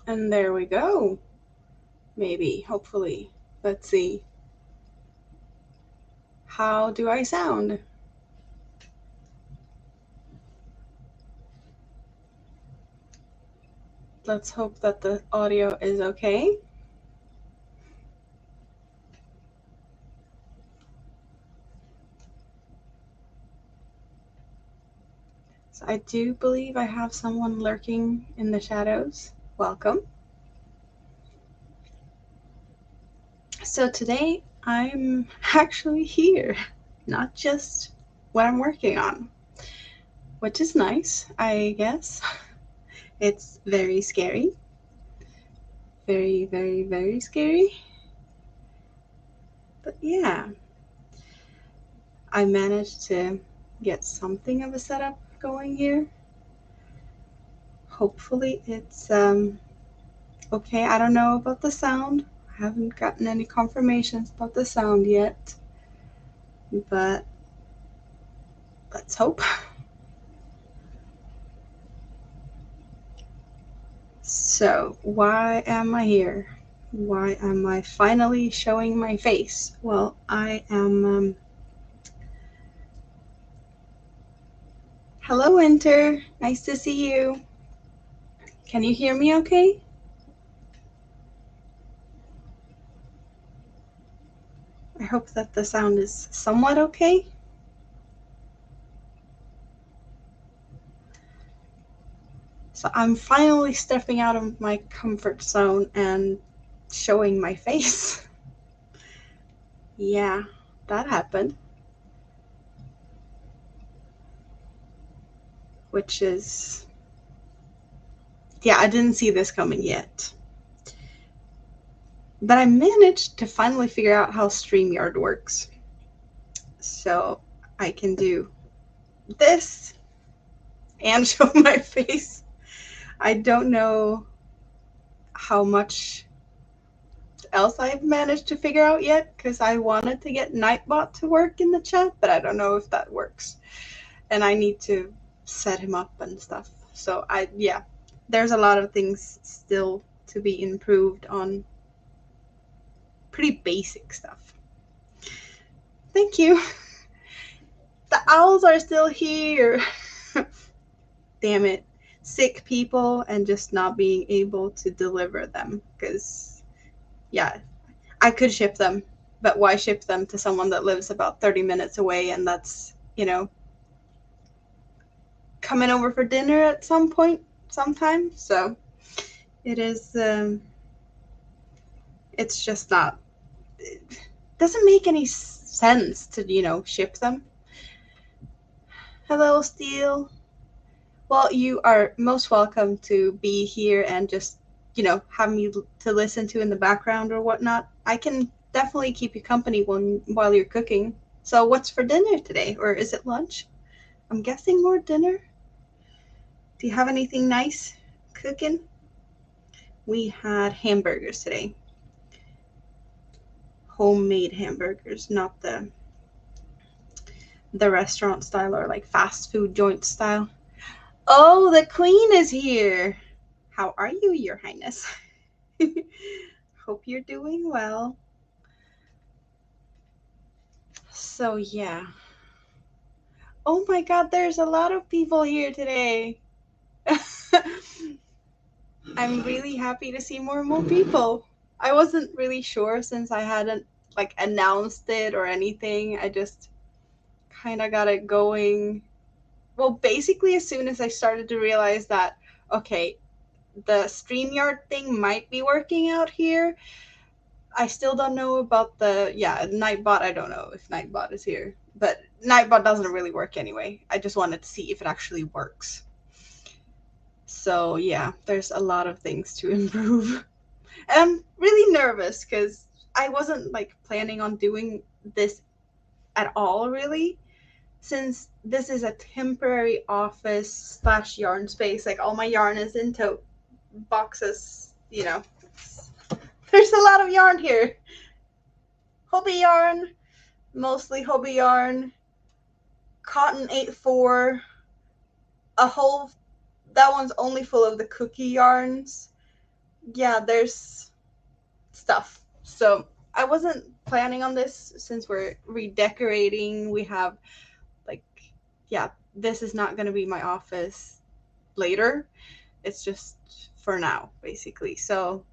And there we go. Maybe, hopefully. Let's see. How do I sound? Let's hope that the audio is okay. So I do believe I have someone lurking in the shadows. Welcome. So today I'm actually here, not just what I'm working on, which is nice, I guess. It's very scary. Very, very, very scary. But yeah, I managed to get something of a setup going here. Hopefully it's okay. I don't know about the sound. I haven't gotten any confirmations about the sound yet, but let's hope. So, why am I here? Why am I finally showing my face? Well, I am. Hello, Winter. Nice to see you. Can you hear me okay? I hope that the sound is somewhat okay. So I'm finally stepping out of my comfort zone and showing my face. Yeah, that happened. Which is, yeah, I didn't see this coming yet. But I managed to finally figure out how StreamYard works. So I can do this and show my face. I don't know how much else I've managed to figure out yet because I wanted to get Nightbot to work in the chat, but I don't know if that works. And I need to set him up and stuff. So yeah, there's a lot of things still to be improved on. Pretty basic stuff. Thank you. The owls are still here. Damn it. Sick people and just not being able to deliver them. Because, yeah, I could ship them, but why ship them to someone that lives about 30 minutes away and that's, coming over for dinner at some point, sometime? So it is, it's just not, it doesn't make any sense to, ship them. Hello, Steel. Well, you are most welcome to be here and just, have me to listen to in the background or whatnot. I can definitely keep you company while you're cooking. So what's for dinner today? Or is it lunch? I'm guessing more dinner. Do you have anything nice cooking? We had hamburgers today. Homemade hamburgers, not the restaurant style or like fast food joint style. Oh, the queen is here. How are you, Your Highness? Hope you're doing well. So, yeah. Oh my god, there's a lot of people here today. I'm really happy to see more and more people. I wasn't really sure since I hadn't like announced it or anything. I just kind of got it going. Well, basically as soon as I started to realize that, okay, the StreamYard thing might be working out here. I still don't know about Nightbot. I don't know if Nightbot is here, but Nightbot doesn't really work anyway. I just wanted to see if it actually works. So yeah, there's a lot of things to improve. And I'm really nervous because I wasn't like planning on doing this at all really, since this is a temporary office / yarn space. Like all my yarn is in tote boxes, There's a lot of yarn here. Hobby yarn, mostly hobby yarn. Cotton 8/4. That one's only full of the cookie yarns. yeah, there's stuff. So I wasn't planning on this since we're redecorating. We have like, yeah, this is not going to be my office later. It's just for now, basically. So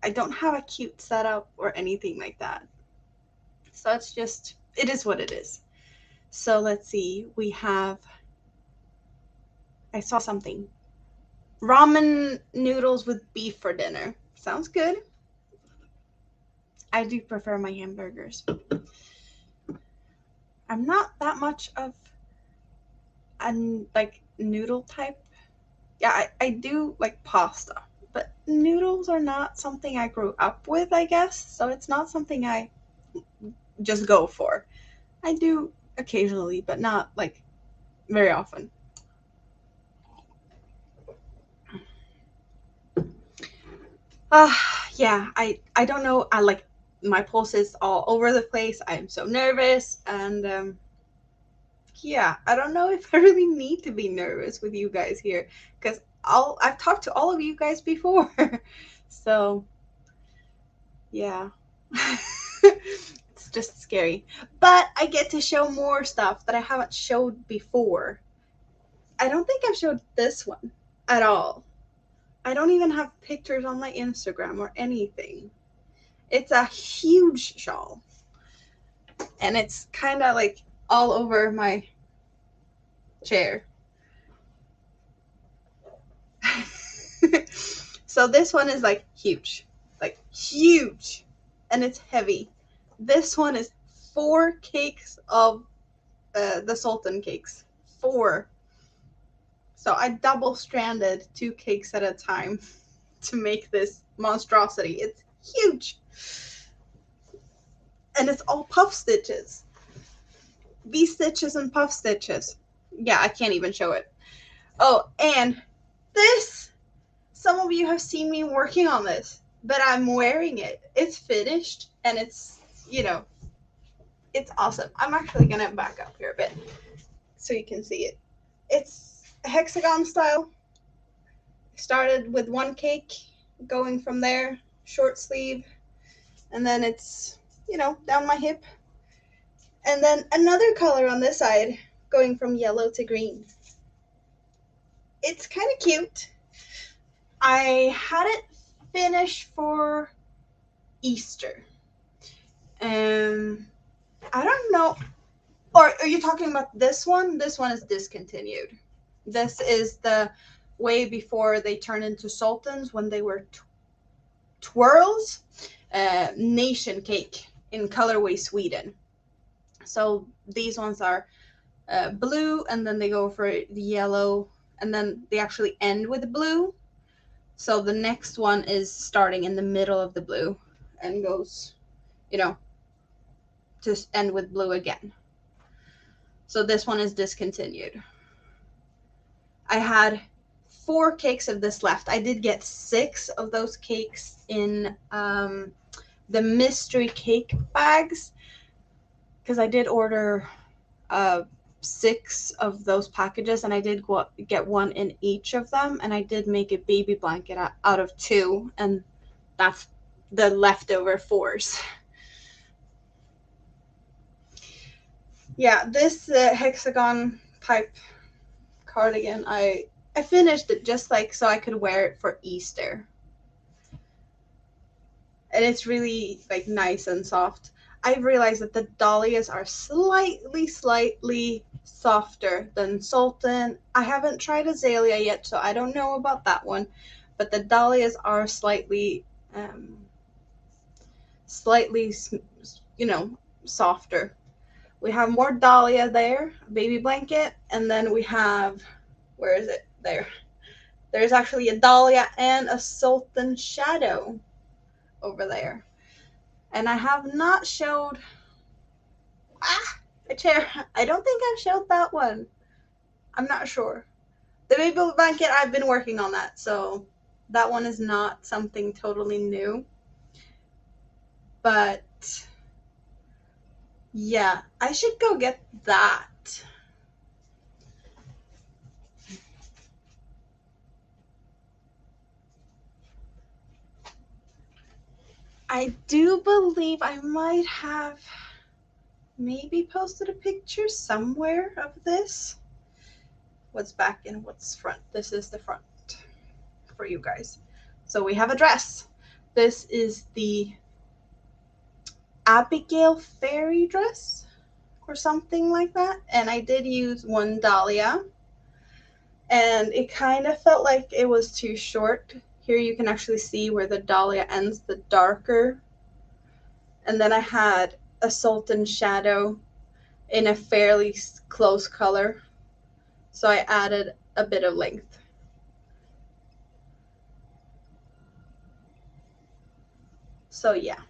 I don't have a cute setup or anything like that. So it's just, it is what it is. So let's see. We have, I saw something. Ramen noodles with beef for dinner. Sounds good. I do prefer my hamburgers. I'm not that much of a like noodle type. Yeah, I do like pasta, but noodles are not something I grew up with, I guess. So it's not something I just go for. I do occasionally, but not like very often. Yeah, I don't know. I like my pulse is all over the place. I'm so nervous, and yeah, I don't know if I really need to be nervous with you guys here because I've talked to all of you guys before, so yeah, it's just scary. But I get to show more stuff that I haven't showed before. I don't think I've showed this one at all. I don't even have pictures on my Instagram or anything. It's a huge shawl, and it's kind of like all over my chair. So this one is like huge, and it's heavy. This one is 4 cakes of the Sultan cakes. 4. So I double stranded 2 cakes at a time to make this monstrosity. It's huge. And it's all puff stitches. V-stitches and puff stitches. Yeah, I can't even show it. Oh, and this, some of you have seen me working on this, but I'm wearing it. It's finished, and it's, it's awesome. I'm actually going to back up here a bit so you can see it. It's hexagon style. Started with 1 cake, going from there, short sleeve, and then it's, down my hip. And then another color on this side, going from yellow to green. It's kind of cute. I had it finished for Easter. I don't know. Or are you talking about this one? This one is discontinued. This is the way before they turned into sultans when they were twirls, nation cake in colorway Sweden. So these ones are blue, and then they go for the yellow, and then they actually end with blue. So the next one is starting in the middle of the blue and goes, to end with blue again. So this one is discontinued. I had 4 cakes of this left. I did get 6 of those cakes in the mystery cake bags because I did order 6 of those packages, and I did get 1 in each of them, and I did make a baby blanket out of 2, and that's the leftover 4s. Yeah, this hexagon type cardigan, I finished it just like so I could wear it for Easter. And it's really like nice and soft. I realized that the dahlias are slightly softer than sultan. I haven't tried azalea yet, so I don't know about that one, but the dahlias are slightly softer. We have more dahlia there, baby blanket, and then we have, where is it? There's actually a dahlia and a sultan shadow over there. And I have not showed a chair. I don't think I've showed that one. I'm not sure. The baby blanket, I've been working on that, so that one is not something totally new. But yeah, I should go get that. I do believe I might have maybe posted a picture somewhere of this. What's back and what's front? This is the front for you guys. So we have a dress. This is the Abigail fairy dress or something like that. And I did use one dahlia. And it kind of felt like it was too short. Here you can actually see where the dahlia ends, the darker. And then I had a sultan shadow in a fairly close color. So I added a bit of length. So yeah,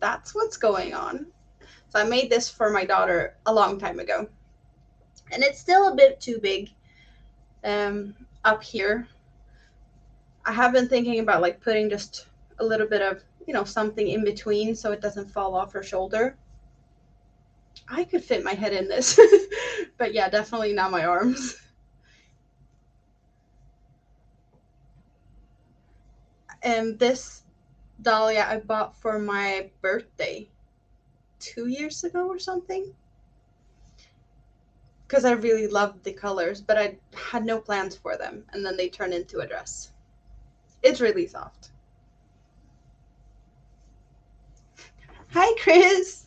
that's what's going on. So I made this for my daughter a long time ago. And it's still a bit too big up here. I have been thinking about like putting just a little bit of, something in between so it doesn't fall off her shoulder. I could fit my head in this. But yeah, definitely not my arms. And this dahlia I bought for my birthday 2 years ago or something. Because I really loved the colors, but I had no plans for them. And then they turned into a dress. It's really soft. Hi, Chris.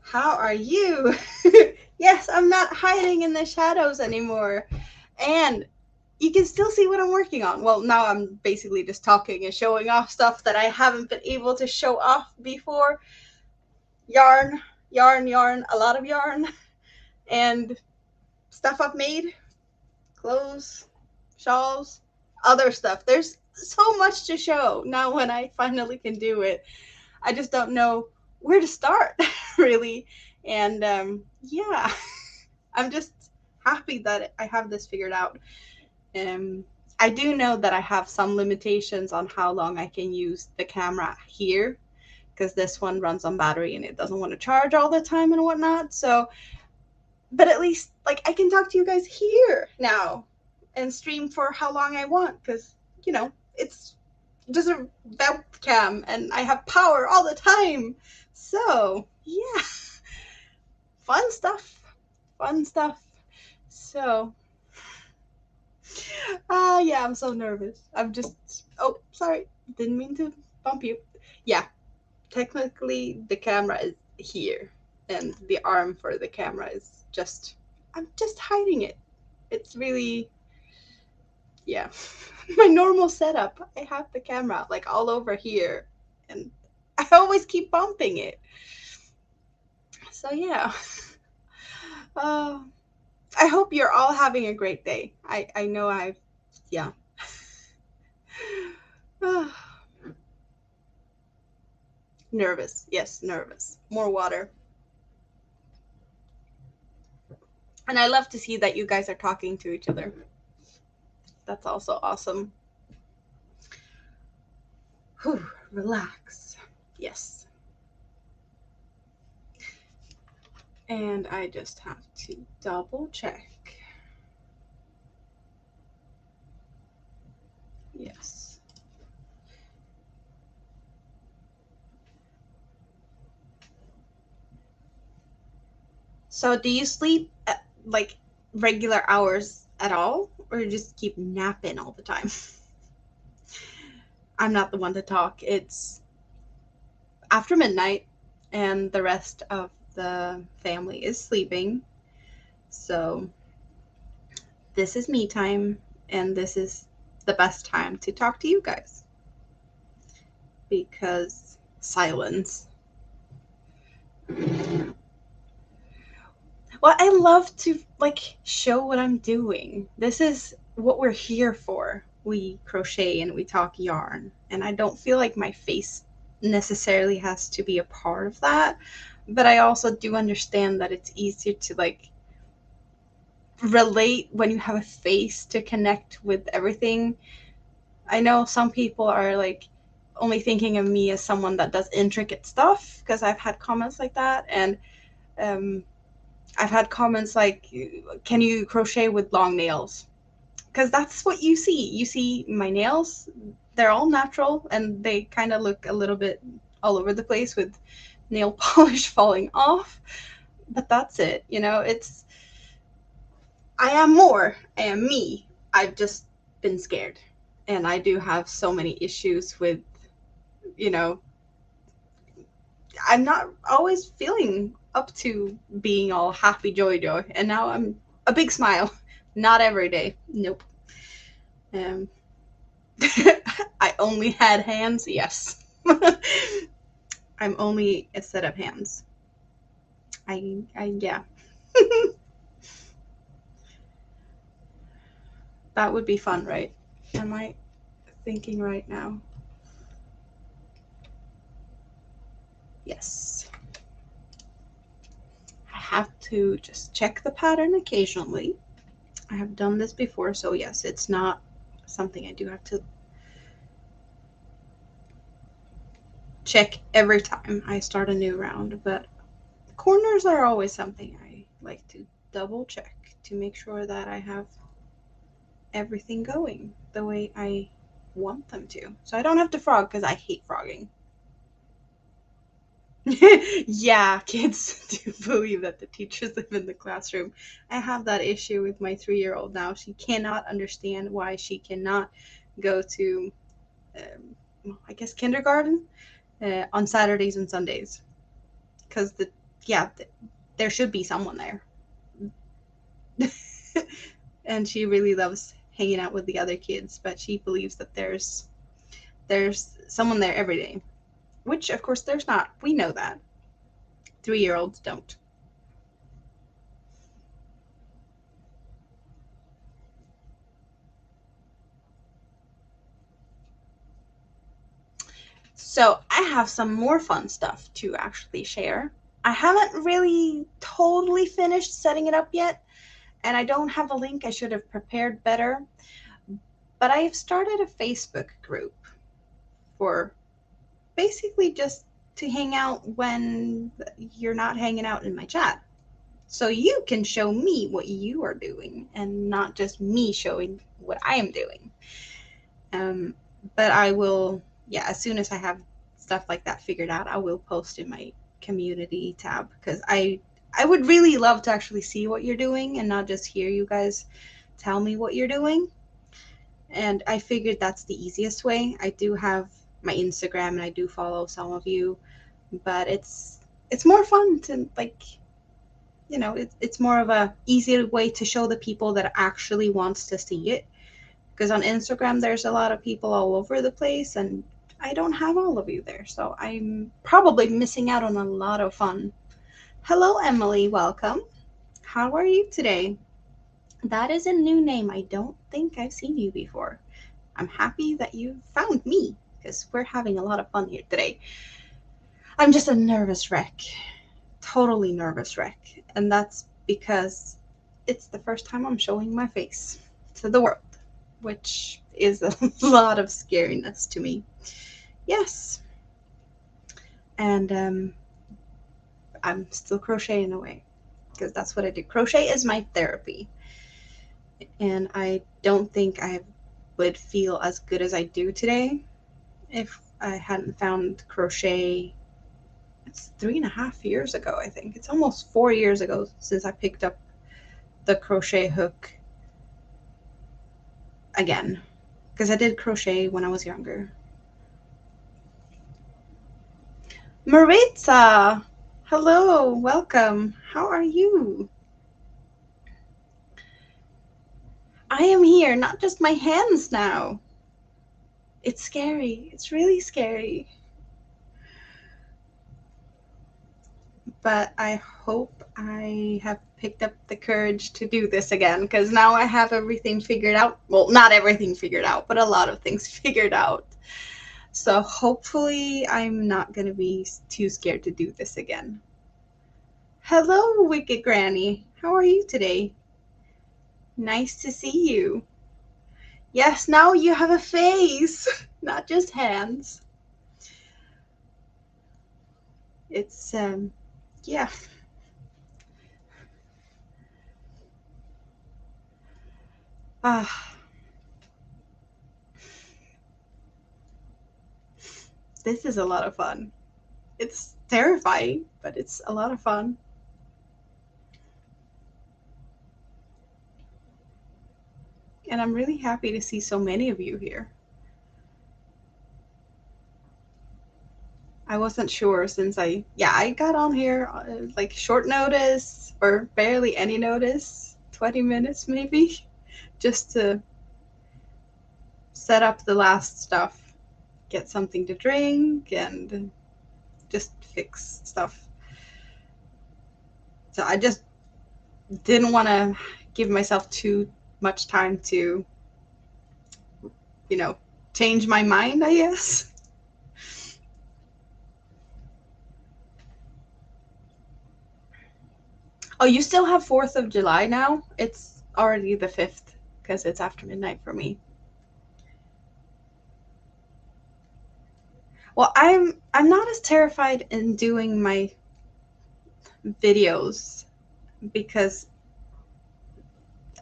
How are you? Yes, I'm not hiding in the shadows anymore. And you can still see what I'm working on. Well, now I'm basically just talking and showing off stuff that I haven't been able to show off before. Yarn, a lot of yarn, and stuff I've made, clothes, shawls, other stuff. There's so much to show now when I finally can do it. I just don't know where to start, really. And yeah, I'm just happy that I have this figured out. I do know that I have some limitations on how long I can use the camera here, because this one runs on battery and it doesn't want to charge all the time and whatnot. So, but at least like I can talk to you guys here now and stream for how long I want, because it's just a webcam and I have power all the time. So yeah, fun stuff. So yeah, I'm so nervous. I'm just, oh, sorry, didn't mean to bump you. Yeah, technically the camera is here and the arm for the camera is just, I'm just hiding it. It's really, yeah, my normal setup. I have the camera like all over here and I always keep bumping it. So yeah. I hope you're all having a great day. I know yeah. Nervous. Yes, nervous. More water. And I love to see that you guys are talking to each other. That's also awesome. Whew, relax. Yes. And I just have to double check. Yes. So do you sleep at like regular hours at all, or you just keep napping all the time? I'm not the one to talk. It's after midnight and the rest of the family is sleeping. So this is me time, and this is the best time to talk to you guys. Because silence. Well, I love to like show what I'm doing. This is what we're here for. We crochet and we talk yarn, and I don't feel like my face necessarily has to be a part of that, but I also do understand that it's easier to like relate when you have a face to connect with everything. I know some people are like only thinking of me as someone that does intricate stuff, because I've had comments like that, and I've had comments like, can you crochet with long nails? Because that's what you see. You see my nails, they're all natural, and they kind of look a little bit all over the place with nail polish falling off. But that's it, it's I am more. I am me. I've just been scared. And I do have so many issues with, you know, I'm not always feeling up to being all happy, joy. And now I'm a big smile. Not every day. Nope. Um, I only had hands. Yes. I'm only a set of hands. Yeah. That would be fun, right? Am I thinking right now? Yes. I have to just check the pattern occasionally. I have done this before, so yes, it's not something I do have to check every time I start a new round, but corners are always something I like to double check to make sure that I have everything going the way I want them to. So I don't have to frog because I hate frogging. Yeah, kids do believe that the teachers live in the classroom. I have that issue with my 3-year-old now. She cannot understand why she cannot go to, I guess, kindergarten on Saturdays and Sundays. Because there should be someone there. And she really loves hanging out with the other kids, but she believes that there's someone there every day, which of course there's not. We know that. 3-year-olds don't. So I have some more fun stuff to actually share. I haven't really totally finished setting it up yet, and I don't have a link. I should have prepared better. But I have started a Facebook group for basically just to hang out when you're not hanging out in my chat. So you can show me what you are doing and not just me showing what I am doing. Um, but I will, yeah, as soon as I have stuff like that figured out, I will post in my community tab because I would really love to actually see what you're doing and not just hear you guys tell me what you're doing. And I figured that's the easiest way. I do have my Instagram and I do follow some of you, but it's more fun to like, it's more of a easier way to show the people that actually wants to see it, because on Instagram there's a lot of people all over the place and I don't have all of you there, so I'm probably missing out on a lot of fun. Hello Emily, welcome. How are you today? That is a new name. I don't think I've seen you before. I'm happy that you found me because we're having a lot of fun here today. I'm just a nervous wreck, totally nervous wreck, and that's because it's the first time I'm showing my face to the world, which is a lot of scariness to me. Yes. And I'm still crocheting away because that's what I do. Crochet is my therapy. And I don't think I would feel as good as I do today if I hadn't found crochet. It's 3.5 years ago, I think. It's almost 4 years ago since I picked up the crochet hook again. Because I did crochet when I was younger. Maritza! Hello, welcome. How are you? I am here, not just my hands now. It's scary. It's really scary. But I hope I have picked up the courage to do this again because now I have everything figured out. Well, not everything figured out, but a lot of things figured out. So hopefully I'm not going to be too scared to do this again. Hello, Wicked Granny. How are you today? Nice to see you. Yes, now you have a face, not just hands. It's, yeah. Ah. This is a lot of fun. It's terrifying, but it's a lot of fun. And I'm really happy to see so many of you here. I wasn't sure since I got on here like short notice or barely any notice, 20 minutes maybe, just to set up the last stuff, get something to drink, and just fix stuff. So I just didn't want to give myself too much time to, change my mind, I guess. Oh, you still have 4th of July now? It's already the 5th because it's after midnight for me. Well, I'm not as terrified in doing my videos because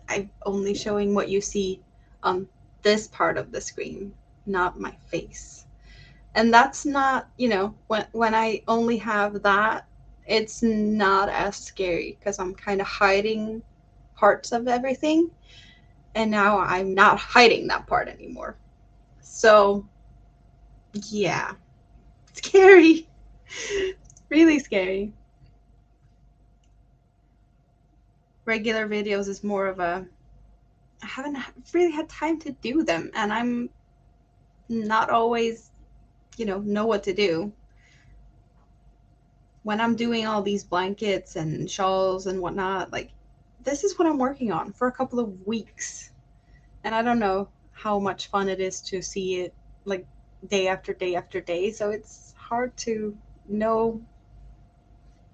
I'm only showing what you see on this part of the screen, not my face. And that's not, when I only have that, it's not as scary because I'm kind of hiding parts of everything. And now I'm not hiding that part anymore. So, yeah, scary. Really scary. Regular videos is more of a, I haven't really had time to do them, and I'm not always, know what to do. When I'm doing all these blankets and shawls and whatnot, like, this is what I'm working on for a couple of weeks. And I don't know how much fun it is to see it, like, day after day after day. So it's hard to know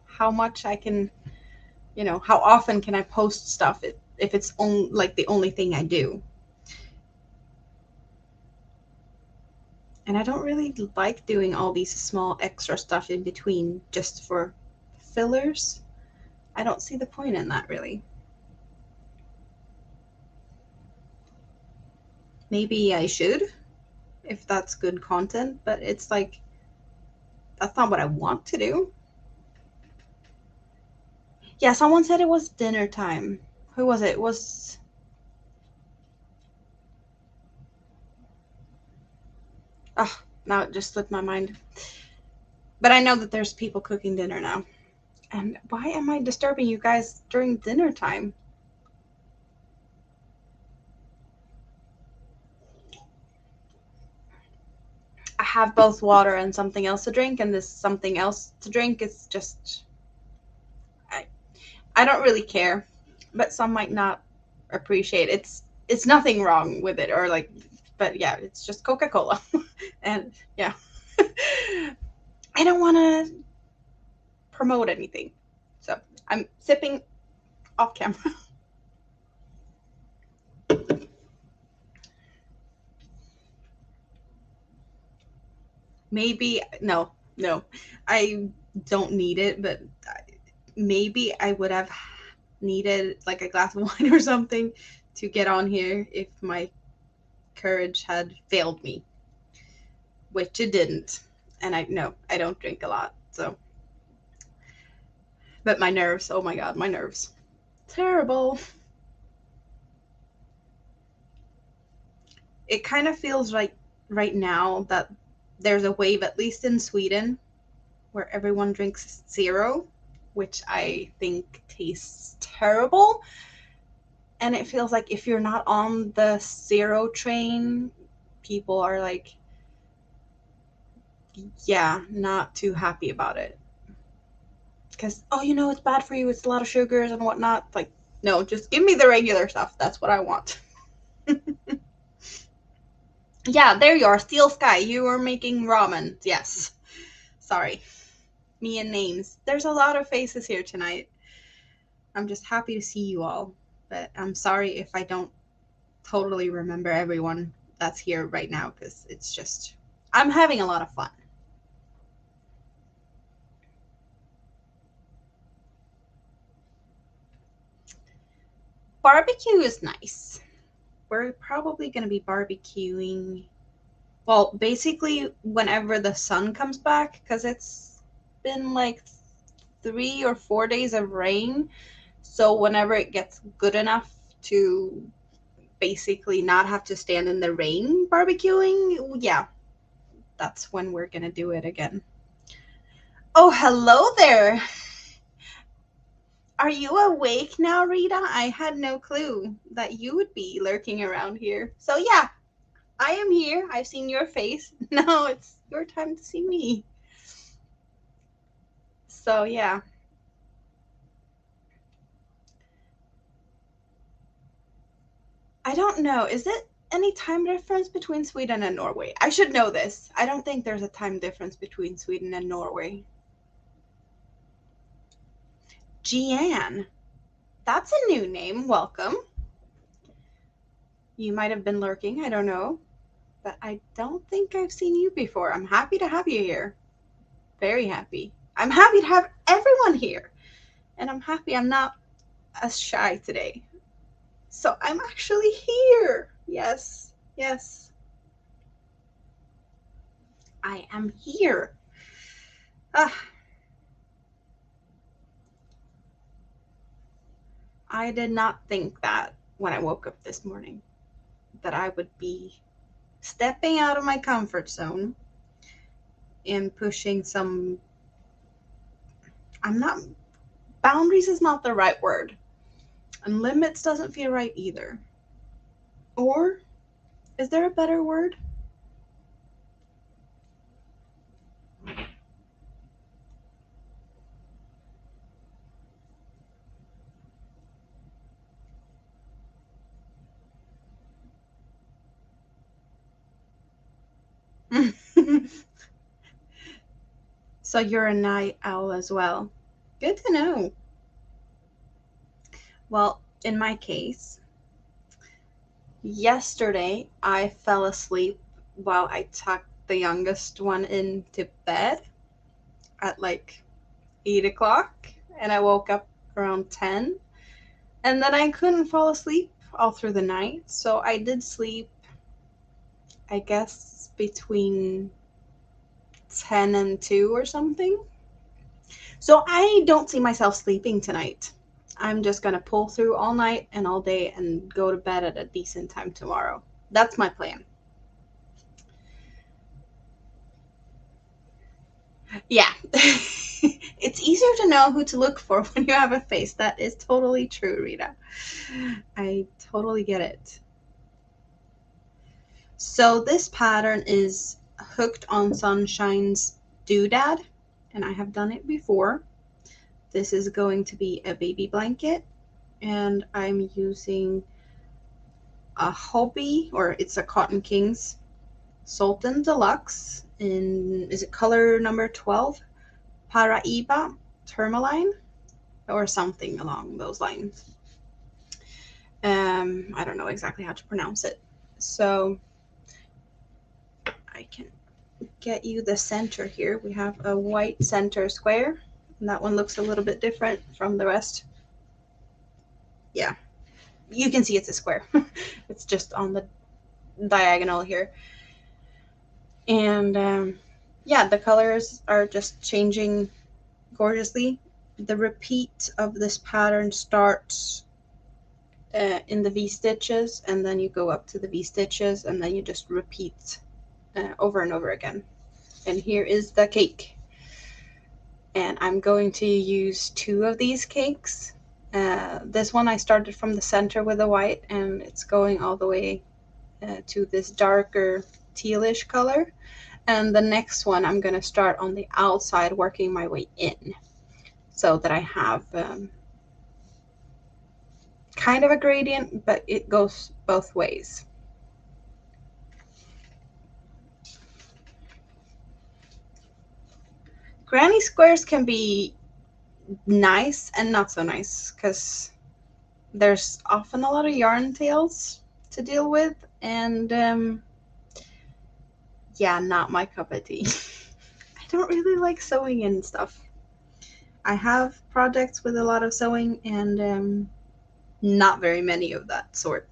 how much I can, how often can I post stuff if it's like the only thing I do. And I don't really like doing all these small extra stuff in between just for fillers. I don't see the point in that, really. Maybe I should, if that's good content, but it's like, that's not what I want to do. Yeah, someone said it was dinner time. Who was it? It was. Oh, now it just slipped my mind. But I know that there's people cooking dinner now. And why am I disturbing you guys during dinner time? I have both water and something else to drink, and this something else to drink is just. I, I don't really care, but some might not appreciate it. It's nothing wrong with it, or like, but yeah, it's just Coca-Cola. And yeah. I don't want to promote anything. So I'm sipping off camera. Maybe, no, no, I don't need it, but maybe I would have needed like a glass of wine or something to get on here if my courage had failed me, which it didn't. And I don't drink a lot. So, but my nerves, oh my God, my nerves. Terrible. It kind of feels like right now that there's a wave, at least in Sweden, where everyone drinks zero, which I think tastes terrible. And it feels like if you're not on the zero train, people are like, yeah, not too happy about it. Because, oh, it's bad for you. It's a lot of sugars and whatnot. Like, no, just give me the regular stuff. That's what I want. Yeah, there you are. Steel Sky. You are making ramen. Yes. Sorry. Me and names. There's a lot of faces here tonight. I'm just happy to see you all. But I'm sorry if I don't totally remember everyone that's here right now because it's just, I'm having a lot of fun. Barbecue is nice. We're probably going to be barbecuing Well, basically, whenever the sun comes back, because it's been like 3 or 4 days of rain. So, whenever it gets good enough to basically not have to stand in the rain barbecuing, yeah, that's when we're gonna do it again. Oh, hello there. Are you awake now, Rita? I had no clue that you would be lurking around here. So, yeah, I am here. I've seen your face. Now it's your time to see me. So, yeah. I don't know. Is it any time difference between Sweden and Norway? I should know this. I don't think there's a time difference between Sweden and Norway. Jeanne. That's a new name. Welcome. You might have been lurking. I don't know. But I don't think I've seen you before. I'm happy to have you here. Very happy. I'm happy to have everyone here. And I'm happy I'm not as shy today. So I'm actually here. Yes. Yes. I am here. Ah, I did not think that when I woke up this morning that I would be stepping out of my comfort zone and pushing some. I'm not. Boundaries is not the right word. And limits doesn't feel right either. Or is there a better word? So you're a night owl as well. Good to know. Well, in my case, yesterday I fell asleep while I tucked the youngest one into bed at like 8 o'clock, and I woke up around 10, and then I couldn't fall asleep all through the night. So I did sleep, I guess, between 10 and 2 or something. So I don't see myself sleeping tonight. I'm just going to pull through all night and all day and go to bed at a decent time tomorrow. That's my plan. Yeah. It's easier to know who to look for when you have a face. That is totally true, Rita. I totally get it. So this pattern is Hooked on Sunshine's Doodad, and I have done it before. This is going to be a baby blanket, and I'm using a Hobby, or it's a Cotton Kings Sultan Deluxe in, is it color number 12? Paraiba Tourmaline, or something along those lines. I don't know exactly how to pronounce it. So I can get you the center here. We have a white center square, and that one looks a little bit different from the rest. Yeah, you can see it's a square. It's just on the diagonal here. And yeah, the colors are just changing gorgeously. The repeat of this pattern starts in the V stitches, and then you go up to the V stitches, and then you just repeat over and over again. And here is the cake. And I'm going to use 2 of these cakes. This one I started from the center with the white, and it's going all the way to this darker tealish color. And the next one I'm going to start on the outside, working my way in, so that I have kind of a gradient, but it goes both ways. Granny squares can be nice and not so nice, because there's often a lot of yarn tails to deal with, and yeah, not my cup of tea. I don't really like sewing and stuff. I have projects with a lot of sewing, and not very many of that sort.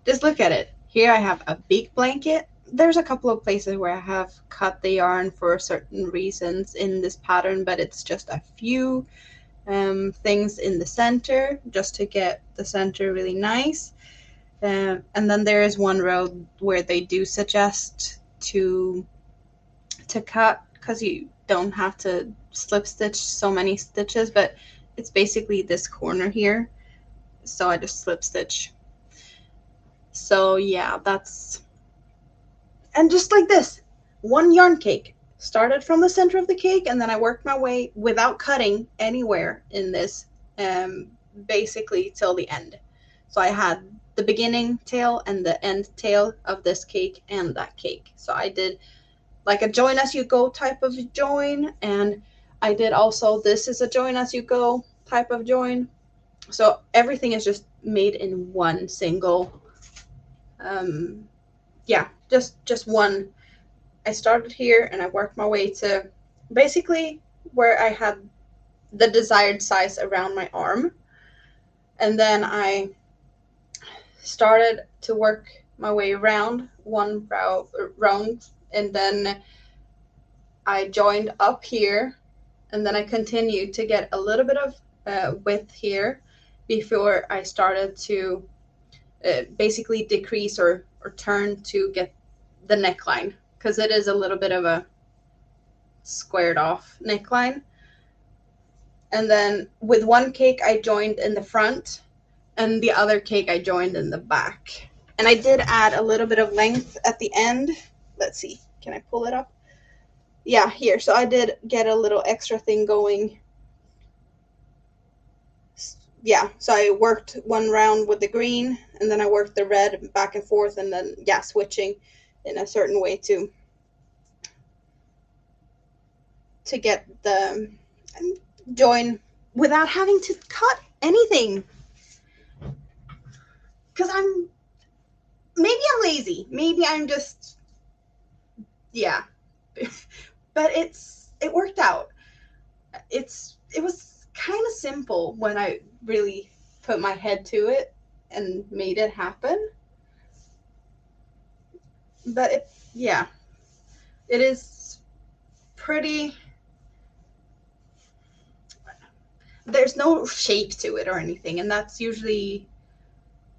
Just look at it. Here I have a big blanket. There's a couple of places where I have cut the yarn for certain reasons in this pattern, but it's just a few things in the center just to get the center really nice. And then there is one row where they do suggest to cut, because you don't have to slip stitch so many stitches, but it's basically this corner here, so I just slip stitch. So yeah, that's, and just like this, one yarn cake. Started from the center of the cake, and then I worked my way without cutting anywhere in this, basically till the end. So I had the beginning tail and the end tail of this cake and that cake. So I did like a join as you go type of join, and I did also, this is a join as you go type of join. So everything is just made in one single, yeah, just one. I started here and I worked my way to basically where I had the desired size around my arm, and then I started to work my way around one round, and then I joined up here, and then I continued to get a little bit of width here before I started to basically decrease or turn to get the neckline, because it is a little bit of a squared off neckline. And then with one cake I joined in the front, and the other cake I joined in the back. And I did add a little bit of length at the end. Let's see, can I pull it up? Yeah, here. So I did get a little extra thing going. Yeah, so I worked one round with the green, and then I worked the red back and forth, and then, yeah, switching in a certain way to get the join without having to cut anything. Because maybe I'm lazy. Maybe I'm just, yeah. But it worked out. It was kind of simple when I really put my head to it and made it happen. But yeah, it is pretty, there's no shape to it or anything, and that's usually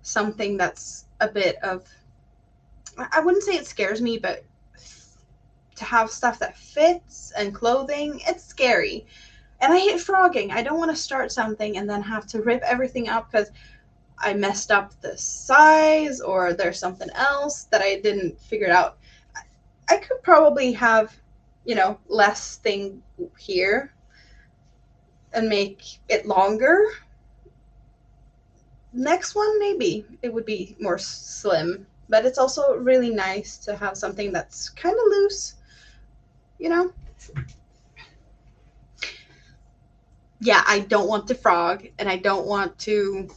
something that's a bit of, I wouldn't say it scares me, but to have stuff that fits and clothing, it's scary. And I hate frogging. I don't want to start something and then have to rip everything up because I messed up the size or there's something else that I didn't figure out. I could probably have, less thing here and make it longer. Next one, maybe it would be more slim, but it's also really nice to have something that's kind of loose, Yeah, I don't want to frog, and I don't want to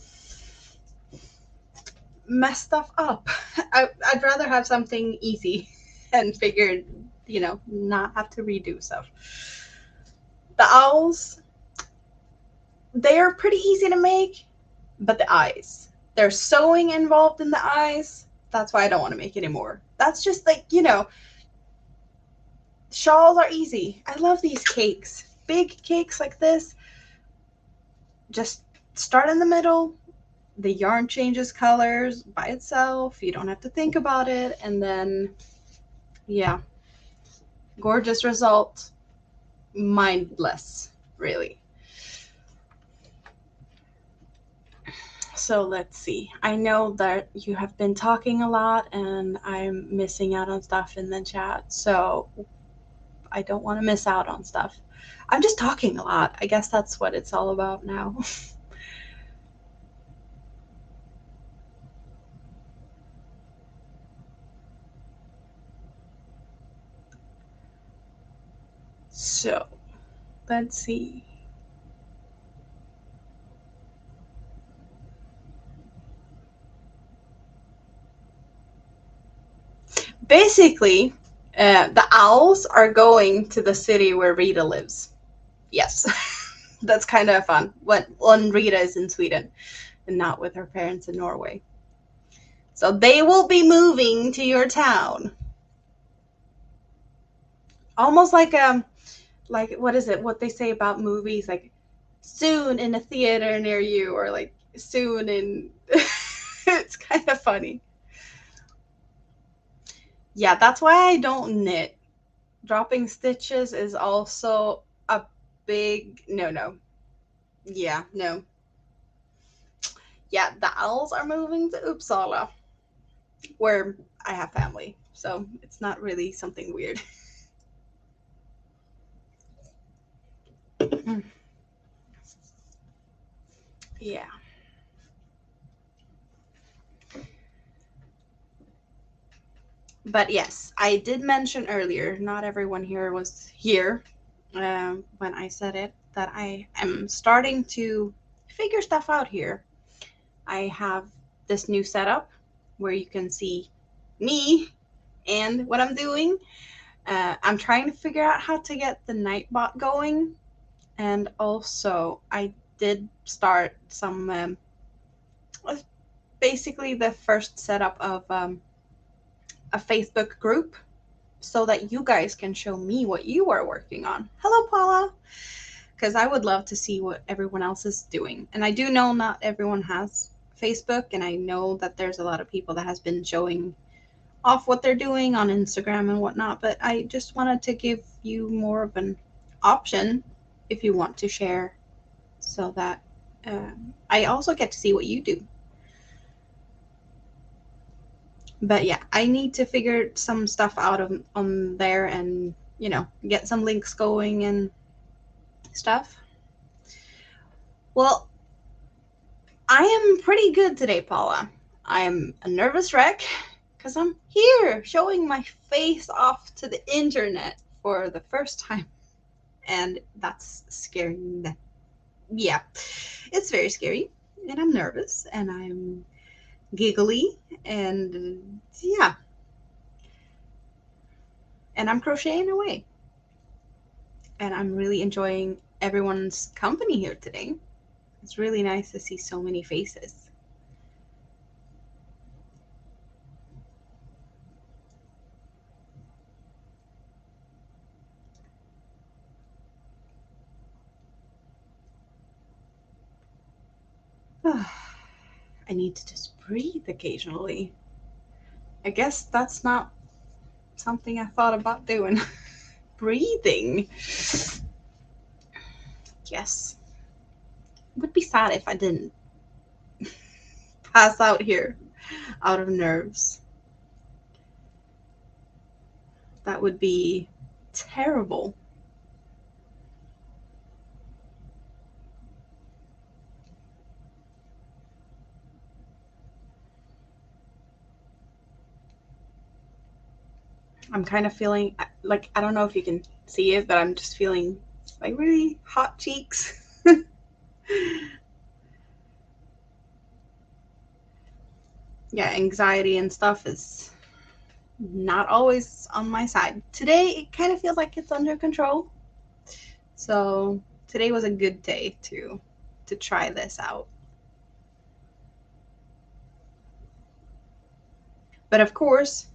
mess stuff up. I'd rather have something easy and figured, not have to redo stuff. The owls, they are pretty easy to make, but the eyes, there's sewing involved in the eyes. That's why I don't want to make anymore. That's just like, shawls are easy. I love these cakes. Big cakes like this. Just start in the middle. The yarn changes colors by itself. You don't have to think about it. And then, yeah, gorgeous result. Mindless, really. So let's see. I know that you have been talking a lot and I'm missing out on stuff in the chat. So I don't want to miss out on stuff. I'm just talking a lot. I guess that's what it's all about now. So let's see. Basically, the owls are going to the city where Rita lives. Yes, that's kind of fun. When Rita is in Sweden and not with her parents in Norway. So they will be moving to your town. Almost like what is it? What they say about movies, like soon in a theater near you, or like soon in. It's kind of funny. Yeah, that's why I don't knit. Dropping stitches is also a big no. Yeah, no. Yeah, the owls are moving to Uppsala, where I have family. So it's not really something weird. Yeah. But yes, I did mention earlier, not everyone here was here when I said it, that I am starting to figure stuff out here. I have this new setup where you can see me and what I'm doing. I'm trying to figure out how to get the Nightbot going. And also, I did start some, basically the first setup of a Facebook group so that you guys can show me what you are working on. Hello, Paula. Because I would love to see what everyone else is doing. And I do know not everyone has Facebook, and I know that there's a lot of people that has been showing off what they're doing on Instagram and whatnot, but I just wanted to give you more of an option if you want to share, so that I also get to see what you do. But yeah, I need to figure some stuff out on there, and get some links going and stuff. Well, I am pretty good today, Paula. I'm a nervous wreck because I'm here showing my face off to the internet for the first time, and that's scary. Yeah, it's very scary, and I'm nervous, and I'm giggly, and yeah, and I'm crocheting away. And I'm really enjoying everyone's company here today. It's really nice to see so many faces. I need to just breathe occasionally. I guess that's not something I thought about doing. Breathing. Yes. It would be sad if I didn't pass out here out of nerves. That would be terrible. I'm kind of feeling like, I don't know if you can see it, but I'm just feeling like really hot cheeks. Yeah, anxiety and stuff is not always on my side. Today, it kind of feels like it's under control. So today was a good day to try this out. But of course,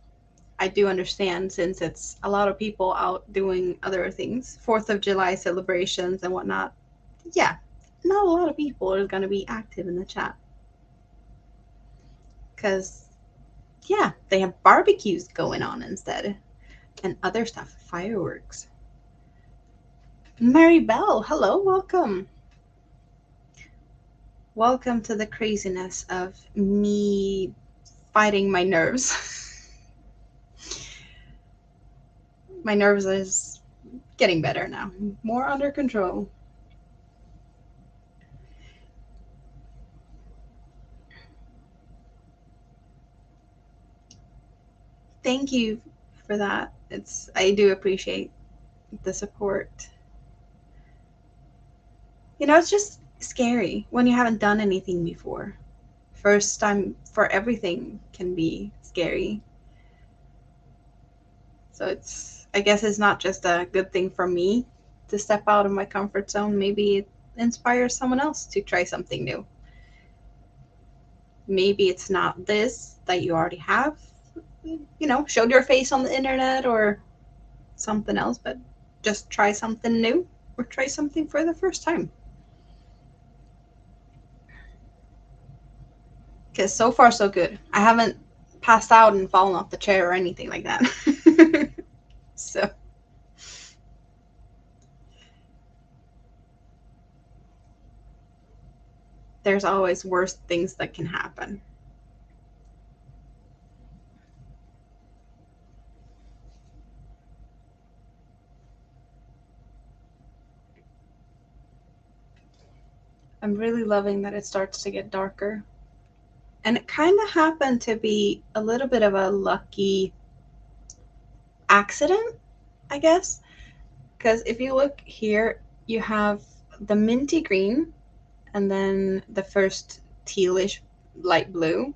I do understand, since it's a lot of people out doing other things, 4th of July celebrations and whatnot. Yeah, not a lot of people are going to be active in the chat. Because, yeah, they have barbecues going on instead and other stuff, fireworks. Mary Bell, hello, welcome. Welcome to the craziness of me fighting my nerves. My nerves is getting better now, more under control. Thank you for that. I do appreciate the support. It's just scary when you haven't done anything before. First time for everything can be scary. So I guess it's not just a good thing for me to step out of my comfort zone. Maybe it inspires someone else to try something new. maybe it's not this that you already have, showed your face on the internet or something else, but just try something new or try something for the first time. Because so far, so good. I haven't passed out and fallen off the chair or anything like that. So there's always worse things that can happen. I'm really loving that it starts to get darker. And it kind of happened to be a little bit of a lucky accident, I guess. Because if you look here, you have the minty green and then the first tealish light blue.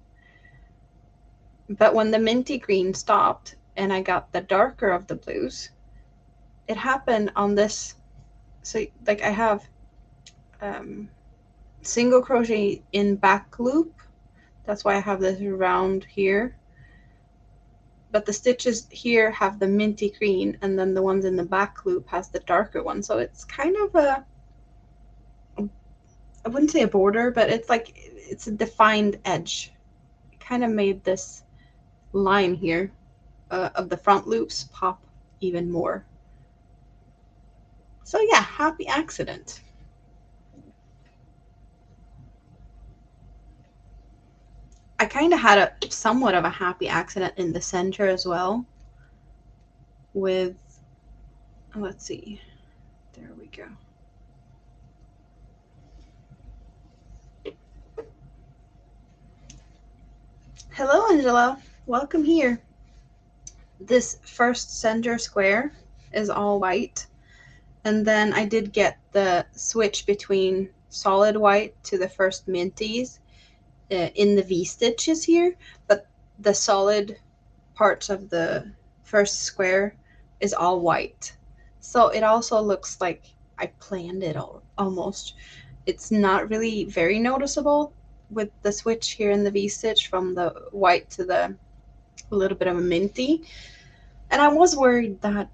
But when the minty green stopped and I got the darker of the blues, it happened on this. So, like, I have single crochet in back loop. That's why I have this round here. But the stitches here have the minty green, and then the ones in the back loop has the darker one. So it's kind of a, I wouldn't say a border, but it's like, it's a defined edge. It kind of made this line here of the front loops pop even more. So yeah, happy accident. I kind of had a somewhat of a happy accident in the center as well with, let's see, there we go. Hello, Angela. Welcome here. This first center square is all white, and then I did get the switch between solid white to the first minties in the V stitches here, but the solid parts of the first square is all white. So it also looks like I planned it all almost. It's not really very noticeable with the switch here in the V stitch from the white to the a little bit of a minty. And I was worried that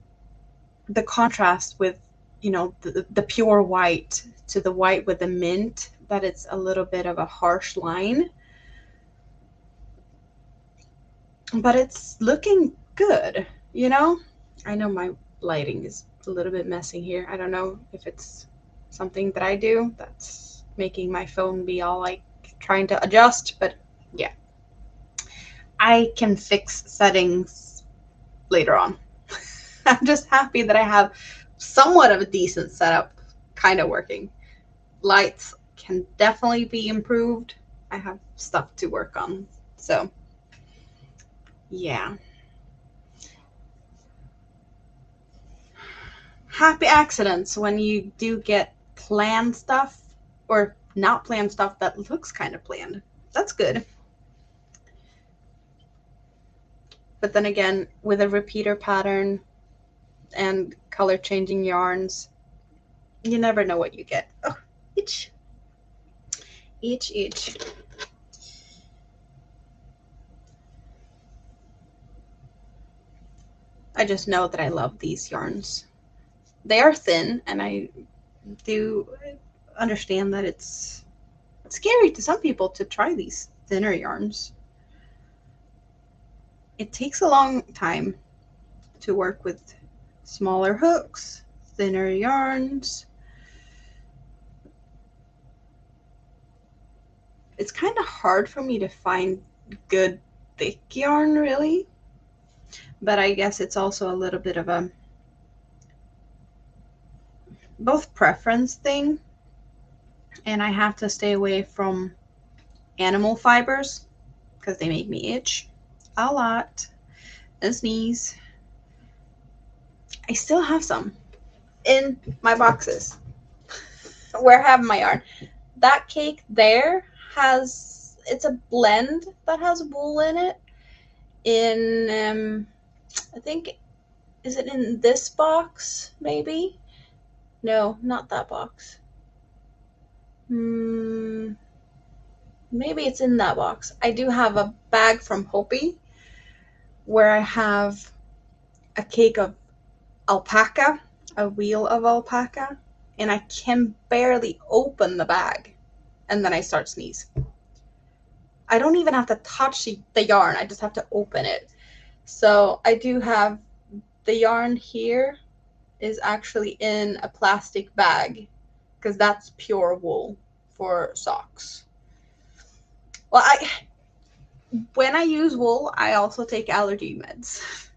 the contrast with, the pure white to the white with the mint, that it's a little bit of a harsh line. But it's looking good, I know my lighting is a little bit messy here. I don't know if it's something that I do that's making my phone be all like trying to adjust, but yeah. I can fix settings later on. I'm just happy that I have somewhat of a decent setup kind of working. Lights can definitely be improved. I have stuff to work on. So, yeah. Happy accidents when you do get planned stuff or not planned stuff that looks kind of planned. That's good. But then again, with a repeater pattern and color changing yarns, you never know what you get. Oh, itch. Itch. I just know that I love these yarns. They are thin, and I do understand that it's scary to some people to try these thinner yarns. It takes a long time to work with smaller hooks, thinner yarns. It's kind of hard for me to find good thick yarn, really. But I guess it's also a little bit of a both preference thing, and I have to stay away from animal fibers because they make me itch a lot and sneeze. I still have some in my boxes where I have my yarn. That cake there it's a blend that has wool in it. In I think, is it in this box maybe? No, not that box. maybe it's in that box. I do have a bag from Hopi where I have a cake of alpaca, a wheel of alpaca, and I can barely open the bag, and then I start sneeze. I don't even have to touch the yarn, I just have to open it. So I do have the yarn here is actually in a plastic bag because that's pure wool for socks. Well, when I use wool, I also take allergy meds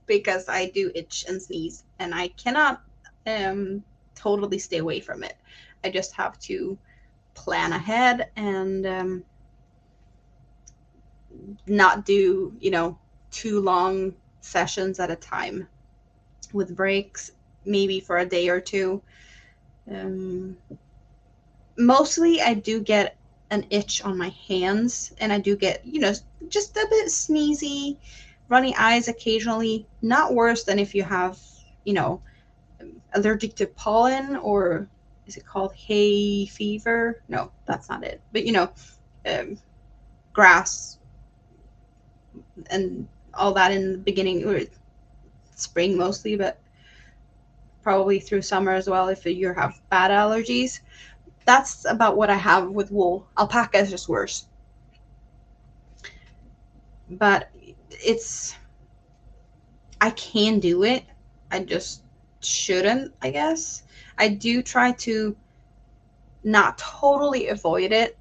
because I do itch and sneeze, and I cannot totally stay away from it. I just have to plan ahead and not do, too long sessions at a time with breaks, maybe for a day or two. Mostly I do get an itch on my hands, and I do get, just a bit sneezy, runny eyes occasionally. Not worse than if you have, allergic to pollen, or is it called hay fever? No, that's not it. But, grass and all that in the beginning, or spring mostly, but probably through summer as well if you have bad allergies. That's about what I have with wool. Alpaca is just worse. But I can do it. I just shouldn't, I guess. I do try to not totally avoid it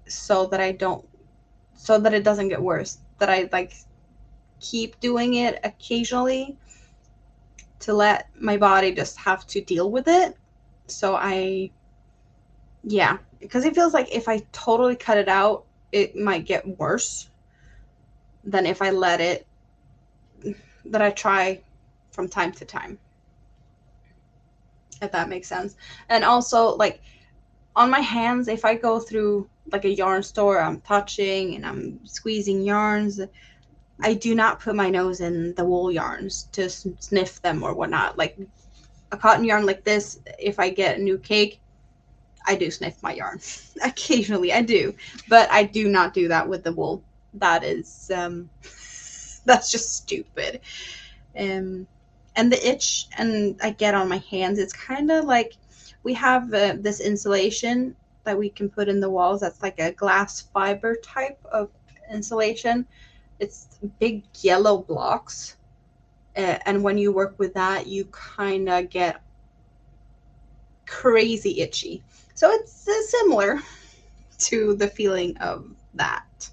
so that it doesn't get worse. That I keep doing it occasionally to let my body just have to deal with it. So because it feels like if I totally cut it out, it might get worse than if I let it, that I try from time to time, if that makes sense. And also, on my hands, if I go through a yarn store, I'm touching and I'm squeezing yarns, I do not put my nose in the wool yarns to sniff them or whatnot. Like a cotton yarn like this, if I get a new cake, I do sniff my yarn. Occasionally I do, but I do not do that with the wool. That is that's just stupid. And the itch and I get on my hands, it's kind of like we have this insulation that we can put in the walls that's like a glass fiber type of insulation. It's big yellow blocks, and when you work with that, you kind of get crazy itchy. So it's similar to the feeling of that.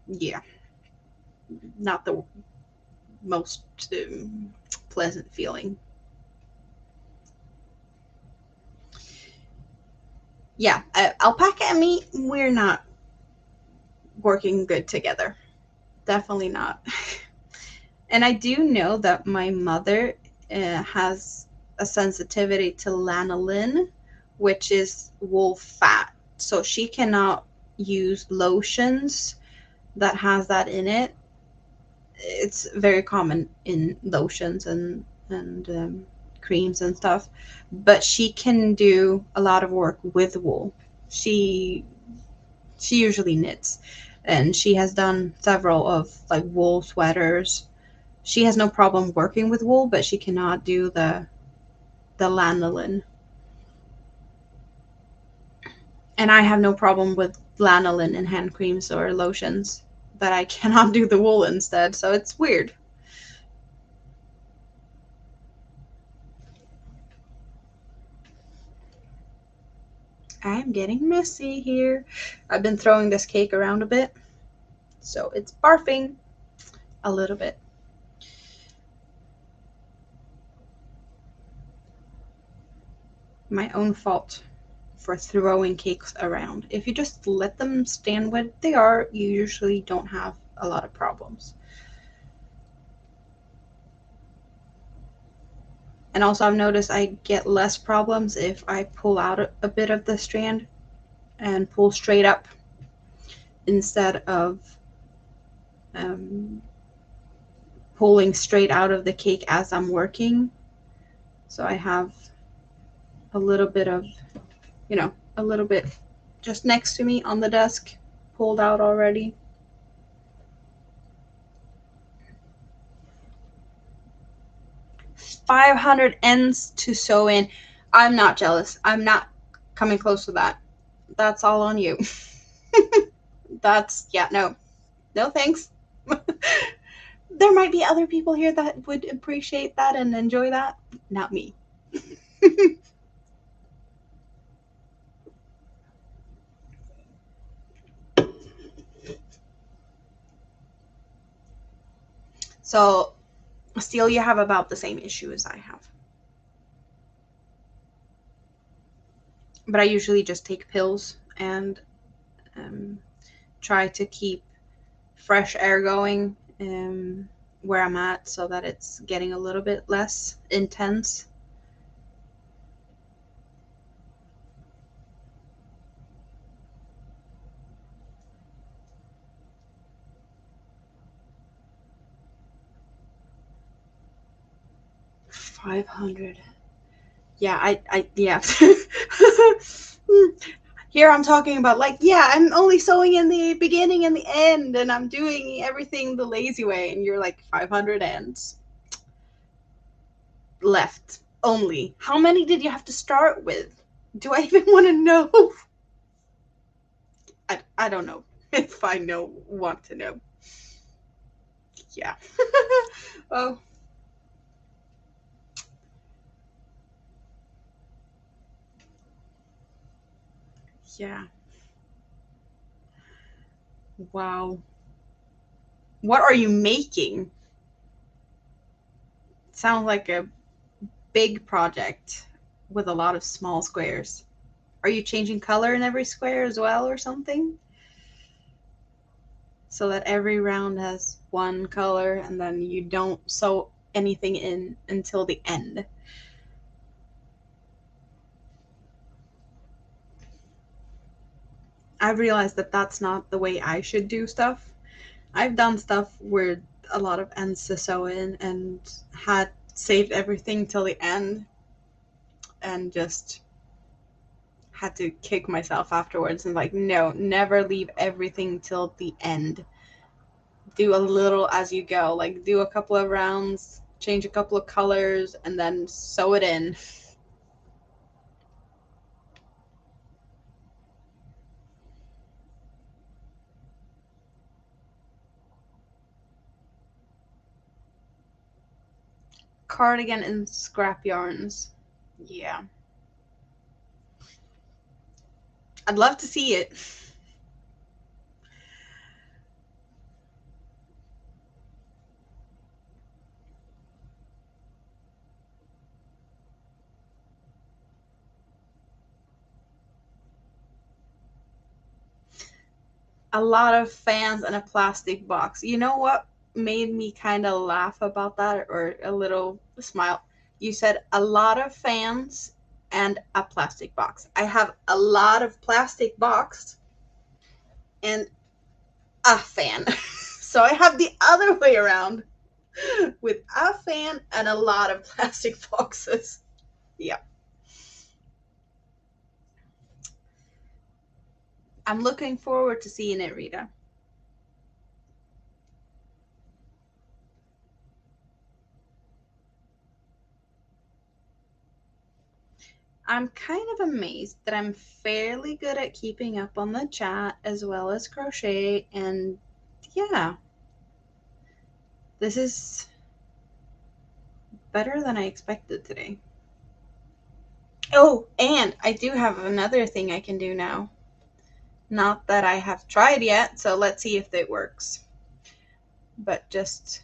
Yeah, not the most pleasant feeling. Yeah, alpaca and me, we're not working good together. Definitely not. And I do know that my mother has a sensitivity to lanolin, which is wool fat. So she cannot use lotions that has that in it. It's very common in lotions and creams and stuff, but she can do a lot of work with wool. She usually knits, and she has done several of wool sweaters. She has no problem working with wool, but she cannot do the lanolin. And I have no problem with lanolin in hand creams or lotions, but I cannot do the wool instead, so it's weird. I'm getting messy here. I've been throwing this cake around a bit, so it's barfing a little bit. My own fault for throwing cakes around. If you just let them stand where they are, you usually don't have a lot of problems. And also I've noticed I get less problems if I pull out a bit of the strand and pull straight up instead of pulling straight out of the cake as I'm working. So I have a little bit of, a little bit just next to me on the desk, pulled out already. $500 ends to sew in. I'm not jealous. I'm not coming close to that. That's all on you. That's, yeah, no. No thanks. There might be other people here that would appreciate that and enjoy that. Not me. So, still, you have about the same issue as I have. But I usually just take pills and try to keep fresh air going where I'm at so that it's getting a little bit less intense. $500. Yeah, yeah. Here I'm talking about, like, yeah, I'm only sewing in the beginning and the end, and I'm doing everything the lazy way, and you're like, 500 ends left only. How many did you have to start with? Do I even want to know? I don't know if I want to know. Yeah. Oh. Yeah. Wow. What are you making? Sounds like a big project with a lot of small squares. Are you changing color in every square as well or something? So that every round has one color and then you don't sew anything in until the end. I've realized that that's not the way I should do stuff. I've done stuff where a lot of ends to sew in and had saved everything till the end and just had to kick myself afterwards and like, no, never leave everything till the end. Do a little as you go, like do a couple of rounds, change a couple of colors, and then sew it in. Cardigan and scrap yarns. Yeah. I'd love to see it. A lot of fans and a plastic box. You know what made me kind of laugh about that, or a little smile? You said a lot of fans and a plastic box. I have a lot of plastic box and a fan. So I have the other way around with a fan and a lot of plastic boxes. Yeah. I'm looking forward to seeing it, Rita. I'm kind of amazed that I'm fairly good at keeping up on the chat as well as crochet, and yeah, this is better than I expected today. Oh, and I do have another thing I can do now. Not that I have tried yet, so let's see if it works. But just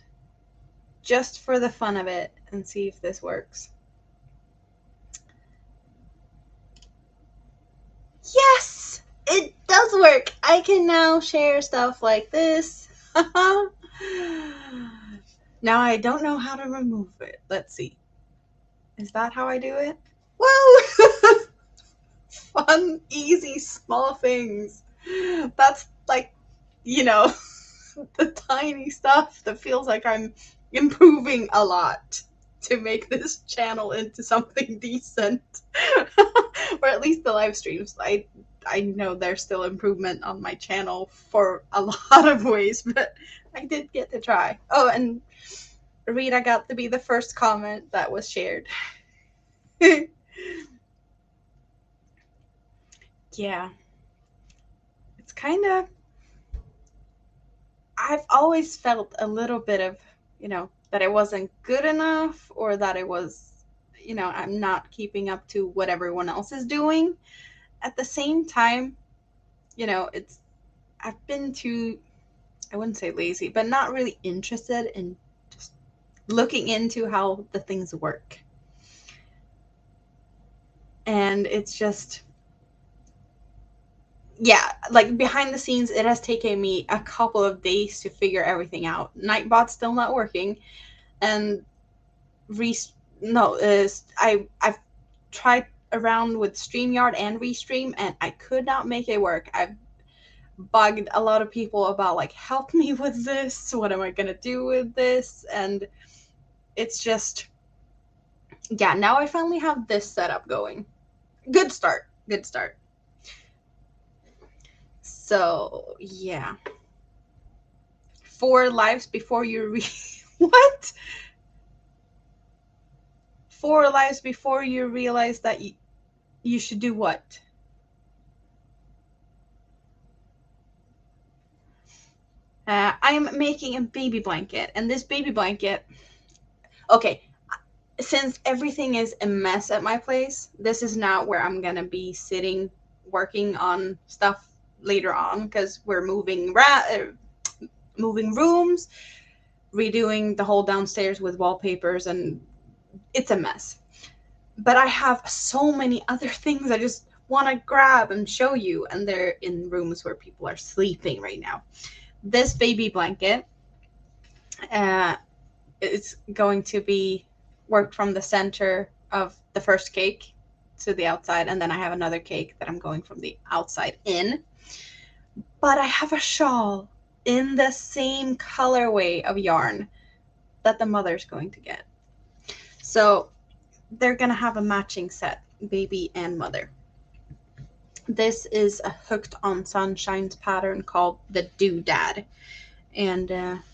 for the fun of it and see if this works. Yes! It does work! I can now share stuff like this. Now I don't know how to remove it. Let's see. Is that how I do it? Whoa! Fun, easy, small things. That's like, you know, the tiny stuff that feels like I'm improving a lot to make this channel into something decent. Or at least the live streams. I know there's still improvement on my channel for a lot of ways, but I did get to try. Oh, and Rita got to be the first comment that was shared. Yeah. It's kind of, I've always felt a little bit of, that it wasn't good enough, or that it was, I'm not keeping up to what everyone else is doing. At the same time, it's, I've been too, I wouldn't say lazy, but not really interested in just looking into how the things work. And it's just, yeah, like behind the scenes, it has taken me a couple of days to figure everything out. Nightbot's still not working, and re no, I've tried around with StreamYard and Restream, and I could not make it work. I've bugged a lot of people about like, help me with this. What am I gonna do with this? And it's just, yeah. Now I finally have this setup going. Good start. Good start. So yeah. 4 lives before you what? 4 lives before you realize that you should do what? I'm making a baby blanket, and this baby blanket, okay, since everything is a mess at my place, this is not where I'm gonna be sitting working on stuff later on, because we're moving rooms, redoing the whole downstairs with wallpapers, and it's a mess. But I have so many other things I just want to grab and show you, and they're in rooms where people are sleeping right now. This baby blanket is going to be worked from the center of the first cake to the outside, and then I have another cake that I'm going from the outside in. But I have a shawl in the same colorway of yarn that the mother's going to get. So they're going to have a matching set, baby and mother. This is a hooked on sunshines pattern called the Doodad, and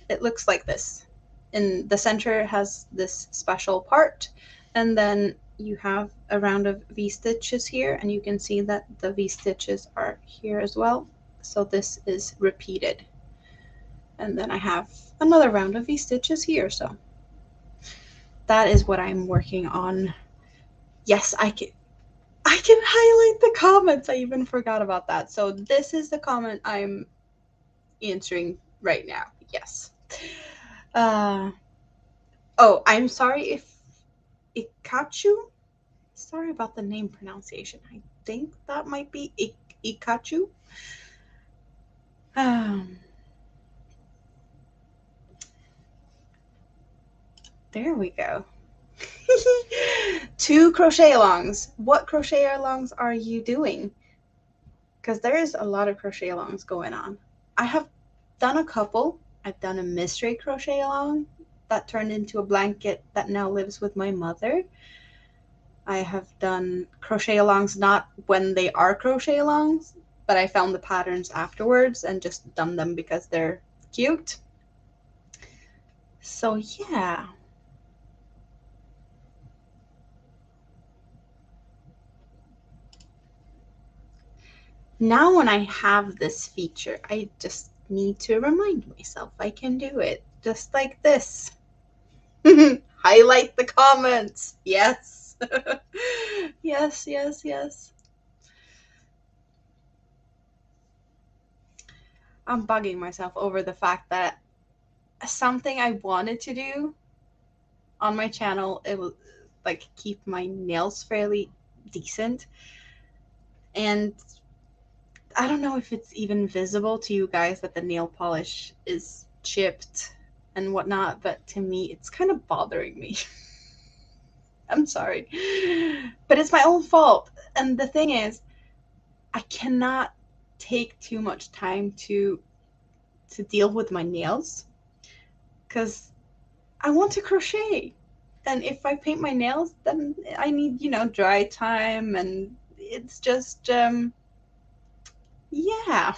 it looks like this. In the center has this special part, and then you have a round of V-stitches here, and you can see that the V-stitches are here as well. So this is repeated. And then I have another round of V-stitches here, so that is what I'm working on. Yes, I can highlight the comments. I even forgot about that. So this is the comment I'm answering right now. Yes. Oh, I'm sorry if Ikachu. Sorry about the name pronunciation. I think that might be Ikachu. There we go. 2 crochet alongs. What crochet alongs are you doing? Because there's a lot of crochet alongs going on. I have done a couple. I've done a mystery crochet along that turned into a blanket that now lives with my mother. I have done crochet alongs not when they are crochet alongs, but I found the patterns afterwards and just done them because they're cute. So yeah. Now when I have this feature, I just need to remind myself I can do it. Just like this. Highlight the comments. Yes. Yes, yes, yes. I'm bugging myself over the fact that something I wanted to do on my channel, it was like keep my nails fairly decent. And I don't know if it's even visible to you guys that the nail polish is chipped and whatnot, but to me, it's kind of bothering me. I'm sorry. But it's my own fault. And the thing is, I cannot take too much time to deal with my nails because I want to crochet. And if I paint my nails, then I need, dry time, and it's just Yeah.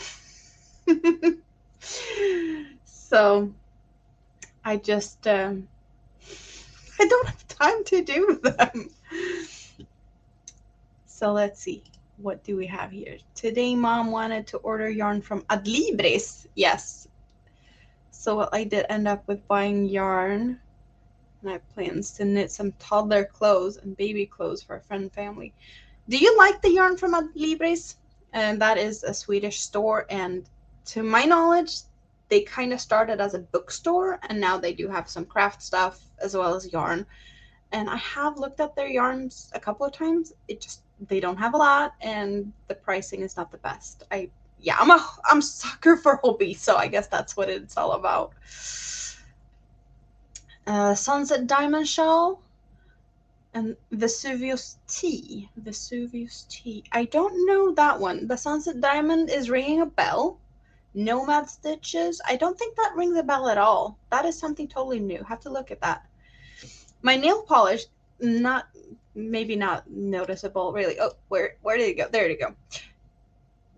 So I just, I don't have time to do them. So let's see. What do we have here? Today, mom wanted to order yarn from Adlibris. Yes. So I did end up with buying yarn. And I have plans to knit some toddler clothes and baby clothes for a friend and family. Do you like the yarn from Adlibris? And that is a Swedish store. And to my knowledge, they kind of started as a bookstore, and now they do have some craft stuff as well as yarn. And I have looked at their yarns a couple of times. It just they don't have a lot, and the pricing is not the best. I'm a sucker for hobby, so I guess that's what it's all about. Sunset Diamond Shawl and Vesuvius Tea. Vesuvius Tea. I don't know that one. The Sunset Diamond is ringing a bell. Nomad Stitches. I don't think that rings a bell at all. That is something totally new. Have to look at that. My nail polish, not maybe not noticeable really. Oh, where did it go? There it go.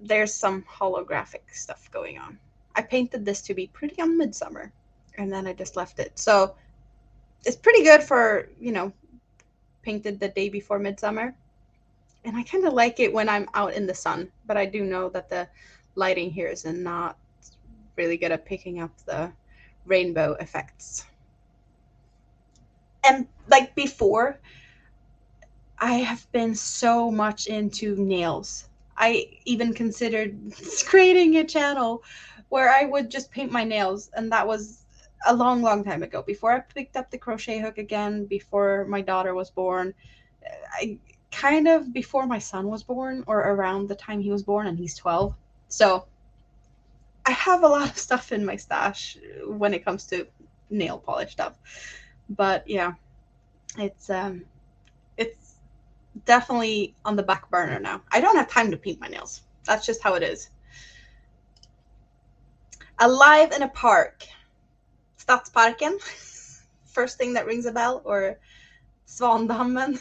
There's some holographic stuff going on. I painted this to be pretty on Midsummer, and then I just left it. So it's pretty good for, painted the day before Midsummer. And I kind of like it when I'm out in the sun, but I do know that the lighting here is not really good at picking up the rainbow effects. And like before, I have been so much into nails. I even considered creating a channel where I would just paint my nails, and that was a long, long time ago. Before I picked up the crochet hook again, before my daughter was born, I kind of before my son was born, or around the time he was born, and he's 12. So I have a lot of stuff in my stash when it comes to nail polish stuff. But yeah, it's definitely on the back burner now. I don't have time to paint my nails. That's just how it is. Alive in a park. Stadsparken. First thing that rings a bell, or Svandammen.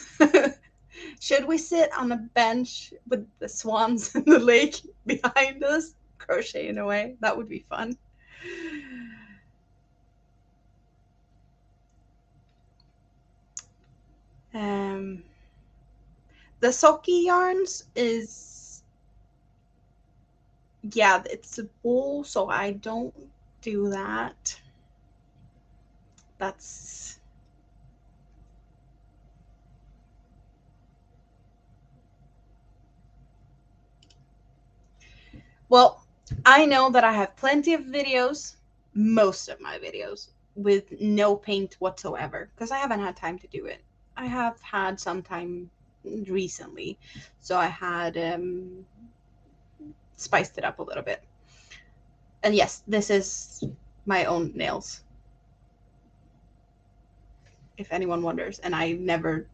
Should we sit on a bench with the swans in the lake behind us, crocheting away? That would be fun. The Socky yarns is, yeah, it's a wool, so I don't do that. That's, well, I know that I have plenty of videos, most of my videos, with no paint whatsoever, because I haven't had time to do it. I have had some time recently, so I had spiced it up a little bit. And yes, this is my own nails, if anyone wonders, and I never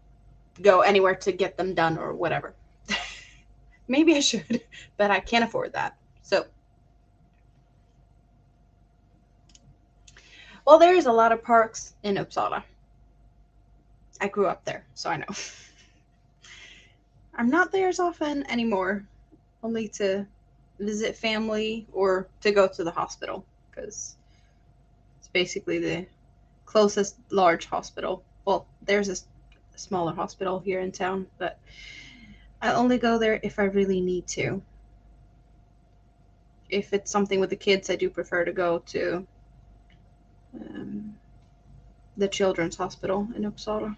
go anywhere to get them done or whatever. Maybe I should, but I can't afford that. So, well, there's a lot of parks in Uppsala. I grew up there, so I know. I'm not there as often anymore, only to visit family or to go to the hospital, because it's basically the closest large hospital. Well, there's a smaller hospital here in town, but I only go there if I really need to. If it's something with the kids, I do prefer to go to the children's hospital in Uppsala.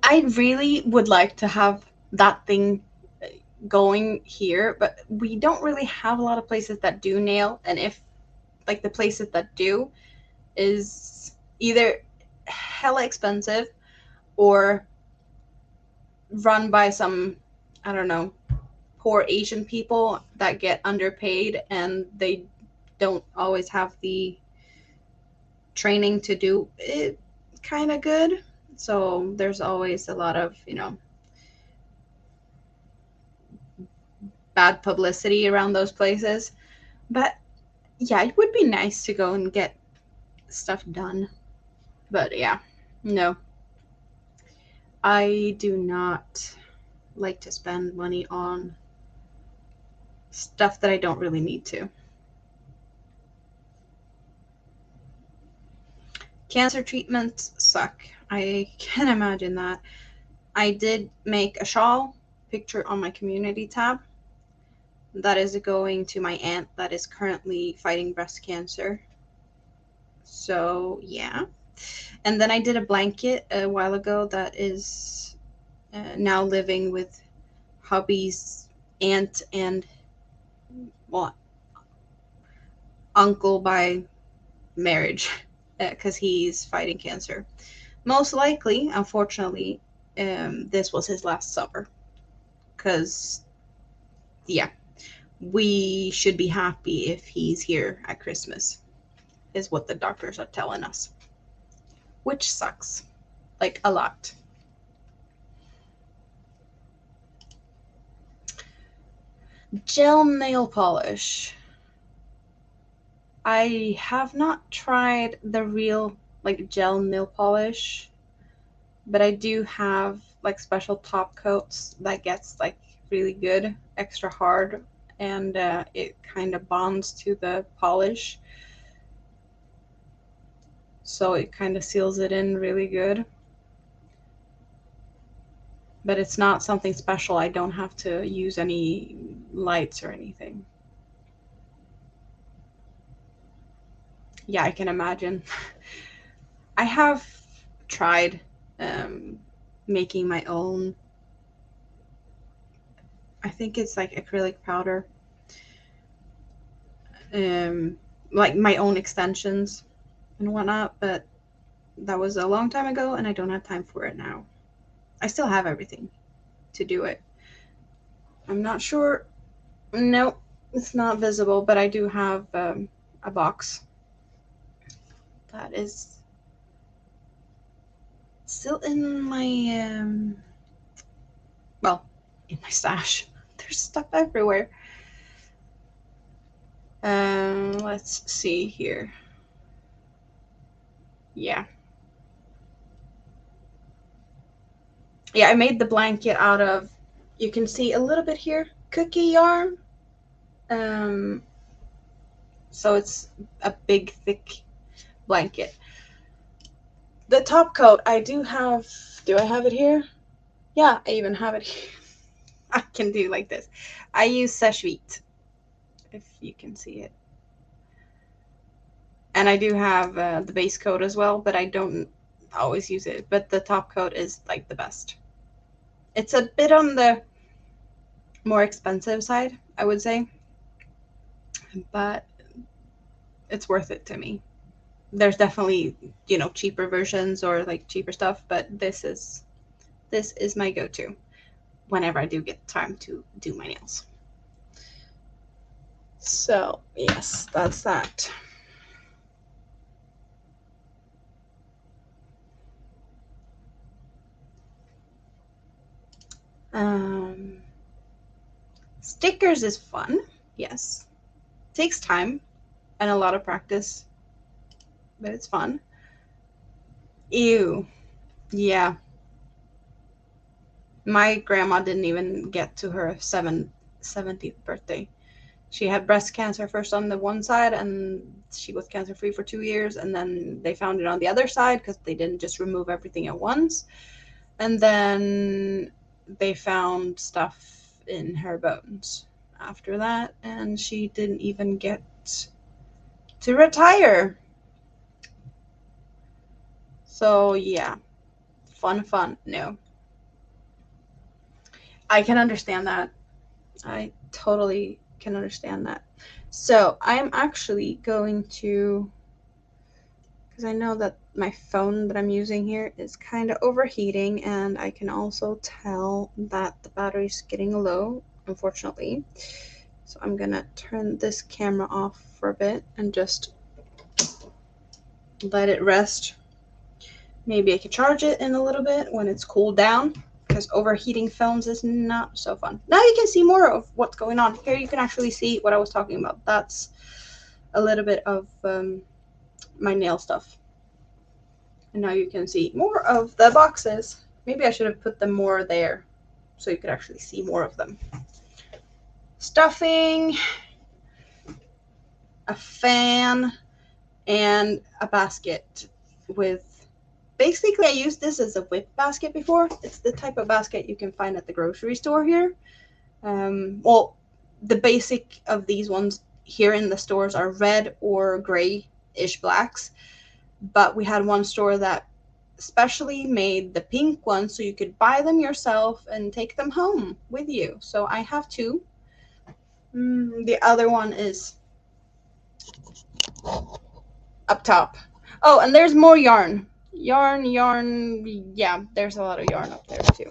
I really would like to have that thing going here, but we don't really have a lot of places that do nail. And if, like, the places that do is either hella expensive or run by some, I don't know, poor Asian people that get underpaid, and they don't always have the training to do it kind of good. So there's always a lot of, bad publicity around those places. But yeah, it would be nice to go and get stuff done. But yeah, no. I do not like to spend money on stuff that I don't really need to. Cancer treatments suck. I can imagine that. I did make a shawl picture on my community tab that is going to my aunt that is currently fighting breast cancer. So, yeah. And then I did a blanket a while ago that is now living with hubby's aunt and, well, uncle by marriage because he's fighting cancer. Most likely, unfortunately, this was his last summer because, yeah, we should be happy if he's here at Christmas, is what the doctors are telling us, which sucks, like a lot. Gel nail polish. I have not tried the real like gel nail polish, but I do have like special top coats that gets like really good, extra hard, and it kind of bonds to the polish, so it kind of seals it in really good. But it's not something special. I don't have to use any lights or anything. Yeah, I can imagine. I have tried um, making my own. I think it's like acrylic powder, um, like my own extensions and whatnot, but that was a long time ago and I don't have time for it now. I still have everything to do it. I'm not sure. No, it's not visible, but I do have a box that is still in my, well, in my stash. There's stuff everywhere. Let's see here. Yeah. Yeah, I made the blanket out of, you can see a little bit here, cookie yarn. Um, so it's a big, thick blanket. The top coat, I do have, do I have it here? Yeah, I even have it here. I can do like this. I use Seshvit, if you can see it. And I do have the base coat as well, but I don't always use it. But the top coat is like the best. It's a bit on the more expensive side, I would say, but it's worth it to me. There's definitely, cheaper versions or like cheaper stuff, but this is my go-to whenever I do get time to do my nails. So, yes, that's that. Um, Stickers is fun, yes. Takes time and a lot of practice, but it's fun. Ew. Yeah. My grandma didn't even get to her 70th birthday. She had breast cancer first on the one side, and she was cancer free for 2 years, and then they found it on the other side because they didn't just remove everything at once. And then they found stuff in her bones after that, and she didn't even get to retire. So, yeah, fun. No, I can understand that. I totally can understand that. So, I'm actually going to, because I know that my phone that I'm using here is kind of overheating, and I can also tell that the battery's getting low, unfortunately. So I'm gonna turn this camera off for a bit and just let it rest. Maybe I could charge it in a little bit when it's cooled down, because overheating phones is not so fun. Now you can see more of what's going on. Here you can actually see what I was talking about. That's a little bit of my nail stuff. And now you can see more of the boxes. Maybe I should have put them more there so you could actually see more of them. Stuffing, a fan, and a basket with, basically I used this as a whip basket before. It's the type of basket you can find at the grocery store here. Well, the basic of these ones here in the stores are red or gray-ish blacks, but we had one store that specially made the pink ones so you could buy them yourself and take them home with you. So I have two. The other one is up top. Oh, and there's more yarn. Yarn. Yeah, there's a lot of yarn up there too.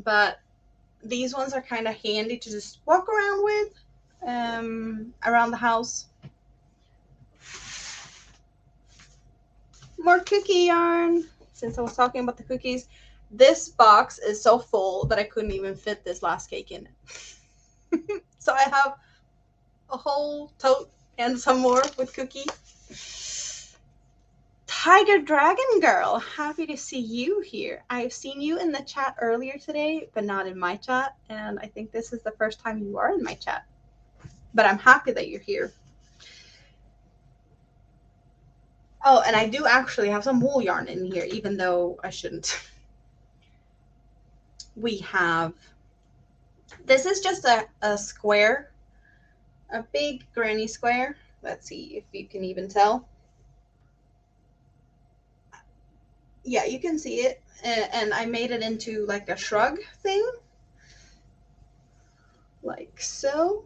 But these ones are kind of handy to just walk around with around the house. More cookie yarn. Since I was talking about the cookies, this box is so full that I couldn't even fit this last cake in it. So I have a whole tote and some more with cookies. Tiger Dragon Girl, happy to see you here. I've seen you in the chat earlier today, but not in my chat, and I think this is the first time you are in my chat. But I'm happy that you're here. Oh, and I do actually have some wool yarn in here, even though I shouldn't. We have, this is just a square, a big granny square. Let's see if you can even tell. Yeah, you can see it. And I made it into like a shrug thing. Like so.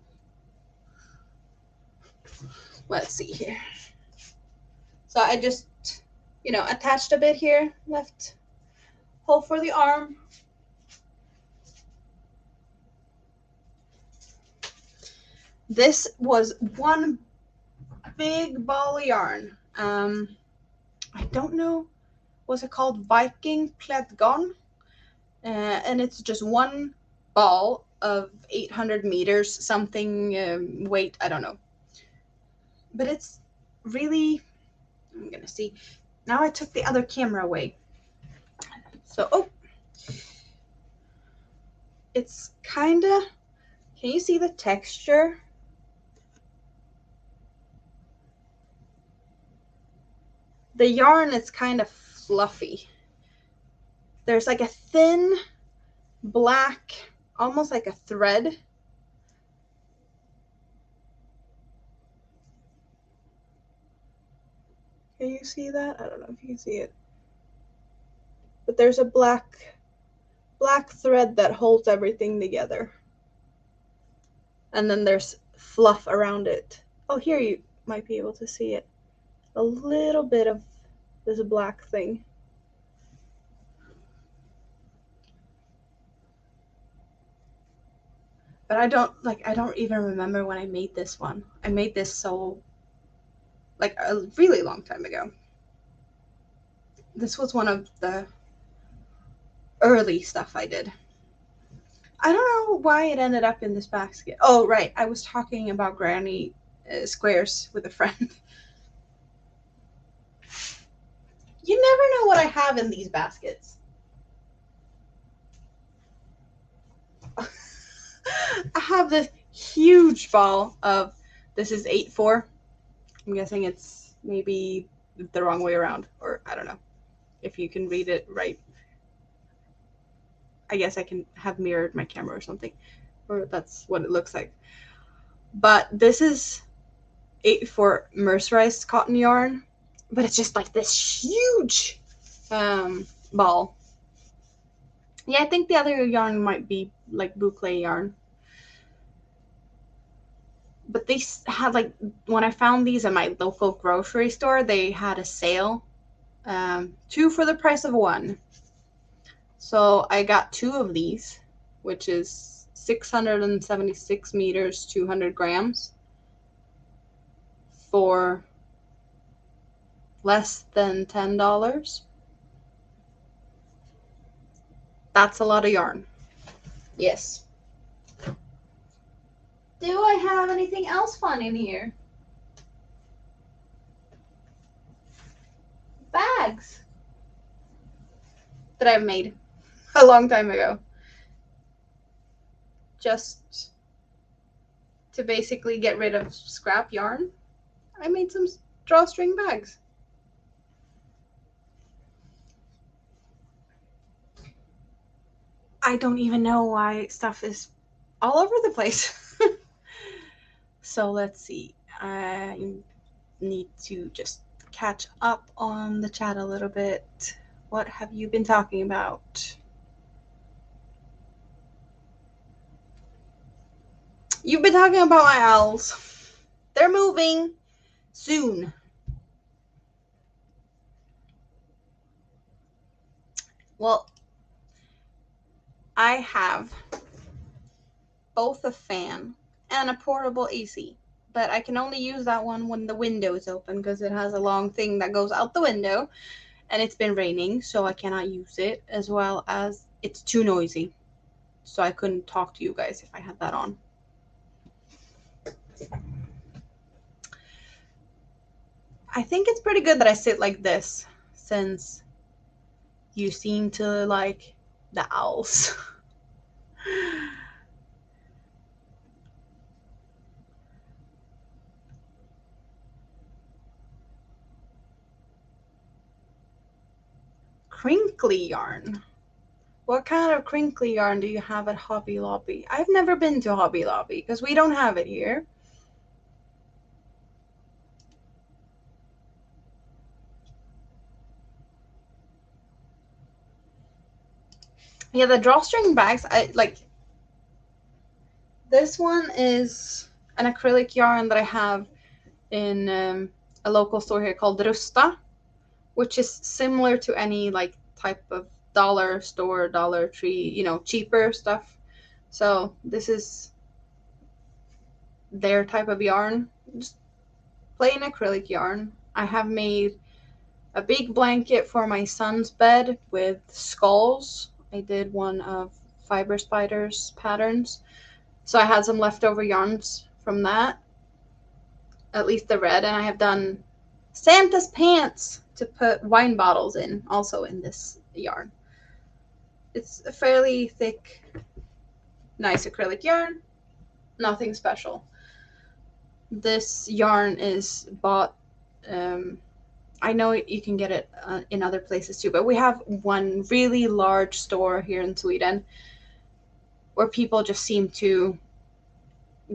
Let's see here. So I just, you know, attached a bit here, left hole for the arm. This was one big ball of yarn. I don't know, was it called Viking Pledgon? And it's just one ball of 800 meters, something weight, I don't know. But it's really, I'm gonna see. Now I took the other camera away. So, oh, it's kind of, can you see the texture? The yarn is kind of fluffy. There's like a thin black, almost like a thread. Can you see that? I don't know if you can see it. But there's a black thread that holds everything together. And then there's fluff around it. Oh, here you might be able to see it. A little bit of this black thing. But I don't even remember when I made this one. I made this so, like, a really long time ago. This was one of the early stuff I did. I don't know why it ended up in this basket. Oh, right. I was talking about granny squares with a friend. You never know what I have in these baskets. I have this huge ball of, this is 8-4. I'm guessing it's maybe the wrong way around, or I don't know if you can read it right. I guess I can have mirrored my camera or something, or that's what it looks like. But this is 8-4 mercerized cotton yarn, but it's just like this huge ball. Yeah, I think the other yarn might be like boucle yarn. But these had, like, when I found these at my local grocery store, they had a sale. 2 for the price of 1. So I got 2 of these, which is 676 meters, 200 grams, for less than $10. That's a lot of yarn. Yes. Do I have anything else fun in here? Bags. that I've made a long time ago. Just to basically get rid of scrap yarn, I made some drawstring bags. I don't even know why stuff is all over the place. So let's see. I need to just catch up on the chat a little bit. What have you been talking about? You've been talking about my owls. They're moving soon. Well, I have both a fan and a portable AC, but I can only use that one when the window is open because it has a long thing that goes out the window, and it's been raining, so I cannot use it, as well as it's too noisy, so I couldn't talk to you guys if I had that on. I think it's pretty good that I sit like this, since you seem to like the owls. Crinkly yarn. What kind of crinkly yarn do you have at Hobby Lobby? I've never been to Hobby Lobby because we don't have it here. Yeah, the drawstring bags, I like. This one is an acrylic yarn that I have in a local store here called Rusta, which is similar to any like type of dollar store, Dollar Tree, you know, cheaper stuff. So this is their type of yarn, just plain acrylic yarn. I have made a big blanket for my son's bed with skulls. I did one of Fiber Spiders patterns. So I had some leftover yarns from that, at least the red, and I have done Santa's pants to put wine bottles in, also in this yarn. It's a fairly thick, nice acrylic yarn, nothing special. This yarn is bought, I know you can get it in other places too, but we have one really large store here in Sweden where people just seem to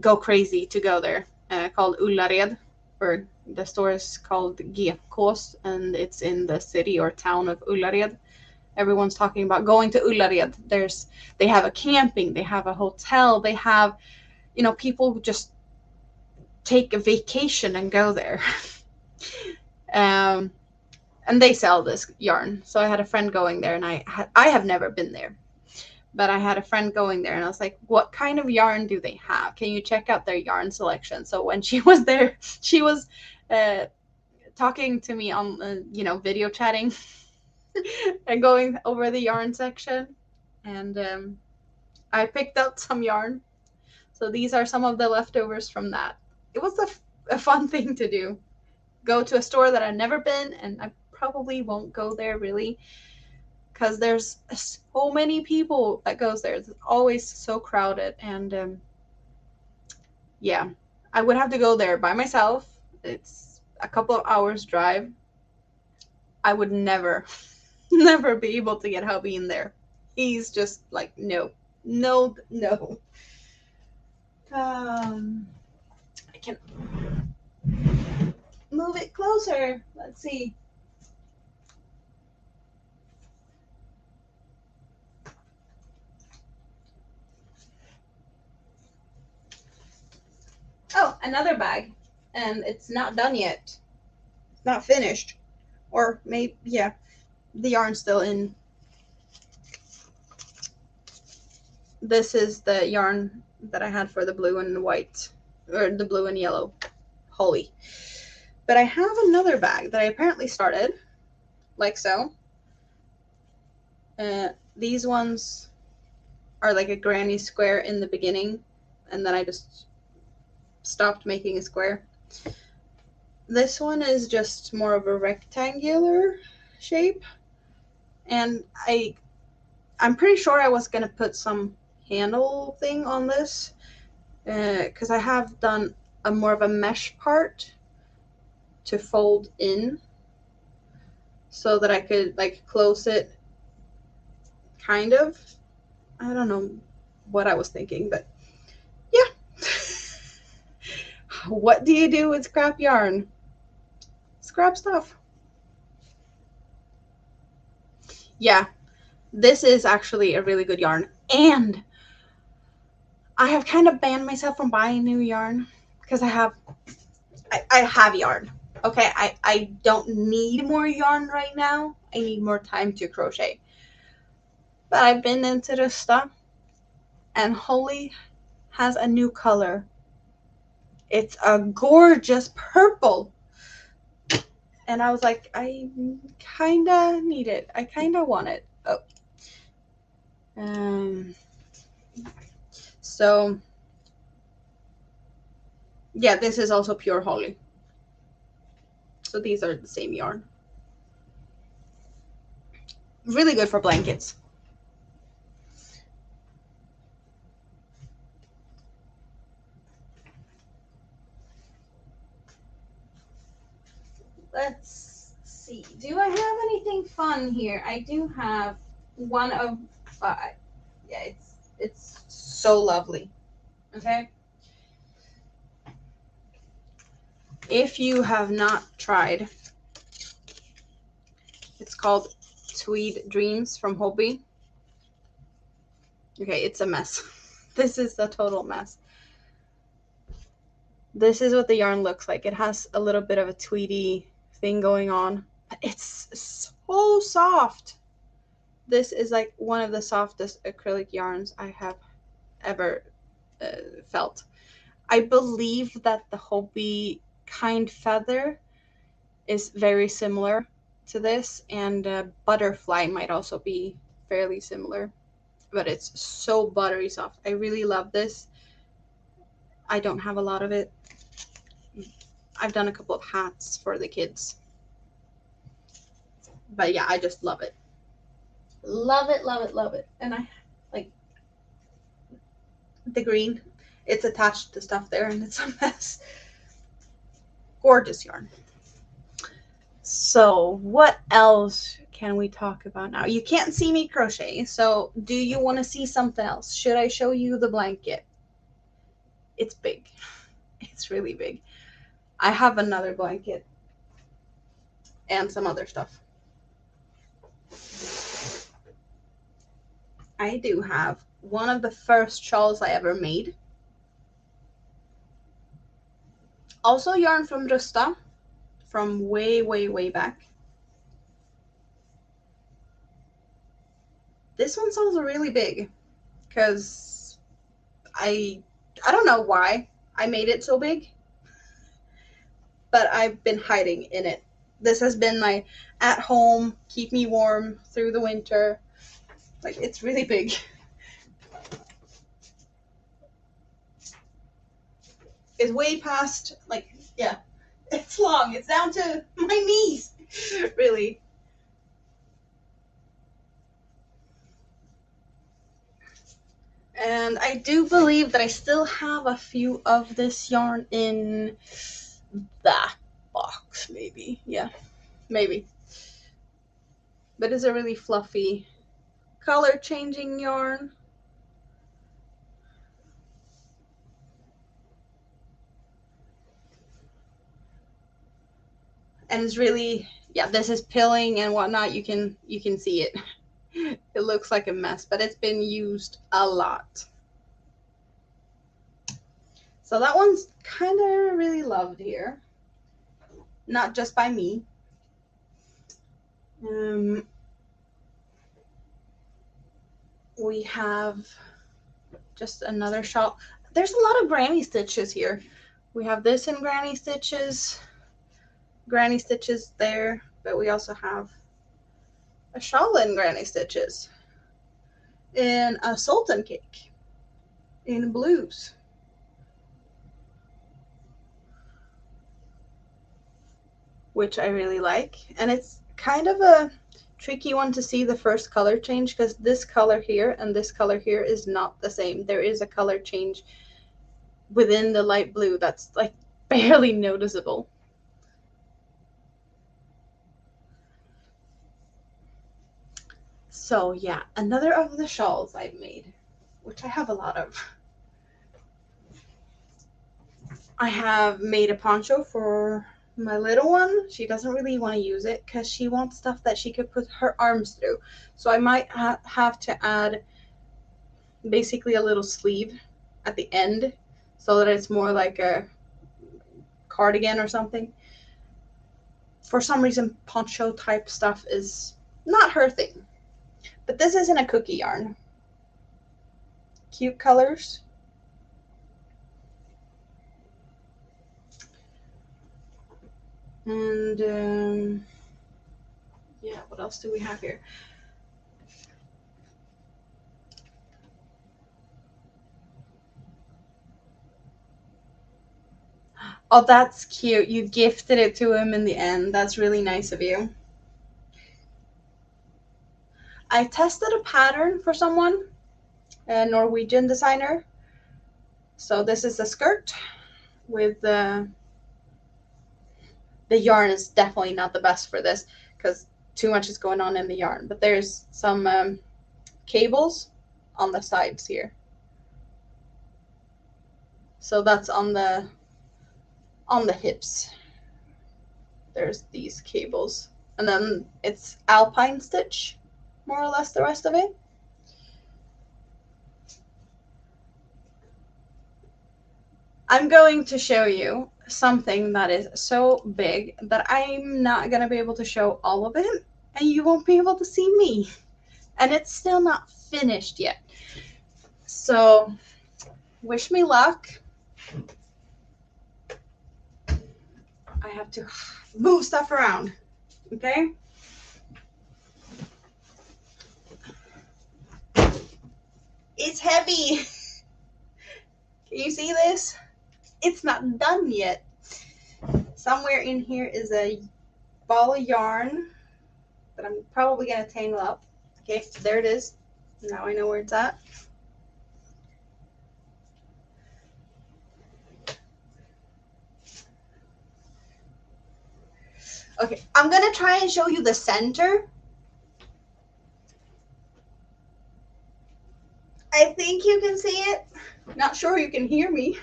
go crazy to go there, called Ullared, or the store is called Gekås, and it's in the city or town of Ullared. Everyone's talking about going to Ullared. They have a camping, they have a hotel, they have, you know, people just take a vacation and go there. And they sell this yarn. So I had a friend going there, and I have never been there, but I had a friend going there, and I was like, what kind of yarn do they have? Can you check out their yarn selection? So when she was there, she was talking to me on, video chatting and going over the yarn section. And I picked out some yarn. So these are some of the leftovers from that. It was a fun thing to do. Go to a store that I've never been, and I probably won't go there really, because there's so many people that goes there. It's always so crowded, and yeah, I would have to go there by myself. It's a couple of hours drive. I would never never be able to get hubby in there. He's just like, no, no, no. I can move it closer. Let's see. Oh, another bag. And it's not done yet. It's not finished. Or maybe, yeah, the yarn's still in. This is the yarn that I had for the blue and white, or the blue and yellow holly. But I have another bag that I apparently started, like so. These ones are like a granny square in the beginning, and then I just stopped making a square. This one is just more of a rectangular shape, And I'm pretty sure I was gonna put some handle thing on this because I have done a more of a mesh part to fold in so that I could like close it kind of. I don't know what I was thinking, but yeah. What do you do with scrap yarn? Scrap stuff. Yeah, this is actually a really good yarn. And I have kind of banned myself from buying new yarn because I have yarn. Okay, I don't need more yarn right now. I need more time to crochet. But I've been into this stuff, and Holy has a new color. It's a gorgeous purple. And I was like, I kind of need it. I kind of want it. Oh. So, yeah, this is also pure Holly. So these are the same yarn. Really good for blankets. Let's see. Do I have anything fun here? I do have one of yeah, it's so lovely. Okay. If you have not tried, it's called Tweed Dreams from Hobby. Okay, it's a mess. This is a total mess. This is what the yarn looks like. It has a little bit of a tweedy thing going on. It's so soft. This is like one of the softest acrylic yarns I have ever felt. I believe that the Hobie Kind Feather is very similar to this, and Butterfly might also be fairly similar, but it's so buttery soft. I really love this. I don't have a lot of it. I've done a couple of hats for the kids, but yeah, I just love it. Love it, love it, love it. And I like the green. It's attached to stuff there, and it's a mess. Gorgeous yarn. So what else can we talk about now? You can't see me crochet, so do you want to see something else? Should I show you the blanket? It's big. It's really big. I have another blanket and some other stuff. I do have one of the first shawls I ever made. Also yarn from Rusta from way, way, way back. This one's also really big because I don't know why I made it so big, but I've been hiding in it. This has been my at home, keep me warm through the winter. Like, it's really big. It's way past, like, yeah, it's long. It's down to my knees, really. And I do believe that I still have a few of this yarn in that box, maybe. Yeah, maybe. But it's a really fluffy, color changing yarn. And it's really, yeah, this is pilling and whatnot. You can see it. It looks like a mess, but it's been used a lot. So that one's kind of really loved here. Not just by me. We have just another shawl. There's a lot of granny stitches here. We have this in granny stitches there, but we also have a shawl in granny stitches and a sultan cake in blues. Which I really like. And it's kind of a, tricky one to see the first color change because this color here and this color here is not the same. There is a color change within the light blue that's like barely noticeable. So yeah, another of the shawls I've made, which I have a lot of. I have made a poncho for my little one. She doesn't really want to use it because she wants stuff that she could put her arms through. So I might have to add basically a little sleeve at the end so that it's more like a cardigan or something. For some reason, poncho type stuff is not her thing. But this isn't a cookie yarn. Cute colors. And yeah, what else do we have here? Oh, that's cute. You gifted it to him in the end. That's really nice of you. I tested a pattern for someone, a Norwegian designer. So this is a skirt with the yarn is definitely not the best for this because too much is going on in the yarn. But there's some cables on the sides here. So that's on the hips. There's these cables. And then it's alpine stitch, more or less the rest of it. I'm going to show you something that is so big that I'm not going to be able to show all of it, and you won't be able to see me. And it's still not finished yet. So wish me luck. I have to move stuff around, okay? It's heavy. Can you see this? It's not done yet. Somewhere in here is a ball of yarn that I'm probably going to tangle up. Okay, there it is. Now I know where it's at. Okay, I'm going to try and show you the center. I think you can see it. Not sure you can hear me.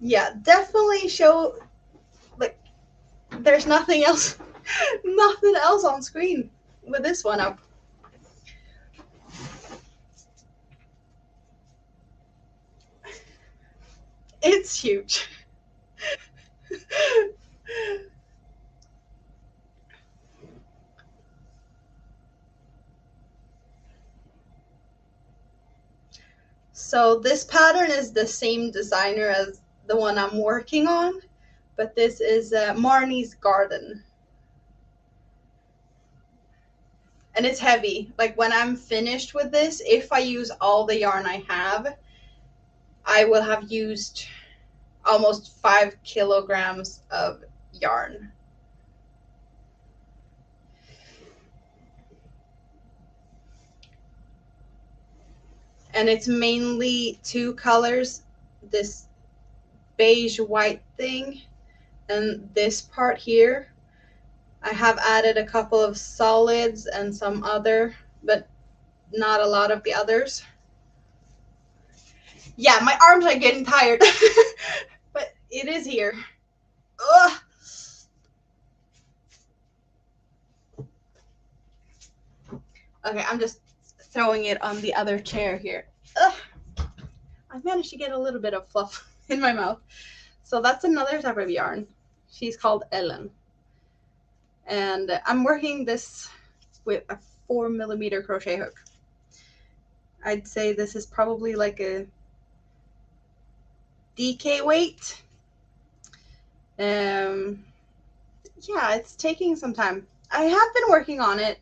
Yeah, definitely show, like, there's nothing else, nothing else on screen with this one up. It's huge. So this pattern is the same designer as the one I'm working on, but this is Marnie's Garden. And it's heavy. Like when I'm finished with this, if I use all the yarn I have, I will have used almost 5 kilograms of yarn. And it's mainly two colors, this beige white thing and this part here. I have added a couple of solids and some other, but not a lot of the others. Yeah, my arms are getting tired, but it is here. Ugh. Okay, I'm just throwing it on the other chair here. Ugh. I managed to get a little bit of fluff in my mouth. So that's another type of yarn. She's called Ellen. And I'm working this with a 4mm crochet hook. I'd say this is probably like a DK weight. Yeah, it's taking some time. I have been working on it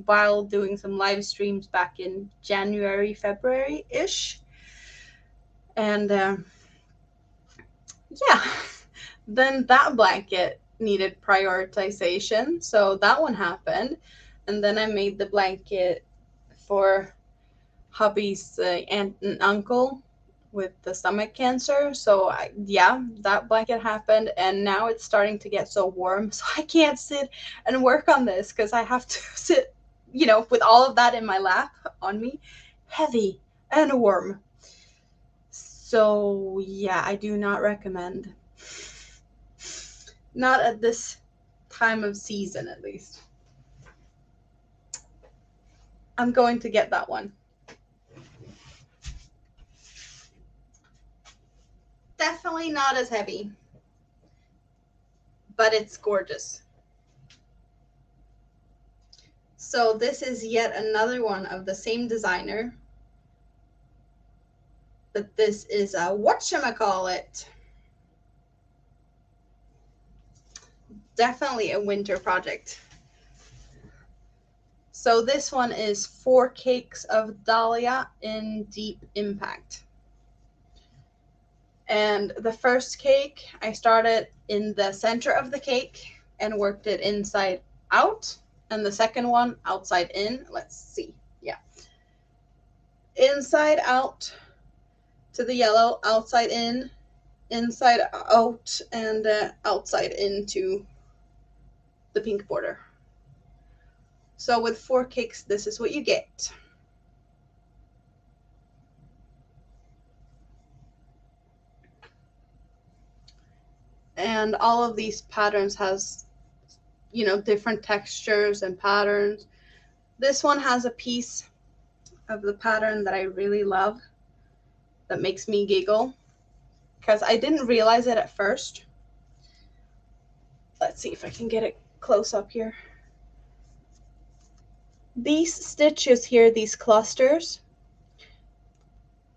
while doing some live streams back in January, February-ish. And yeah, Then that blanket needed prioritization, so that one happened. And then I made the blanket for hubby's aunt and uncle with the stomach cancer. So yeah, that blanket happened, and now it's starting to get so warm, so I can't sit and work on this because I have to sit, with all of that in my lap on me, heavy and warm. So yeah, I do not recommend. Not at this time of season, at least. I'm going to get that one. Definitely not as heavy, but it's gorgeous. So this is yet another one of the same designer, but this is a whatchamacallit. Definitely a winter project. So this one is 4 cakes of Dahlia in Deep Impact. And the first cake, I started in the center of the cake and worked it inside out. And the second one, outside in. Let's see. Yeah. Inside out to the yellow, outside in, inside out, and outside into the pink border. So with 4 cakes, this is what you get. And all of these patterns has, different textures and patterns. This one has a piece of the pattern that I really love that makes me giggle because I didn't realize it at first. Let's see if I can get it close up here. These stitches here, these clusters,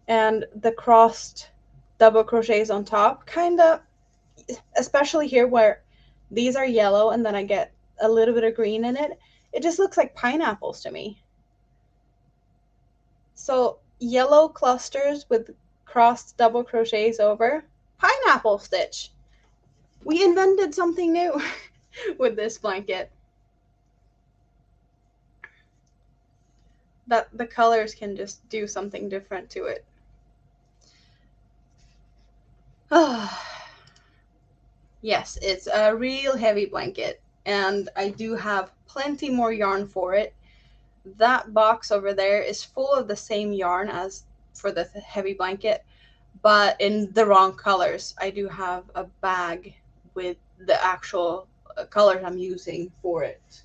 and the crossed double crochets on top, kind of, especially here where these are yellow and then I get a little bit of green in it, it just looks like pineapples to me. So yellow clusters with crossed double crochets over, pineapple stitch. We invented something new with this blanket. That the colors can just do something different to it. Yes, it's a real heavy blanket, and I do have plenty more yarn for it. That box over there is full of the same yarn as for the heavy blanket, but in the wrong colors. I do have a bag with the actual colors I'm using for it.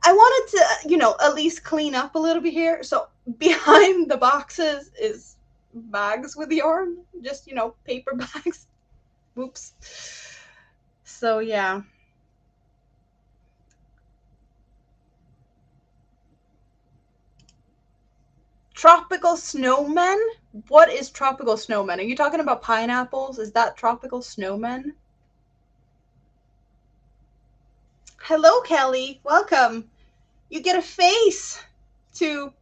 I wanted to, at least clean up a little bit here. So behind the boxes is bags with yarn, just, paper bags. Whoops. So yeah. Tropical snowmen? What is tropical snowmen? Are you talking about pineapples? Is that tropical snowmen? Hello, Kelly. Welcome. You get a face to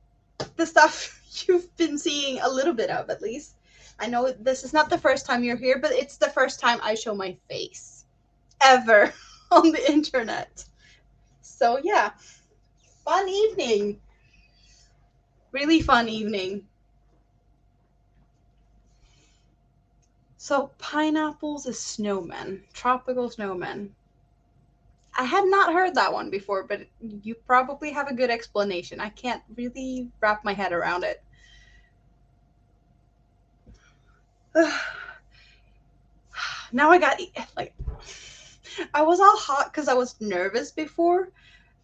the stuff you've been seeing a little bit of, at least. I know this is not the first time you're here, but it's the first time I show my face ever on the internet. So yeah, fun evening. Really fun evening. So pineapples is snowmen, tropical snowmen. I had not heard that one before, but you probably have a good explanation. I can't really wrap my head around it. Now I got, I was all hot because I was nervous before,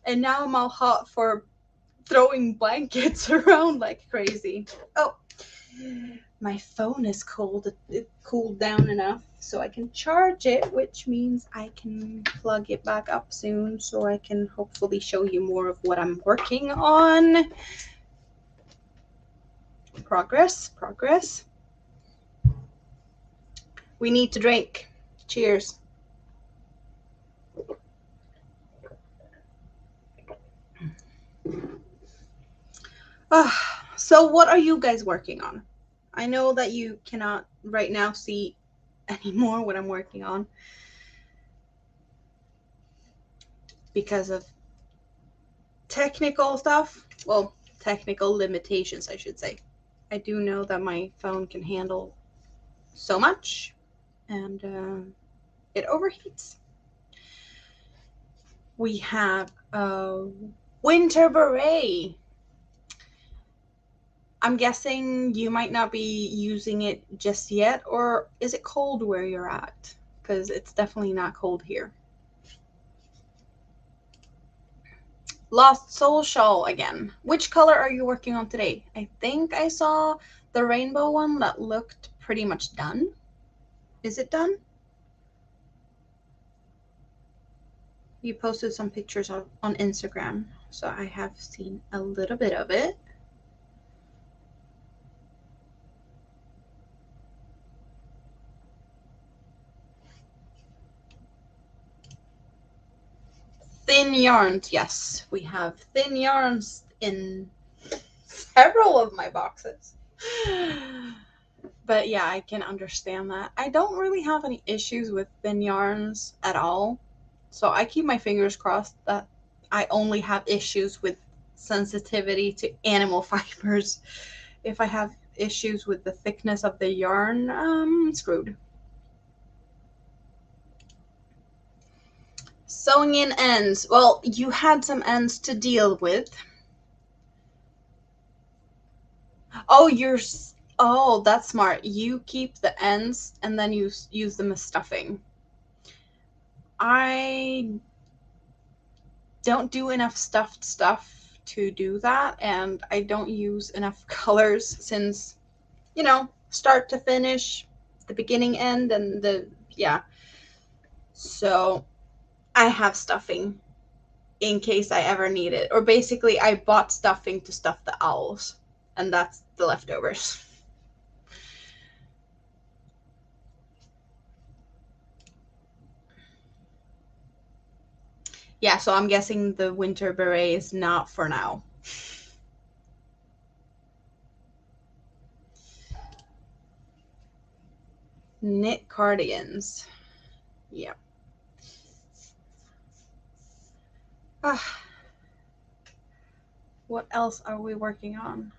and now I'm all hot for throwing blankets around like crazy. Oh, my phone is cold. It cooled down enough so I can charge it, which means I can plug it back up soon so I can hopefully show you more of what I'm working on. Progress. We need to drink. Cheers. So what are you guys working on? I know that you cannot right now see anymore what I'm working on because of technical stuff. Well, technical limitations, I should say. I do know that my phone can handle so much, and it overheats. We have a winter beret. I'm guessing you might not be using it just yet, or is it cold where you're at? Because it's definitely not cold here. Lost Soul Shawl again. Which color are you working on today? I think I saw the rainbow one that looked pretty much done. Is it done? You posted some pictures on Instagram, so I have seen a little bit of it. Thin yarns, yes, we have thin yarns in several of my boxes. But yeah, I can understand that. I don't really have any issues with thin yarns at all. So I keep my fingers crossed that I only have issues with sensitivity to animal fibers. If I have issues with the thickness of the yarn, I'm screwed. Sewing in ends. Well, you had some ends to deal with. Oh, oh, that's smart. You keep the ends and then you use them as stuffing. I don't do enough stuffed stuff to do that, and I don't use enough colors since, you know, start to finish, the beginning, end, and yeah. So I have stuffing in case I ever need it. Or basically, I bought stuffing to stuff the owls, and that's the leftovers. Yeah, so I'm guessing the winter beret is not for now. Knit cardigans. Yeah. Ah. What else are we working on?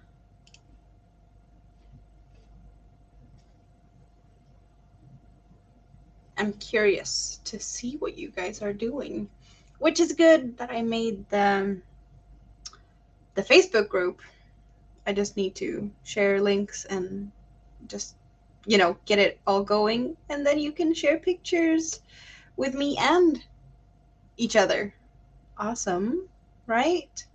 I'm curious to see what you guys are doing, which is good that I made the Facebook group. I just need to share links and just, you know, get it all going, and then you can share pictures with me and each other. Awesome, right?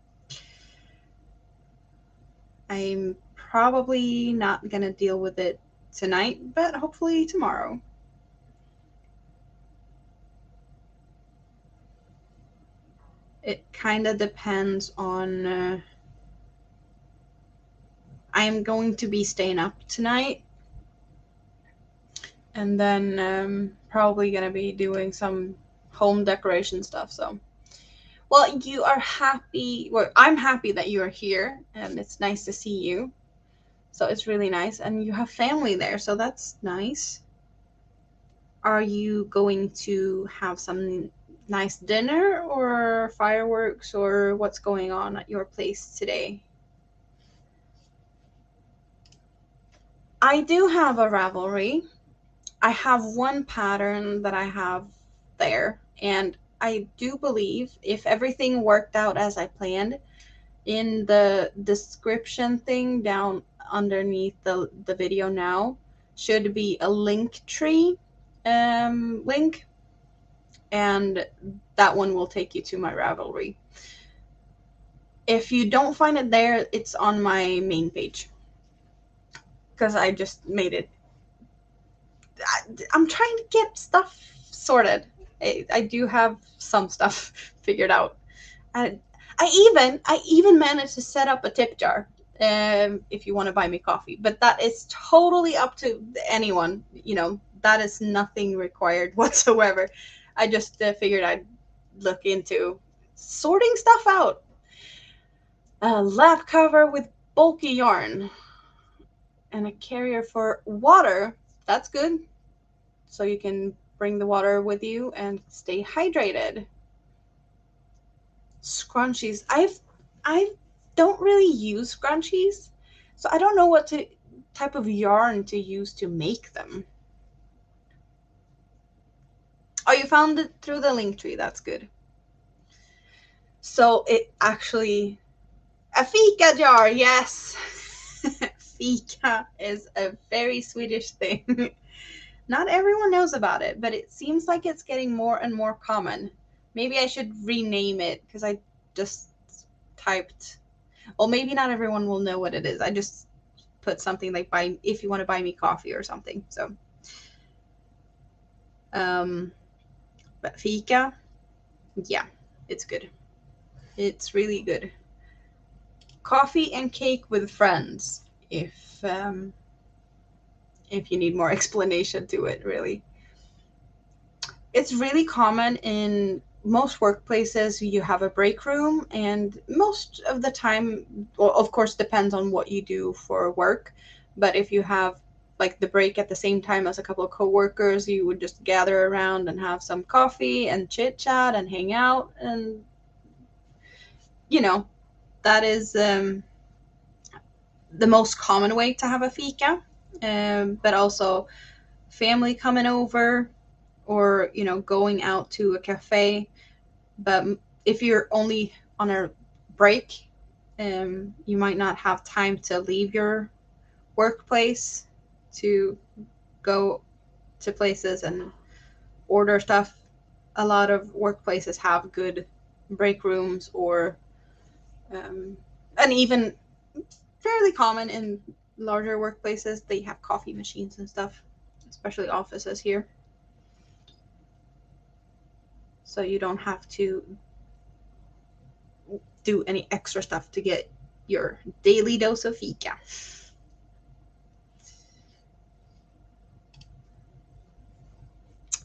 I'm probably not gonna deal with it tonight, but hopefully tomorrow. It kind of depends on I'm going to be staying up tonight, and then probably gonna be doing some home decoration stuff. So, well, you are happy. Well, I'm happy that you are here, and it's nice to see you. So it's really nice, and you have family there, so that's nice. Are you going to have some nice dinner or fireworks, or what's going on at your place today? I do have a Ravelry. I have one pattern that I have there, and I do believe if everything worked out as I planned, in the description thing down underneath the video now should be a link tree link, and that one will take you to my Ravelry. If you don't find it there, it's on my main page because I just made it. I'm trying to get stuff sorted. I do have some stuff figured out. I, I even managed to set up a tip jar if you want to buy me coffee, but that is totally up to anyone. You know, that is nothing required whatsoever. I just figured I'd look into sorting stuff out. A lap cover with bulky yarn and a carrier for water. That's good. so you can bring the water with you and stay hydrated. Scrunchies. I don't really use scrunchies, so I don't know what type of yarn to use to make them. Oh, you found it through the link tree. That's good. So it actually, a fika jar, yes. Fika is a very Swedish thing. Not everyone knows about it, but it seems like it's getting more and more common. Maybe I should rename it because I just typed, well, maybe not everyone will know what it is. I just put something like buy if you want to buy me coffee or something. So, but fika, yeah, it's good. It's really good. Coffee and cake with friends. If you need more explanation to it, really. It's really common in most workplaces. You have a break room, and most of the time, well, of course, depends on what you do for work. But if you have like the break at the same time as a couple of coworkers, you would just gather around and have some coffee and chit chat and hang out. And, you know, that is the most common way to have a fika. But also family coming over, or going out to a cafe. But if you're only on a break, you might not have time to leave your workplace to go to places and order stuff. A lot of workplaces have good break rooms, or and even fairly common in larger workplaces, they have coffee machines and stuff, especially offices here. So you don't have to do any extra stuff to get your daily dose of fika.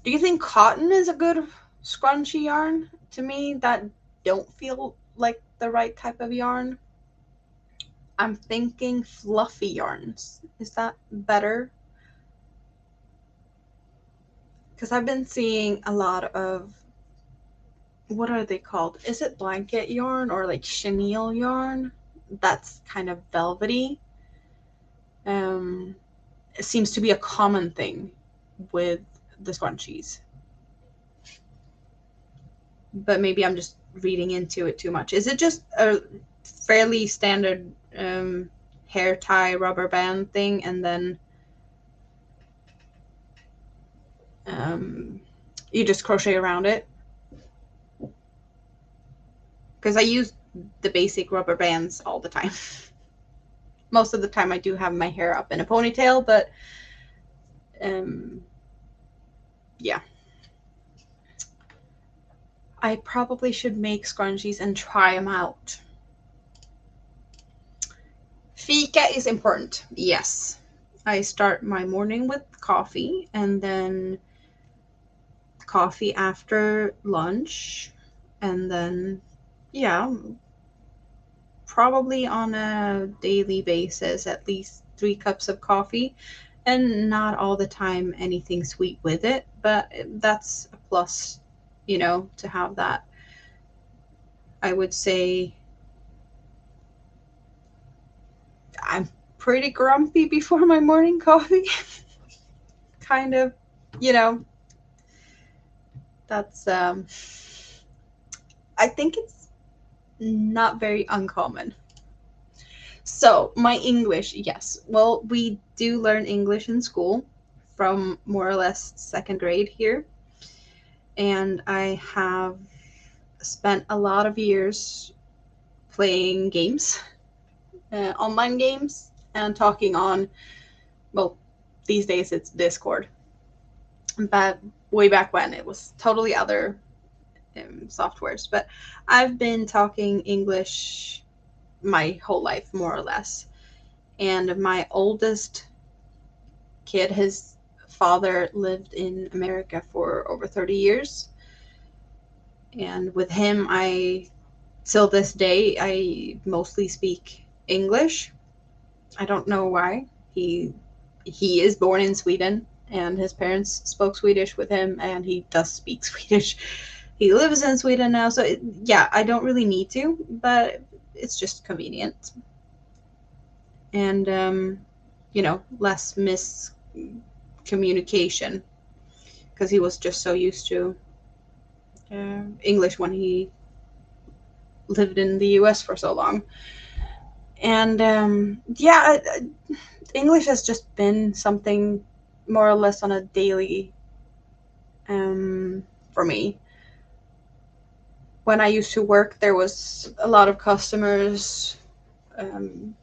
Do you think cotton is a good scrunchy yarn? To me, that don't feel like the right type of yarn. I'm thinking fluffy yarns. Is that better? Because I've been seeing a lot of, what are they called? Is it blanket yarn or like chenille yarn? That's kind of velvety. It seems to be a common thing with the scrunchies. But maybe I'm just reading into it too much. Is it just a fairly standard hair tie rubber band thing, and then you just crochet around it? Because I use the basic rubber bands all the time. Most of the time I do have my hair up in a ponytail, but yeah. I probably should make scrunchies and try them out. Fika is important. Yes. I start my morning with coffee, and then coffee after lunch, and then, yeah, probably on a daily basis, at least 3 cups of coffee, and not all the time anything sweet with it, but that's a plus, to have that. I would say I'm pretty grumpy before my morning coffee. Kind of, you know, that's, I think it's not very uncommon. So, my English, yes. Well, we do learn English in school from more or less second grade here. And I have spent a lot of years playing games, online games, and talking on, well, these days it's Discord. But way back when it was totally other softwares. But I've been talking English my whole life, more or less. And my oldest kid, his father lived in America for over 30 years. And with him, till this day, I mostly speak English. I don't know why. He is born in Sweden, and his parents spoke Swedish with him, and he does speak Swedish. He lives in Sweden now, so yeah, I don't really need to, but it's just convenient. And less miscommunication, because he was just so used to English when he lived in the US for so long. And yeah, English has just been something more or less on a daily for me. When I used to work, there was a lot of customers. Um,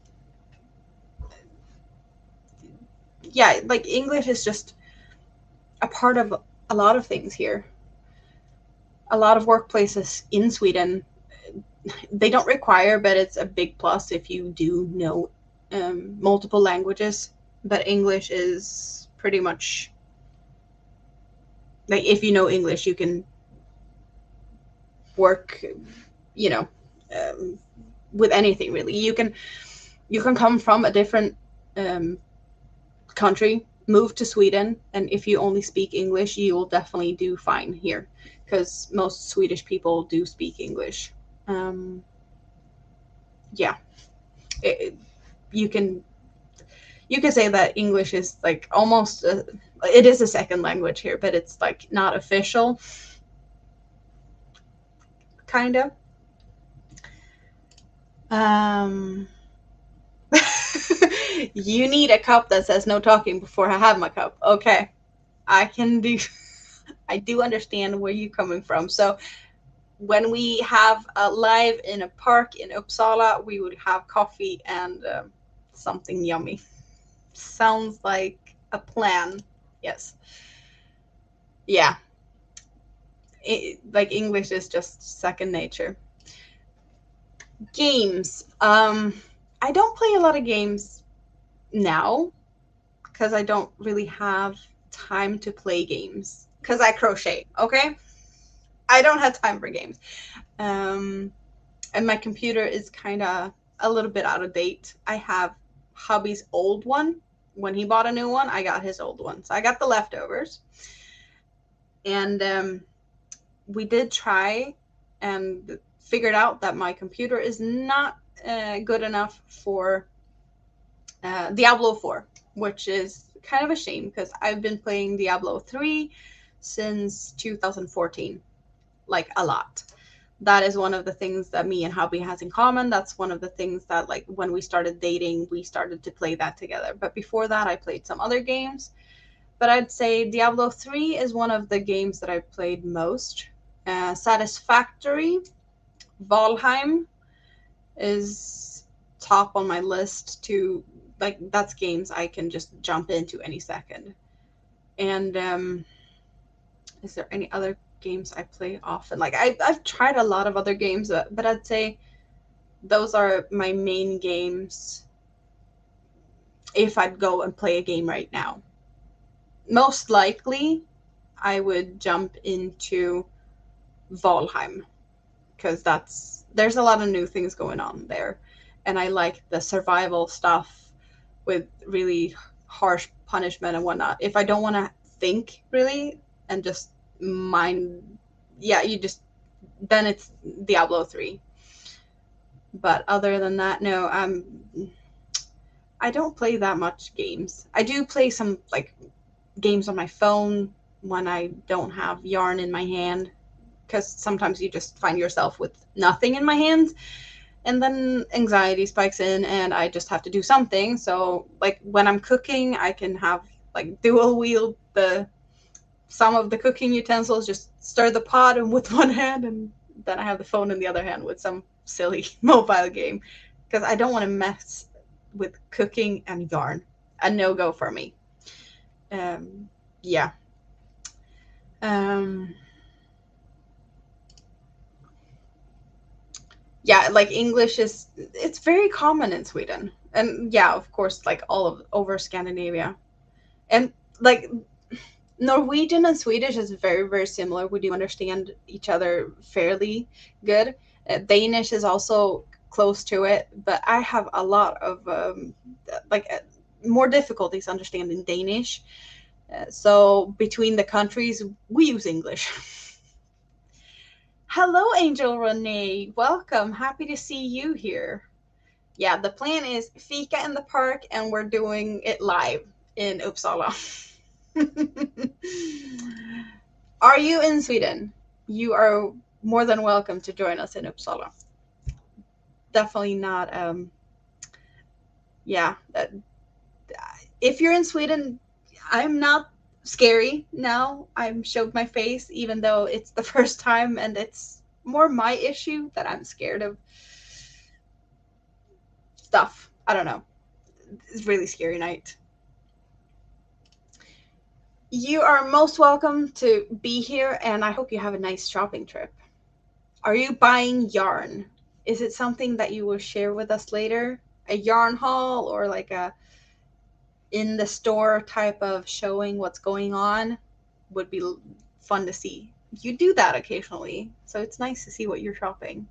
yeah, like English is just a part of a lot of things here. A lot of workplaces in Sweden, they don't require, but it's a big plus if you do know multiple languages. But English is pretty much like, if you know English, you can work, you know, um, with anything really. You can come from a different um, country, move to Sweden, and if you only speak English, you will definitely do fine here, because most Swedish people do speak English. Um, yeah, it, you can you can say that English is like almost it is a second language here, but it's like not official, kind of. Um, you need a cup that says no talking before I have my cup. Okay, I can do. I do understand where you're coming from. So when we have a live in a park in Uppsala, we would have coffee and something yummy. Sounds like a plan. Yes. Yeah. Like English is just second nature. Games. I don't play a lot of games now because I don't really have time to play games because I crochet. Okay. I don't have time for games. Um, and my computer is kind of a little bit out of date. I have hubby's old one. When he bought a new one, I got his old one. So I got the leftovers. And we did try and figured out that my computer is not good enough for Diablo 4, which is kind of a shame because I've been playing Diablo 3 since 2014, like a lot. That is one of the things that me and hubby has in common. That's one of the things that, like, when we started dating, we started to play that together. But before that, I played some other games. But I'd say Diablo 3 is one of the games that I played most. Satisfactory, Valheim is top on my list to, like, that's games I can just jump into any second. And is there any other games I play often? Like, I've tried a lot of other games, but I'd say those are my main games if I'd go and play a game right now. Most likely, I would jump into Valheim because there's a lot of new things going on there, and I like the survival stuff with really harsh punishment and whatnot. If I don't want to think really and just mind, yeah, then it's Diablo 3. But other than that, no, I don't play that much games. I do play some like games on my phone when I don't have yarn in my hand, because sometimes you just find yourself with nothing in my hands, and then anxiety spikes in and I just have to do something. So like when I'm cooking, I can have like dual wield some of the cooking utensils, just stir the pot and with one hand, and then I have the phone in the other hand with some silly mobile game, because I don't want to mess with cooking and yarn. A no-go for me. Yeah. Um, yeah, like English it's very common in Sweden. And yeah, of course, like all of over Scandinavia. And like Norwegian and Swedish is very, very similar. We do understand each other fairly good. Danish is also close to it, but I have a lot of like more difficulties understanding Danish. So between the countries, we use English. Hello, Angel Renee. Welcome. Happy to see you here. Yeah, the plan is fika in the park, and we're doing it live in Uppsala. Are you in Sweden? You are more than welcome to join us in Uppsala. Definitely not. Yeah, if you're in Sweden, I'm not scary now. I'm showed my face, even though it's the first time, and it's more my issue that I'm scared of stuff. I don't know. It's a really scary night. You are most welcome to be here, and I hope you have a nice shopping trip. Are you buying yarn? Is it something that you will share with us later? A yarn haul or like a in the store type of showing what's going on would be fun to see. You do that occasionally, so it's nice to see what you're shopping.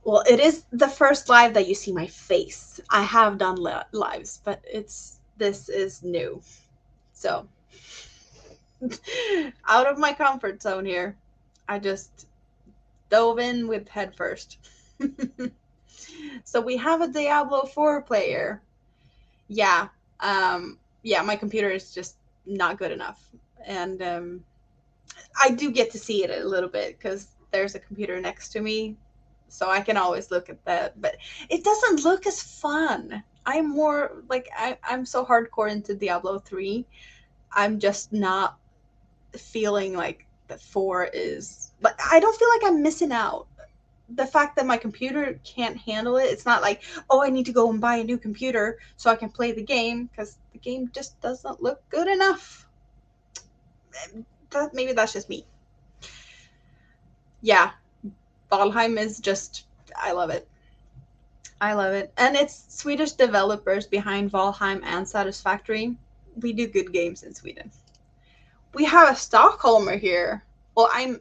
Well, it is the first live that you see my face. I have done lives, but this is new. So, out of my comfort zone here. I just dove in with head first. So we have a Diablo 4 player. Yeah. Yeah, my computer is just not good enough. And I do get to see it a little bit because there's a computer next to me. So I can always look at that. But it doesn't look as fun. I'm more like, I'm so hardcore into Diablo 3. I'm just not feeling like the 4 is. But I don't feel like I'm missing out. The fact that my computer can't handle it, it's not like, oh, I need to go and buy a new computer so I can play the game, because the game just doesn't look good enough. Maybe that's just me. Yeah, Valheim is just, I love it. I love it. And it's Swedish developers behind Valheim and Satisfactory. We do good games in Sweden. We have a Stockholmer here. Well, I'm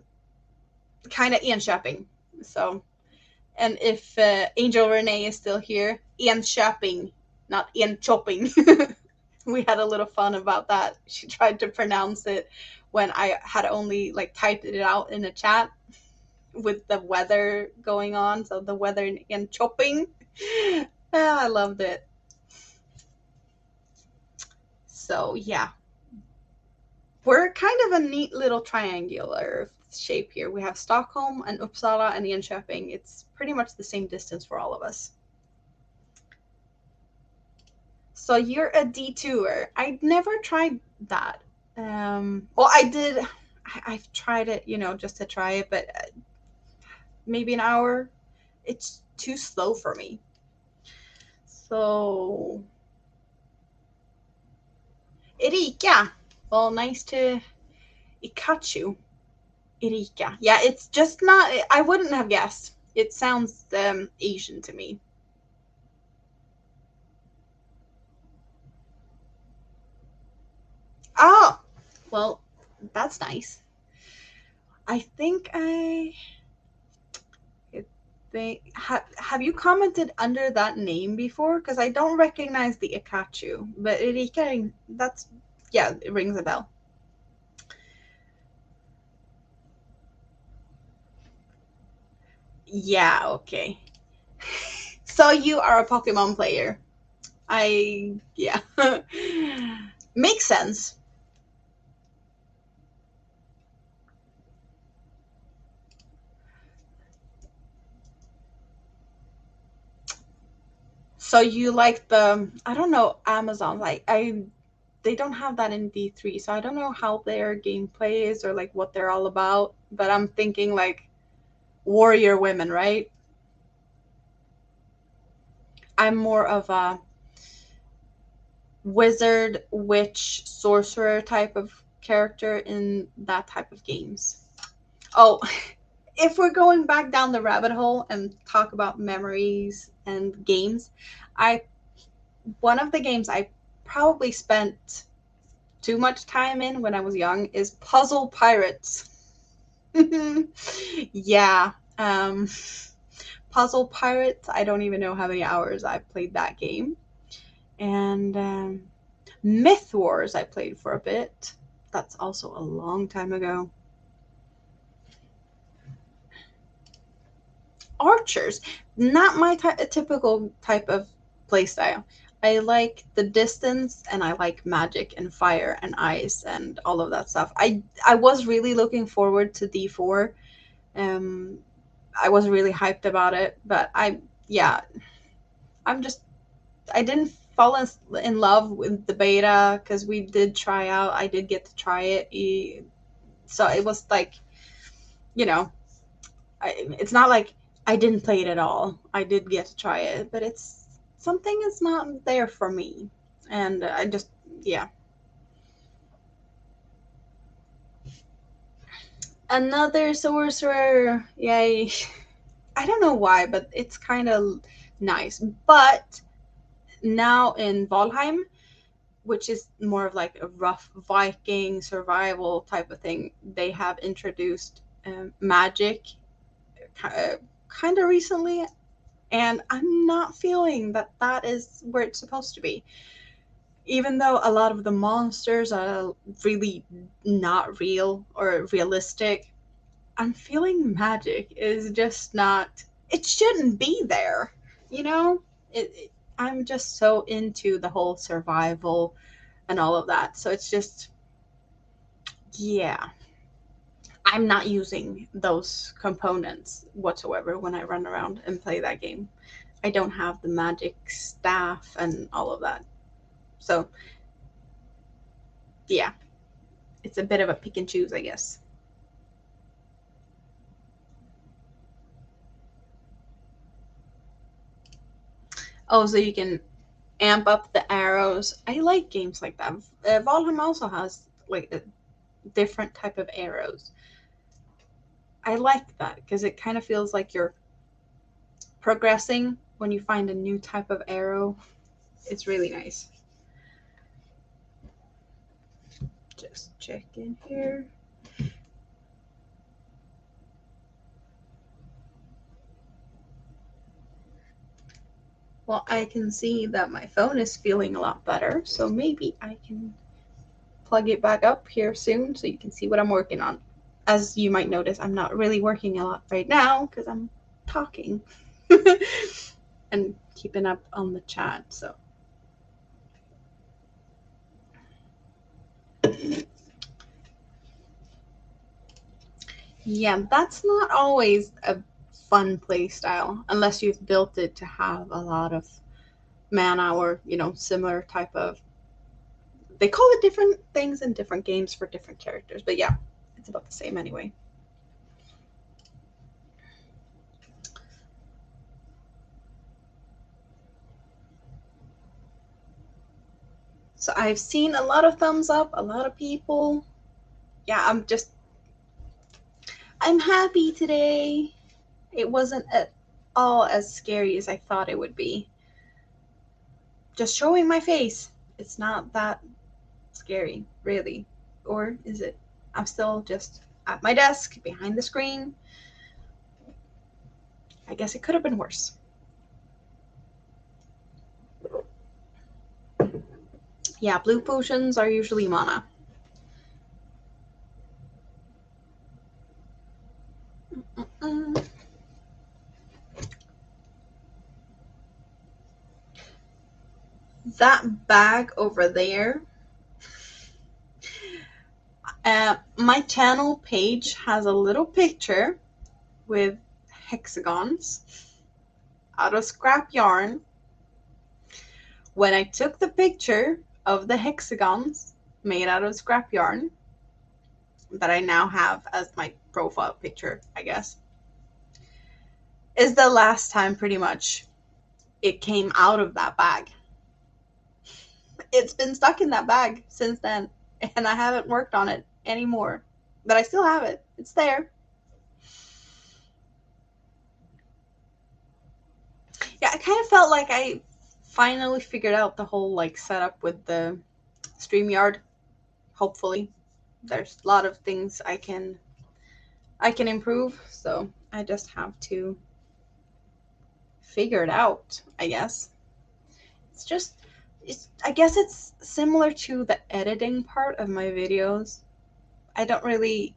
kind of Enköping, so. And if Angel Renee is still here, Enköping, not Enköping. We had a little fun about that. She tried to pronounce it when I had only like typed it out in a chat with the weather going on. So the weather in Enköping. I loved it. So yeah, we're kind of a neat little triangular shape here. We have Stockholm and Uppsala and Enköping. It's pretty much the same distance for all of us. So you're a detour. I never tried that. Well, I did. I've tried it, just to try it, but maybe an hour. It's too slow for me. So, Erika. Well, nice to catch you, Erika. Yeah, it's just not. I wouldn't have guessed. It sounds Asian to me. Oh, well, that's nice. I think have you commented under that name before? Because I don't recognize the Ikachu, but Erika, that's, yeah, it rings a bell. Yeah, okay. So you are a Pokemon player. Yeah. Makes sense. So you like I don't know, Amazon, like, they don't have that in D3, so I don't know how their gameplay is or like what they're all about, but I'm thinking like warrior women, right? I'm more of a wizard, witch, sorcerer type of character in that type of games. Oh, if we're going back down the rabbit hole and talk about memories and games, I one of the games I probably spent too much time in when I was young is Puzzle Pirates. Yeah. Puzzle Pirates, I don't even know how many hours I played that game. And Myth Wars I played for a bit. That's also a long time ago. Archers, not my typical type of playstyle. I like the distance and I like magic and fire and ice and all of that stuff. I was really looking forward to D4. Um, I was really hyped about it, but yeah, I'm just I didn't fall in love with the beta because we did try out. I did get to try it, so it was like, you know, it's not like I didn't play it at all. I did get to try it, but it's something is not there for me, and I just yeah. Another sorcerer, yay! I don't know why, but it's kind of nice. But now in Valheim, which is more of like a rough Viking survival type of thing, they have introduced magic kind of recently, and I'm not feeling that that is where it's supposed to be. Even though a lot of the monsters are really not real or realistic, I'm feeling magic is just not. It shouldn't be there, you know. I'm just so into the whole survival and all of that, so it's just yeah. I'm not using those components whatsoever when I run around and play that game. I don't have the magic staff and all of that. So, yeah, it's a bit of a pick and choose, I guess. Oh, so you can amp up the arrows. I like games like that. Valheim also has like a different type of arrows. I like that because it kind of feels like you're progressing when you find a new type of arrow. It's really nice. Just check in here. Well, I can see that my phone is feeling a lot better, so maybe I can plug it back up here soon so you can see what I'm working on. As you might notice, I'm not really working a lot right now because I'm talking and keeping up on the chat. So, yeah, that's not always a fun play style unless you've built it to have a lot of mana or, similar type of. They call it different things in different games for different characters, but yeah, it's about the same anyway. So I've seen a lot of thumbs up, a lot of people. Yeah, I'm happy today. It wasn't at all as scary as I thought it would be. Just showing my face. It's not that scary, really. Or is it? I'm still just at my desk, behind the screen. I guess it could have been worse. Yeah, blue potions are usually mana. Mm-mm. That bag over there. My channel page has a little picture with hexagons out of scrap yarn. When I took the picture of the hexagons made out of scrap yarn that I now have as my profile picture, I guess, is the last time pretty much it came out of that bag. It's been stuck in that bag since then, and I haven't worked on it anymore. But I still have it. It's there. Yeah, I kind of felt like I finally figured out the whole like setup with the StreamYard. Hopefully, there's a lot of things I can improve, so I just have to figure it out, I guess. It's just I guess it's similar to the editing part of my videos. I don't really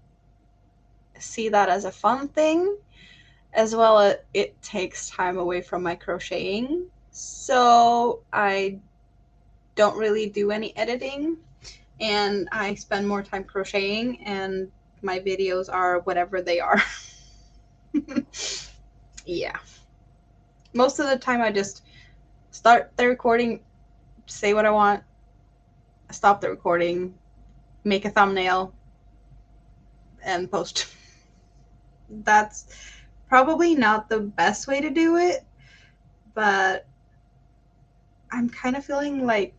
see that as a fun thing, as well as it takes time away from my crocheting. So I don't really do any editing, and I spend more time crocheting, and my videos are whatever they are. Yeah. Most of the time I just start the recording, say what I want, stop the recording, make a thumbnail, and post. That's probably not the best way to do it, but I'm kind of feeling like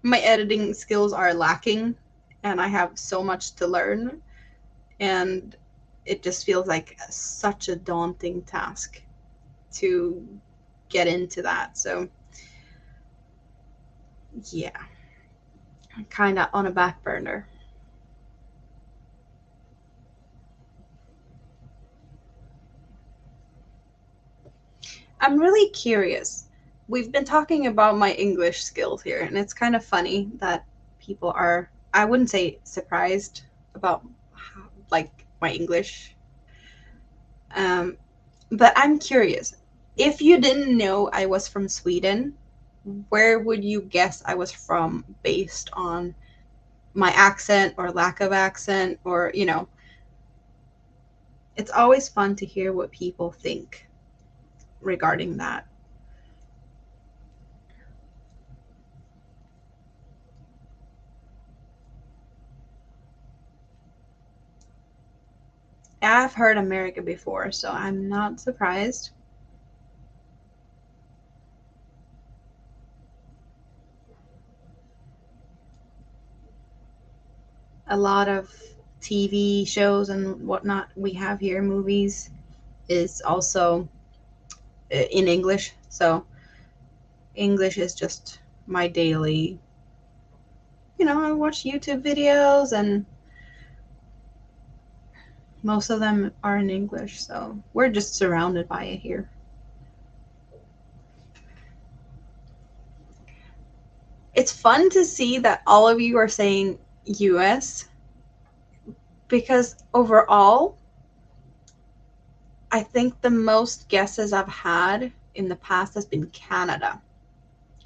my editing skills are lacking and I have so much to learn, and it just feels like such a daunting task to get into that. So, yeah, I'm kind of on a back burner. I'm really curious. We've been talking about my English skills here, and it's kind of funny that people are, I wouldn't say surprised about like my English. Um, but I'm curious. If you didn't know I was from Sweden, where would you guess I was from based on my accent or lack of accent? Or, it's always fun to hear what people think regarding that. I've heard America before, so I'm not surprised. A lot of TV shows and whatnot we have here, movies, is also in English. So English is just my daily, I watch YouTube videos and most of them are in English. So we're just surrounded by it here. It's fun to see that all of you are saying US because overall, I think the most guesses I've had in the past has been Canada,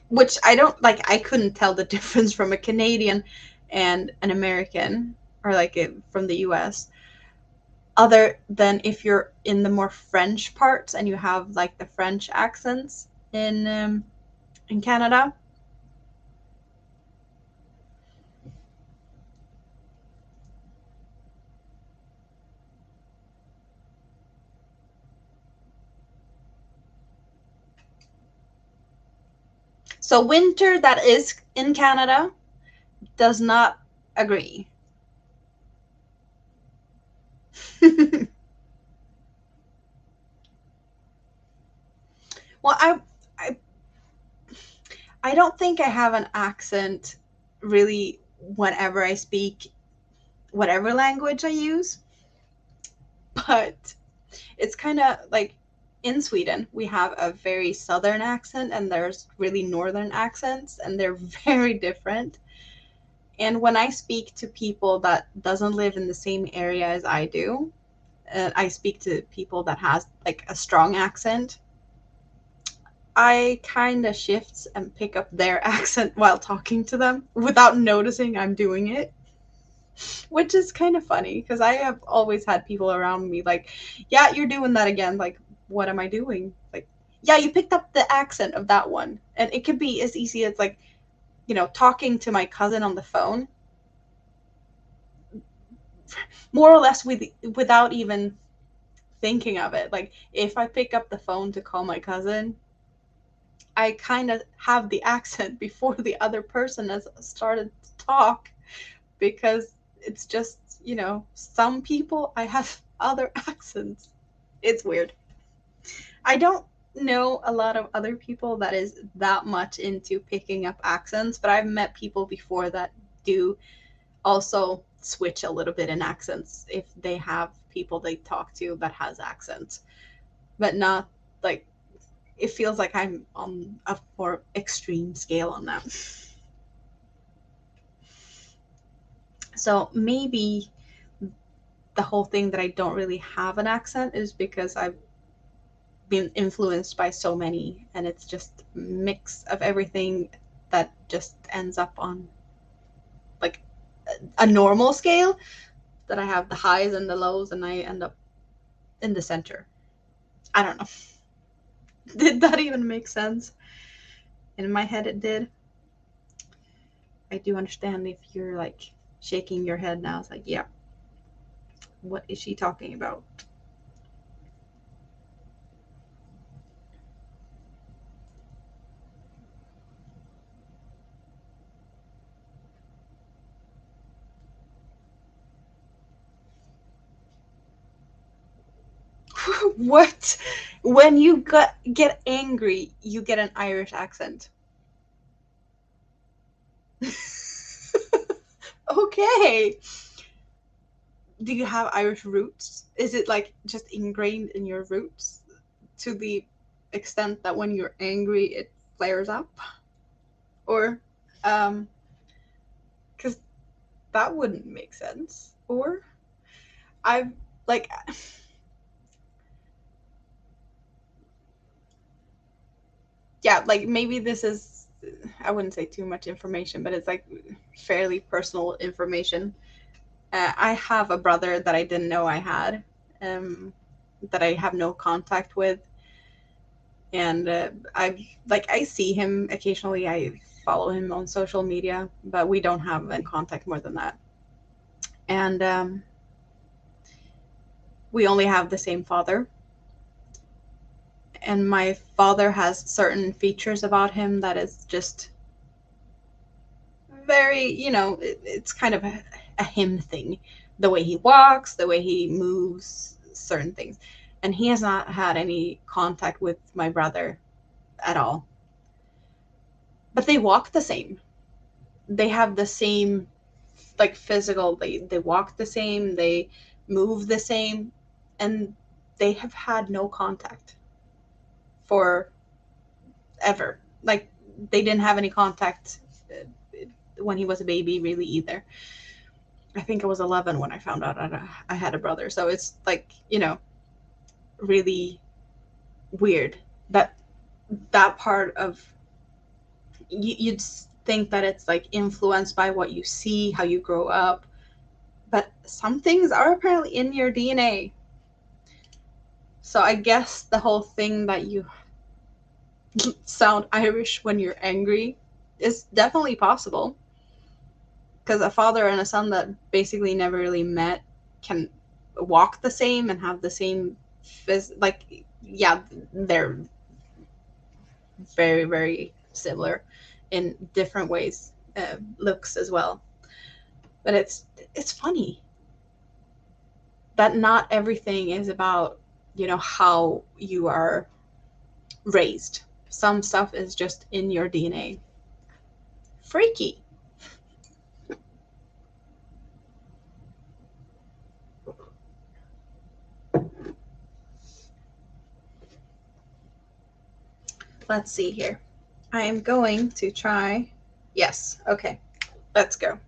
which I don't like. I couldn't tell the difference from a Canadian and an American, or like it from the US, other than if you're in the more French parts and you have like the French accents in Canada. So winter that is in Canada does not agree. Well, I I don't think I have an accent really whenever I speak whatever language I use, but it's kind of like in Sweden, we have a very southern accent and there's really northern accents and they're very different. And when I speak to people that doesn't live in the same area as I do, and I speak to people that has like a strong accent, I kind of shifts and pick up their accent while talking to them without noticing I'm doing it, which is kind of funny because I have always had people around me like, yeah, you're doing that again. Like, what am I doing? Like, yeah, you picked up the accent of that one. And it could be as easy as like, talking to my cousin on the phone, more or less without even thinking of it. Like, if I pick up the phone to call my cousin, I kind of have the accent before the other person has started to talk because it's just, some people I have other accents. It's weird. I don't know a lot of other people that is that much into picking up accents, but I've met people before that do also switch a little bit in accents if they have people they talk to that has accents, but not like it feels like I'm on a more extreme scale on that. So maybe the whole thing that I don't really have an accent is because I've been influenced by so many, and it's just a mix of everything that just ends up on like a normal scale, that I have the highs and the lows and I end up in the center. I don't know. Did that even make sense? In my head it did. I do understand if you're like shaking your head now. It's like, yeah, what is she talking about? What? When you get angry, you get an Irish accent. Okay. Do you have Irish roots? Is it like just ingrained in your roots to the extent that when you're angry it flares up? Or cuz that wouldn't make sense. Or I've like yeah, like maybe this is, I wouldn't say too much information, but it's like fairly personal information. I have a brother that I didn't know I had, that I have no contact with, and I see him occasionally. I follow him on social media, but we don't have any contact more than that. And we only have the same father. And my father has certain features about him that is just very, it's kind of a him thing. The way he walks, the way he moves, certain things. And he has not had any contact with my brother at all. But they walk the same. They have the same, like, physical, they walk the same, they move the same, and they have had no contact for ever. Like, they didn't have any contact when he was a baby, really, either. I think I was 11 when I found out I had a brother. So it's like, really weird that that part of you'd think that it's like influenced by what you see, how you grow up, but some things are apparently in your DNA. So I guess the whole thing that you sound Irish when you're angry is definitely possible, because a father and a son that basically never really met can walk the same and have the same like, yeah, they're very, very similar in different ways, looks as well. But it's funny that not everything is about, how you are raised. Some stuff is just in your DNA. Freaky. Let's see here. I am going to try. Yes, okay. Let's go.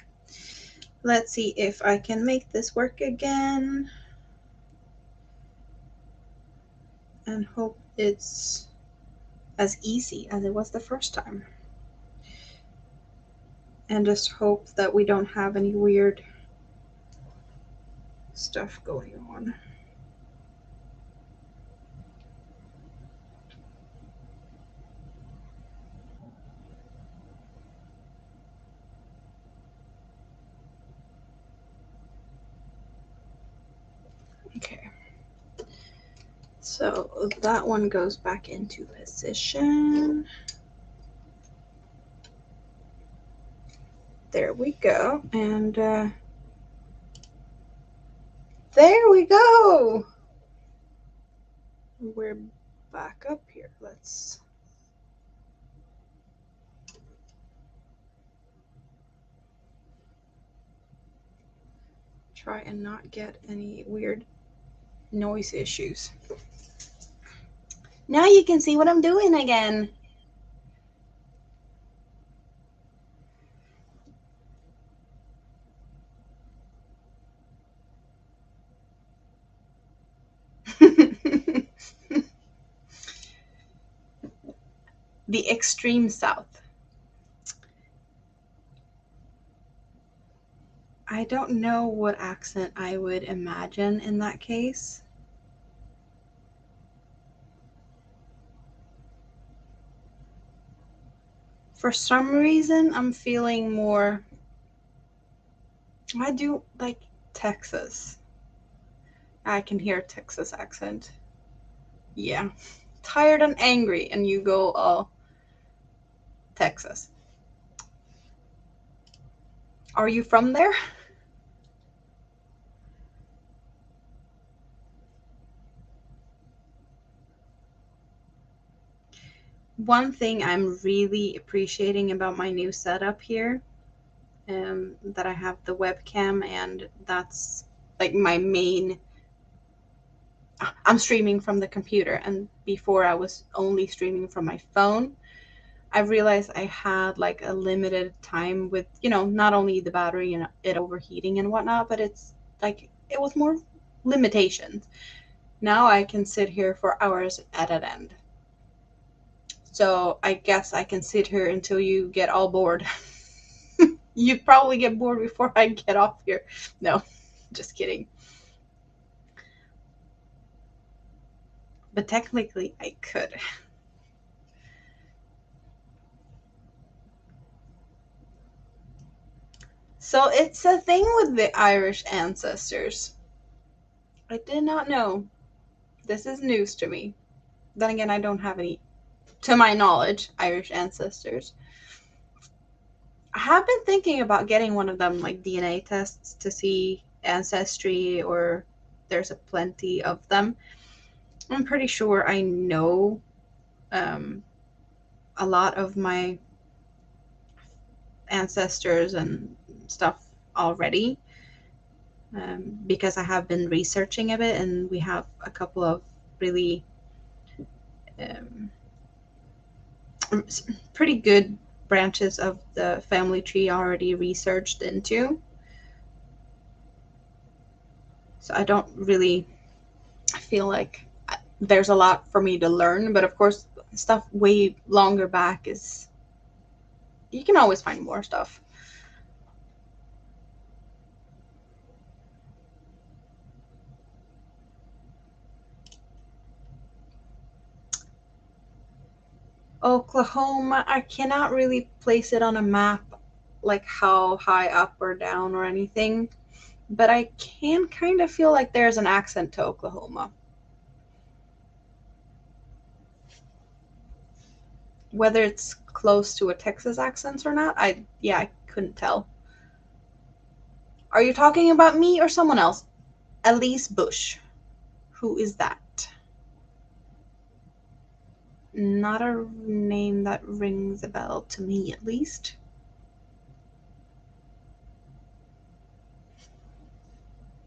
Let's see if I can make this work again. And hope it's as easy as it was the first time. And just hope that we don't have any weird stuff going on. Okay. So that one goes back into position. There we go. And there we go. We're back up here. Let's try and not get any weird noise issues. Now you can see what I'm doing again. The extreme south. I don't know what accent I would imagine in that case. For some reason, I'm feeling more. I do like Texas. I can hear Texas accent. Yeah. Tired and angry, and you go, oh, Texas. Are you from there? One thing I'm really appreciating about my new setup here, that I have the webcam, and that's like my main. I'm streaming from the computer, and before I was only streaming from my phone. I realized I had like a limited time with, not only the battery and it overheating and whatnot, but it's like it was more limitations. Now I can sit here for hours at an end. So I guess I can sit here until you get all bored. You'd probably get bored before I get off here. No, just kidding. But technically, I could. So it's a thing with the Irish ancestors. I did not know. This is news to me. Then again, I don't have any, to my knowledge, Irish ancestors. I have been thinking about getting one of them, like DNA tests, to see ancestry, or there's a plenty of them. I'm pretty sure I know um, a lot of my ancestors and stuff already, because I have been researching a bit, and we have a couple of really um, pretty good branches of the family tree already researched into. So I don't really feel like there's a lot for me to learn, but of course, stuff way longer back is, you can always find more stuff. Oklahoma, I cannot really place it on a map, like how high up or down or anything, but I can kind of feel like there's an accent to Oklahoma. Whether it's close to a Texas accent or not, I couldn't tell. Are you talking about me or someone else? Elise Bush. Who is that? Not a name that rings a bell to me, at least.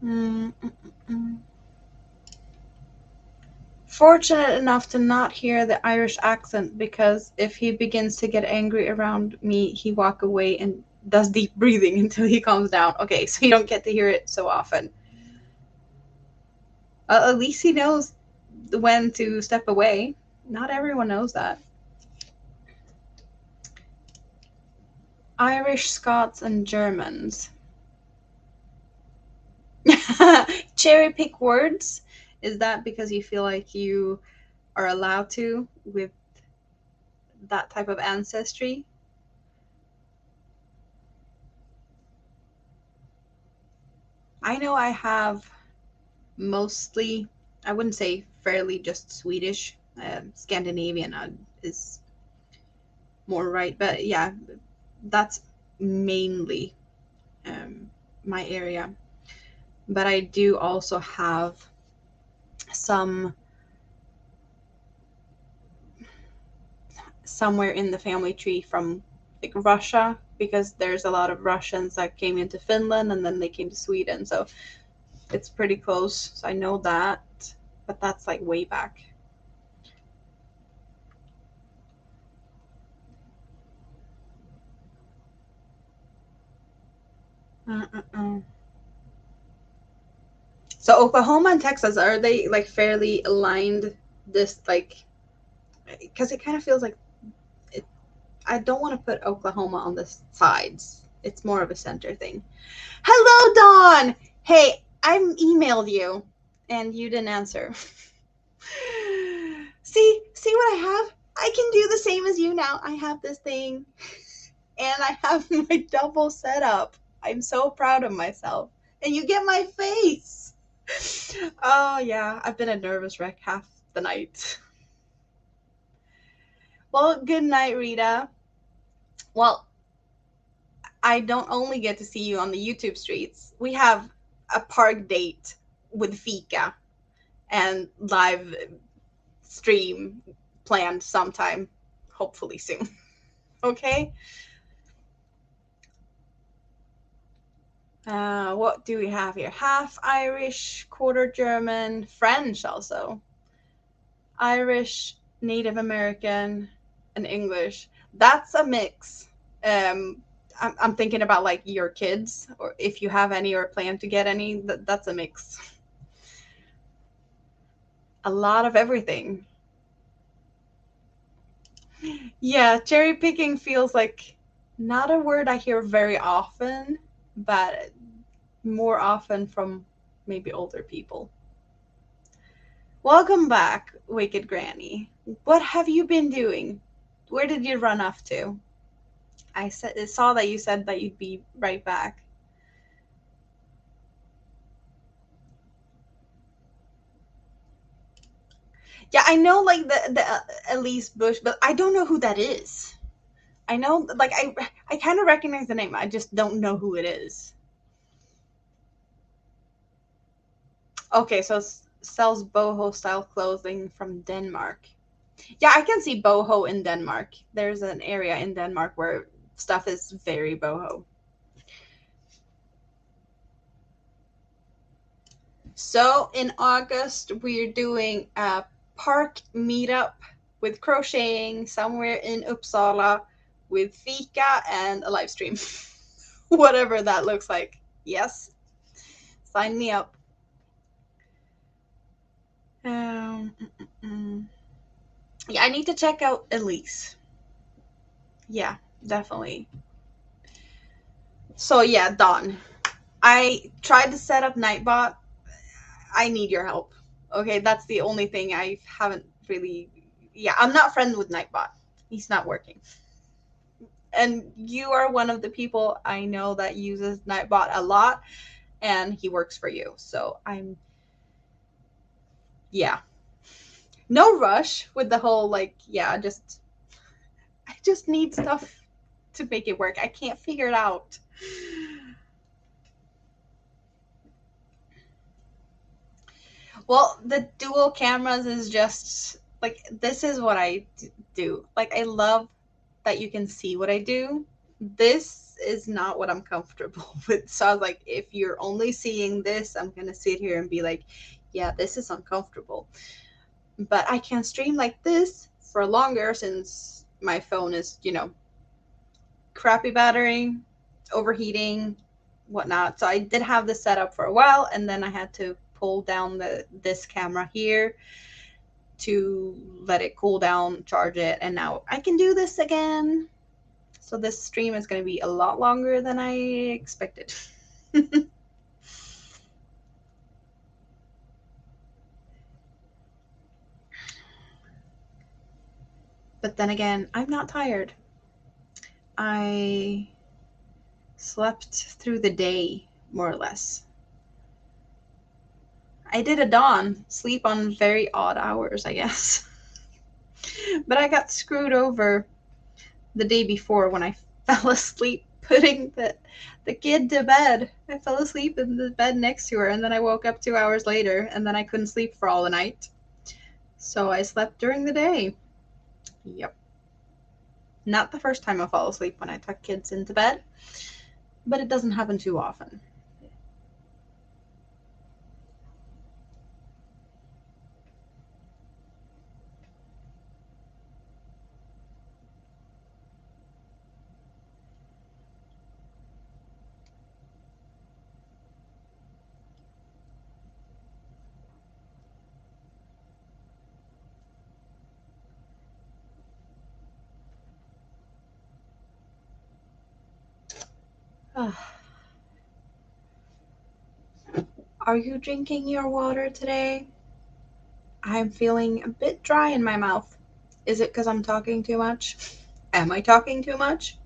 Mm, mm, mm, mm. Fortunate enough to not hear the Irish accent, because if he begins to get angry around me, he walk away and does deep breathing until he calms down. Okay, so you don't get to hear it so often. At least he knows when to step away. Not everyone knows that. Irish, Scots, and Germans. Cherry pick words? Is that because you feel like you are allowed to with that type of ancestry? I know I have mostly, I wouldn't say fairly, just Swedish. Scandinavian is more right, but yeah, that's mainly um, my area. But I do also have some somewhere in the family tree from like Russia, because there's a lot of Russians that came into Finland and then they came to Sweden. So it's pretty close. So I know that, but that's like way back. Uh. So Oklahoma and Texas, are they like fairly aligned? This like, because it kind of feels like it, I don't want to put Oklahoma on the sides. It's more of a center thing. Hello, Dawn. Hey, I emailed you, and you didn't answer. See what I have? I can do the same as you now. I have this thing, and I have my double setup. I'm so proud of myself. And you get my face. Oh, yeah. I've been a nervous wreck half the night. Well, good night, Rita. Well, I don't only get to see you on the YouTube streets. We have a park date with Fika and live stream planned sometime, hopefully soon. Okay? What do we have here? Half Irish, quarter German, French also. Irish, Native American, and English. That's a mix. I'm thinking about like your kids, or if you have any or plan to get any. That's a mix. A lot of everything. Yeah, cherry picking feels like not a word I hear very often, but more often from maybe older people. Welcome back, Wicked Granny. What have you been doing? Where did you run off to? I saw that you said that you'd be right back. Yeah, I know like the Elise Bush, but I don't know who that is. I know like I kind of recognize the name. I just don't know who it is. Okay, so sells boho style clothing from Denmark. Yeah, I can see boho in Denmark. There's an area in Denmark where stuff is very boho. So in August, we're doing a park meetup with crocheting somewhere in Uppsala with fika and a live stream. Whatever that looks like. Yes, sign me up. Um, yeah, I need to check out Elise. Yeah, definitely. So yeah, Dawn. I tried to set up Nightbot. I need your help. Okay, that's the only thing I haven't really. Yeah, I'm not friends with Nightbot. He's not working. And you are one of the people I know that uses Nightbot a lot, and he works for you. So I'm, yeah, no rush with the whole like, yeah, I just need stuff to make it work. I can't figure it out. Well, the dual cameras is just like this is what I do. Like I love that you can see what I do. This is not what I'm comfortable with. So I was like, if you're only seeing this, I'm gonna sit here and be like, yeah, this is uncomfortable. But I can stream like this for longer since my phone is, crappy battery, overheating, whatnot. So I did have this set up for a while, and then I had to pull down this camera here to let it cool down, charge it, and now I can do this again. So this stream is going to be a lot longer than I expected. But then again, I'm not tired. I slept through the day, more or less. I did a dawn, sleep on very odd hours, I guess. But I got screwed over the day before when I fell asleep putting the kid to bed. I fell asleep in the bed next to her, and then I woke up 2 hours later, and then I couldn't sleep for all the night. So I slept during the day. Yep. Not the first time I fall asleep when I tuck kids into bed, but it doesn't happen too often. Are you drinking your water today? I'm feeling a bit dry in my mouth. Is it because I'm talking too much? Am I talking too much?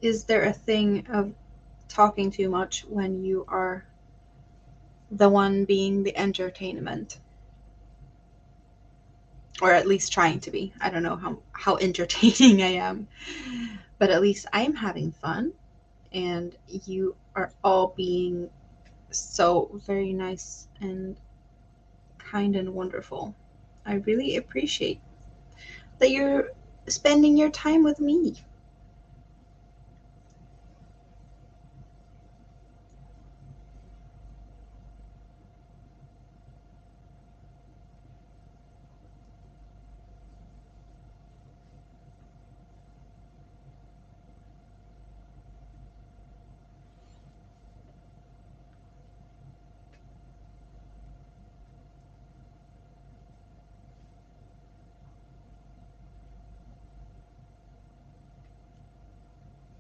Is there a thing of talking too much when you are the one being the entertainment? Or at least trying to be. I don't know how entertaining I am. But at least I'm having fun, and you are all being so very nice and kind and wonderful. I really appreciate that you're spending your time with me.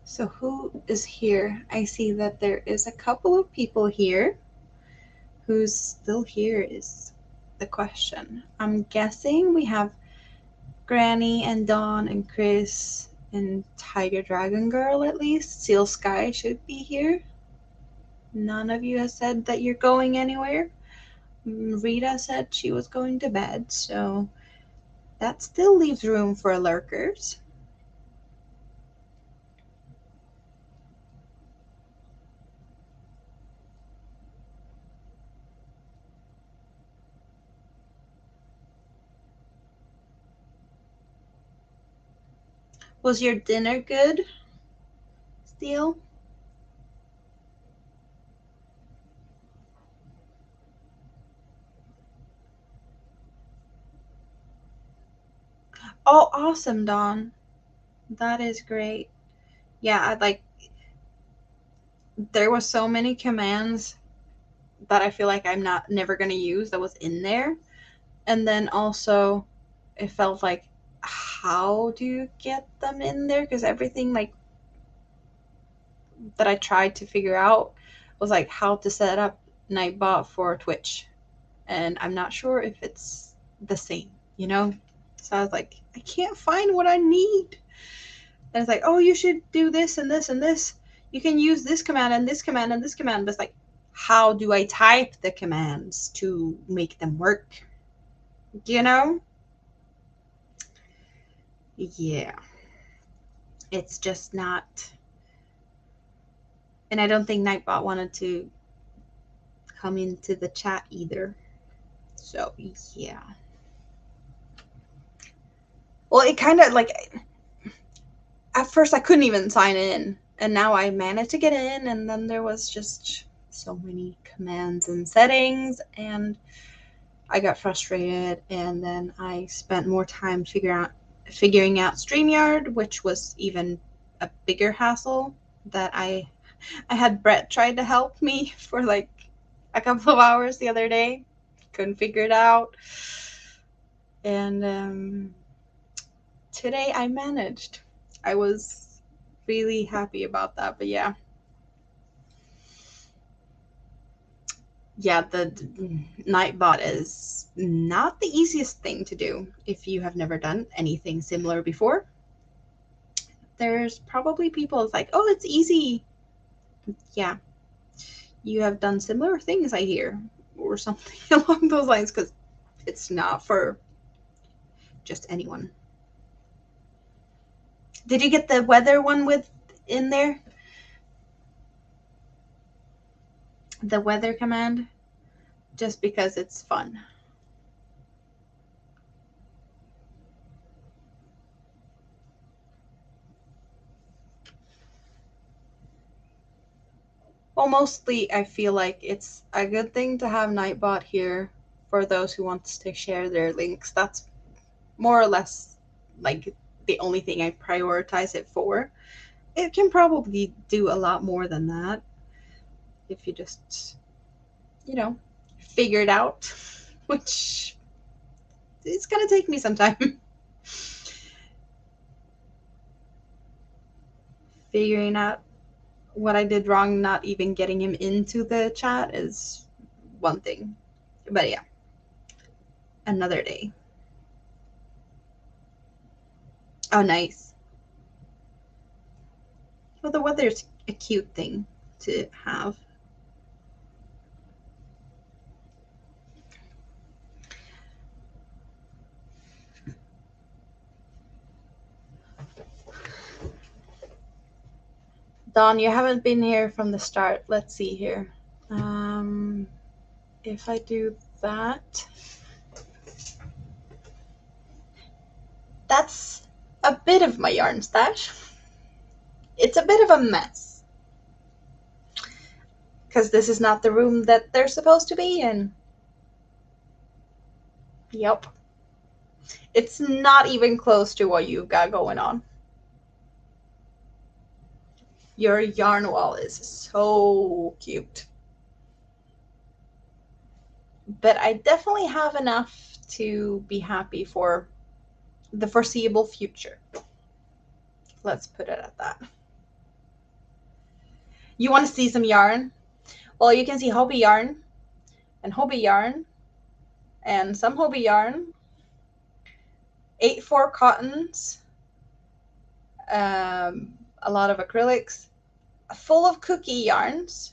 So, who is here? I see that there is a couple of people here. Who's still here is the question. I'm guessing we have Granny and Dawn and Chris and Tiger Dragon Girl at least. Seal Sky should be here. None of you has said that you're going anywhere. Rita said she was going to bed, so that still leaves room for lurkers. Was your dinner good, Steel? Oh, awesome, Dawn. That is great. Yeah, I like there was so many commands that I feel like I'm not never gonna use that was in there. And then also it felt like how do you get them in there? Because everything like that I tried to figure out was like how to set up Nightbot for Twitch. And I'm not sure if it's the same, you know? So I was like, I can't find what I need. And it's like, oh, you should do this and this and this. You can use this command and this command and this command. But it's like, how do I type the commands to make them work? You know? Yeah. It's just not. And I don't think Nightbot wanted to come into the chat either. So, yeah. Well, it kind of like at first I couldn't even sign in, and now I managed to get in, and then there was just so many commands and settings, and I got frustrated, and then I spent more time figuring out StreamYard, which was even a bigger hassle that I had Brett try to help me for like a couple of hours the other day. Couldn't figure it out. And today I managed. I was really happy about that. But yeah. Yeah, the Nightbot is not the easiest thing to do if you have never done anything similar before. There's probably people it's like, oh, it's easy. Yeah, you have done similar things, I hear, or something along those lines, because it's not for just anyone. Did you get the weather one with in there? The weather command? Just because it's fun. Well, mostly I feel like it's a good thing to have Nightbot here for those who want to share their links. That's more or less like the only thing I prioritize it for. It can probably do a lot more than that if you just, you know, figured out, which it's gonna take me some time. Figuring out what I did wrong, not even getting him into the chat is one thing. But yeah, another day. Oh, nice. Well, the weather's a cute thing to have. Dawn, you haven't been here from the start. Let's see here. If I do that, that's a bit of my yarn stash. It's a bit of a mess because this is not the room that they're supposed to be in. Yep. It's not even close to what you've got going on. Your yarn wall is so cute. But I definitely have enough to be happy for the foreseeable future. Let's put it at that. You want to see some yarn? Well, you can see Hobby Yarn and Hobby Yarn and some Hobby Yarn, 8/4 cottons, a lot of acrylics, full of cookie yarns,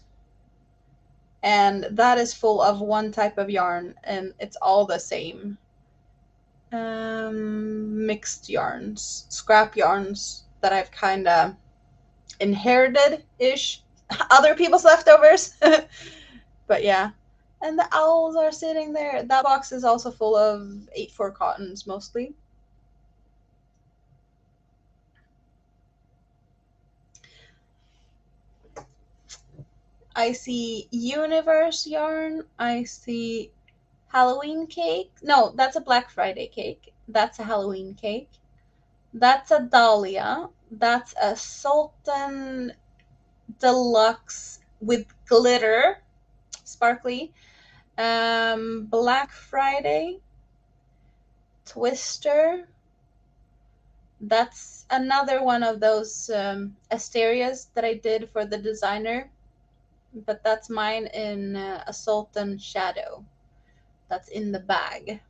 and that is full of one type of yarn, and it's all the same. Mixed yarns, scrap yarns that I've kind of inherited-ish, other people's leftovers. But yeah, and the owls are sitting there. That box is also full of 8/4 cottons mostly. I see Universe yarn. I see Halloween cake. No, that's a Black Friday cake. That's a Halloween cake. That's a Dahlia. That's a Sultan Deluxe with glitter, sparkly. Black Friday. Twister. That's another one of those asterias that I did for the designer. But that's mine in a Sultan Shadow. That's in the bag.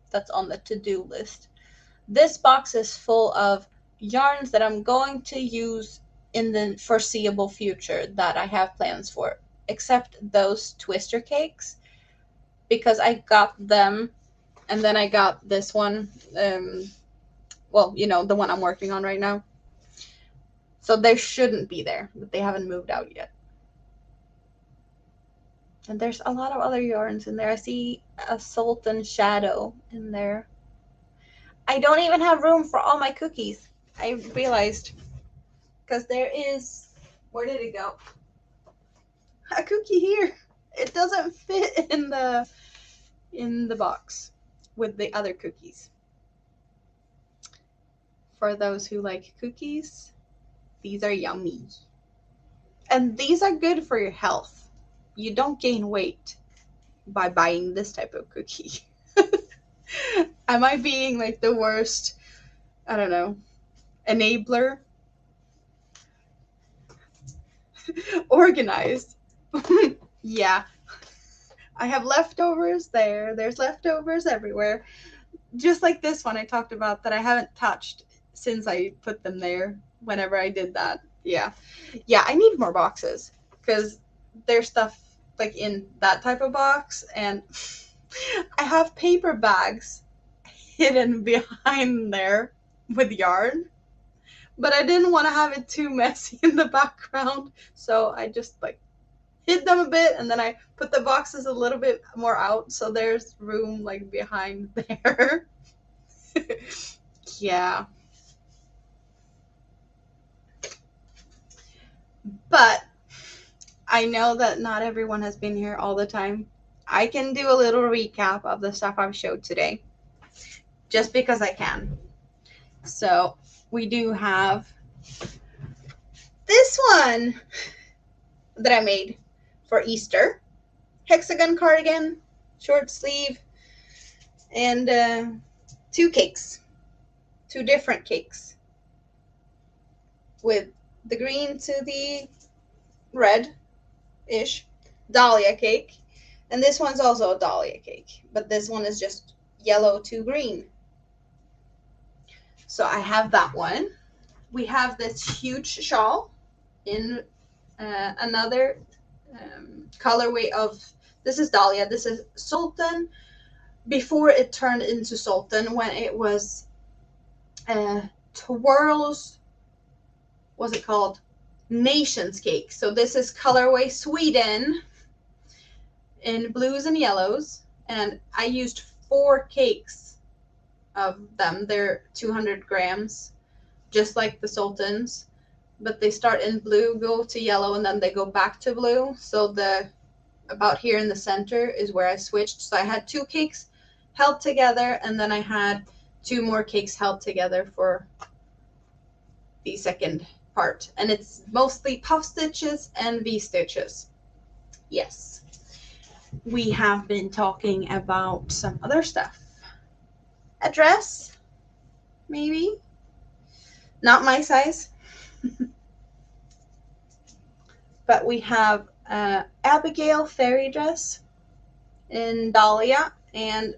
That's on the to-do list. This box is full of yarns that I'm going to use in the foreseeable future that I have plans for, except those twister cakes, because I got them and then I got this one, well, you know, the one I'm working on right now. So they shouldn't be there, but they haven't moved out yet. And there's a lot of other yarns in there. I see a Sultan Shadow in there. I don't even have room for all my cookies. I realized, because there is, where did it go? A cookie here. It doesn't fit in the box with the other cookies. For those who like cookies, these are yummy. And these are good for your health. You don't gain weight by buying this type of cookie. Am I being like the worst, I don't know, enabler? Organized. Yeah. I have leftovers there. There's leftovers everywhere. Just like this one I talked about that I haven't touched since I put them there whenever I did that. Yeah. Yeah, I need more boxes because there's stuff like in that type of box, and I have paper bags hidden behind there with yarn, but I didn't want to have it too messy in the background, so I just like hid them a bit, and then I put the boxes a little bit more out so there's room like behind there. Yeah. But I know that not everyone has been here all the time. I can do a little recap of the stuff I've showed today, just because I can. So we do have this one that I made for Easter. hexagon cardigan, short sleeve, and 2 cakes, 2 different cakes, with the green to the red-ish dahlia cake, and this one's also a dahlia cake, but this one is just yellow to green. So I have that one. We have this huge shawl in another colorway of, this is dahlia, this is sultan, before it turned into sultan, when it was twirls, what's it called, nations cake. So this is colorway Sweden in blues and yellows, and I used 4 cakes of them. They're 200 grams, just like the sultans, but they start in blue, go to yellow, and then they go back to blue. So the about here in the center is where I switched. So I had 2 cakes held together, and then I had 2 more cakes held together for the second part. And it's mostly puff stitches and V-stitches. Yes. We have been talking about some other stuff. A dress, maybe. Not my size. But we have Abigail fairy dress in Dahlia and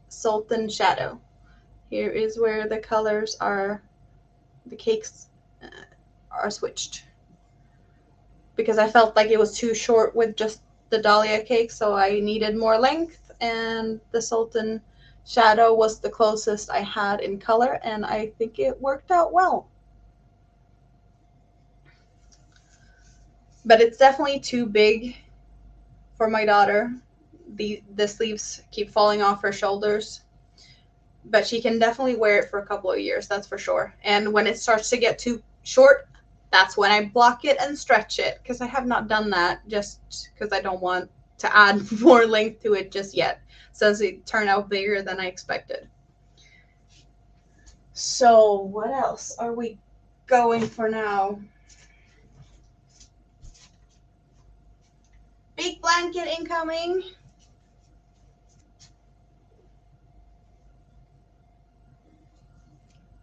Sultan Shadow. Here is where the colors are, the cakes are switched, because I felt like it was too short with just the Dahlia cake, so I needed more length, and the Sultan Shadow was the closest I had in color, and I think it worked out well. But it's definitely too big for my daughter. The sleeves keep falling off her shoulders, but she can definitely wear it for a couple of years, that's for sure. And when it starts to get too short, that's when I block it and stretch it, because I have not done that, just because I don't want to add more length to it just yet, since it turned out bigger than I expected. So what else are we going for now? Big blanket incoming.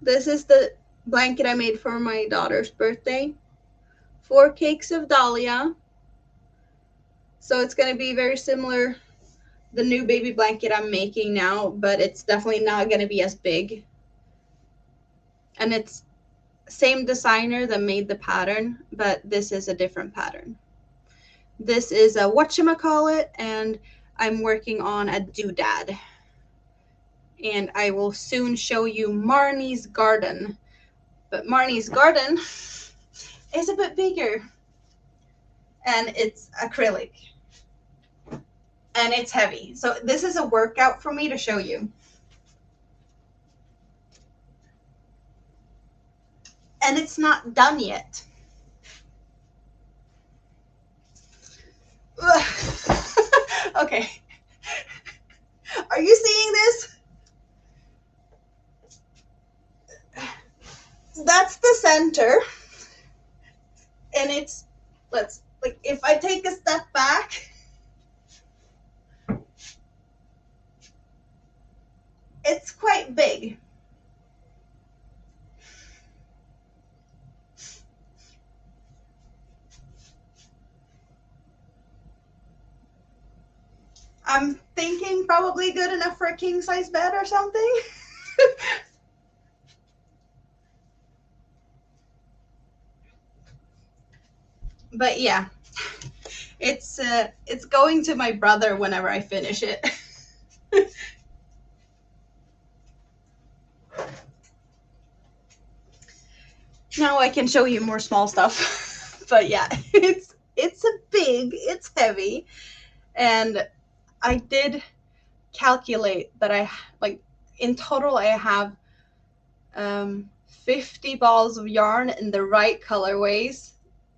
This is the blanket I made for my daughter's birthday. 4 cakes of Dahlia. So it's going to be very similar, the new baby blanket I'm making now, but it's definitely not going to be as big. And it's same designer that made the pattern, but this is a different pattern. This is a whatchamacallit, and I'm working on a doodad. And I will soon show you Marnie's garden. But Marnie's garden is a bit bigger. And it's acrylic. And it's heavy. So this is a workout for me to show you. And it's not done yet. Okay. Are you seeing this? That's the center. And it's, let's, like, if I take a step back, it's quite big. I'm thinking probably good enough for a king size bed or something. But yeah, it's going to my brother whenever I finish it. Now I can show you more small stuff. But yeah, it's it's heavy, and I did calculate that in total I have 50 balls of yarn in the right colorways.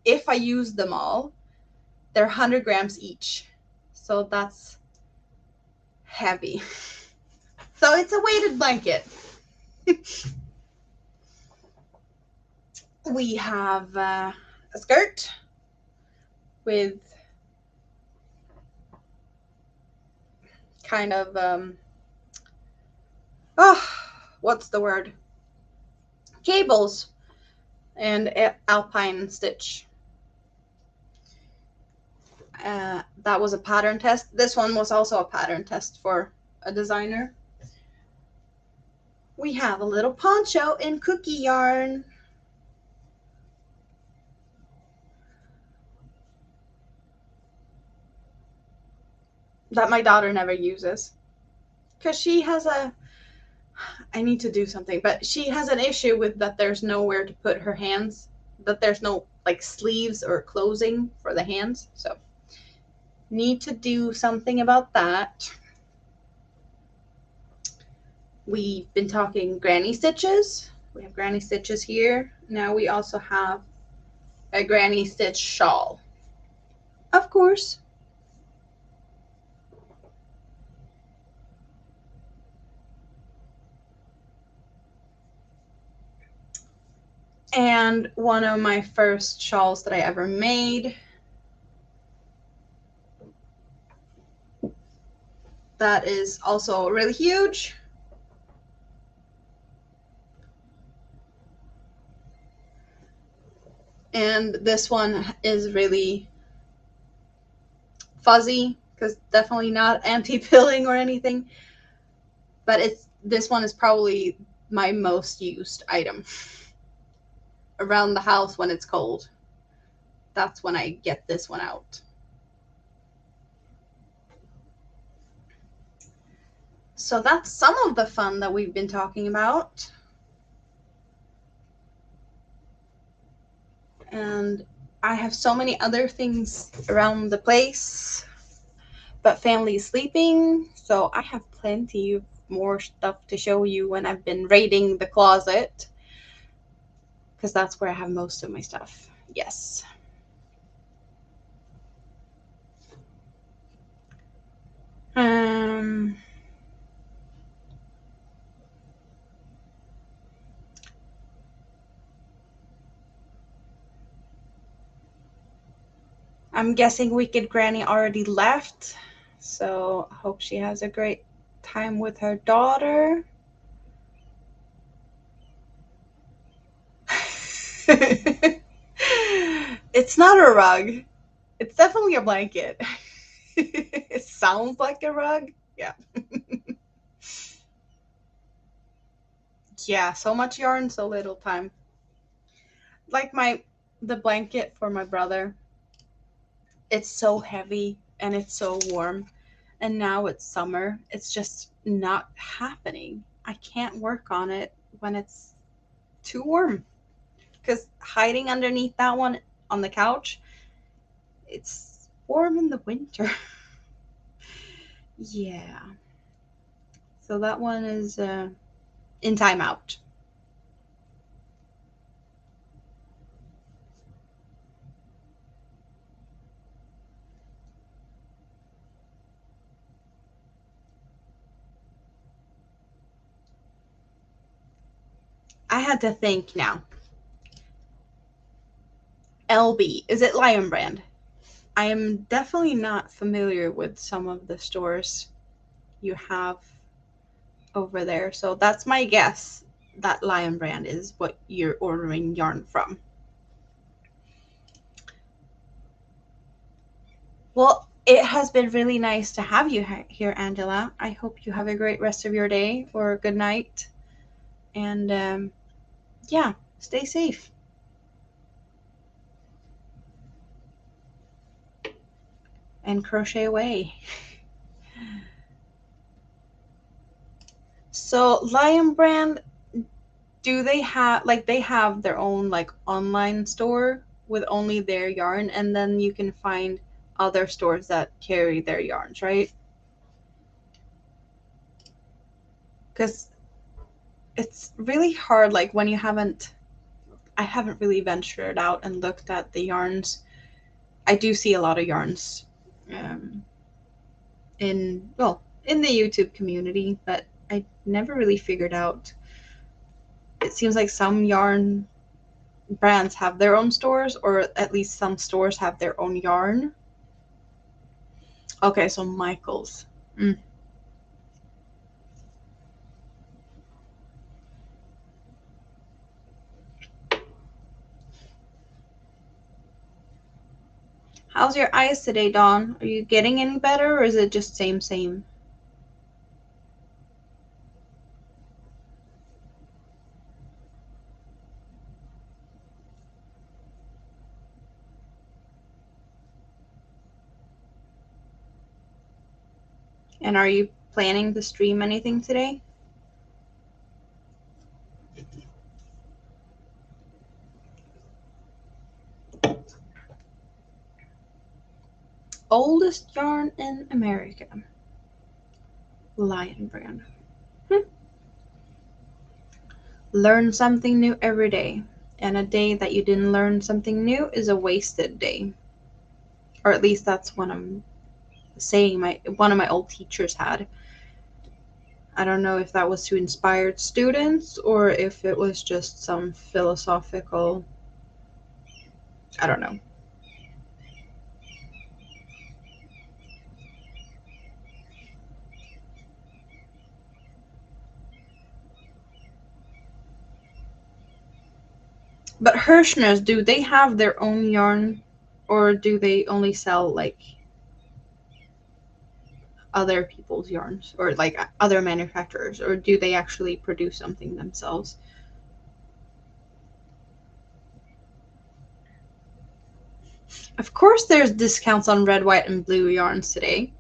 If I use them all, they're 100 grams each, so that's heavy. So it's a weighted blanket. We have a skirt with kind of oh, what's the word? Cables and alpine stitch. That was a pattern test. This one was also a pattern test for a designer. We have a little poncho in cookie yarn. That my daughter never uses. Because she has I need to do something, but she has an issue with that there's nowhere to put her hands. That there's no like sleeves or closing for the hands. So need to do something about that. We've been talking granny stitches. We have granny stitches here. Now we also have a granny stitch shawl. Of course. And one of my first shawls that I ever made. That is also really huge. And this one is really fuzzy because definitely not anti-pilling or anything. But this one is probably my most used item around the house when it's cold. That's when I get this one out. So that's some of the fun that we've been talking about. And I have so many other things around the place, but family is sleeping, so I have plenty of more stuff to show you when I've been raiding the closet, because that's where I have most of my stuff. Yes. I'm guessing Wicked Granny already left, so I hope she has a great time with her daughter. It's not a rug. It's definitely a blanket. It sounds like a rug. Yeah. Yeah, so much yarn, so little time. Like the blanket for my brother. It's so heavy and it's so warm. And now it's summer. It's just not happening. I can't work on it when it's too warm. Because hiding underneath that one on the couch, it's warm in the winter. Yeah. So that one is in timeout. I had to think now. LB, is it Lion Brand? I am definitely not familiar with some of the stores you have over there. So that's my guess that Lion Brand is what you're ordering yarn from. Well, it has been really nice to have you here, Angela. I hope you have a great rest of your day or good night. And yeah, stay safe. And crochet away. So Lion Brand, do they have they have their own online store with only their yarn, and then you can find other stores that carry their yarns, right? Because it's really hard when you haven't I haven't really ventured out and looked at the yarns. I do see a lot of yarns um, in the YouTube community, but I never really figured out. It seems like some yarn brands have their own stores, or at least some stores have their own yarn. Okay, so Michael's. How's your eyes today, Dawn? Are you getting any better or is it just same, same? And are you planning to stream anything today? Oldest yarn in America. Lion brand. Learn something new every day. And a day that you didn't learn something new is a wasted day. Or at least that's what I'm saying one of my old teachers had. I don't know if that was to inspire students or if it was just some philosophical, I don't know. But Hirschner's, do they have their own yarn or do they only sell like other people's yarns or like other manufacturers or do they actually produce something themselves? Of course there's discounts on red, white, and blue yarns today.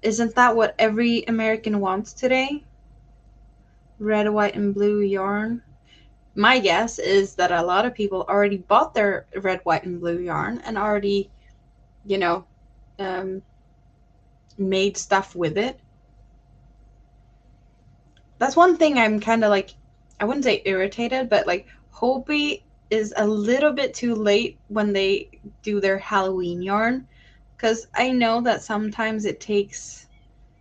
Isn't that what every American wants today? Red, white, and blue yarn. My guess is that a lot of people already bought their red, white, and blue yarn and already, you know, um, made stuff with it. That's one thing I'm kind of like, I wouldn't say irritated, but like, Hobie is a little bit too late when they do their Halloween yarn. Because I know that sometimes it takes,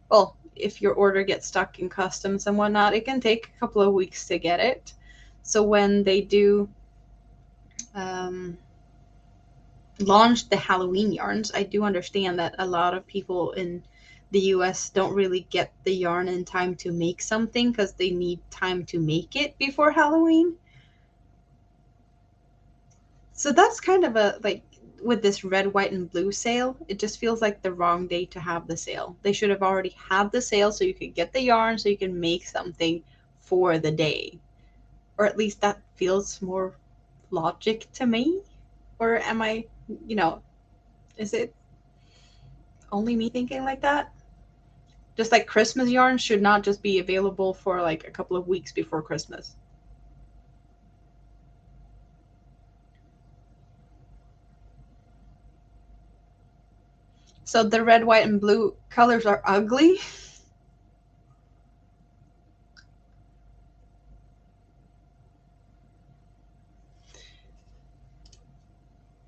well, if your order gets stuck in customs and whatnot, it can take a couple of weeks to get it. So when they do um, launch the Halloween yarns, I do understand that a lot of people in the US don't really get the yarn in time to make something because they need time to make it before Halloween. So that's kind of a like with this red, white, and blue sale, it just feels like the wrong day to have the sale. They should have already had the sale so you could get the yarn so you can make something for the day. Or at least that feels more logic to me. Or am I, you know, is it only me thinking like that? Just like Christmas yarn should not just be available for like a couple of weeks before Christmas. So the red, white, and blue colors are ugly.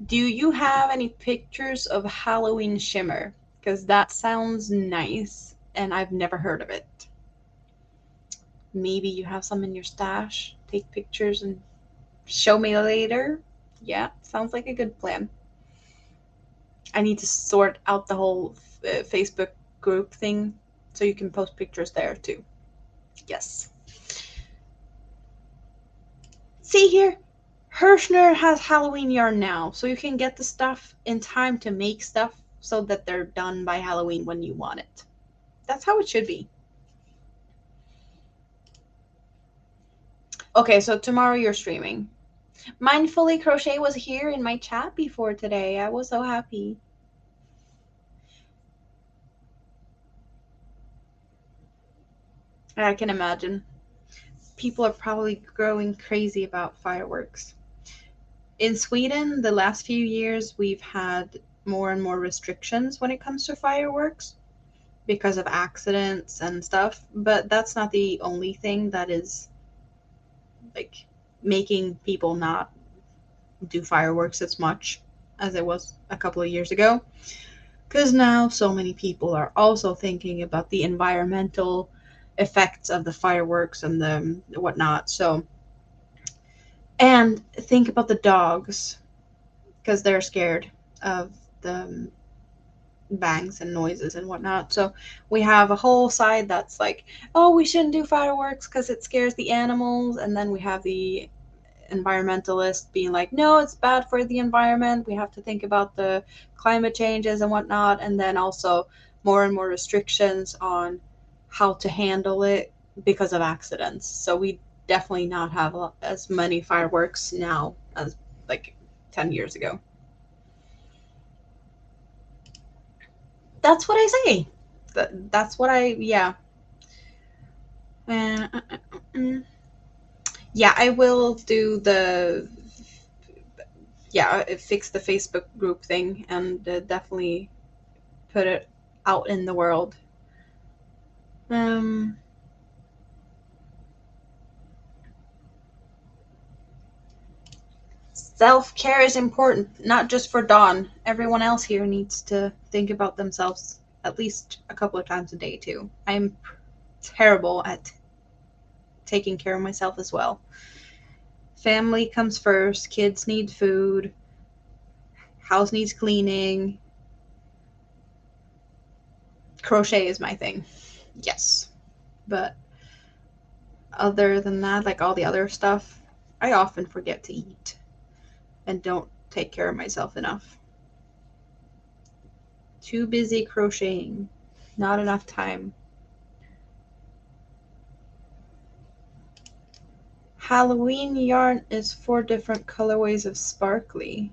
Do you have any pictures of Halloween shimmer? Because that sounds nice and I've never heard of it. Maybe you have some in your stash. Take pictures and show me later. Yeah, sounds like a good plan. I need to sort out the whole Facebook group thing so you can post pictures there too. Yes. See here, Hirschner has Halloween yarn now, so you can get the stuff in time to make stuff so that they're done by Halloween when you want it. That's how it should be. Okay, so tomorrow you're streaming. Mindfully Crochet was here in my chat before today. I was so happy. I can imagine. People are probably growing crazy about fireworks. In Sweden, the last few years, we've had more and more restrictions when it comes to fireworks because of accidents and stuff. But that's not the only thing that is like making people not do fireworks as much as it was a couple of years ago. Because now so many people are also thinking about the environmental effects of the fireworks and the whatnot. So, and think about the dogs because they're scared of the bangs and noises and whatnot. So we have a whole side that's like, oh, we shouldn't do fireworks because it scares the animals, and then we have the environmentalists being like, no, it's bad for the environment, we have to think about the climate changes and whatnot, and then also more and more restrictions on how to handle it because of accidents. So we definitely not have as many fireworks now as like 10 years ago. That's what I say. That's what I, yeah. Uh, uh, uh, yeah, I will do the, yeah, fix the Facebook group thing and definitely put it out in the world. Um, Self-care is important, not just for Dawn. Everyone else here needs to think about themselves at least a couple of times a day too. I'm terrible at taking care of myself as well. Family comes first, kids need food, house needs cleaning. Crochet is my thing. Yes. But other than that, like all the other stuff, I often forget to eat and don't take care of myself enough. Too busy crocheting. Not enough time. Halloween yarn is 4 different colorways of sparkly.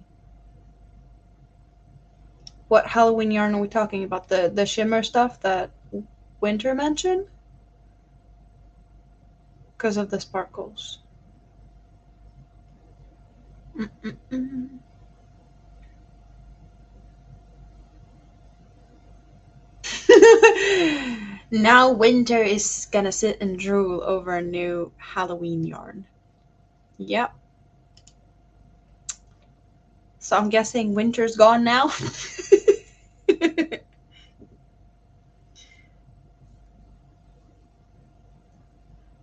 What Halloween yarn are we talking about? The shimmer stuff that Winter mentioned? Because of the sparkles. Mm-mm-mm. Now Winter is gonna sit and drool over a new Halloween yarn. Yep. So I'm guessing Winter's gone now.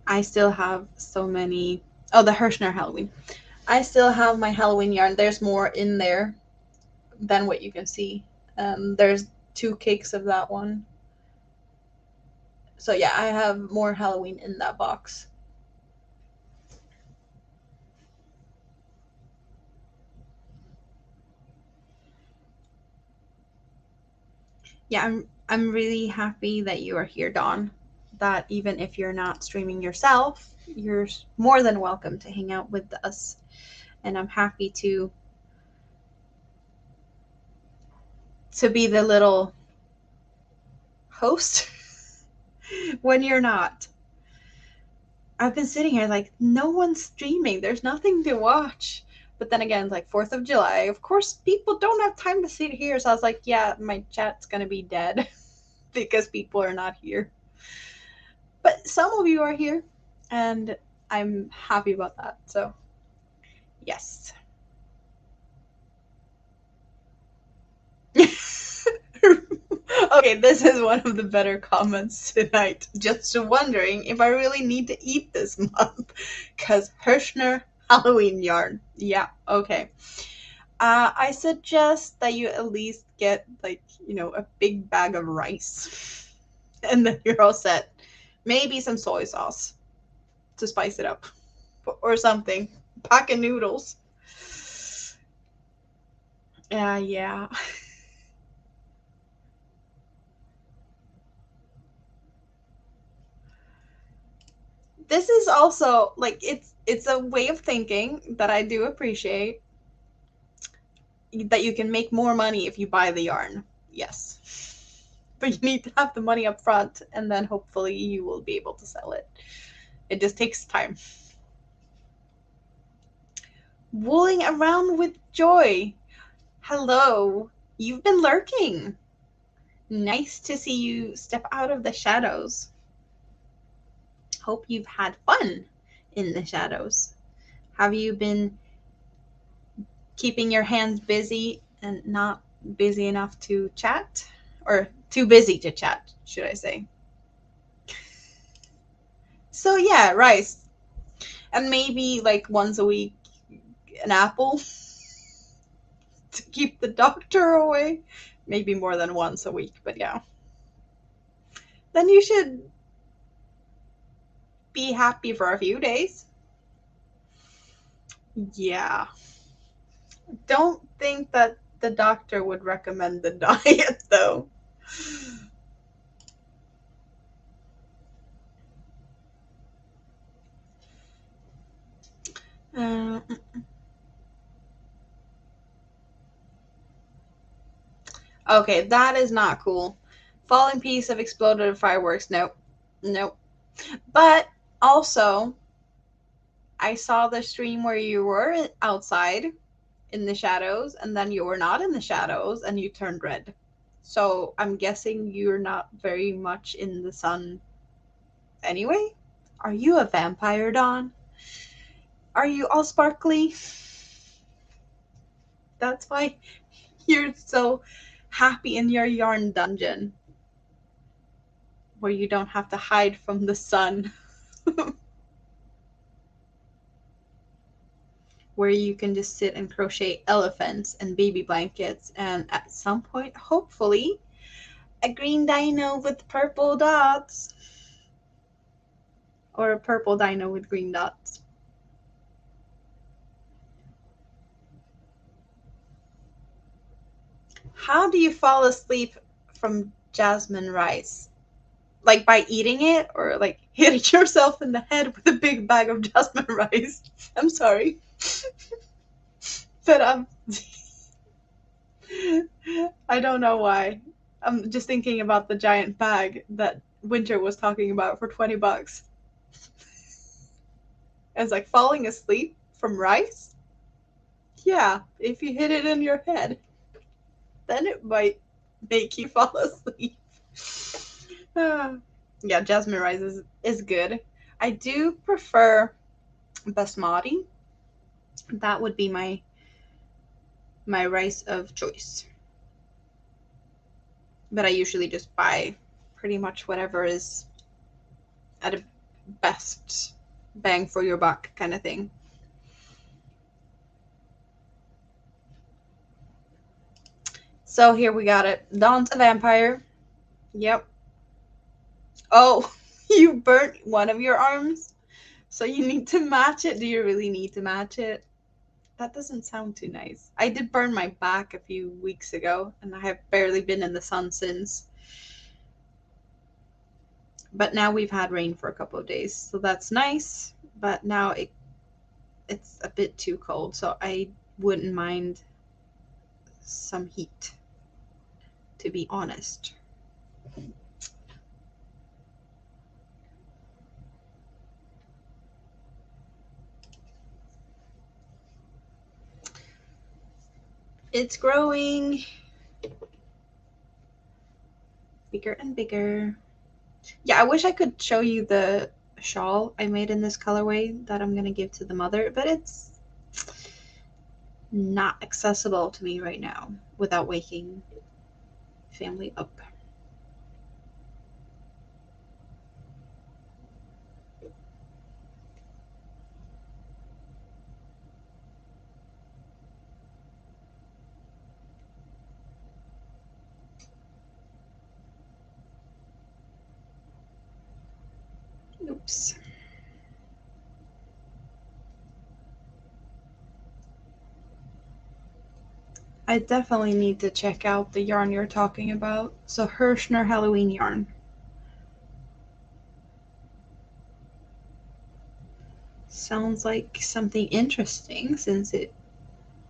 I still have so many. Oh, the Hirschner Halloween. I still have my Halloween yarn. There's more in there than what you can see. There's 2 cakes of that one. So yeah, I have more Halloween in that box. Yeah, I'm really happy that you are here, Dawn. That even if you're not streaming yourself, you're more than welcome to hang out with us. And I'm happy to be the little host when you're not. I've been sitting here like no one's streaming. There's nothing to watch. But then again, it's like 4th of July. Of course, people don't have time to sit here. So I was like, yeah, my chat's going to be dead because people are not here. But some of you are here, and I'm happy about that. So, yes. Okay, this is one of the better comments tonight. Just wondering if I really need to eat this month. Because Hirschner Halloween yarn. Yeah, okay. I suggest that you at least get, like, a big bag of rice. And then you're all set. Maybe some soy sauce to spice it up. Or something. Pack of noodles. Yeah. This is also like it's a way of thinking that I do appreciate, that you can make more money if you buy the yarn. Yes. But you need to have the money up front, and then hopefully you will be able to sell it. It just takes time. Wooling around with joy. Hello. You've been lurking. Nice to see you step out of the shadows. Hope you've had fun in the shadows. Have you been keeping your hands busy and not busy enough to chat? Or too busy to chat, should I say. So yeah, rice. And maybe like once a week an apple to keep the doctor away. Maybe more than once a week, but yeah. Then you should be happy for a few days. Yeah. Don't think that the doctor would recommend the diet, though. Uh, okay, that is not cool. Falling piece of exploded fireworks. Nope. Nope. But also, I saw the stream where you were outside in the shadows, and then you were not in the shadows, and you turned red. So I'm guessing you're not very much in the sun anyway. Are you a vampire, Dawn? Are you all sparkly? That's why you're so happy in your yarn dungeon, where you don't have to hide from the sun, where you can just sit and crochet elephants and baby blankets, and at some point, hopefully, a green dino with purple dots. Or a purple dino with green dots. How do you fall asleep from jasmine rice? Like by eating it, or like hitting yourself in the head with a big bag of jasmine rice? I'm sorry. But I don't know why. I'm just thinking about the giant bag that Winter was talking about for $20. It's like falling asleep from rice? Yeah, if you hit it in your head, then it might make you fall asleep. Yeah, jasmine rice is good. I do prefer basmati. That would be my rice of choice. But I usually just buy pretty much whatever is at a best bang for your buck kind of thing. So here we got it. Dawn's a vampire. Yep. Oh, you burnt one of your arms? So you need to match it. Do you really need to match it? That doesn't sound too nice. I did burn my back a few weeks ago, and I have barely been in the sun since. But now we've had rain for a couple of days, so that's nice. But now it's a bit too cold, so I wouldn't mind some heat, to be honest. It's growing bigger and bigger. Yeah, I wish I could show you the shawl I made in this colorway that I'm gonna give to the mother, but it's not accessible to me right now without waking family up. Oops. I definitely need to check out the yarn you're talking about. So Hirschner Halloween yarn. Sounds like something interesting since it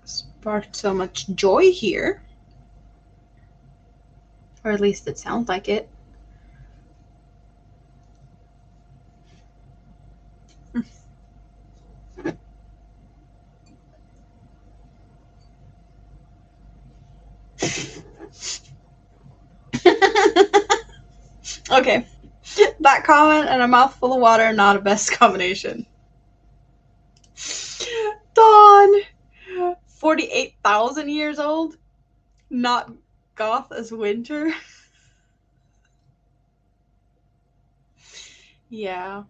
sparked so much joy here. Or at least it sounds like it. Okay. That comment and a mouthful of water, not a best combination. Dawn! 48,000 years old? Not goth as winter? Yeah.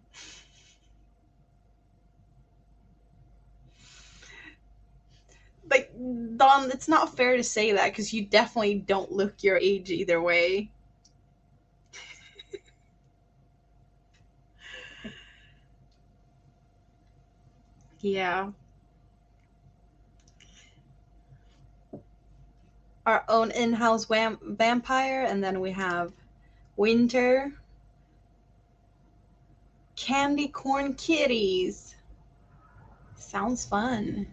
Like, Dawn, it's not fair to say that because you definitely don't look your age either way. Yeah. our own in-house vampire, and then we have winter. Candy corn kitties. Sounds fun.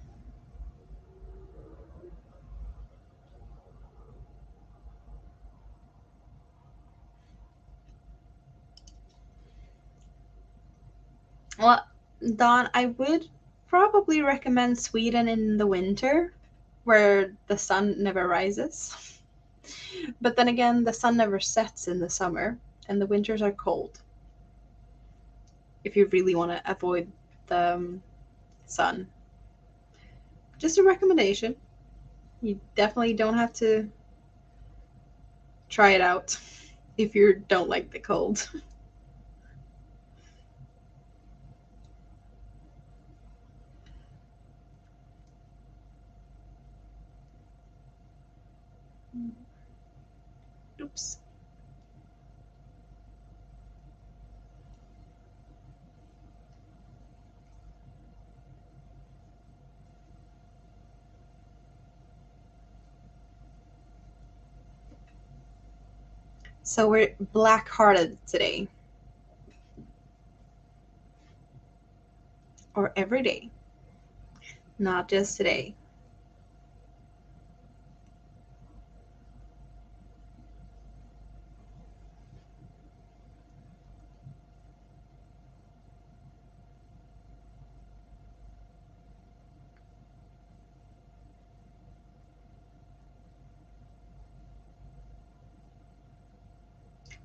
Well, Dawn, I would probably recommend Sweden in the winter, where the sun never rises. But then again, the sun never sets in the summer, and the winters are cold. If you really want to avoid the sun, just a recommendation. You definitely don't have to try it out if you don't like the cold. Oops. So we're black hearted today, or every day, not just today.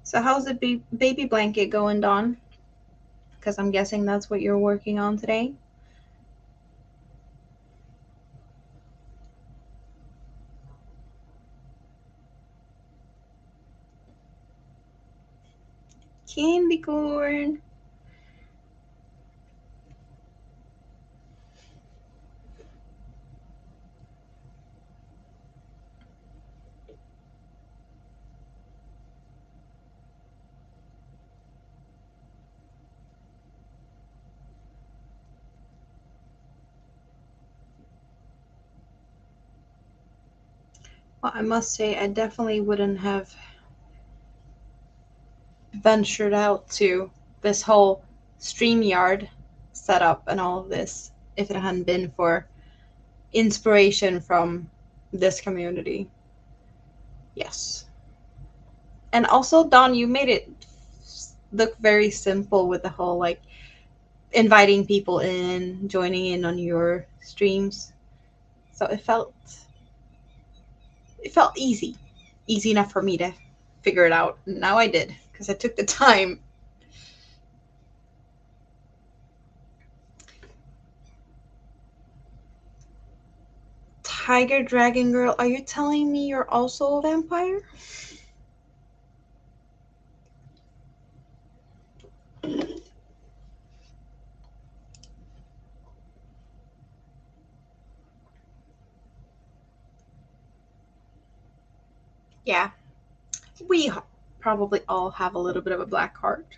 So how's the baby blanket going, Dawn? Because I'm guessing that's what you're working on today. Candy corn. Well, I must say, I definitely wouldn't have ventured out to this whole StreamYard setup and all of this if it hadn't been for inspiration from this community. Yes. And also, Don, you made it look very simple with the whole like inviting people in, joining in on your streams. So it felt easy. Easy enough for me to figure it out. Now I did because I took the time. Tiger Dragon Girl, are you telling me you're also a vampire? Yeah, we probably all have a little bit of a black heart.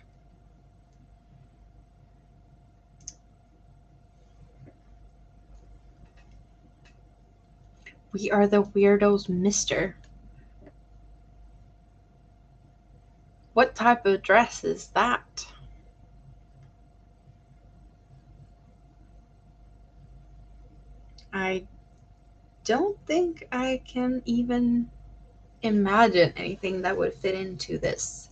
We are the weirdos, mister. What type of dress is that? I don't think I can even imagine anything that would fit into this.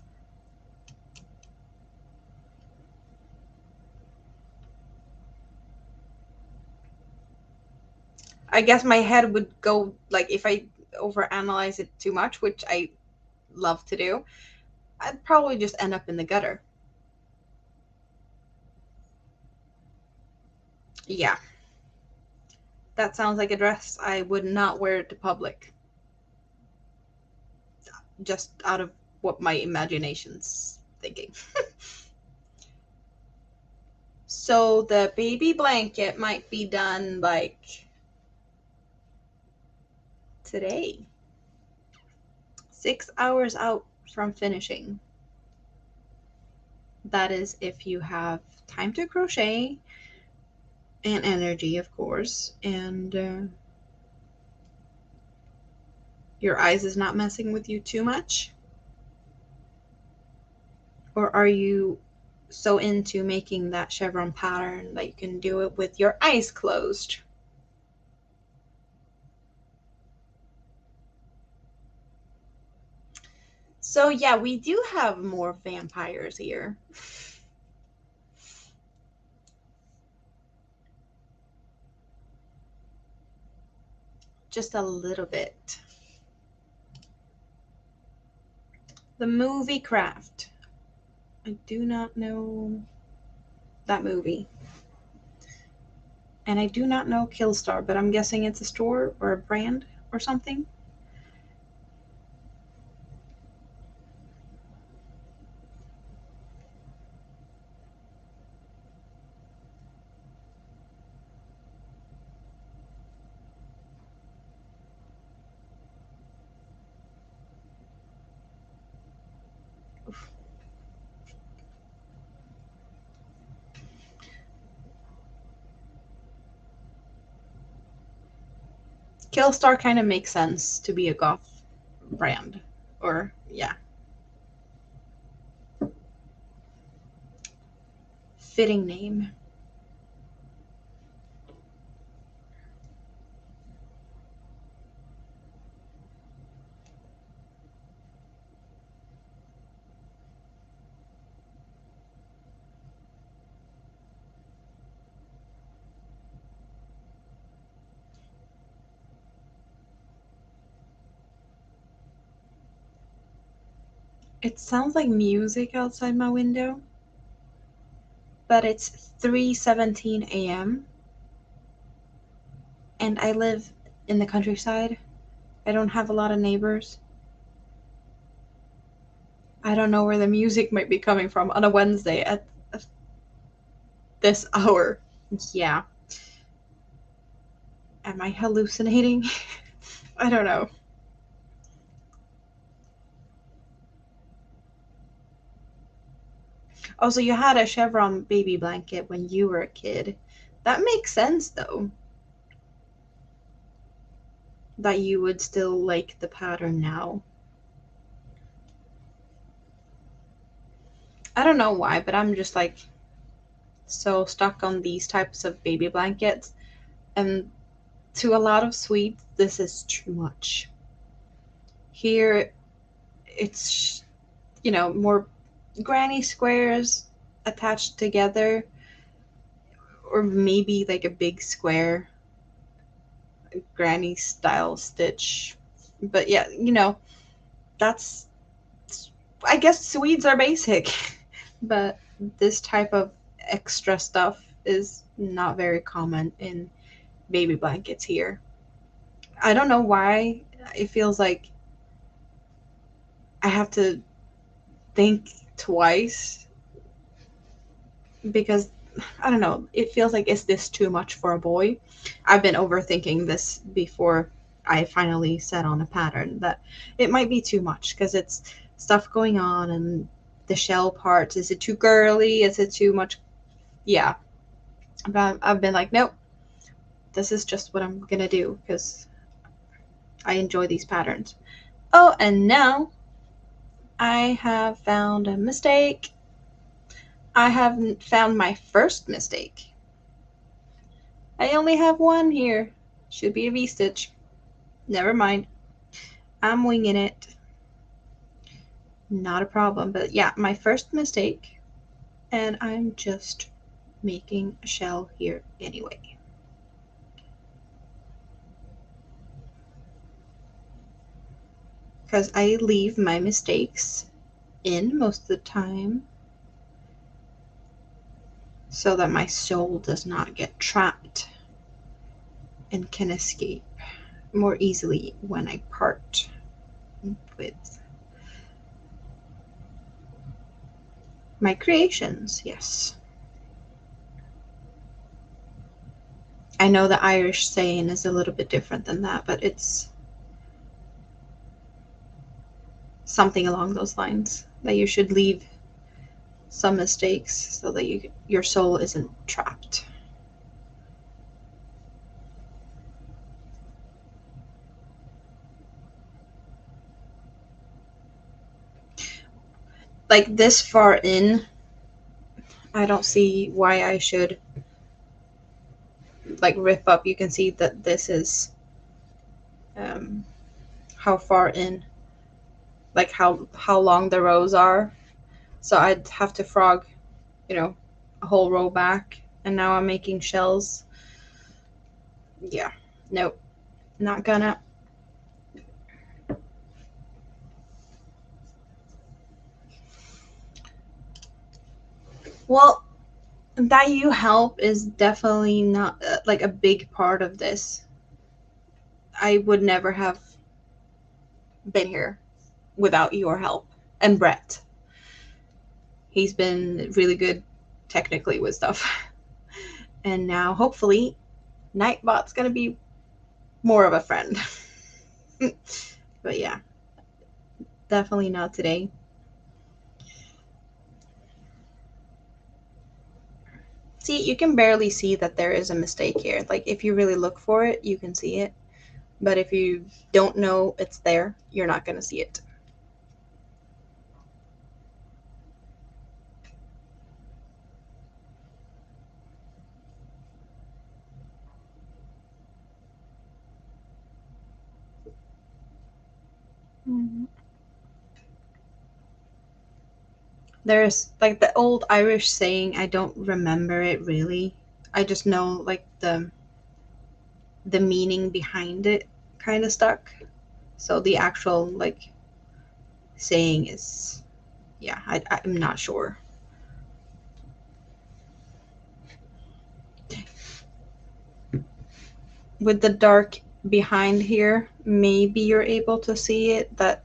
I guess my head would go like if I overanalyze it too much, which I love to do, I'd probably just end up in the gutter. Yeah, that sounds like a dress I would not wear to public, just out of what my imagination's thinking. So the baby blanket might be done like today. 6 hours out from finishing. That is if you have time to crochet and energy, of course, and Your eyes is not messing with you too much? Or are you so into making that chevron pattern that you can do it with your eyes closed? So yeah, we do have more vampires here. Just a little bit. The movie Craft. I do not know that movie. And I do not know Killstar, but I'm guessing it's a store or a brand or something. Killstar kind of makes sense to be a goth brand. Or, yeah. Fitting name. It sounds like music outside my window, but it's 3:17 a.m. and I live in the countryside. I don't have a lot of neighbors. I don't know where the music might be coming from on a Wednesday at this hour. Yeah. Am I hallucinating? I don't know. Also, you had a chevron baby blanket when you were a kid. That makes sense, though. That you would still like the pattern now. I don't know why, but I'm just like so stuck on these types of baby blankets. And to a lot of Swedes, this is too much. Here, it's, more granny squares attached together, or maybe like a big square granny style stitch. But yeah, that's, I guess Swedes are basic, but this type of extra stuff is not very common in baby blankets here. I don't know why it feels like I have to think twice because I don't know, it feels like, is this too much for a boy? I've been overthinking this before I finally set on a pattern that it might be too much because it's stuff going on and the shell parts. Is it too girly? Is it too much? Yeah. But I've been like, nope, this is just what I'm gonna do because I enjoy these patterns. Oh, and now I have found a mistake. I have found my first mistake. I only have one here. Should be a V-stitch. Never mind. I'm winging it. Not a problem. But yeah, my first mistake. And I'm just making a shell here anyway. Because I leave my mistakes in most of the time so that my soul does not get trapped and can escape more easily when I part with my creations. Yes. I know the Irish saying is a little bit different than that, but it's something along those lines, that you should leave some mistakes so that your soul isn't trapped. like this far in, I don't see why I should like rip up. You can see that this is um, how far in, like how long the rows are. So I'd have to frog, you know, a whole row back. And now I'm making shells. Yeah, nope, not gonna. Well, that you help is definitely not like a big part of this. I would never have been here without your help. And Brett, he's been really good technically with stuff. And now hopefully Nightbot's gonna be more of a friend. But yeah, definitely not today. See, you can barely see that there is a mistake here. Like if you really look for it, you can see it. But if you don't know it's there, you're not gonna see it. Mhm. There's like the old Irish saying, I don't remember it really. I just know like the meaning behind it kind of stuck. So the actual like saying is, yeah, I'm not sure. With the dark behind here, maybe you're able to see it that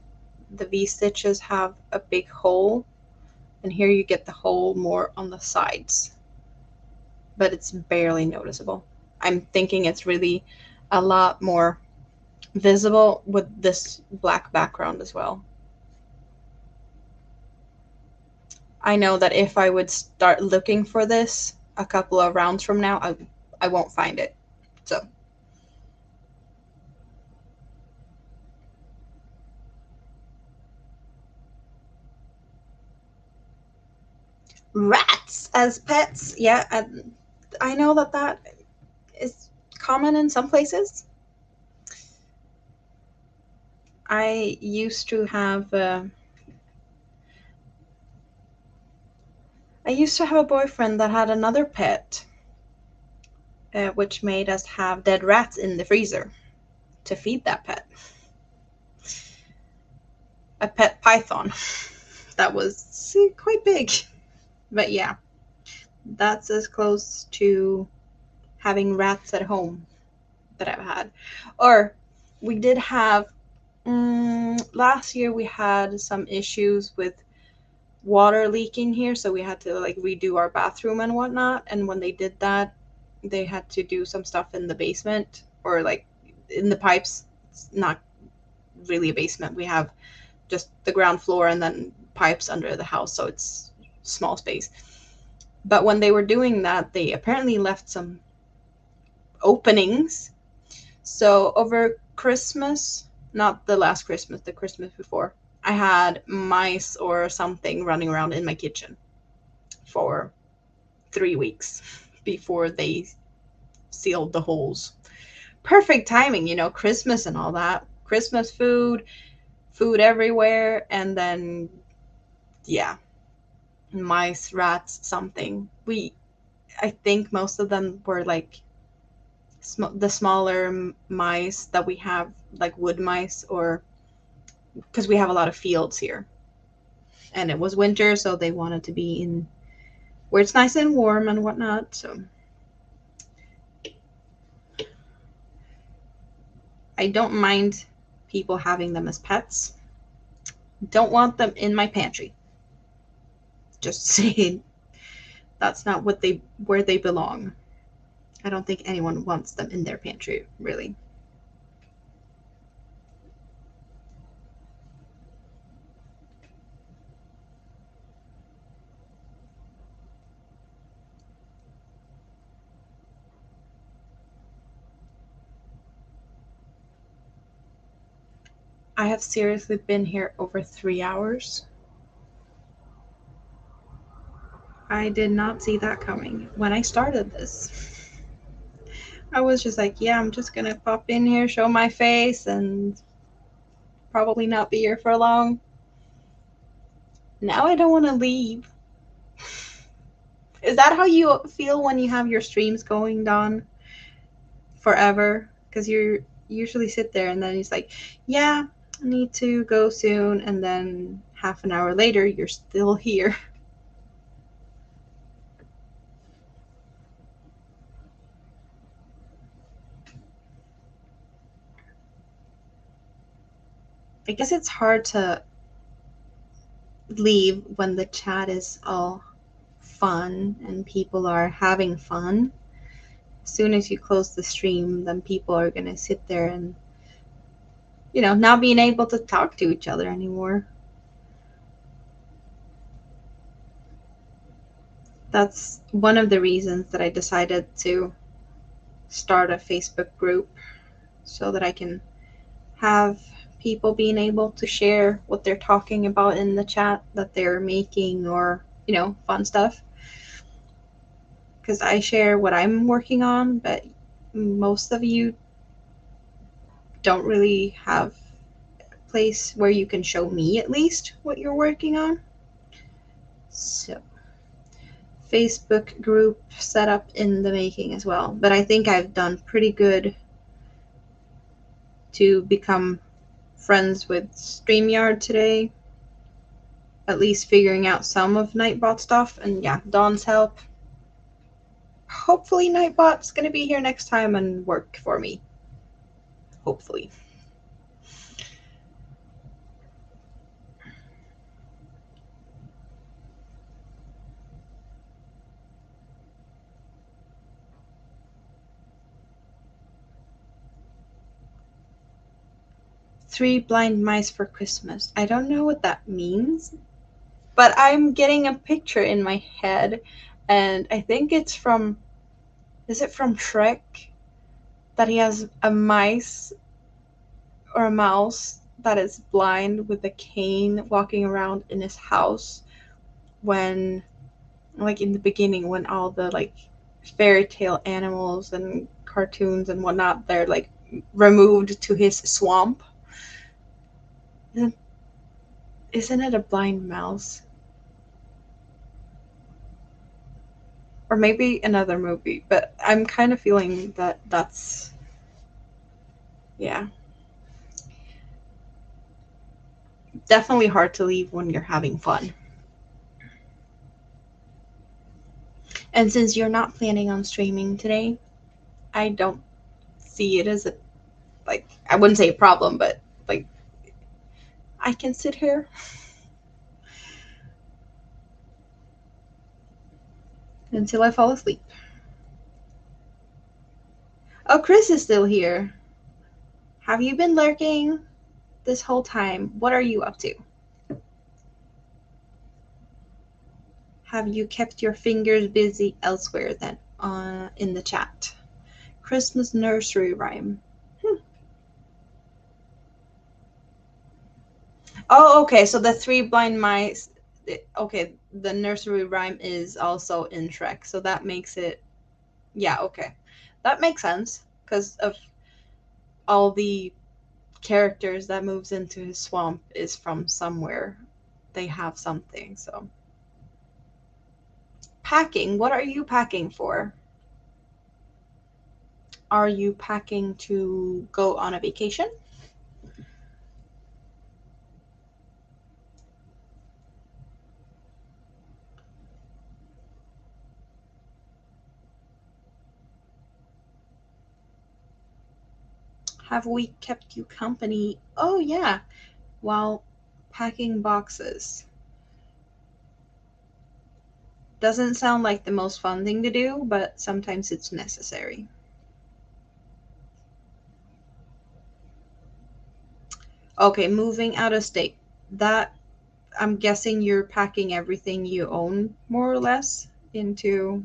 the V stitches have a big hole, and here you get the hole more on the sides, but it's barely noticeable. I'm thinking it's really a lot more visible with this black background as well. I know that if I would start looking for this a couple of rounds from now, I won't find it. So, rats as pets, yeah, I know that that is common in some places. I used to have I used to have a boyfriend that had another pet, which made us have dead rats in the freezer to feed that pet. A pet python that was quite big. But yeah, that's as close to having rats at home that I've had. Or we did have last year we had some issues with water leaking here, so we had to like redo our bathroom and whatnot. And when they did that, they had to do some stuff in the basement or like in the pipes. It's not really a basement. We have just the ground floor and then pipes under the house, so it's small space. But when they were doing that, they apparently left some openings. So over Christmas, not the last Christmas, the Christmas before, I had mice or something running around in my kitchen for 3 weeks before they sealed the holes. Perfect timing, you know, Christmas and all that. Christmas food, food everywhere, and then, yeah, mice, rats, something. I think most of them were like the smaller mice that we have, like wood mice, or because we have a lot of fields here. And it was winter, so they wanted to be in where it's nice and warm and whatnot. So I don't mind people having them as pets. Don't want them in my pantry. Just saying, that's not what they where they belong. I don't think anyone wants them in their pantry, really. I have seriously been here over 3 hours. I did not see that coming when I started this. I was just like, yeah, I'm just gonna pop in here, show my face, and probably not be here for long. Now I don't want to leave. Is that how you feel when you have your streams going on forever? Because you usually sit there and then it's like, yeah, I need to go soon, and then half an hour later, you're still here. I guess it's hard to leave when the chat is all fun and people are having fun. As soon as you close the stream, then people are going to sit there and, not being able to talk to each other anymore. That's one of the reasons that I decided to start a Facebook group so that I can have people being able to share what they're talking about in the chat that they're making, or, fun stuff. Because I share what I'm working on, but most of you don't really have a place where you can show me at least what you're working on. So, Facebook group setup in the making as well. But I think I've done pretty good to become friends with StreamYard today. At least figuring out some of Nightbot stuff. And yeah, Dawn's help. Hopefully Nightbot's going to be here next time and work for me. Hopefully. Three blind mice for Christmas. I don't know what that means, but I'm getting a picture in my head, and I think it's from. Is it from Shrek? That he has a mice or a mouse that is blind with a cane walking around in his house when, like, in the beginning, when all the, like, fairy tale animals and cartoons and whatnot, they're, like, removed to his swamp. Isn't it a blind mouse? Or maybe another movie, but I'm kind of feeling that that's, yeah, definitely hard to leave when you're having fun. And since you're not planning on streaming today, I don't see it as a, like, I wouldn't say a problem, but, like, I can sit here until I fall asleep. Oh, Chris is still here. Have you been lurking this whole time? What are you up to? Have you kept your fingers busy elsewhere than in the chat? Christmas nursery rhyme. Oh, okay. So the three blind mice. Okay, the nursery rhyme is also in Shrek, so that makes it. Yeah, okay, that makes sense because of all the characters that moves into his swamp is from somewhere. They have something. So packing. What are you packing for? Are you packing to go on a vacation? Have we kept you company? Oh, yeah, while packing boxes. Doesn't sound like the most fun thing to do, but sometimes it's necessary. Okay, moving out of state. That, I'm guessing you're packing everything you own, more or less, into.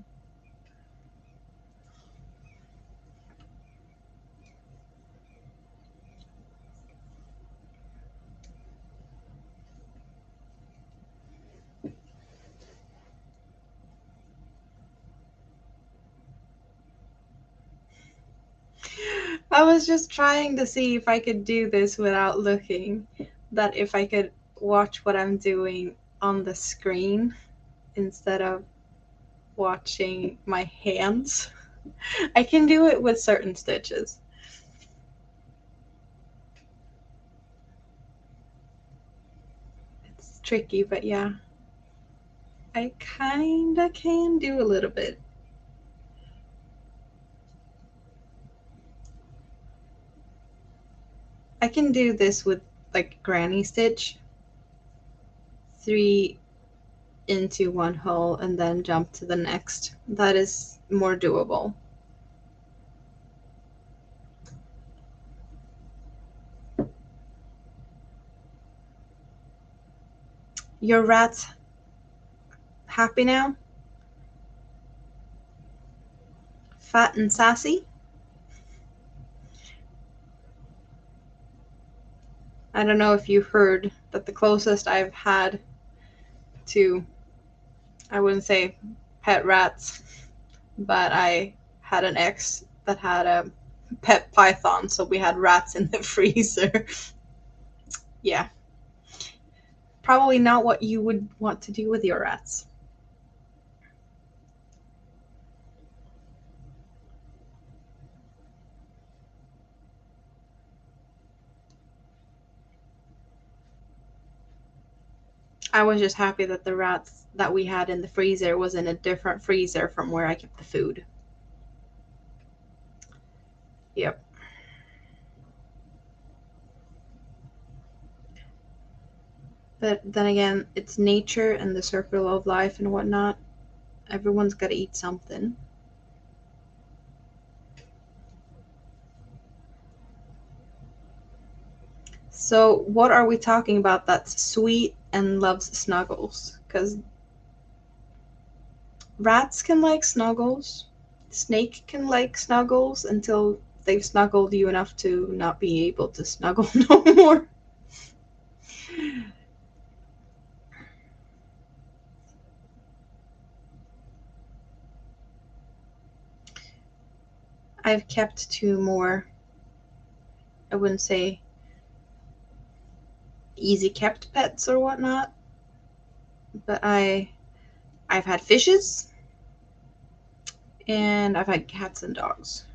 I was just trying to see if I could do this without looking. That if I could watch what I'm doing on the screen instead of watching my hands. I can do it with certain stitches. It's tricky, but yeah. I kinda can do a little bit. I can do this with like granny stitch. 3 into one hole and then jump to the next. That is more doable. Your rat's happy now? Fat and sassy? I don't know if you heard that the closest I've had to, I wouldn't say pet rats, but I had an ex that had a pet python, so we had rats in the freezer. Yeah. Probably not what you would want to do with your rats. I was just happy that the rats that we had in the freezer was in a different freezer from where I kept the food. Yep. But then again, it's nature and the circle of life and whatnot. Everyone's got to eat something. So, what are we talking about that's sweet and loves snuggles? Because rats can like snuggles, snake can like snuggles until they've snuggled you enough to not be able to snuggle no more. I've kept two more, I wouldn't say easy kept pets or whatnot, but I've had fishes and I've had cats and dogs.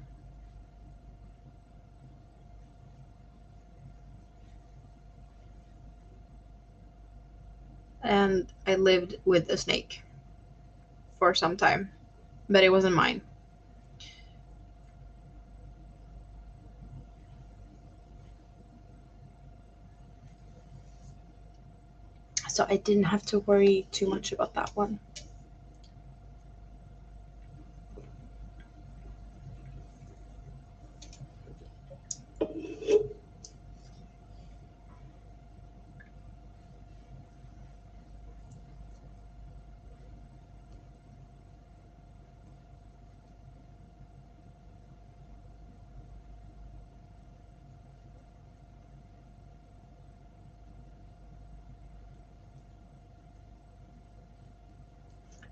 And I lived with a snake for some time, but it wasn't mine. So I didn't have to worry too much about that one.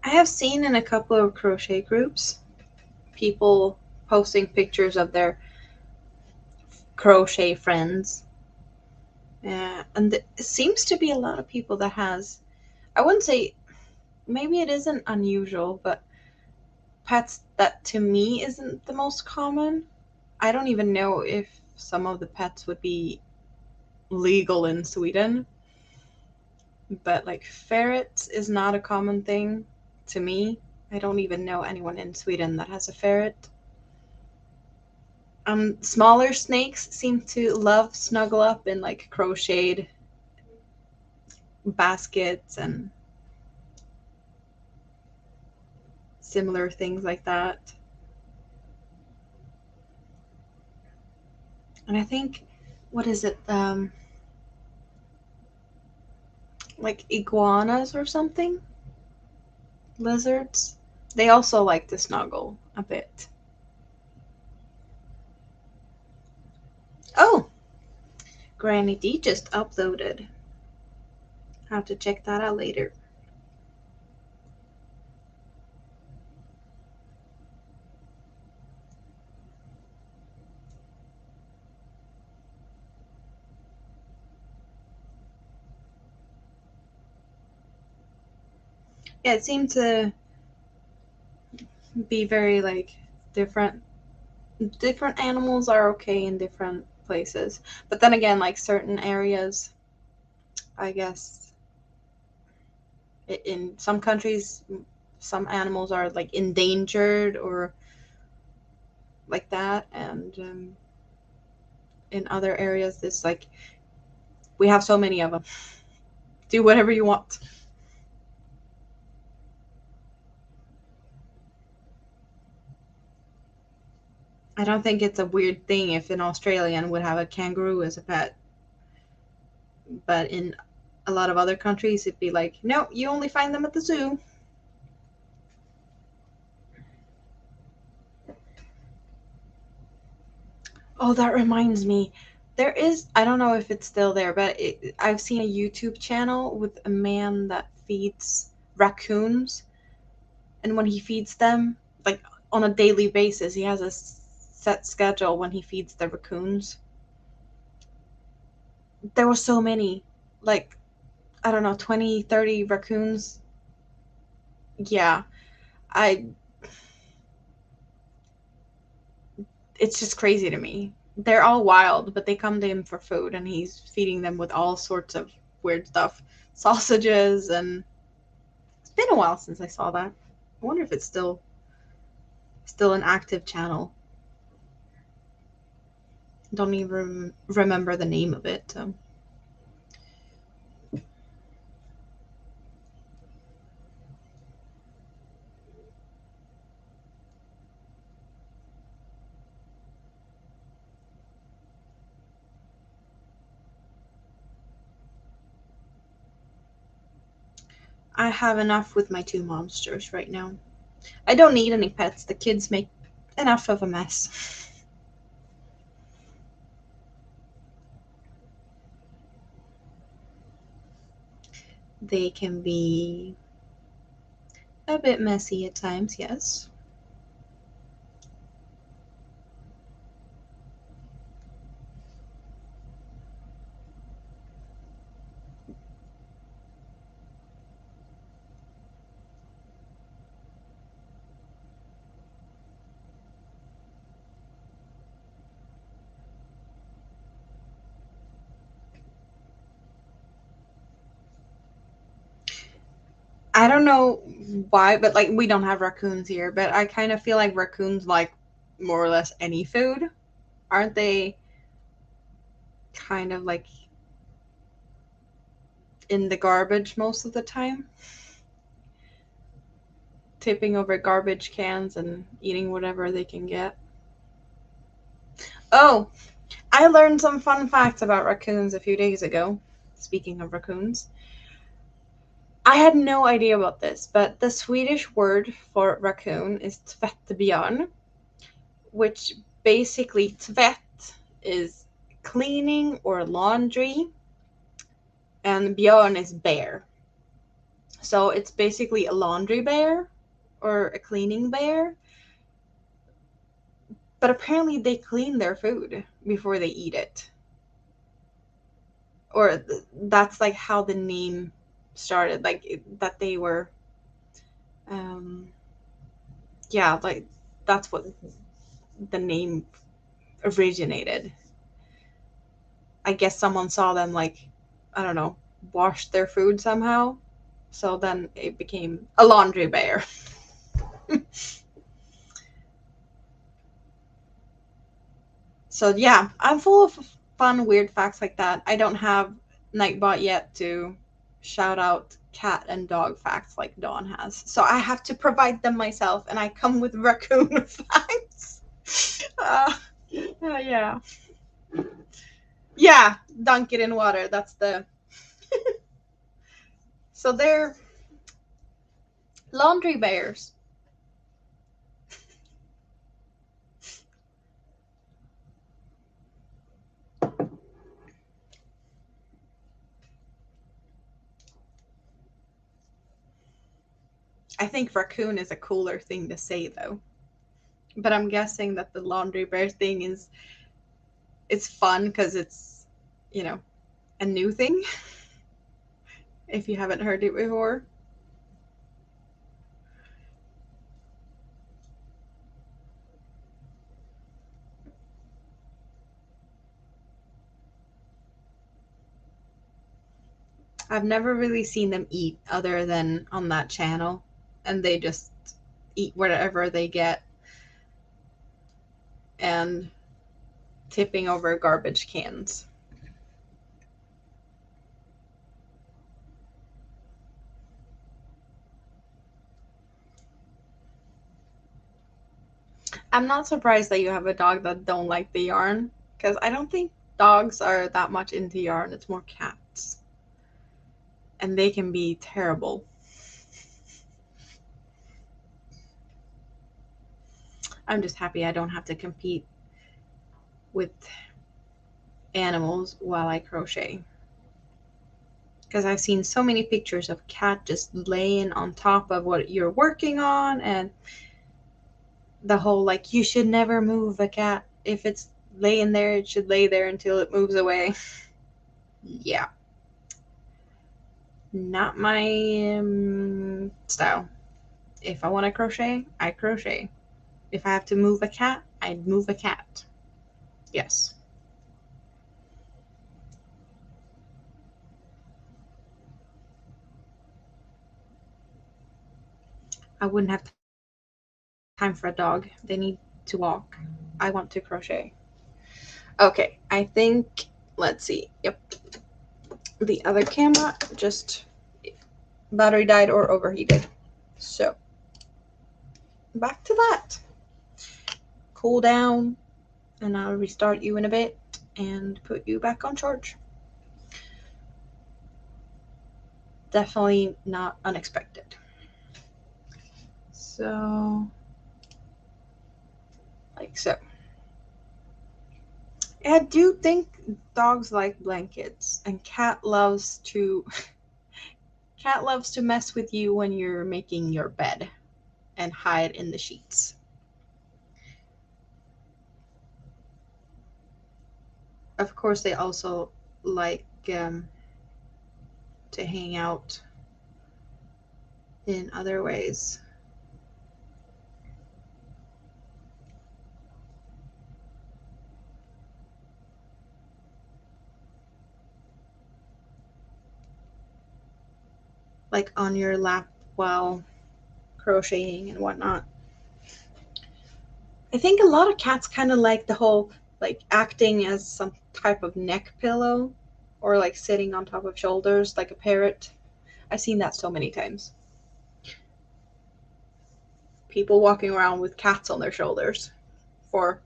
I have seen in a couple of crochet groups people posting pictures of their crochet friends. And it seems to be a lot of people that has, I wouldn't say, maybe it isn't unusual, but pets that to me isn't the most common. I don't even know if some of the pets would be legal in Sweden, but like ferrets is not a common thing to me. I don't even know anyone in Sweden that has a ferret. Smaller snakes seem to love snuggle up in like crocheted baskets and similar things like that. And I think, what is it? Like iguanas or something? Lizards? They also like to snuggle a bit. Oh, Granny D just uploaded. Have to check that out later. Yeah, it seemed to be very like different. Different animals are okay in different places, but then again, like certain areas, I guess in some countries, some animals are like endangered or like that, and in other areas, it's like we have so many of them. Do whatever you want. I don't think it's a weird thing if an Australian would have a kangaroo as a pet, but in a lot of other countries, it'd be like, no, you only find them at the zoo. Oh, that reminds me. There is, I don't know if it's still there, but I've seen a YouTube channel with a man that feeds raccoons. And when he feeds them, like on a daily basis, he has a set schedule when he feeds the raccoons. There were so many, like, I don't know, 20, 30 raccoons. Yeah, I, it's just crazy to me. They're all wild, but they come to him for food, and he's feeding them with all sorts of weird stuff, sausages, and it's been a while since I saw that. I wonder if it's still an active channel. Don't even remember the name of it. So. I have enough with my two monsters right now. I don't need any pets. The kids make enough of a mess. They can be a bit messy at times, yes. I don't know why, but like we don't have raccoons here, but I kind of feel like raccoons like more or less any food. Aren't they kind of like in the garbage most of the time? Tipping over garbage cans and eating whatever they can get. Oh, I learned some fun facts about raccoons a few days ago. Speaking of raccoons, I had no idea about this, but the Swedish word for raccoon is tvättbjörn, which basically tvätt is cleaning or laundry, and björn is bear. So it's basically a laundry bear or a cleaning bear, but apparently they clean their food before they eat it. Or that's like how the name started, like that they were um yeah, like that's what the name originated. I guess someone saw them like, I don't know, wash their food somehow. So then it became a laundry bear. So yeah, I'm full of fun, weird facts like that. I don't have Nightbot yet to shout out cat and dog facts like Dawn has. So I have to provide them myself, and I come with raccoon facts. Uh, yeah. Yeah, dunk it in water. That's the. So they're laundry bears. I think raccoon is a cooler thing to say though. But I'm guessing that the laundry bear thing is it's fun because it's, you know, a new thing if you haven't heard it before. I've never really seen them eat other than on that channel, and they just eat whatever they get and tipping over garbage cans. I'm not surprised that you have a dog that don't like the yarn, because I don't think dogs are that much into yarn. It's more cats. And they can be terrible. I'm just happy I don't have to compete with animals while I crochet. Because I've seen so many pictures of cat just laying on top of what you're working on, and the whole like you should never move a cat. If it's laying there, it should lay there until it moves away. Yeah. Not my style. If I want to crochet, I crochet. If I have to move a cat, I'd move a cat. Yes. I wouldn't have time for a dog. They need to walk. I want to crochet. Okay, I think, let's see. Yep. The other camera just battery died or overheated. So, back to that. Cool down, and I'll restart you in a bit and put you back on charge. Definitely not unexpected. So, like so. I do think dogs like blankets, and cat loves to mess with you when you're making your bed and hide in the sheets. Of course, they also like to hang out in other ways. Like on your lap while crocheting and whatnot. I think a lot of cats kind of like the whole like acting as some type of neck pillow or like sitting on top of shoulders like a parrot. I've seen that so many times. People walking around with cats on their shoulders for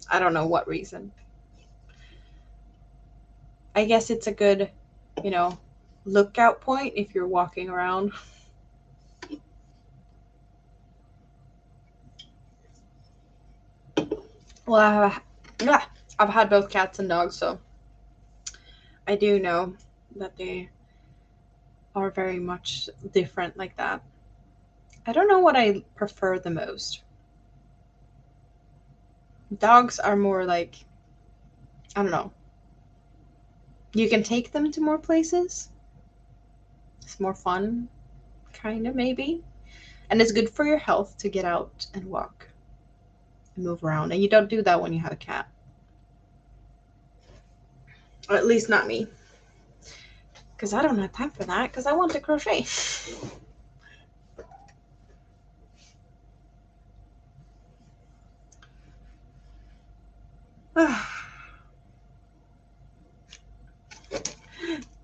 I don't know what reason. I guess it's a good, you know, lookout point if you're walking around. Well, I've had both cats and dogs, so I do know that they are very much different like that. I don't know what I prefer the most. Dogs are more like, I don't know. You can take them to more places. It's more fun, kind of, maybe. And it's good for your health to get out and walk and move around. And you don't do that when you have a cat. Or at least not me. Because I don't have time for that because I want to crochet.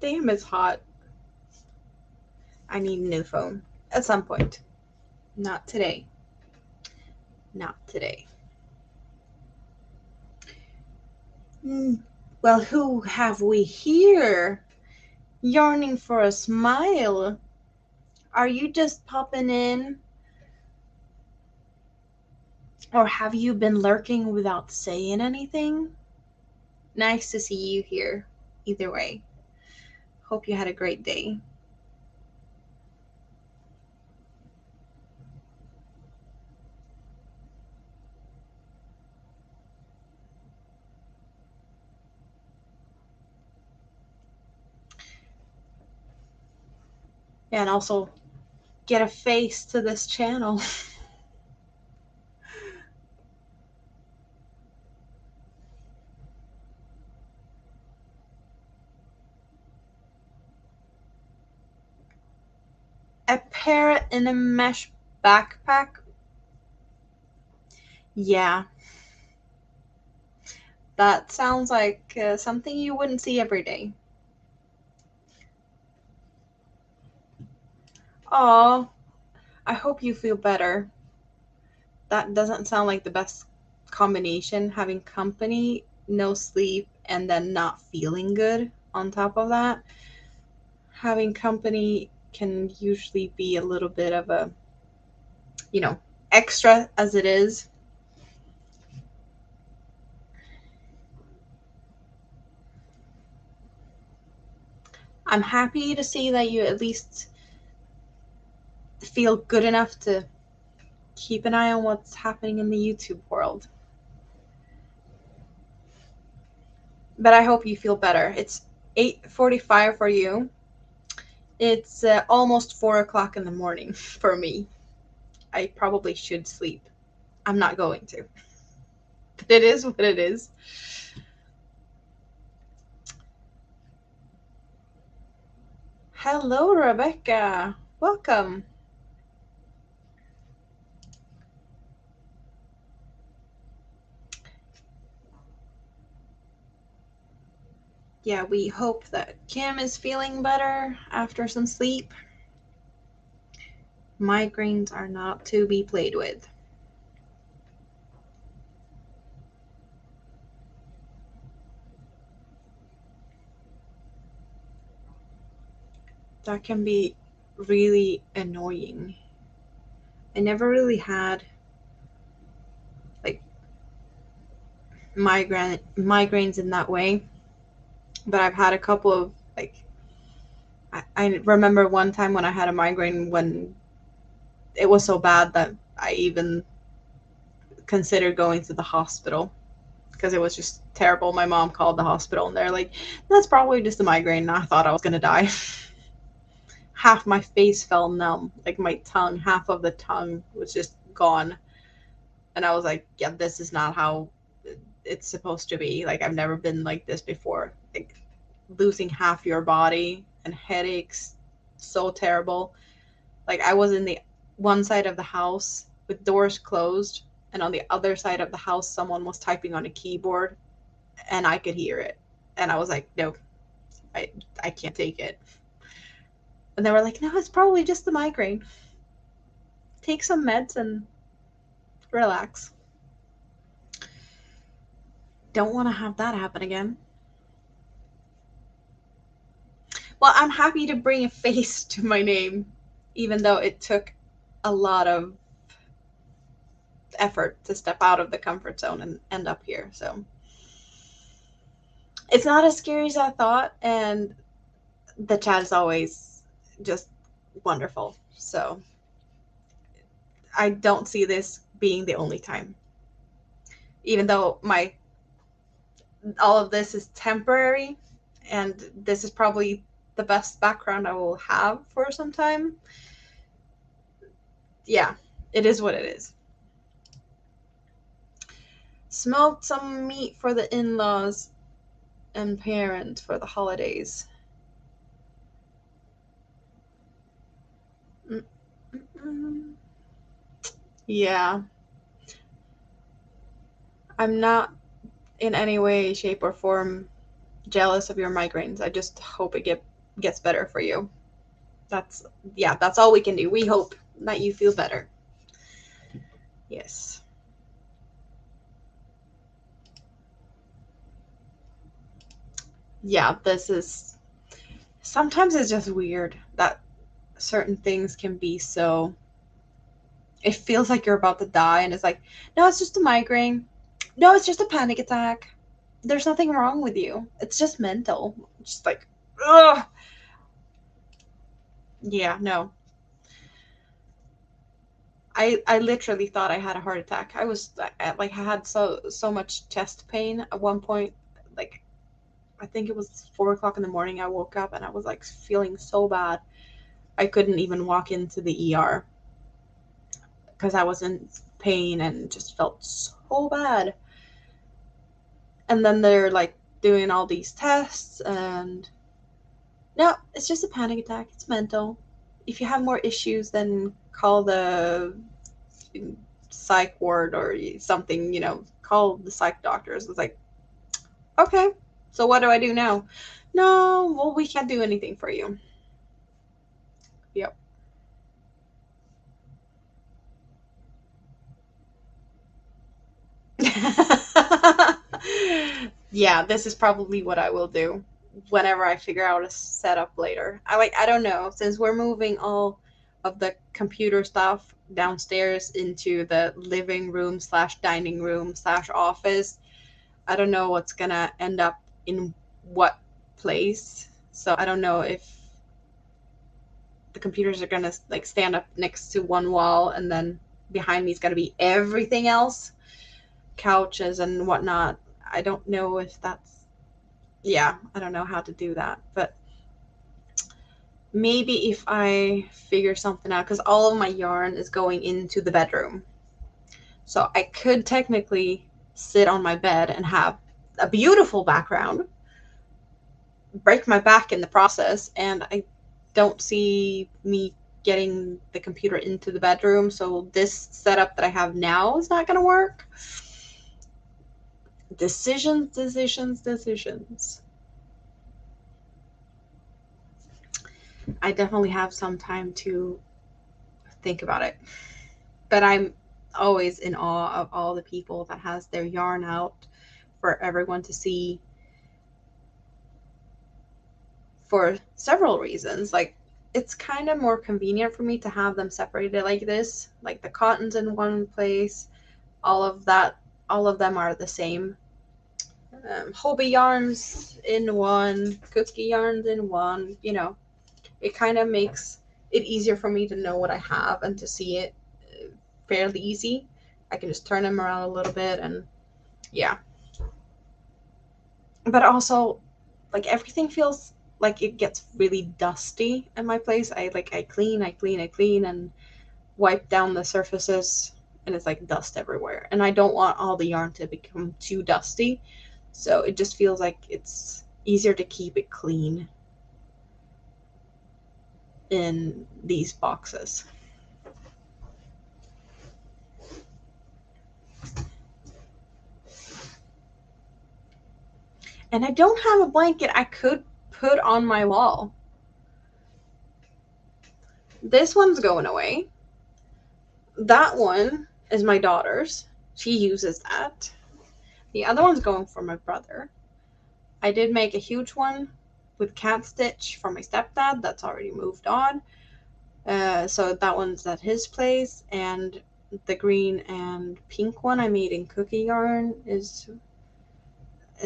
Damn, it's hot. I need a new phone at some point. Not today. Not today. Well, who have we here? Yearning for a smile. Are you just popping in? Or have you been lurking without saying anything? Nice to see you here. Either way. Hope you had a great day. And also get a face to this channel. parrot in a mesh backpack? Yeah, that sounds like something you wouldn't see every day. Aw, I hope you feel better. That doesn't sound like the best combination, having company, no sleep, and then not feeling good on top of that. Having company can usually be a little bit of a, you know, extra as it is. I'm happy to see that you at least feel good enough to keep an eye on what's happening in the YouTube world. But I hope you feel better. It's 8:45 for you. It's almost 4 o'clock in the morning for me. I probably should sleep. I'm not going to. But it is what it is. Hello, Rebecca. Welcome. Yeah, we hope that Kim is feeling better after some sleep. Migraines are not to be played with. That can be really annoying. I never really had like migraines in that way, but I've had a couple of like I remember one time when I had a migraine when it was so bad that I even considered going to the hospital because it was just terrible. My mom called the hospital and they're like, "That's probably just a migraine." And I thought I was gonna die. Half my face felt numb, like my tongue, half of the tongue was just gone. And I was like, yeah, this is not how it's supposed to be. Like, I've never been like this before. Like, losing half your body and headaches, so terrible. Like, I was in the one side of the house with doors closed, and on the other side of the house, someone was typing on a keyboard, and I could hear it. And I was like, no, I, I can't take it. And they were like, no, it's probably just the migraine. Take some meds and relax. Don't want to have that happen again. Well, I'm happy to bring a face to my name, even though it took a lot of effort to step out of the comfort zone and end up here. So it's not as scary as I thought, and the chat is always just wonderful. So I don't see this being the only time. Even though my all of this is temporary and this is probably the best background I will have for some time. Yeah, it is what it is. Smoked some meat for the in-laws and parents for the holidays. Mm-mm. Yeah, I'm not in any way, shape, or form jealous of your migraines. I just hope it gets better for you. That's yeah, that's all we can do. We hope that you feel better. Yes. Yeah, this is sometimes it's just weird that certain things can be so it feels like you're about to die and it's like, no, it's just a migraine. No, it's just a panic attack. There's nothing wrong with you. It's just mental. It's just like, ugh. Yeah, no. I literally thought I had a heart attack. I was like I had so much chest pain at one point. Like I think it was 4 o'clock in the morning. I woke up and I was like feeling so bad. I couldn't even walk into the ER because I was in pain and just felt so bad. And then they're like doing all these tests and no, it's just a panic attack. It's mental. if you have more issues, then call the psych ward or something, call the psych doctors. It's like, okay, so what do I do now? No, well, we can't do anything for you. Yep. Yeah, this is probably what I will do whenever I figure out a setup later. I don't know, since we're moving all of the computer stuff downstairs into the living room slash dining room slash office. I don't know what's gonna end up in what place. So I don't know if the computers are gonna like stand up next to one wall and then behind me is gonna be everything else, couches and whatnot. I don't know if that's, yeah, I don't know how to do that. But maybe if I figure something out, because all of my yarn is going into the bedroom. So I could technically sit on my bed and have a beautiful background, break my back in the process, and I don't see me getting the computer into the bedroom. So this setup that I have now is not going to work. Decisions, decisions, decisions. I definitely have some time to think about it. But I'm always in awe of all the people that has their yarn out for everyone to see for several reasons. Like, it's kind of more convenient for me to have them separated like this, like the cottons in one place, all of that, all of them are the same. Hobby yarns in one, cookie yarns in one, it kind of makes it easier for me to know what I have and to see it fairly easy. I can just turn them around a little bit and yeah. But also, like, everything feels like it gets really dusty in my place. I clean and wipe down the surfaces, and it's like dust everywhere. And I don't want all the yarn to become too dusty. So it just feels like it's easier to keep it clean in these boxes. And I don't have a blanket I could put on my wall. This one's going away. That one is my daughter's. She uses that. The other one's going for my brother. I did make a huge one with cat stitch for my stepdad. That's already moved on. So that one's at his place. And the green and pink one I made in cookie yarn is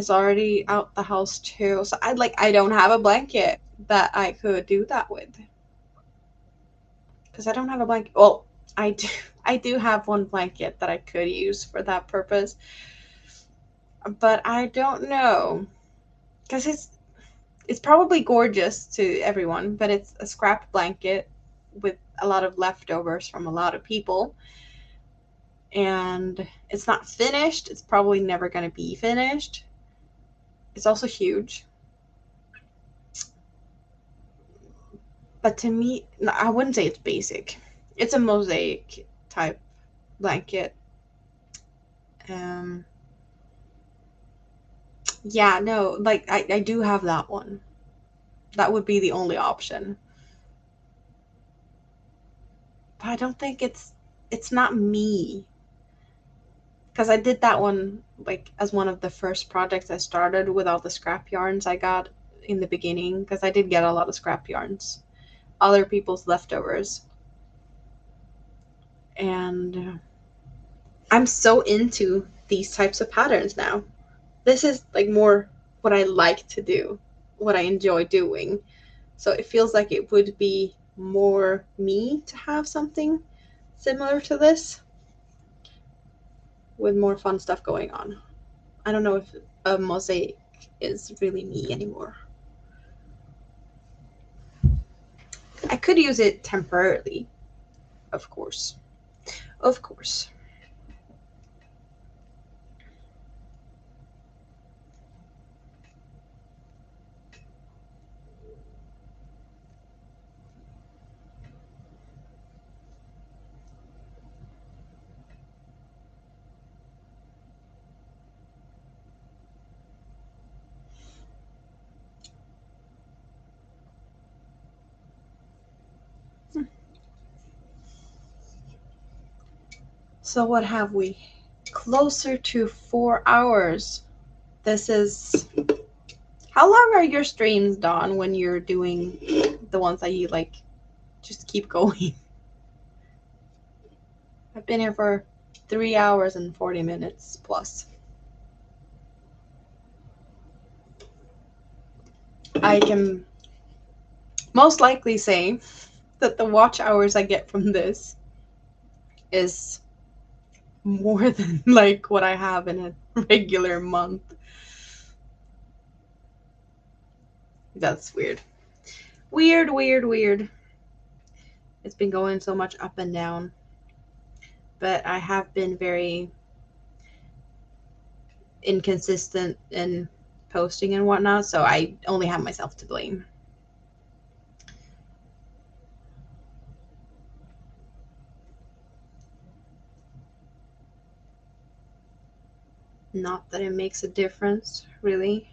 already out the house too. So I don't have a blanket that I could do that with. Because I don't have a blanket. Well, I do have one blanket that I could use for that purpose. But I don't know. Because it's probably gorgeous to everyone, but it's a scrap blanket with a lot of leftovers from a lot of people. And it's not finished. It's probably never going to be finished. It's also huge. But to me, no, I wouldn't say it's basic. It's a mosaic type blanket. Um, yeah, no, like I do have that one. That would be the only option. But I don't think it's not me. Because I did that one like as one of the first projects I started with all the scrap yarns I got in the beginning. Because I did get a lot of scrap yarns, other people's leftovers, and I'm so into these types of patterns now. This is like more what I like to do, what I enjoy doing. So it feels like it would be more me to have something similar to this with more fun stuff going on. I don't know if a mosaic is really me anymore. I could use it temporarily, of course. Of course. So what have we? Closer to 4 hours. This is... How long are your streams, Dawn, when you're doing the ones that you like just keep going? I've been here for 3 hours and 40 minutes plus. I can most likely say that the watch hours I get from this is more than like what I have in a regular month. That's weird. Weird. It's been going so much up and down. But I have been very inconsistent in posting and whatnot, so I only have myself to blame. Not that it makes a difference, really.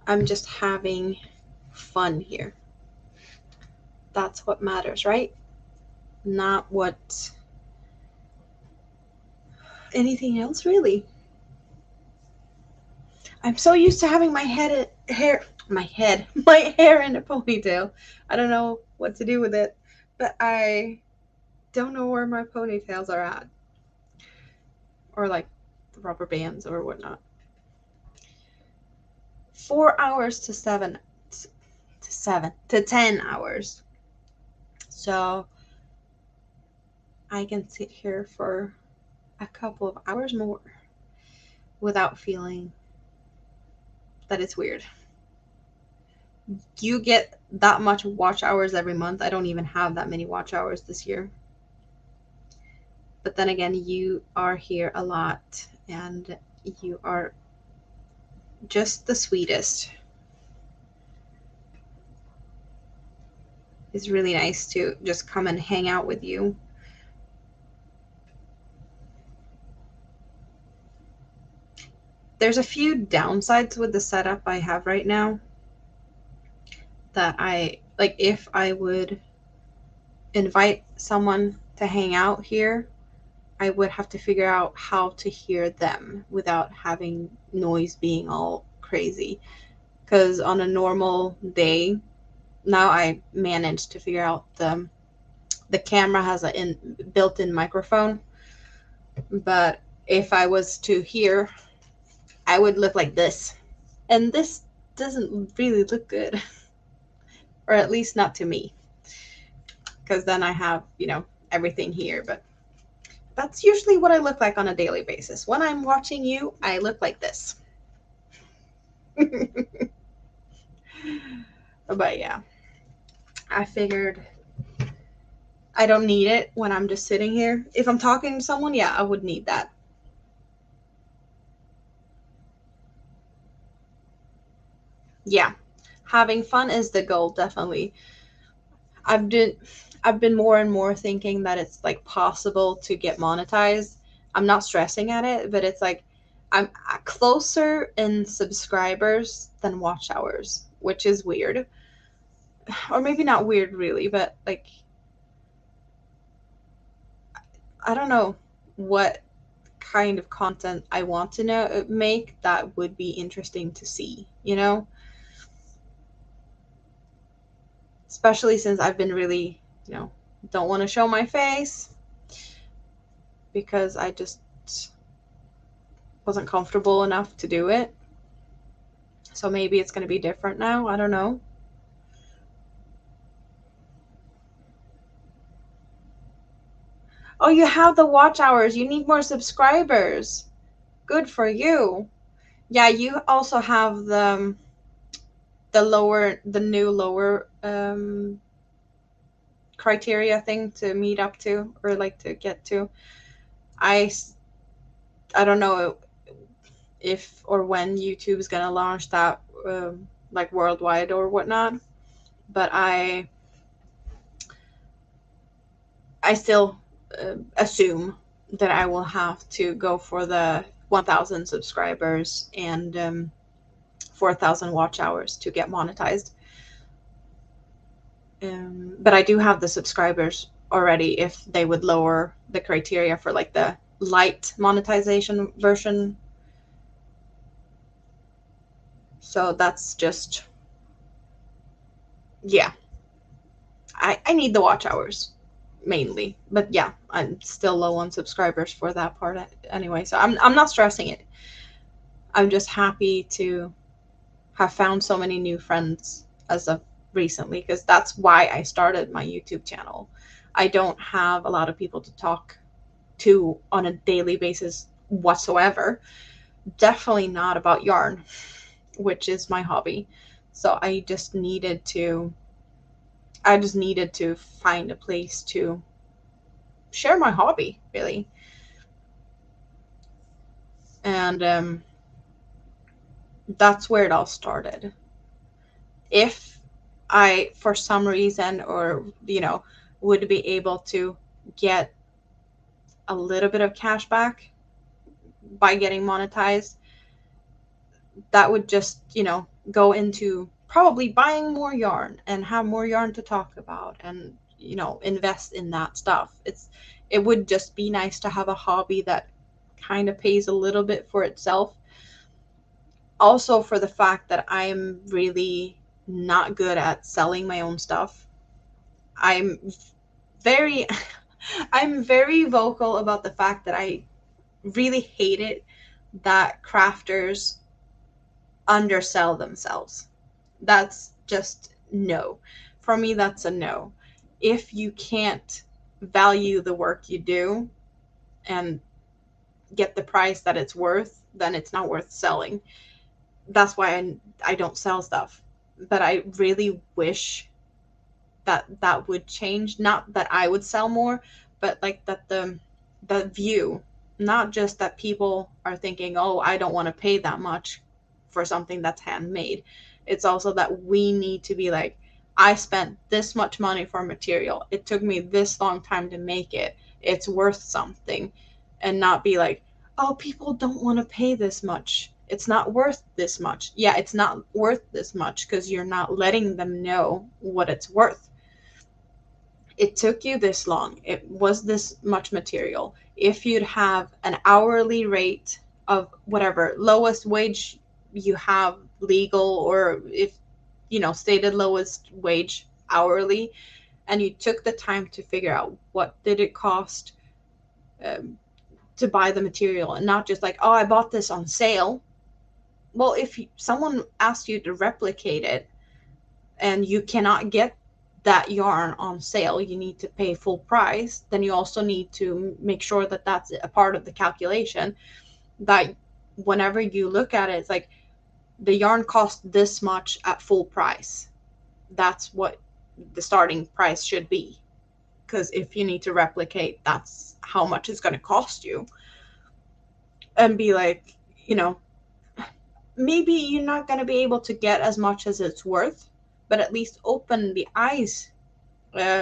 I'm just having fun here. That's what matters, right? Not what anything else, really. I'm so used to having my hair in a ponytail. I don't know what to do with it, but I don't know where my ponytails are at, or like the rubber bands or whatnot. 4 hours to 10 hours. So I can sit here for a couple of hours more without feeling that it's weird. You get that much watch hours every month. I don't even have that many watch hours this year. But then again, you are here a lot and you are just the sweetest. It's really nice to just come and hang out with you. There's a few downsides with the setup I have right now that I like. If I would invite someone to hang out here, I would have to figure out how to hear them without having noise being all crazy. Because on a normal day, now I managed to figure out the camera has a built-in microphone, but if I was to hear, I would look like this, and this doesn't really look good, or at least not to me, because then I have everything here. But that's usually what I look like on a daily basis. When I'm watching you, I look like this. But yeah, I figured I don't need it when I'm just sitting here. If I'm talking to someone, yeah, I would need that. Yeah, having fun is the goal, definitely. I've been more and more thinking that it's like possible to get monetized. I'm not stressing at it, but it's like I'm closer in subscribers than watch hours, which is weird. Or maybe not weird really, but like I don't know what kind of content I want to make that would be interesting to see. Especially since I've been really, don't want to show my face because I just wasn't comfortable enough to do it. So maybe it's going to be different now. I don't know. Oh, you have the watch hours. You need more subscribers. Good for you. Yeah, you also have the new lower criteria thing to meet up to, or like to get to. I don't know if or when YouTube is gonna launch that like worldwide or whatnot, but I still assume that I will have to go for the 1,000 subscribers and 4,000 watch hours to get monetized. But I do have the subscribers already if they would lower the criteria for like the light monetization version. So that's just, yeah, I need the watch hours mainly. But yeah, I'm still low on subscribers for that part anyway. So I'm not stressing it. I'm just happy to have found so many new friends as of recently, because that's why I started my YouTube channel. I don't have a lot of people to talk to on a daily basis whatsoever. Definitely not about yarn, which is my hobby. So I just needed to find a place to share my hobby, really. And that's where it all started. If I, for some reason, or, would be able to get a little bit of cash back by getting monetized, that would just, go into probably buying more yarn and have more yarn to talk about, and, invest in that stuff. It would just be nice to have a hobby that kind of pays a little bit for itself. Also, for the fact that I'm really not good at selling my own stuff. I'm very I'm very vocal about the fact that I really hate it that crafters undersell themselves. That's just no. For me, that's a no. If you can't value the work you do and get the price that it's worth, then it's not worth selling. That's why I don't sell stuff. But I really wish that that would change. Not that I would sell more, but like that the view, not just that people are thinking, oh, I don't want to pay that much for something that's handmade. It's also that we need to be like, I spent this much money for material. It took me this long time to make it. It's worth something. And not be like, oh, people don't want to pay this much. It's not worth this much. Yeah, it's not worth this much because you're not letting them know what it's worth. It took you this long. It was this much material. If you'd have an hourly rate of whatever lowest wage you have legal, or if, stated lowest wage hourly, and you took the time to figure out what did it cost um, to buy the material, and not just like, oh, I bought this on sale. Well, if someone asked you to replicate it and you cannot get that yarn on sale, you need to pay full price, then you also need to make sure that that's a part of the calculation, that whenever you look at it, it's like the yarn cost this much at full price. That's what the starting price should be. Because if you need to replicate, that's how much it's going to cost you. And be like, maybe you're not going to be able to get as much as it's worth, but at least open the eyes,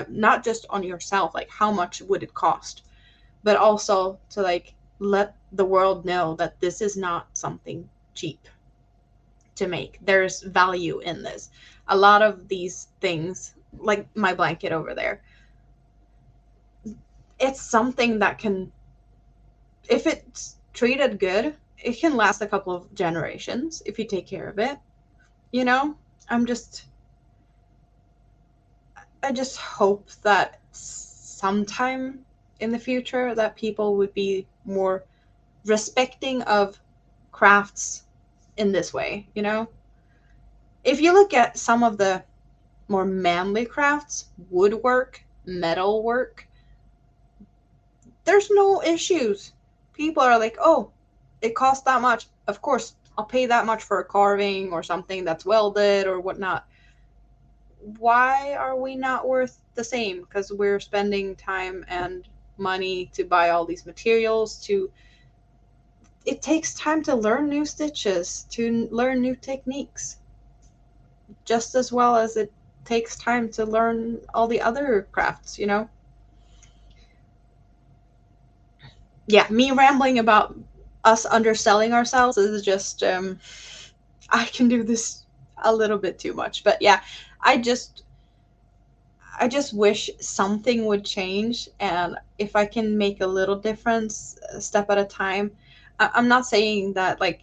not just on yourself, like how much would it cost, but also to like let the world know that this is not something cheap to make. There's value in this. A lot of these things, like my blanket over there, it's something that can, if it's treated good, it can last a couple of generations if you take care of it. You know, I'm just I just hope that sometime in the future that people would be more respecting of crafts in this way, If you look at some of the more manly crafts, woodwork, metalwork, there's no issues. People are like, oh, it costs that much. Of course, I'll pay that much for a carving or something that's welded or whatnot. Why are we not worth the same? Because we're spending time and money to buy all these materials. It takes time to learn new stitches, to learn new techniques, just as well as it takes time to learn all the other crafts, Yeah, me rambling about us underselling ourselves is just I can do this a little bit too much. But yeah, I just I just wish something would change, and if I can make a little difference, a step at a time. I'm not saying that like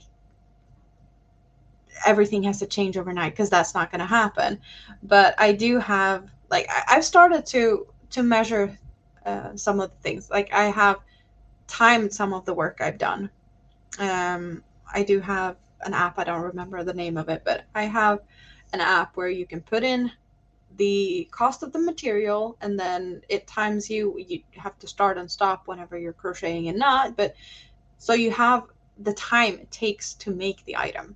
everything has to change overnight, because that's not going to happen. But I do have like I've started to measure some of the things. Like I have timed some of the work I've done. I do have an app. I don't remember the name of it, but I have an app where you can put in the cost of the material, and then it times you have to start and stop whenever you're crocheting and not, but so you have the time it takes to make the item.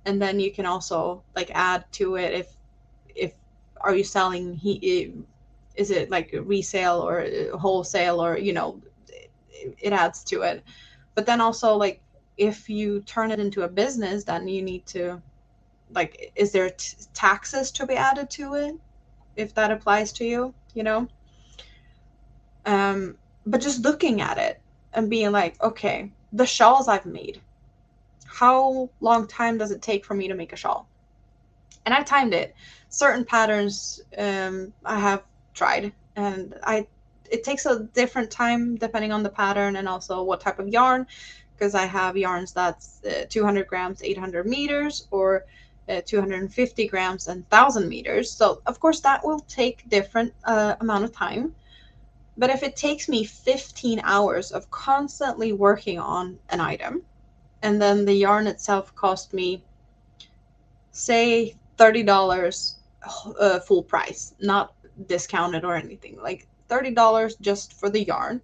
And then you can also like add to it if are you selling is it like resale or wholesale, or it adds to it. But then also like if you turn it into a business, then you need to like, is there taxes to be added to it, if that applies to you, but just looking at it and being like, okay, the shawls I've made, how long time does it take for me to make a shawl? And I timed it. Certain patterns I have tried, and it takes a different time depending on the pattern and also what type of yarn, because I have yarns that's 200 grams, 800 meters, or 250 grams and 1000 meters. So of course that will take different amount of time. But if it takes me 15 hours of constantly working on an item, and then the yarn itself cost me, say, $30 full price, not discounted or anything, like $30 just for the yarn,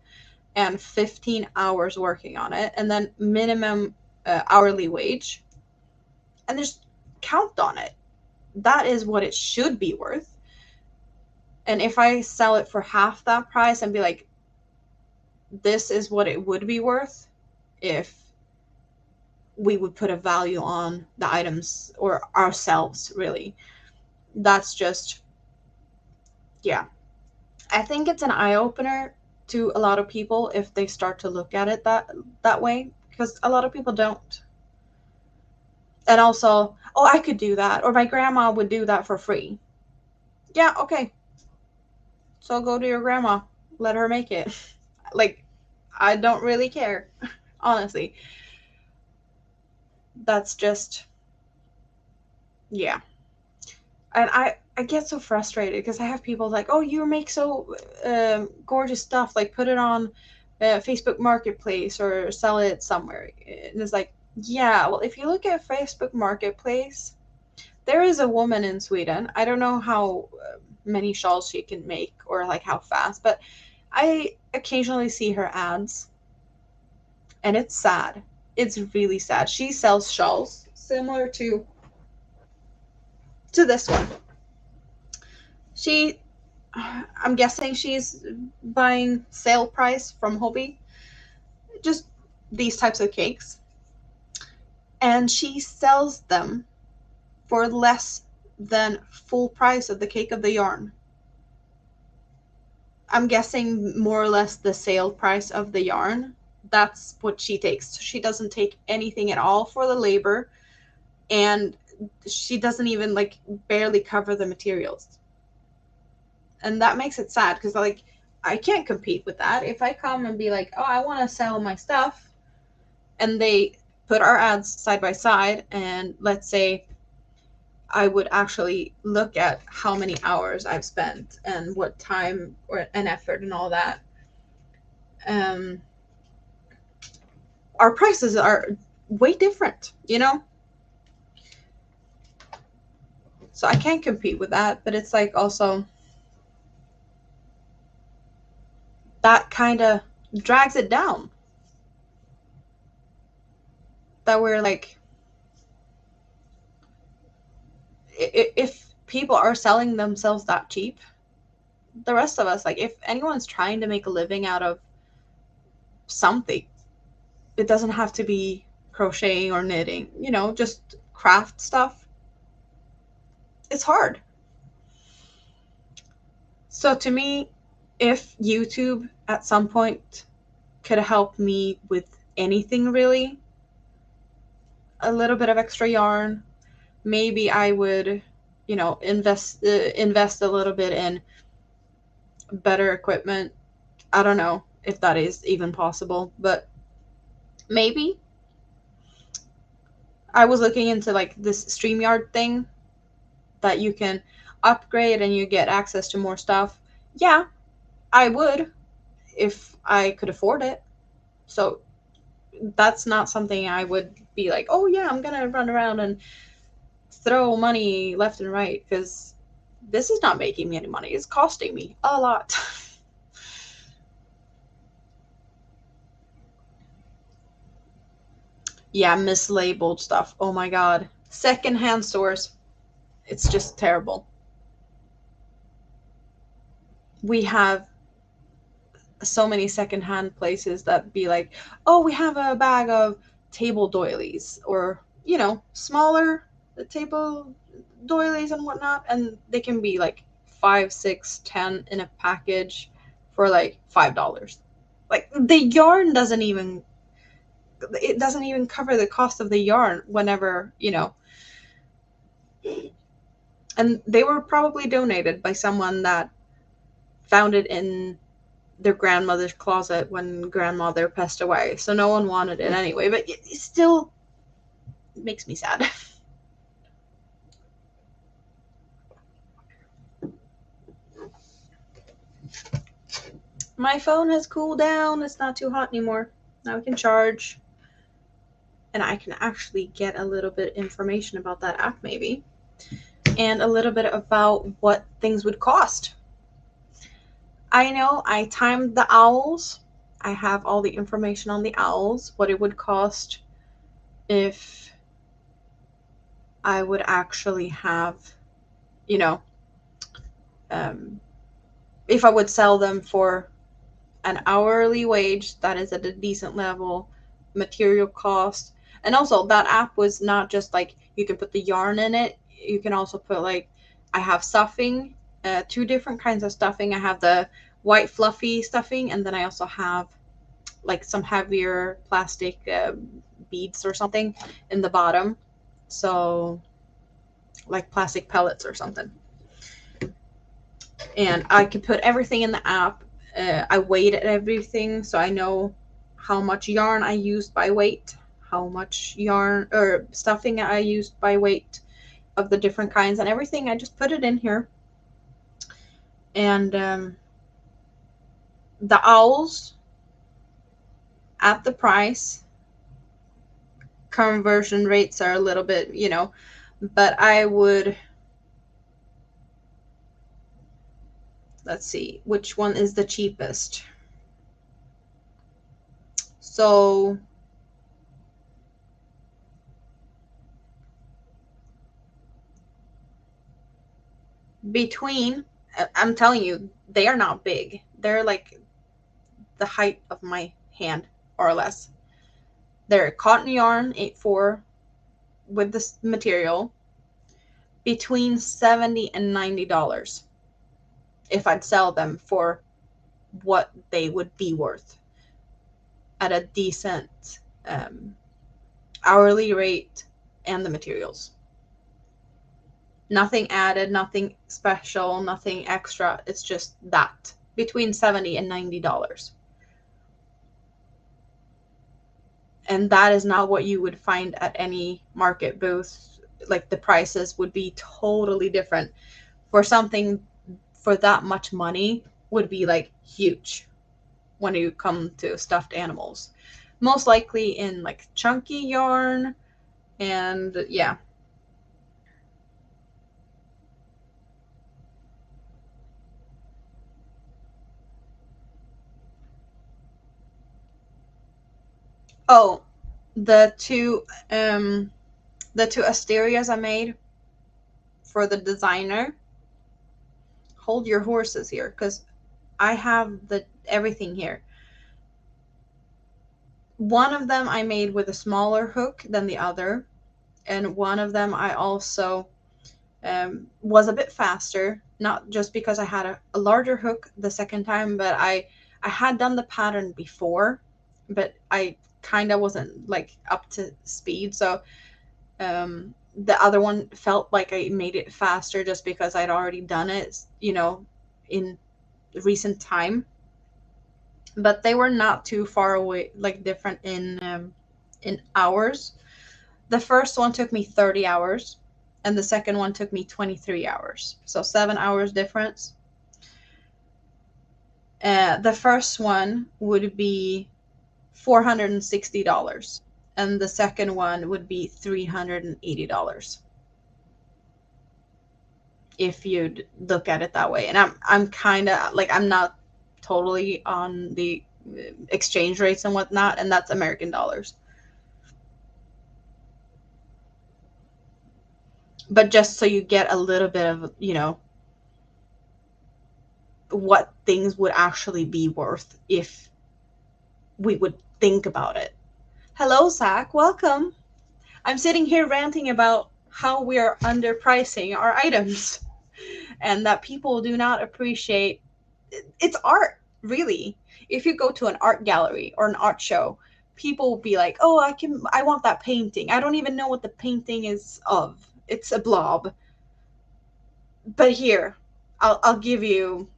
and 15 hours working on it, and then minimum hourly wage, and just count on it. That is what it should be worth. And if I sell it for half that price and be like, this is what it would be worth if we would put a value on the items or ourselves, really. That's just, yeah. I think it's an eye opener to a lot of people if they start to look at it that way, because a lot of people don't. And also, oh, I could do that, or my grandma would do that for free. Yeah, okay. So go to your grandma, let her make it. Like, I don't really care, honestly. That's just, yeah. And I get so frustrated because I have people like, oh, you make so gorgeous stuff, like put it on Facebook Marketplace or sell it somewhere. And it's like, yeah, well, if you look at Facebook Marketplace, there is a woman in Sweden. I don't know how many shawls she can make or like how fast, but I occasionally see her ads, and it's sad. It's really sad. She sells shawls similar to this one. She, I'm guessing she's buying sale price from Hobby, just these types of cakes, and she sells them for less than full price of the cake of the yarn. I'm guessing more or less the sale price of the yarn. That's what she takes. She doesn't take anything at all for the labor, and she doesn't even like barely cover the materials. And that makes it sad because like I can't compete with that. If I come and be like, oh, I want to sell my stuff, and they put our ads side by side, and let's say I would actually look at how many hours I've spent and what time or and effort and all that. Um, our prices are way different, So I can't compete with that, but it's like also that kind of drags it down. That we're like, if people are selling themselves that cheap, the rest of us, like if anyone's trying to make a living out of something, it doesn't have to be crocheting or knitting, just craft stuff. It's hard. So to me, if YouTube at some point could help me with anything really, a little bit of extra yarn, maybe I would, invest a little bit in better equipment. I don't know if that is even possible, but maybe. I was looking into like this StreamYard thing that you can upgrade and you get access to more stuff. Yeah, I would if I could afford it. So that's not something I would be like, oh yeah, I'm gonna run around and throw money left and right, because this is not making me any money. It's costing me a lot. Yeah, mislabeled stuff. Oh my god. Secondhand stores. It's just terrible. We have so many secondhand places that be like, oh, we have a bag of table doilies, or, smaller table doilies and whatnot. And they can be like 5, 6, 10 in a package for like $5. Like the yarn doesn't even cover the cost of the yarn whenever, and they were probably donated by someone that found it in their grandmother's closet when grandmother passed away. So no one wanted it anyway, but it still makes me sad. My phone has cooled down. It's not too hot anymore. Now we can charge. And I can actually get a little bit information about that app maybe. And a little bit about what things would cost. I know I timed the owls. I have all the information on the owls, what it would cost if I would actually have, you know, um, if I would sell them for an hourly wage that is at a decent level, material cost. And also, that app was not just like you can put the yarn in it, you can also put, like, I have stuffing, two different kinds of stuffing. I have the white fluffy stuffing, and then I also have like some heavier plastic beads or something in the bottom. So, like plastic pellets or something. And I could put everything in the app. I weighed everything, so I know how much yarn I used by weight, how much yarn or stuffing I used by weight of the different kinds, and everything. I just put it in here. And the owls at the price, conversion rates are a little bit, but I would, let's see, which one is the cheapest? So between, I'm telling you, they are not big. They're like the height of my hand, more or less. They're cotton yarn 8/4 with this material, between $70 and $90 if I'd sell them for what they would be worth at a decent hourly rate and the materials. Nothing added, nothing special, nothing extra. It's just that, between $70 and $90. And that is not what you would find at any market booth. Like, the prices would be totally different. For something for that much money would be like huge when you come to stuffed animals. Most likely in like chunky yarn, and yeah. Oh, the two the two asterias I made for the designer. Hold your horses here, because I have the everything here. One of them I made with a smaller hook than the other, and one of them I also was a bit faster. Not just because I had a larger hook the second time, but I had done the pattern before, but I kind of wasn't like up to speed. So the other one felt like I made it faster just because I'd already done it, in recent time. But they were not too far away, like different in hours. The first one took me 30 hours, and the second one took me 23 hours. So 7 hours difference. The first one would be $460, and the second one would be $380. If you'd look at it that way. And I'm kind of like, I'm not totally on the exchange rates and whatnot, and that's American dollars. But just so you get a little bit of, what things would actually be worth if we would think about it. Hello, Zach. Welcome. I'm sitting here ranting about how we are underpricing our items and that people do not appreciate. It's art, really. If you go to an art gallery or an art show, people will be like, "Oh, I want that painting. I don't even know what the painting is of. It's a blob. But here, I'll give you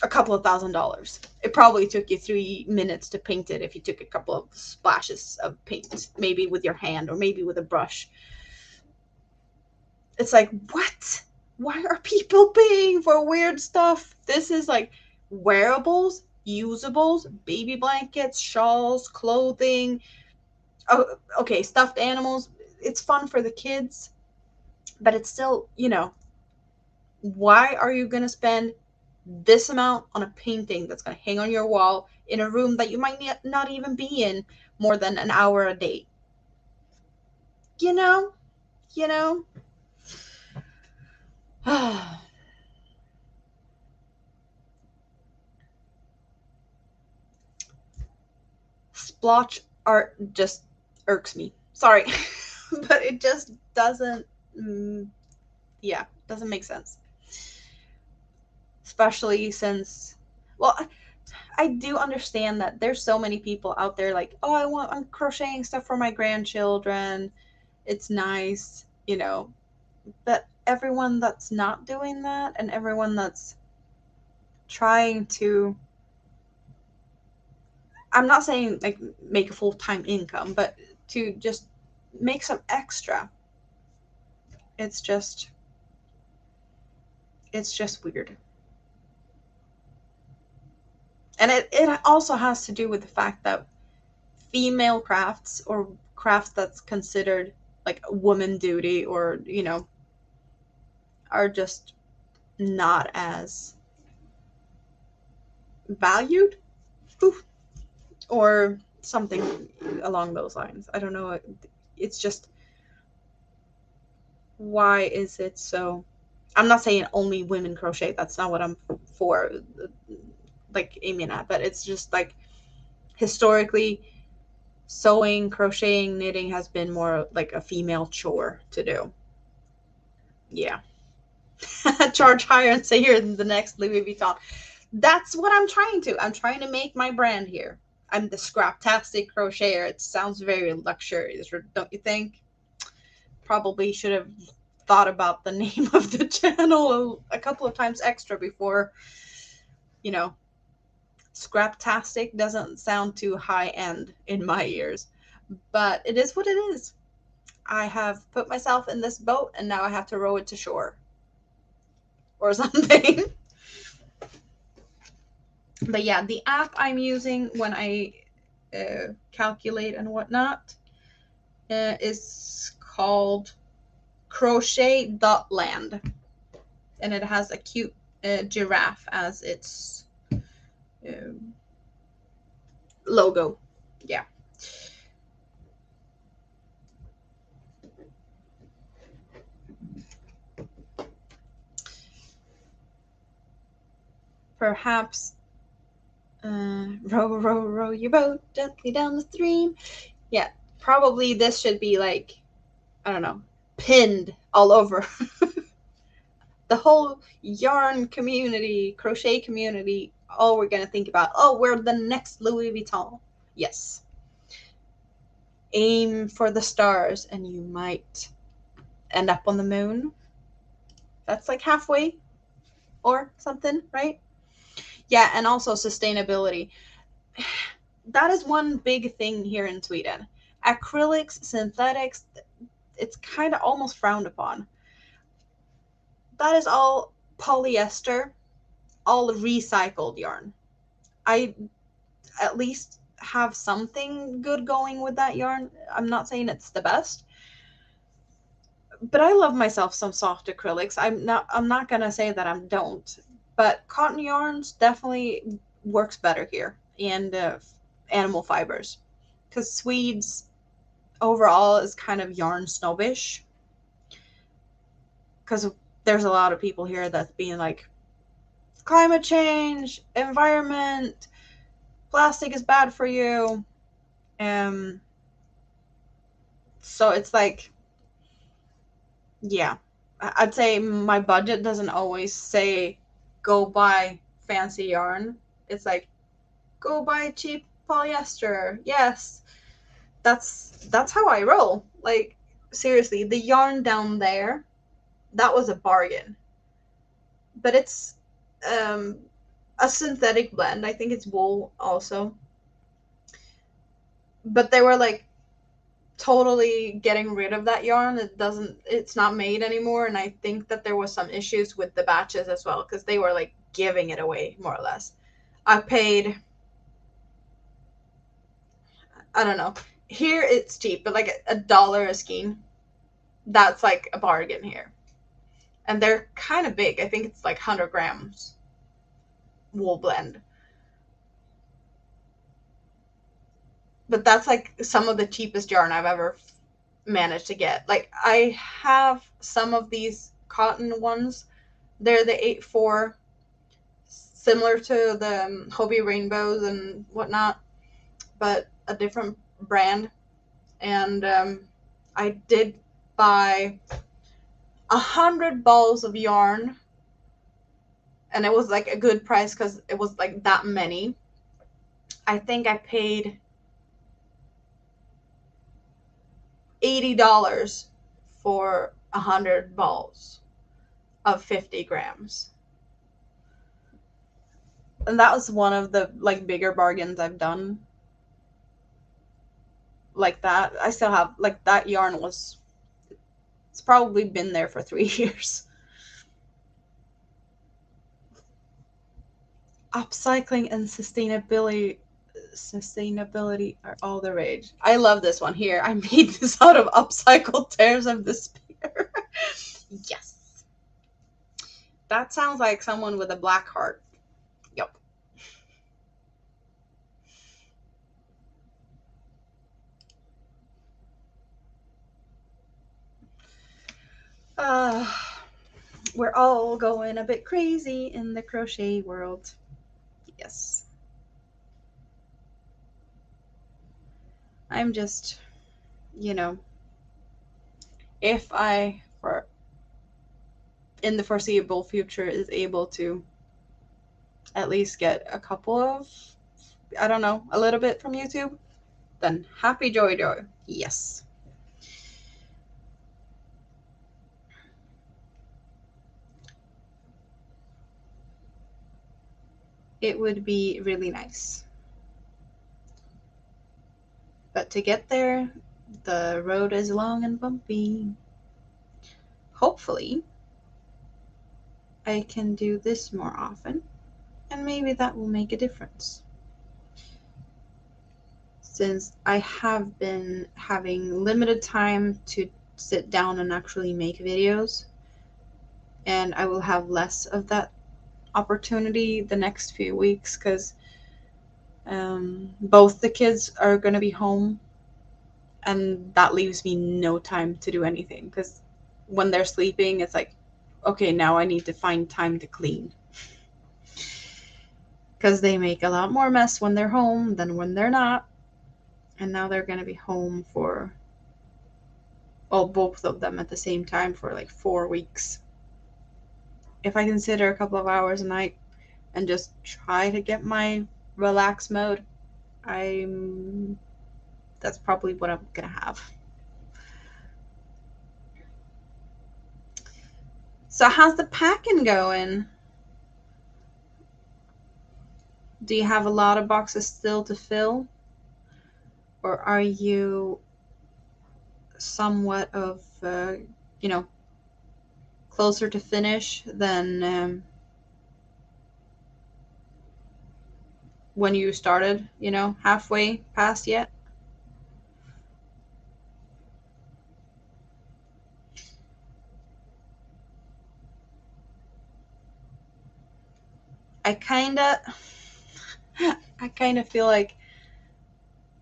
a couple of $1,000. It probably took you 3 minutes to paint it if you took a couple of splashes of paint, maybe with your hand or maybe with a brush." It's like, what? Why are people paying for weird stuff? This is like wearables, usables, baby blankets, shawls, clothing. Oh, okay, stuffed animals. It's fun for the kids, but it's still, why are you going to spend this amount on a painting that's going to hang on your wall in a room that you might not even be in more than an hour a day? You know? You know? Splotch art just irks me. Sorry. But it just doesn't, doesn't make sense. Especially since, well, I do understand that there's so many people out there like, oh, I'm crocheting stuff for my grandchildren. It's nice, but everyone that's not doing that and everyone that's trying to, I'm not saying like make a full-time income, but to just make some extra. It's just weird. And it also has to do with the fact that female crafts or crafts that's considered like woman duty or, are just not as valued. Oof. Or something along those lines. I don't know. It's just, why is it so? I'm not saying only women crochet. That's not what I'm for, like aiming at. But it's just like historically, sewing, crocheting, knitting has been more like a female chore to do. Yeah. Charge higher and say you're the next Louis Vuitton. That's what I'm trying to. I'm trying to make my brand here. I'm the Scraptastic Crocheter. It sounds very luxurious, don't you think? Probably should have thought about the name of the channel a couple of times extra before, Scraptastic doesn't sound too high end in my ears. But it is what it is. I have put myself in this boat and now I have to row it to shore. Or something. But yeah, the app I'm using when I calculate and whatnot is called crochet.land. And it has a cute giraffe as its logo. Yeah. Perhaps row, row, row your boat gently down the stream. Yeah, probably this should be like, I don't know, pinned all over. The whole yarn community, crochet community, all we're going to think about, oh, we're the next Louis Vuitton. Yes. Aim for the stars and you might end up on the moon. That's like halfway or something, right? Yeah, and also sustainability. That is one big thing here in Sweden. Acrylics, synthetics, it's kind of almost frowned upon. That is all polyester, all recycled yarn. I at least have something good going with that yarn. I'm not saying it's the best, but I love myself some soft acrylics. I'm not gonna say that I don't, but cotton yarns definitely works better here, and animal fibers, because Swedes overall is kind of yarn snobbish, because there's a lot of people here that's being like, climate change, environment, plastic is bad for you. Um, so it's like, yeah, I'd say my budget doesn't always say go buy fancy yarn. It's like, go buy cheap polyester. Yes, that's how I roll. Like, seriously, the yarn down there, that was a bargain. But it's um a synthetic blend. I think it's wool also. But they were like totally getting rid of that yarn. It's not made anymore, and I think that there was some issues with the batches as well, because they were like giving it away more or less. I paid, I don't know, here it's cheap, but like $1 a skein, that's like a bargain here. And they're kind of big. I think it's like 100 grams wool blend. But that's like some of the cheapest yarn I've ever managed to get. Like, I have some of these cotton ones. They're the 8-4, similar to the Hobie Rainbows and whatnot, but a different brand. And I did buy 100 balls of yarn, and it was like a good price because it was like that many. I think I paid $80 for 100 balls of 50 grams. And that was one of the like bigger bargains I've done. Like that, I still have like that yarn was, it's probably been there for 3 years. Upcycling and sustainability are all the rage. I love this one here. I made this out of upcycled tears of despair. Yes. That sounds like someone with a black heart. Yep. Uh, we're all going a bit crazy in the crochet world. Yes. I'm just, you know, if I, for in the foreseeable future, is able to at least get a couple of, I don't know, a little bit from YouTube, then happy joy joy. Yes. It would be really nice. But to get there, the road is long and bumpy. Hopefully, I can do this more often, and maybe that will make a difference. Since I have been having limited time to sit down and actually make videos, and I will have less of that opportunity the next few weeks, because both the kids are going to be home, and that leaves me no time to do anything, because when they're sleeping, it's like, okay, now I need to find time to clean, because they make a lot more mess when they're home than when they're not. And now they're going to be home for, well, both of them at the same time for like 4 weeks. If I consider a couple of hours a night and just try to get my relax mode, that's probably what I'm gonna have. So how's the packing going? Do you have a lot of boxes still to fill? Or are you somewhat of, you know, closer to finish than when you started, halfway past yet? I kind of I kind of feel like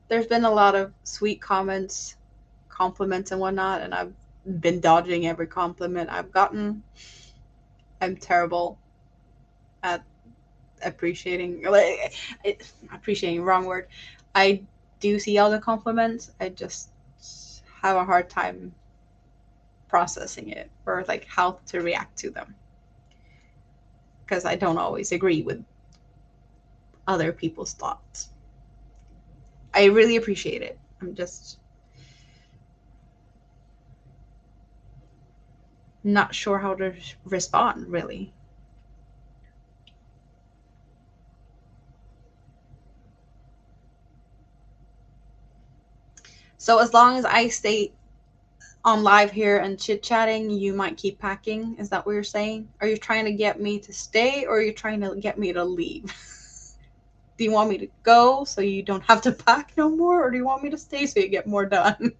there's been a lot of sweet comments, compliments and whatnot, and I've been dodging every compliment I've gotten. I'm terrible at appreciating, like, appreciating, wrong word. I do see all the compliments. I just have a hard time processing it or like how to react to them because I don't always agree with other people's thoughts. I really appreciate it. I'm just not sure how to respond, really. So as long as I stay on live here and chit chatting, you might keep packing. Is that what you're saying? Are you trying to get me to stay or are you trying to get me to leave? Do you want me to go so you don't have to pack no more, or do you want me to stay so you get more done?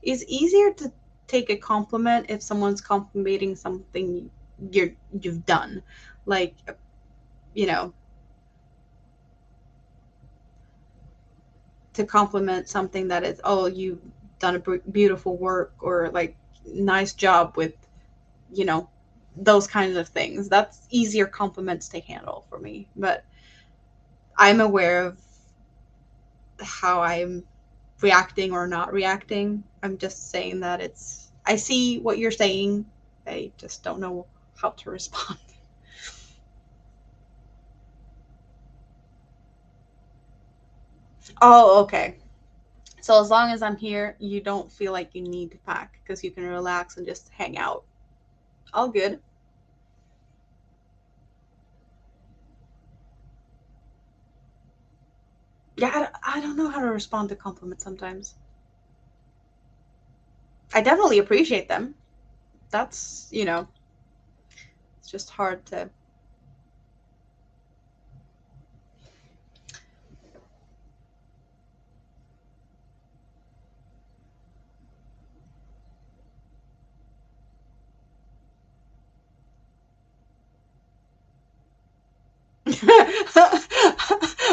It's easier to take a compliment if someone's complimenting something you've done, like, you know, to compliment something that is, oh, you've done a beautiful work, or like nice job with, you know, those kinds of things. That's easier compliments to handle for me. But I'm aware of how I'm reacting or not reacting. I'm just saying that I see what you're saying. I just don't know how to respond. Oh, okay. So as long as I'm here, you don't feel like you need to pack because you can relax and just hang out. All good. Yeah, I don't know how to respond to compliments sometimes. I definitely appreciate them. That's, it's just hard to.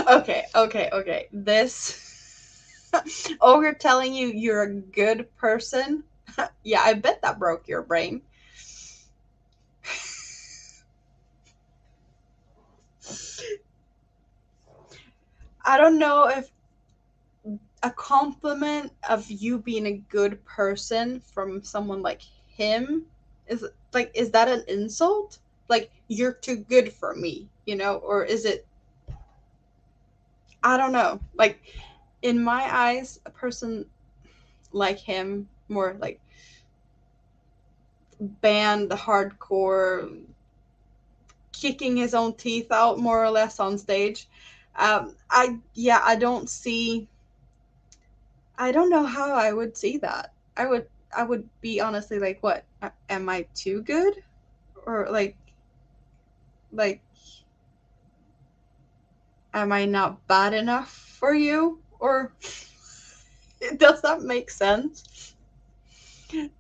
Okay, okay, okay. Oh, you're telling you you're a good person? Yeah, I bet that broke your brain. I don't know if a compliment of you being a good person from someone like him is that an insult? Like, you're too good for me, or is it? I don't know. Like, in my eyes, a person like him, more like band hardcore, kicking his own teeth out more or less on stage. I don't see. I don't know how I would see that. I would be honestly like, what? Am I too good, or like am I not bad enough for you, or does that make sense?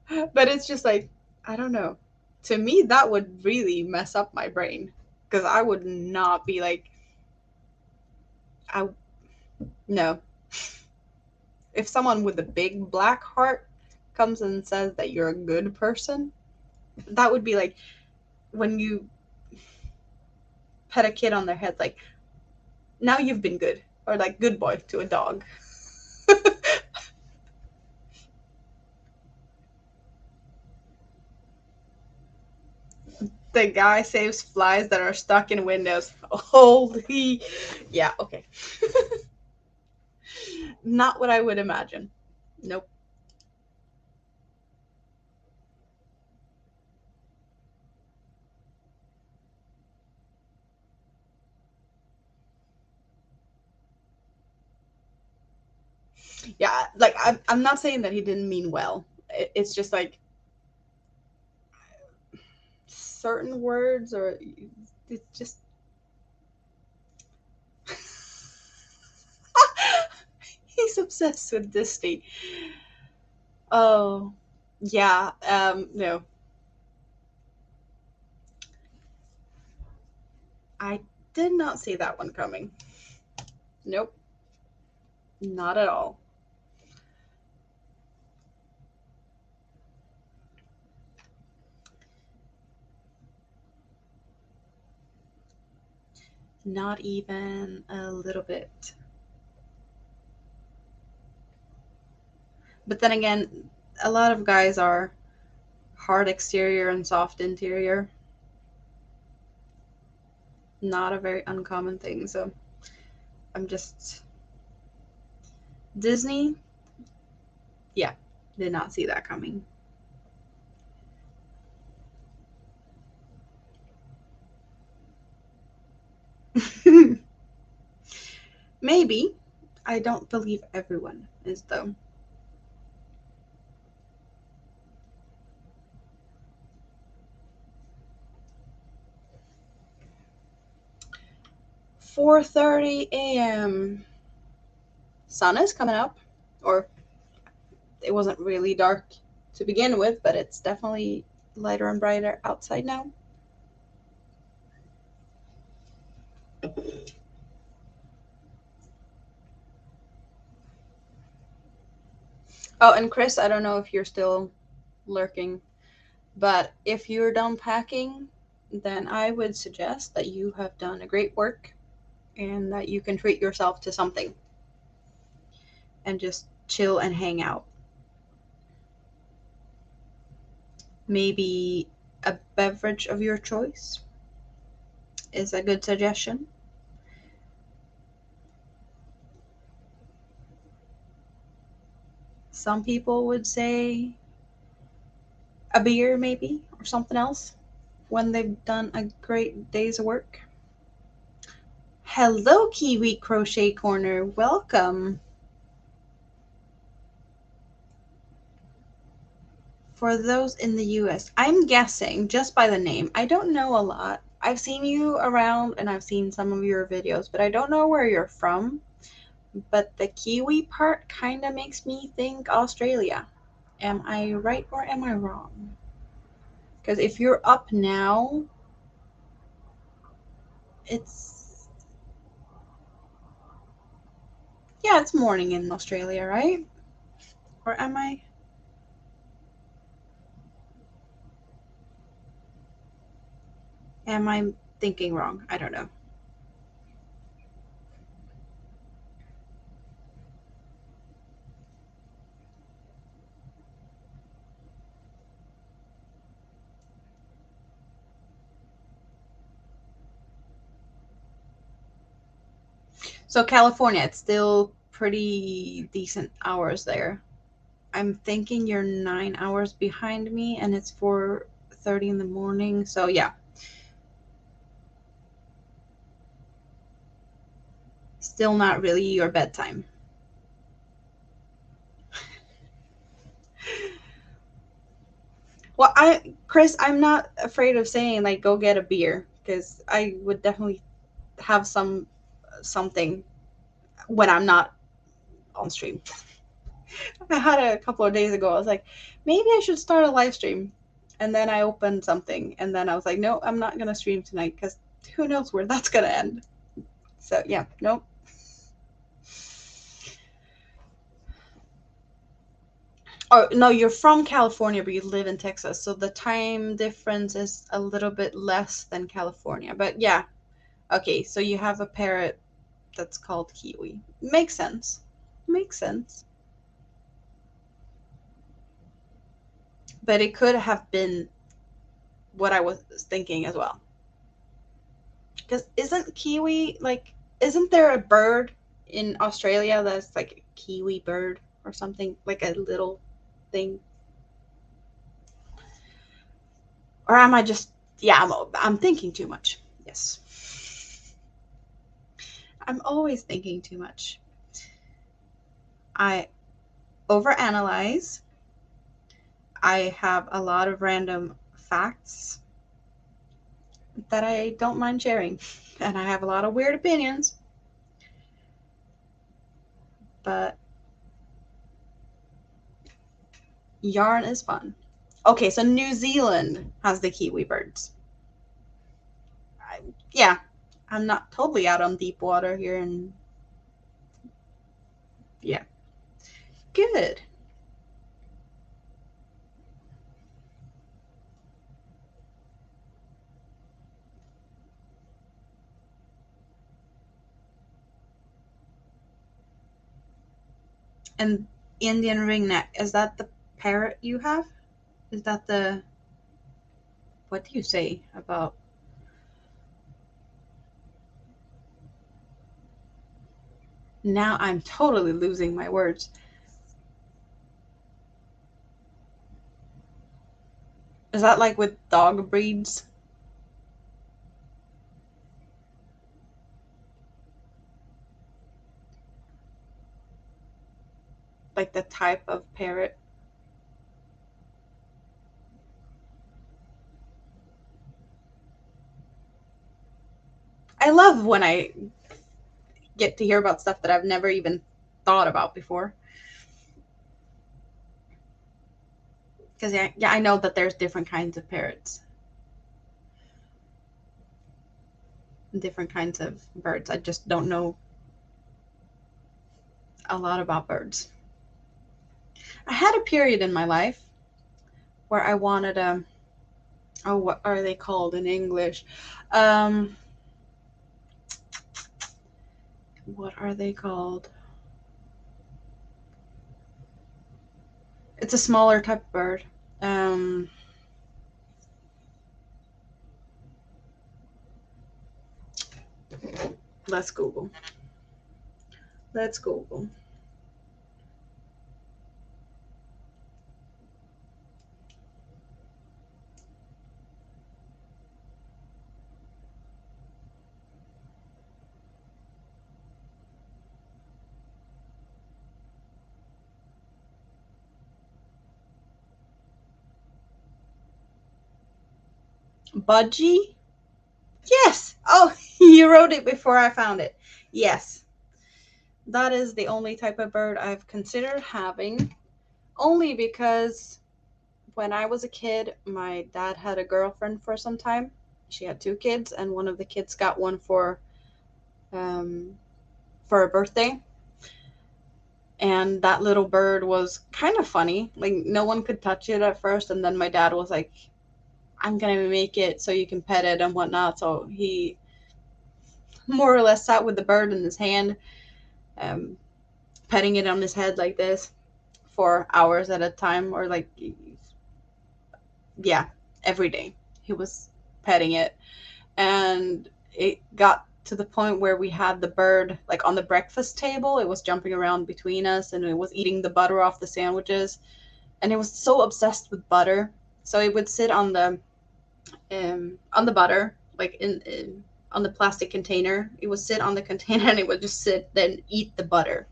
But it's just like, I don't know. To me, that would really mess up my brain because I would not be like, I no. If someone with a big black heart comes and says that you're a good person, that would be like when you pet a kid on their head, like, now you've been good, or like good boy to a dog. The guy saves flies that are stuck in windows. Holy. Yeah, okay. Not what I would imagine. Nope. Yeah, like I'm not saying that he didn't mean well. It's just like certain words, or it's just. He's obsessed with Disney. Oh, yeah. No, I did not see that one coming. Nope, not at all. Not even a little bit. But then again, a lot of guys are hard exterior and soft interior. Not a very uncommon thing. So I'm just Disney. Yeah, did not see that coming. Maybe. I don't believe everyone is though. 4:30 a.m. Sun is coming up, or it wasn't really dark to begin with, but it's definitely lighter and brighter outside now. Oh, and Chris, I don't know if you're still lurking, but if you're done packing, then I would suggest that you have done a great work and that you can treat yourself to something and just chill and hang out. Maybe a beverage of your choice is a good suggestion. Some people would say a beer, maybe, or something else when they've done a great day's work. Hello, Kiwi Crochet Corner. Welcome. For those in the US, I'm guessing just by the name. I don't know a lot. I've seen you around and I've seen some of your videos, but I don't know where you're from. But the Kiwi part kind of makes me think Australia. Am I right or am I wrong? Because if you're up now, it's, yeah, it's morning in Australia, right? Or am I thinking wrong? I don't know. So California, it's still pretty decent hours there. I'm thinking you're 9 hours behind me, and it's 4:30 in the morning. So yeah, still not really your bedtime. Well, Chris, I'm not afraid of saying like go get a beer because I would definitely have something when I'm not on stream. I had a couple of days ago. I was like, maybe I should start a live stream, and then I opened something, and then I was like, no, I'm not gonna stream tonight because who knows where that's gonna end. So yeah, nope. Oh no, you're from California, but you live in Texas, so the time difference is a little bit less than California. But yeah, okay, so you have a parrot that's called Kiwi. Makes sense. Makes sense. But it could have been what I was thinking as well. Because isn't there a bird in Australia that's like a kiwi bird or something, like a little thing? Or am I just, yeah, I'm thinking too much. Yes. I'm always thinking too much. I overanalyze. I have a lot of random facts that I don't mind sharing. And I have a lot of weird opinions. But yarn is fun. Okay, so New Zealand has the kiwi birds. Yeah, I'm not totally out on deep water here. And yeah, good. And Indian ringneck, is that the parrot you have? Is that the, what do you say about, now I'm totally losing my words. Is that like with dog breeds? Like the type of parrot? I love when I get to hear about stuff that I've never even thought about before. Because yeah, I know that there's different kinds of parrots, different kinds of birds. I just don't know a lot about birds. I had a period in my life where I wanted a, oh, what are they called in English? Um, what are they called? It's a smaller type of bird. Um, let's Google. Let's Google. Budgie? Yes. Oh, you wrote it before I found it. Yes. That is the only type of bird I've considered having, only because when I was a kid, my dad had a girlfriend for some time. She had two kids, and one of the kids got one um, for a birthday. And that little bird was kind of funny. Like, no one could touch it at first, and then my dad was like, "I'm gonna make it so you can pet it and whatnot." So he more or less sat with the bird in his hand, um, petting it on his head like this for hours at a time, or like, yeah, every day he was petting it. And it got to the point where we had the bird like on the breakfast table. It was jumping around between us, and it was eating the butter off the sandwiches, and it was so obsessed with butter. So it would sit on the butter, like in on the plastic container. It would sit on the container and it would just sit then eat the butter.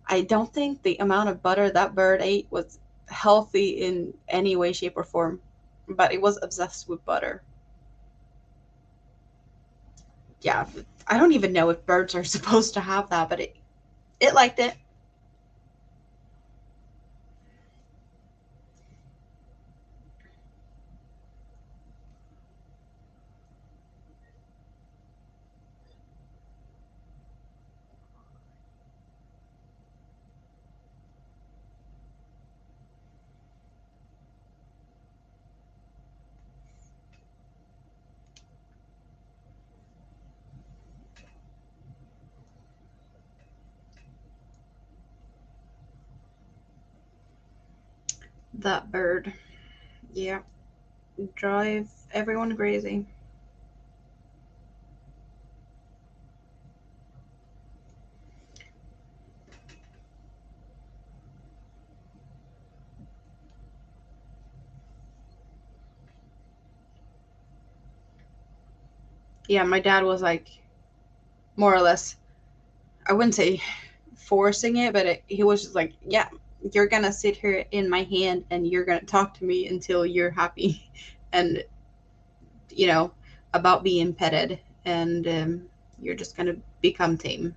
I don't think the amount of butter that bird ate was healthy in any way, shape, or form, but it was obsessed with butter. Yeah, I don't even know if birds are supposed to have that, but it liked it. That bird. Yeah. drive everyone crazy. Yeah, my dad was like, more or less, I wouldn't say forcing it, but he was just like, yeah, you're gonna sit here in my hand and you're gonna talk to me until you're happy. And, you know, about being petted. And you're just gonna become tame.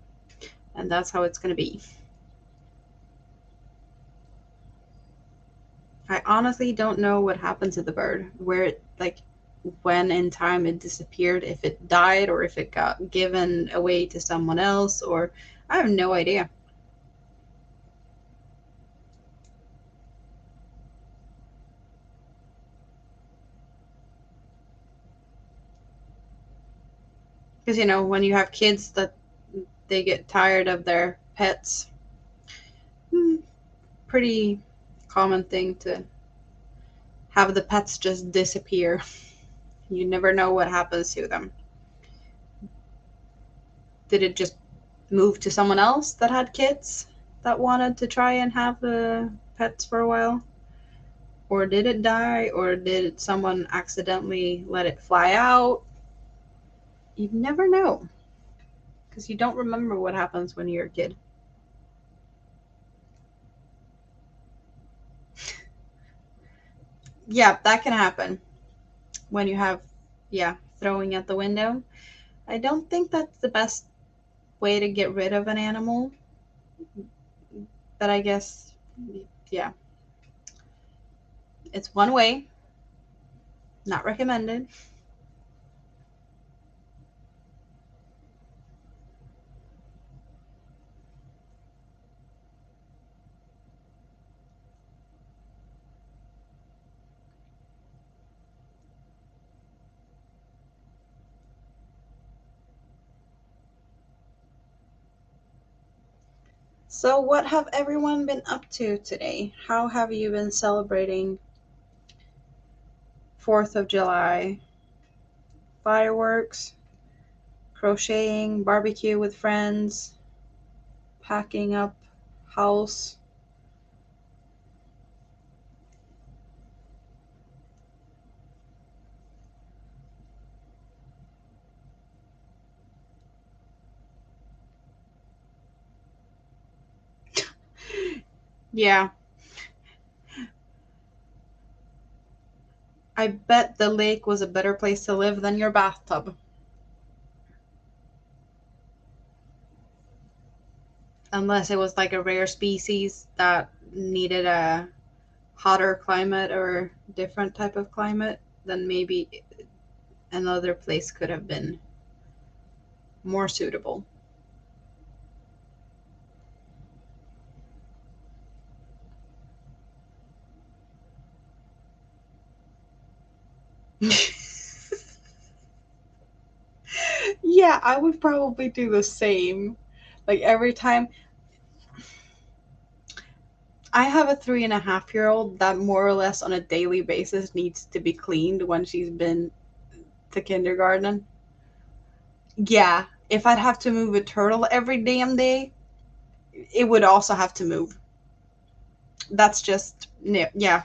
And that's how it's gonna be. I honestly don't know what happened to the bird, where it, like, when in time it disappeared, if it died or if it got given away to someone else, or I have no idea. Because, when you have kids that they get tired of their pets, pretty common thing to have the pets just disappear. You never know what happens to them. Did it just move to someone else that had kids that wanted to try and have the pets for a while? Or did it die? Or did someone accidentally let it fly out? You never know because you don't remember what happens when you're a kid. Yeah, that can happen when you have, yeah, throwing at the window. I don't think that's the best way to get rid of an animal, but I guess, yeah, it's one way, not recommended. So, what have everyone been up to today? How have you been celebrating 4th of July? Fireworks, crocheting, barbecue with friends, packing up house. Yeah, I bet the lake was a better place to live than your bathtub. Unless it was like a rare species that needed a hotter climate or different type of climate, then maybe another place could have been more suitable. Yeah, I would probably do the same. Like every time I have a 3.5-year old that more or less on a daily basis needs to be cleaned when she's been to kindergarten. Yeah, if I'd have to move a turtle every damn day, it would also have to move. That's just, yeah,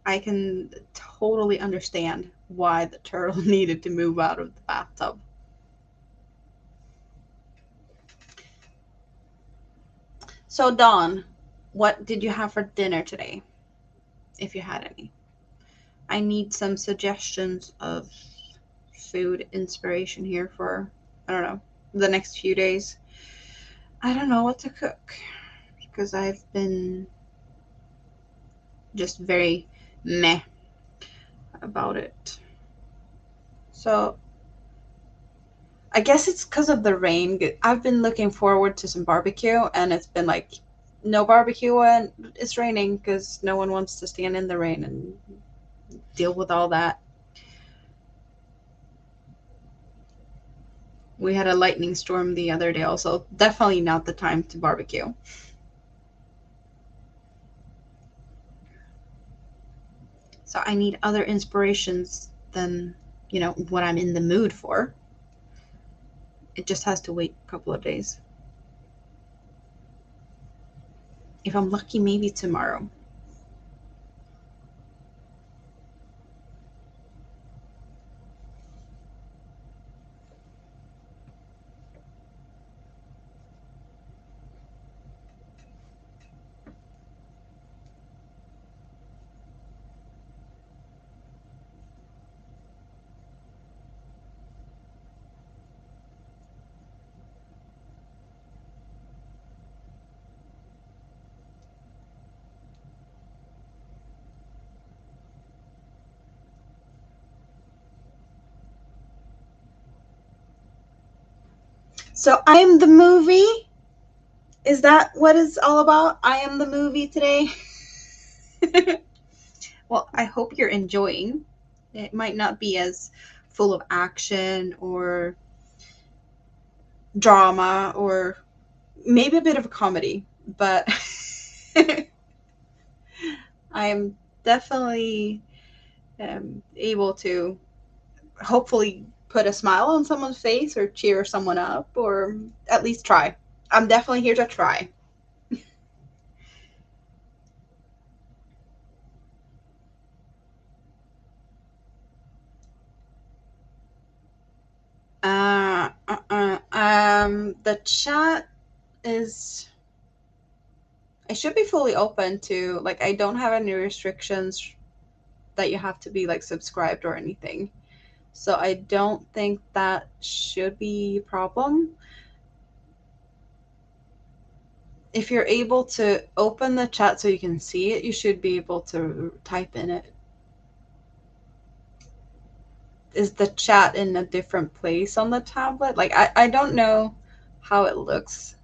I can totally understand why the turtle needed to move out of the bathtub. So, Dawn, what did you have for dinner today, if you had any? I need some suggestions of food inspiration here for, I don't know, the next few days. I don't know what to cook because I've been just very meh about it. So I guess it's because of the rain. I've been looking forward to some barbecue, and it's been like no barbecue when it's raining because no one wants to stand in the rain and deal with all that. We had a lightning storm the other day, also. Definitely not the time to barbecue. So I need other inspirations than, what I'm in the mood for. It just has to wait a couple of days. If I'm lucky, maybe tomorrow. So I am the movie. Is that what it's all about? I am the movie today. Well, I hope you're enjoying. It might not be as full of action or drama or maybe a bit of a comedy, but I'm definitely able to hopefully put a smile on someone's face or cheer someone up or at least try. I'm definitely here to try. The chat is. I should be fully open to, like, I don't have any restrictions that you have to be like subscribed or anything. So I don't think that should be a problem. If you're able to open the chat so you can see it, you should be able to type in it. Is the chat in a different place on the tablet? Like, I don't know how it looks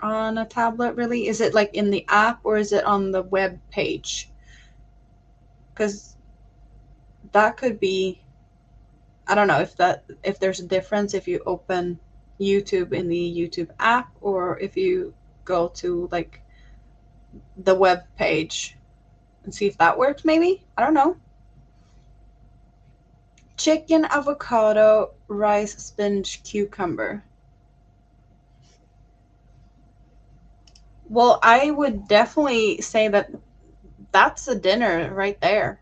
on a tablet really. Is it like in the app or is it on the web page? Because that could be, I don't know if there's a difference if you open YouTube in the YouTube app or if you go to like the web page and see if that works maybe. I don't know. Chicken, avocado, rice, spinach, cucumber. Well, I would definitely say that that's a dinner right there.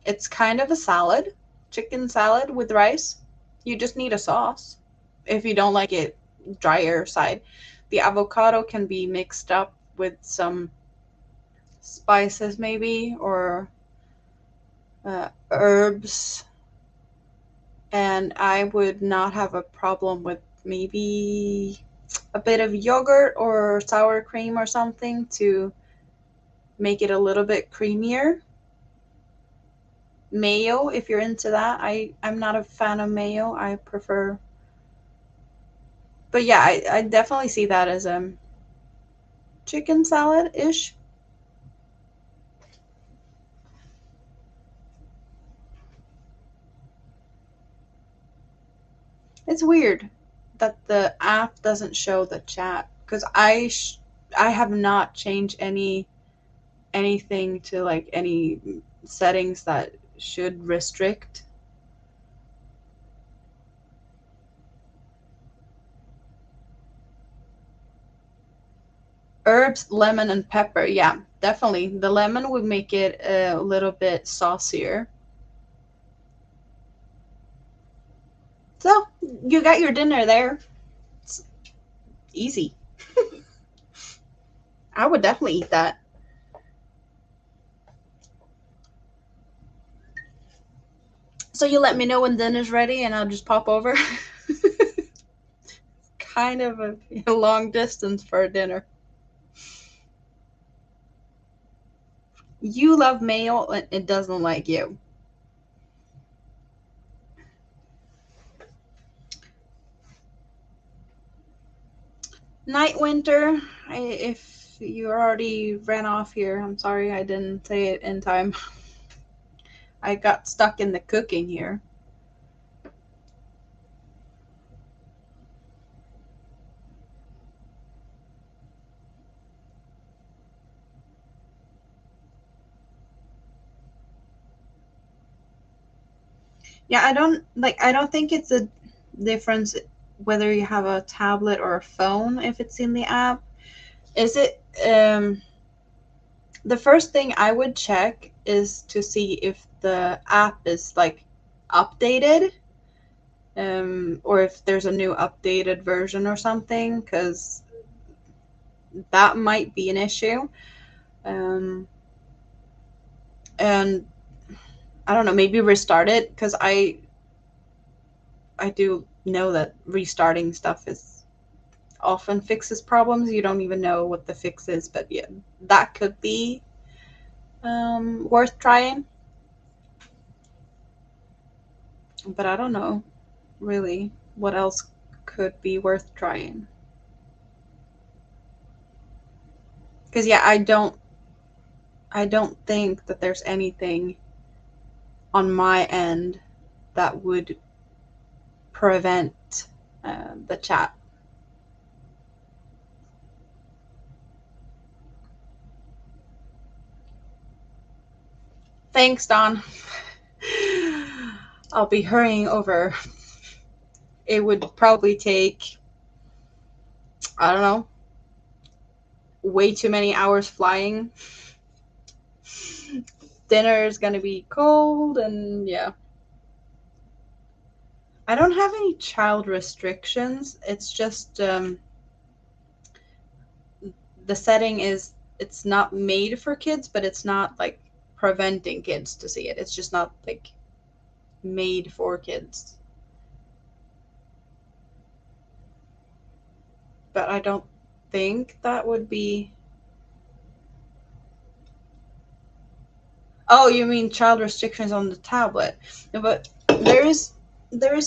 It's kind of a salad, chicken salad with rice. You just need a sauce if you don't like it drier side. The avocado can be mixed up with some spices maybe or herbs, and I would not have a problem with maybe a bit of yogurt or sour cream or something to make it a little bit creamier. Mayo, if you're into that. I'm not a fan of mayo. I prefer, but yeah, I definitely see that as chicken salad ish. It's weird that the app doesn't show the chat because I have not changed anything to like any settings that should restrict. Herbs, lemon, and pepper. Yeah, definitely. The lemon would make it a little bit saucier. So you got your dinner there. It's easy. I would definitely eat that. So you let me know when dinner's ready and I'll just pop over. Kind of a long distance for dinner. You love mayo, and it doesn't like you. Night winter. If you already ran off here, I'm sorry I didn't say it in time. I got stuck in the cooking here. Yeah, I don't think it's a difference whether you have a tablet or a phone if it's in the app. Is it the first thing I would check is to see if the app is like updated, or if there's a new updated version or something, because that might be an issue. Um, and I don't know, maybe restart it, because I do know that restarting stuff is often fixes problems. You don't even know what the fix is, but yeah, that could be worth trying. But I don't know really what else could be worth trying. Because yeah, I don't think that there's anything on my end that would prevent the chat. Thanks, Don. I'll be hurrying over. It would probably take, I don't know, way too many hours flying. Dinner is gonna be cold, and yeah. I don't have any child restrictions. It's just the setting is it's not made for kids, but it's not like preventing kids to see it. It's just not like made for kids. But I don't think that would be. Oh, you mean child restrictions on the tablet? No, but there is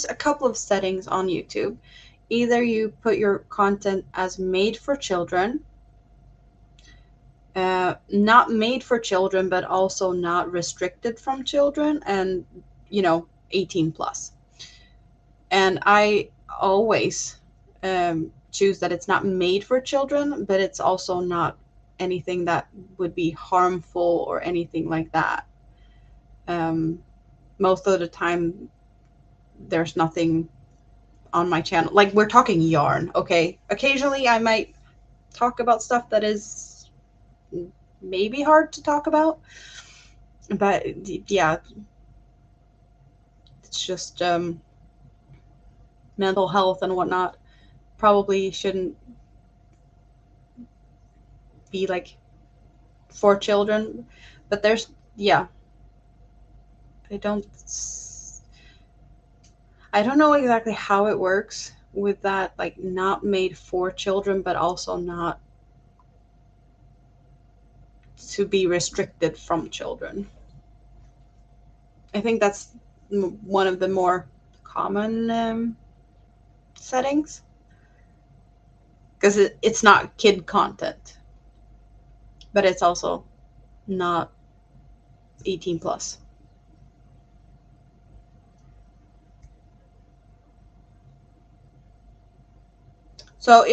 a couple of settings on YouTube. Either you put your content as made for children, not made for children, but also not restricted from children, and 18 plus. And I always choose that it's not made for children, but it's also not anything that would be harmful or anything like that. Um, Most of the time, there's nothing on my channel. Like, we're talking yarn, okay? Occasionally, I might talk about stuff that is maybe hard to talk about, but yeah, it's just mental health and whatnot. Probably shouldn't be like for children, but there's, yeah, I don't I don't know exactly how it works with that, like not made for children, but also not to be restricted from children. I think that's one of the more common settings, because it's not kid content, but it's also not 18 plus. So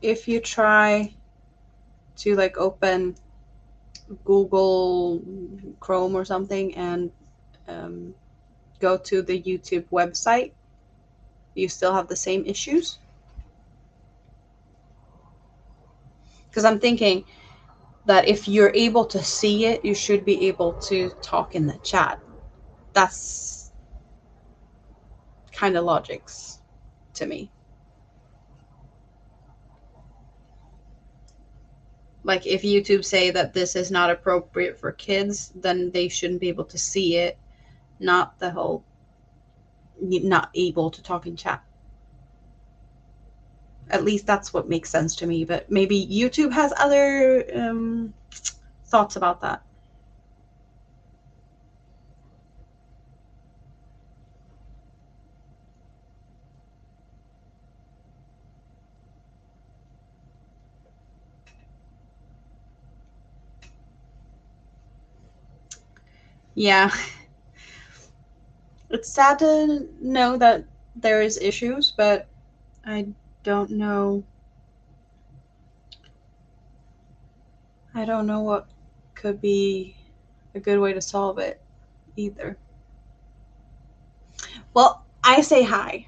if you try to like open Google Chrome or something and um, go to the YouTube website, you still have the same issues. Because I'm thinking that if you're able to see it, you should be able to talk in the chat. That's kind of logics to me. Like if YouTube say that this is not appropriate for kids, then they shouldn't be able to see it, not the whole not able to talk in chat. At least that's what makes sense to me, but maybe YouTube has other thoughts about that. Yeah, it's sad to know that there is issues, but I don't know. I don't know what could be a good way to solve it either. Well, I say hi.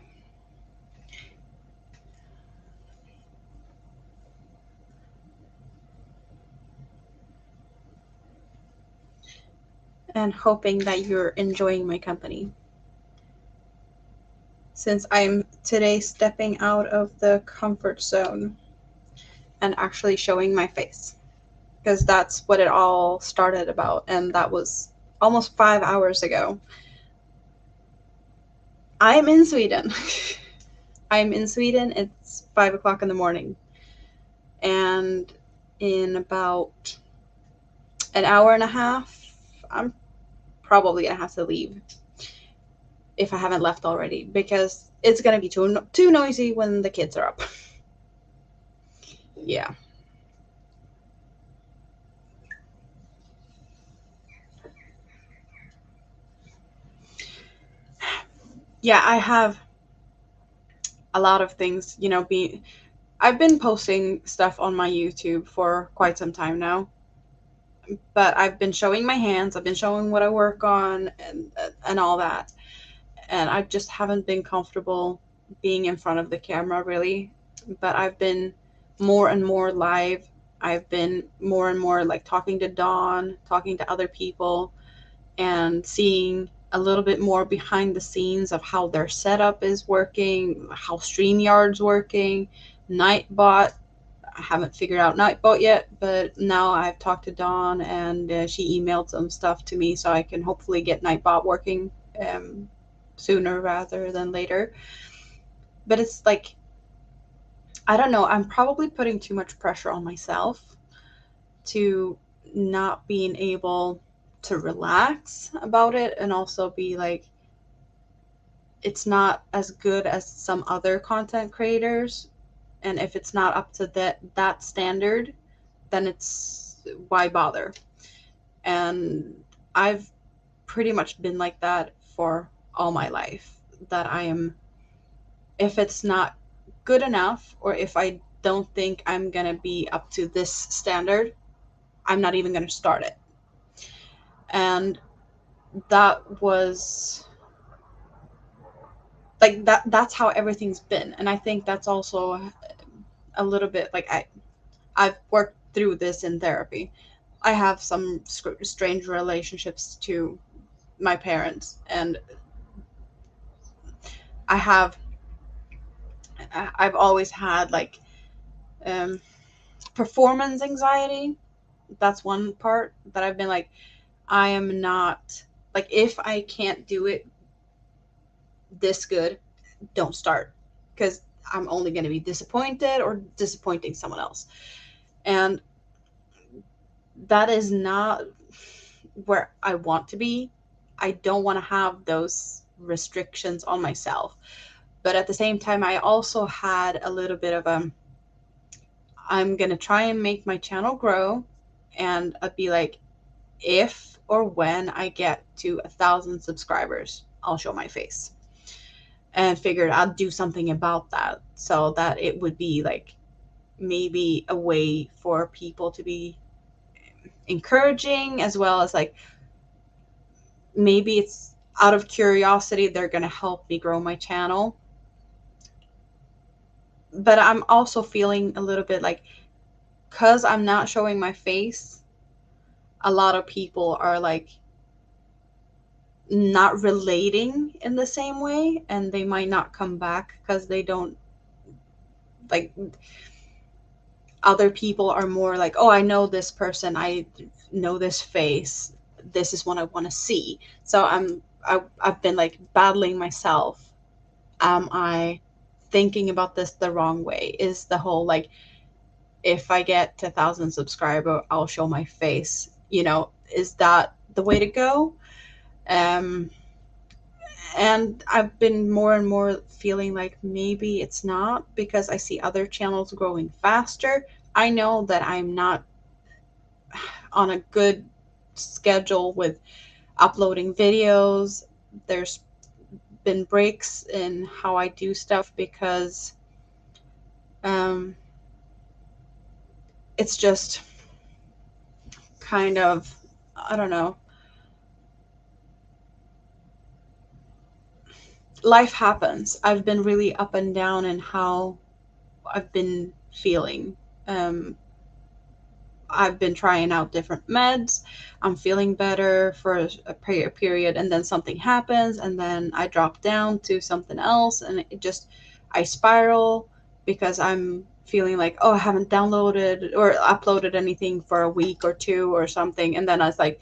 And hoping that you're enjoying my company. Since I'm today stepping out of the comfort zone and actually showing my face. Because that's what it all started about. And that was almost 5 hours ago. I'm in Sweden. I'm in Sweden. It's 5 o'clock in the morning. And in about an hour and a half, I'm probably going to have to leave if I haven't left already because it's going to be too noisy when the kids are up. Yeah. Yeah, I have a lot of things, I've been posting stuff on my YouTube for quite some time now, but I've been showing my hands, I've been showing what I work on and all that. And I just haven't been comfortable being in front of the camera really. But I've been more and more live. I've been more and more like talking to Dawn, talking to other people, and seeing a little bit more behind the scenes of how their setup is working, how StreamYard's working, Nightbot. I haven't figured out Nightbot yet, but now I've talked to Dawn and she emailed some stuff to me so I can hopefully get Nightbot working um, sooner rather than later. But it's like, I don't know, I'm probably putting too much pressure on myself to not being able to relax about it and also be like, it's not as good as some other content creators. And if it's not up to that standard, then it's why bother? And I've pretty much been like that for all my life. That I am, if it's not good enough, or if I don't think I'm gonna be up to this standard, I'm not even gonna start it. And that was like that's how everything's been. And I think that's also a little bit like I've worked through this in therapy. I have some strange relationships to my parents, and I have I've always had like um, performance anxiety. That's one part that I've been like, I am not like, if I can't do it this good, don't start, because I'm only going to be disappointed or disappointing someone else. And that is not where I want to be. I don't want to have those restrictions on myself. But at the same time, I also had a little bit of I'm going to try and make my channel grow. And I'd be like, if or when I get to 1,000 subscribers, I'll show my face. And figured I'd do something about that so that it would be like maybe a way for people to be encouraging, as well as like maybe it's out of curiosity, they're going to help me grow my channel. But I'm also feeling a little bit like, because I'm not showing my face, a lot of people are like not relating in the same way, and they might not come back because they don't like, other people are more like, oh, I know this person, I know this face, this is what I want to see. So I've been like battling myself. Am I thinking about this the wrong way? Is the whole like, if I get to 1,000 subscriber, I'll show my face, is that the way to go? um and I've been more and more feeling like maybe it's not, because I see other channels growing faster. I know that I'm not on a good schedule with uploading videos. There's been breaks in how I do stuff because um, it's just kind of, I don't know. life happens. I've been really up and down in how I've been feeling. Um, I've been trying out different meds. I'm feeling better for a period, and then something happens, and then I drop down to something else, and it just, I spiral because I'm feeling like, oh, I haven't downloaded or uploaded anything for a week or two or something. And then I was like,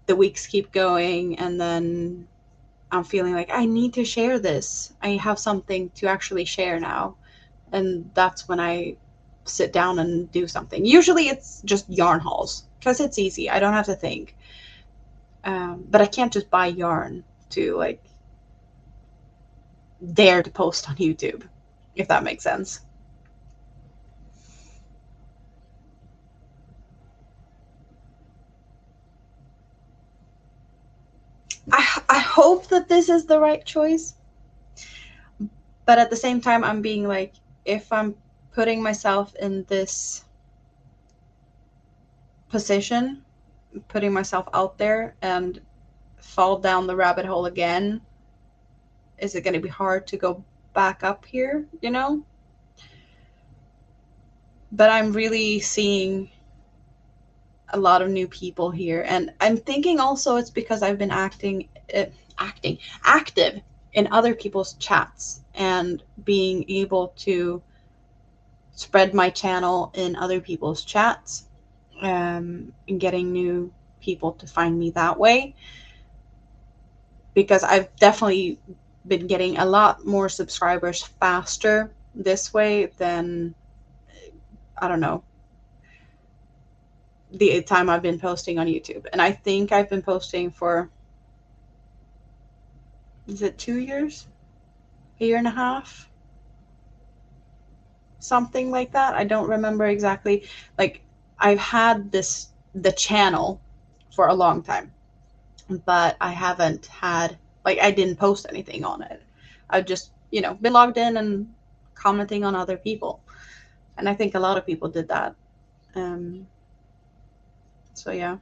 the weeks keep going, and then I'm feeling like I need to share this. I have something to actually share now. And that's when I sit down and do something. Usually it's just yarn hauls because it's easy. I don't have to think. But I can't just buy yarn to like dare to post on YouTube, if that makes sense. I hope that this is the right choice, but at the same time, I'm being like, if I'm putting myself in this position, putting myself out there and fall down the rabbit hole again, is it going to be hard to go back up here, you know? But I'm really seeing a lot of new people here, and I'm thinking also it's because I've been active in other people's chats and being able to spread my channel in other people's chats, and getting new people to find me that way, because I've definitely been getting a lot more subscribers faster this way than, I don't know, the time I've been posting on YouTube. And I think I've been posting for, is it 2 years? A year and a half? Something like that. I don't remember exactly. Like, I've had the channel for a long time, but I haven't had, like, I didn't post anything on it. I've just, been logged in and commenting on other people. And I think a lot of people did that. Um, so yeah.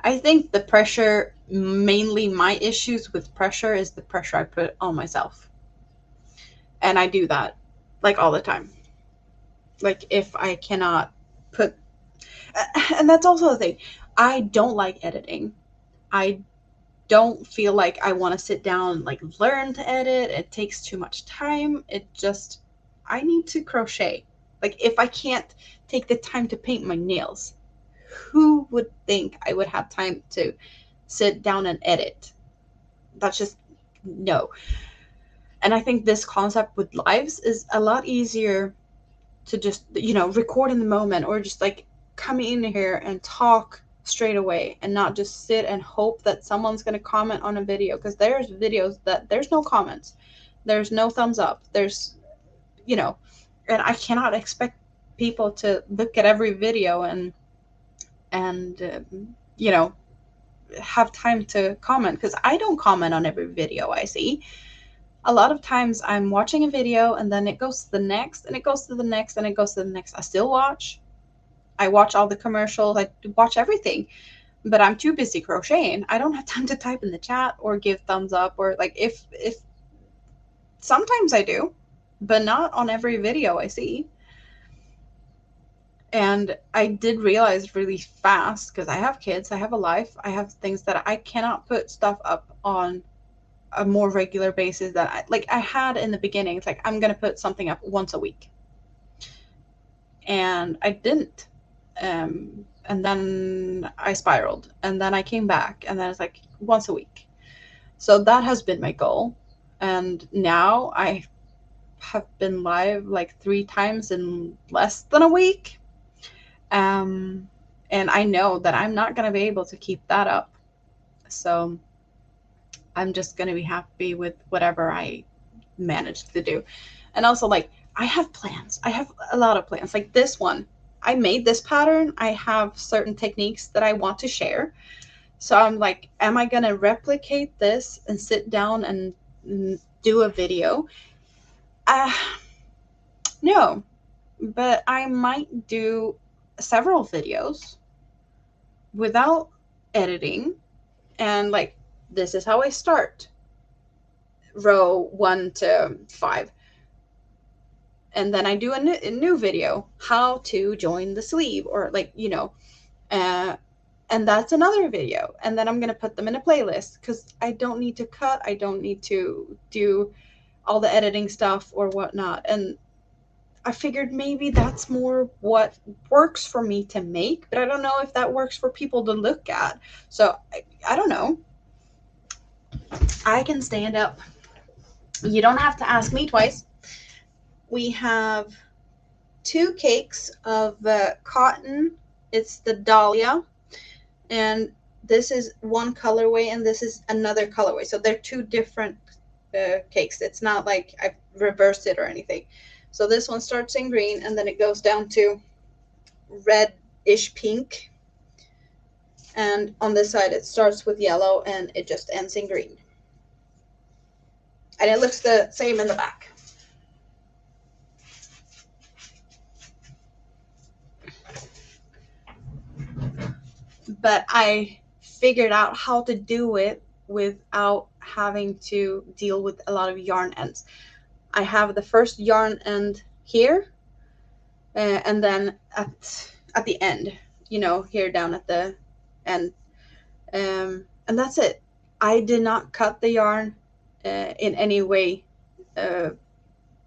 I think the pressure, mainly my issues with pressure, is the pressure I put on myself. And I do that like all the time. Like, if I cannot put, and that's also the thing, I don't like editing. I don't feel like I want to sit down and like learn to edit. It takes too much time. It just, I need to crochet. Like, if I can't take the time to paint my nails, who would think I would have time to sit down and edit? That's just, no. And I think this concept with lives is a lot easier to just, record in the moment, or just like come in here and talk straight away, and not just sit and hope that someone's going to comment on a video, because there's videos that there's no comments, there's no thumbs up, there's, and I cannot expect people to look at every video and you know have time to comment, because I don't comment on every video I see. A lot of times I'm watching a video, and then it goes to the next, and it goes to the next, and it goes to the next. I still watch. I watch all the commercials. I watch everything, but I'm too busy crocheting. I don't have time to type in the chat or give thumbs up, or like, if sometimes I do, but not on every video I see. And I did realize really fast, because I have kids, I have a life, I have things that I cannot put stuff up on a more regular basis that I had in the beginning. It's like, I'm going to put something up once a week. And I didn't. And then I spiraled, and then I came back, and then it's like once a week. So that has been my goal. And now I have been live like 3 times in less than a week. And I know that I'm not going to be able to keep that up. So I'm just going to be happy with whatever I managed to do. And also, like, I have plans. I have a lot of plans. Like this one, I made this pattern. I have certain techniques that I want to share. So I'm like, am I going to replicate this and sit down and do a video? No. but I might do several videos without editing, and like, this is how I start row 1 to 5, and then I do a new video, how to join the sleeve, or like, uh, and that's another video, and then I'm gonna put them in a playlist because I don't need to cut, I don't need to do all the editing stuff or whatnot. And I figured maybe that's more what works for me to make, but I don't know if that works for people to look at. So I don't know. I can stand up. You don't have to ask me twice. We have 2 cakes of cotton. It's the Dahlia, and this is one colorway, and this is another colorway. So they're 2 different cakes. It's not like I've reversed it or anything. So this one starts in green, and then it goes down to red-ish pink. And on this side, it starts with yellow, and it just ends in green. And it looks the same in the back. But I figured out how to do it without having to deal with a lot of yarn ends. I have the first yarn end here, and then at the end, here down at the end, and that's it. I did not cut the yarn in any way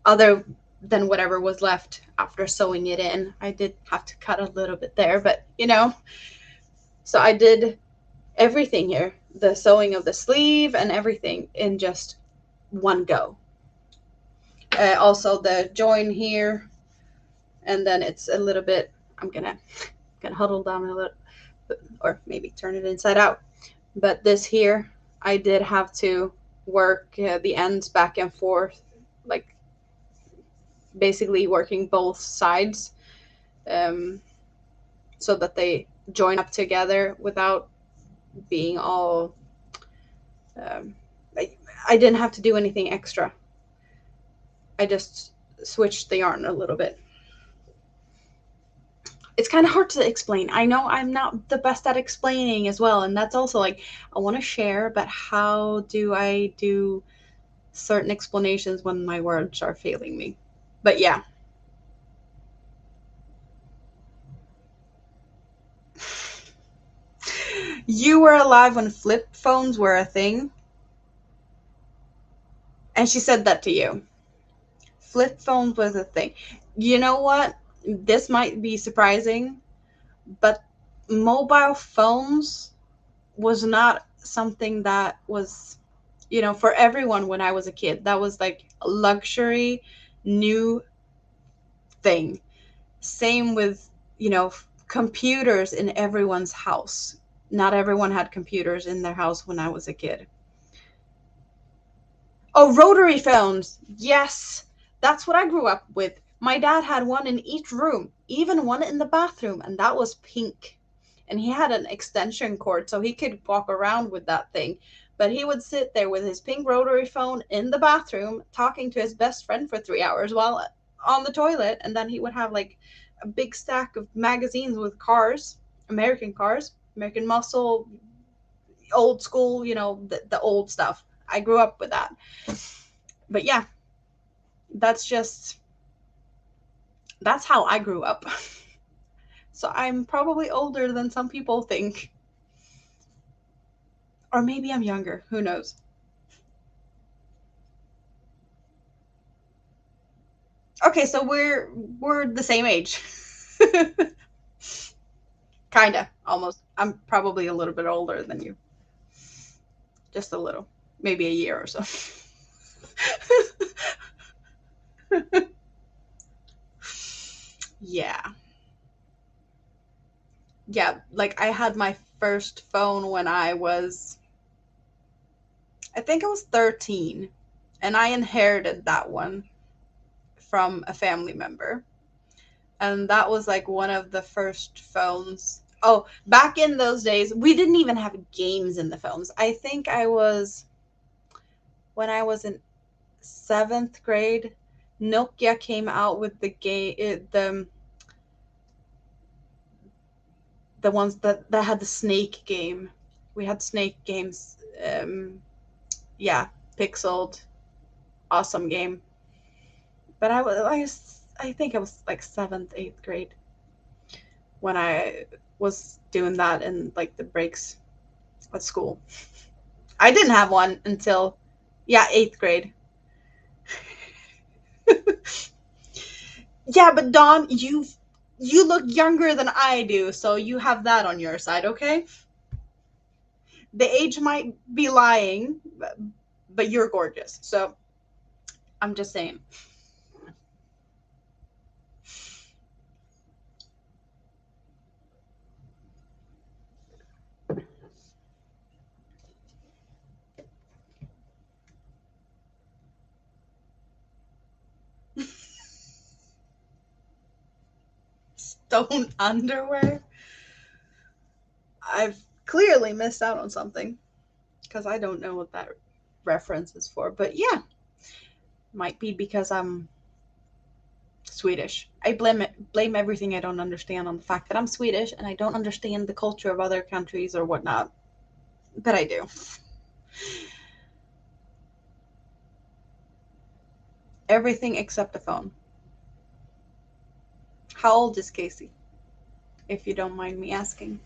other than whatever was left after sewing it in. I did have to cut a little bit there, but so I did everything here, the sewing of the sleeve and everything, in just one go. Also the join here, and then it's a little bit, I'm gonna huddle down a little, or maybe turn it inside out. But this here, I did have to work the ends back and forth, like basically working both sides, so that they join up together without being all I didn't have to do anything extra. I just switched the yarn a little bit. It's kind of hard to explain. I know I'm not the best at explaining as well, and that's also like, I want to share, but how do I do certain explanations when my words are failing me? But yeah. You were alive when flip phones were a thing? And she said that to you. Flip phones was a thing. You know what? This might be surprising, but mobile phones was not something that was, for everyone when I was a kid. That was like a luxury, new thing. Same with, computers in everyone's house. Not everyone had computers in their house when I was a kid. Oh, rotary phones. Yes, that's what I grew up with. My dad had one in each room, even one in the bathroom, and that was pink. And he had an extension cord, so he could walk around with that thing. But he would sit there with his pink rotary phone in the bathroom, talking to his best friend for 3 hours while on the toilet. And then he would have like a big stack of magazines with cars, American muscle, old school, the old stuff. I grew up with that. But yeah, that's how I grew up. So I'm probably older than some people think. Or maybe I'm younger. Who knows? Okay, so we're the same age. Kinda, almost. I'm probably a little bit older than you. Just a little. Maybe a year or so. Yeah. Yeah, like I had my first phone when I think I was 13, and I inherited that one from a family member. And that was like one of the first phones. Oh, back in those days, we didn't even have games in the phones. I think when I was in 7th grade. Nokia came out with the game, the ones that had the snake game. We had snake games. Yeah, pixeled, awesome game. But I think I was like seventh, eighth grade when I was doing that in like the breaks at school. I didn't have one until, yeah, eighth grade. Yeah, but Dawn, you look younger than I do, so you have that on your side, okay? The age might be lying, but you're gorgeous. So I'm just saying. Stone underwear. I've clearly missed out on something because I don't know what that reference is for. But yeah, might be because I'm Swedish. I blame everything I don't understand on the fact that I'm Swedish and I don't understand the culture of other countries or whatnot. But I do. Everything except the phone. How old is Casey? If you don't mind me asking.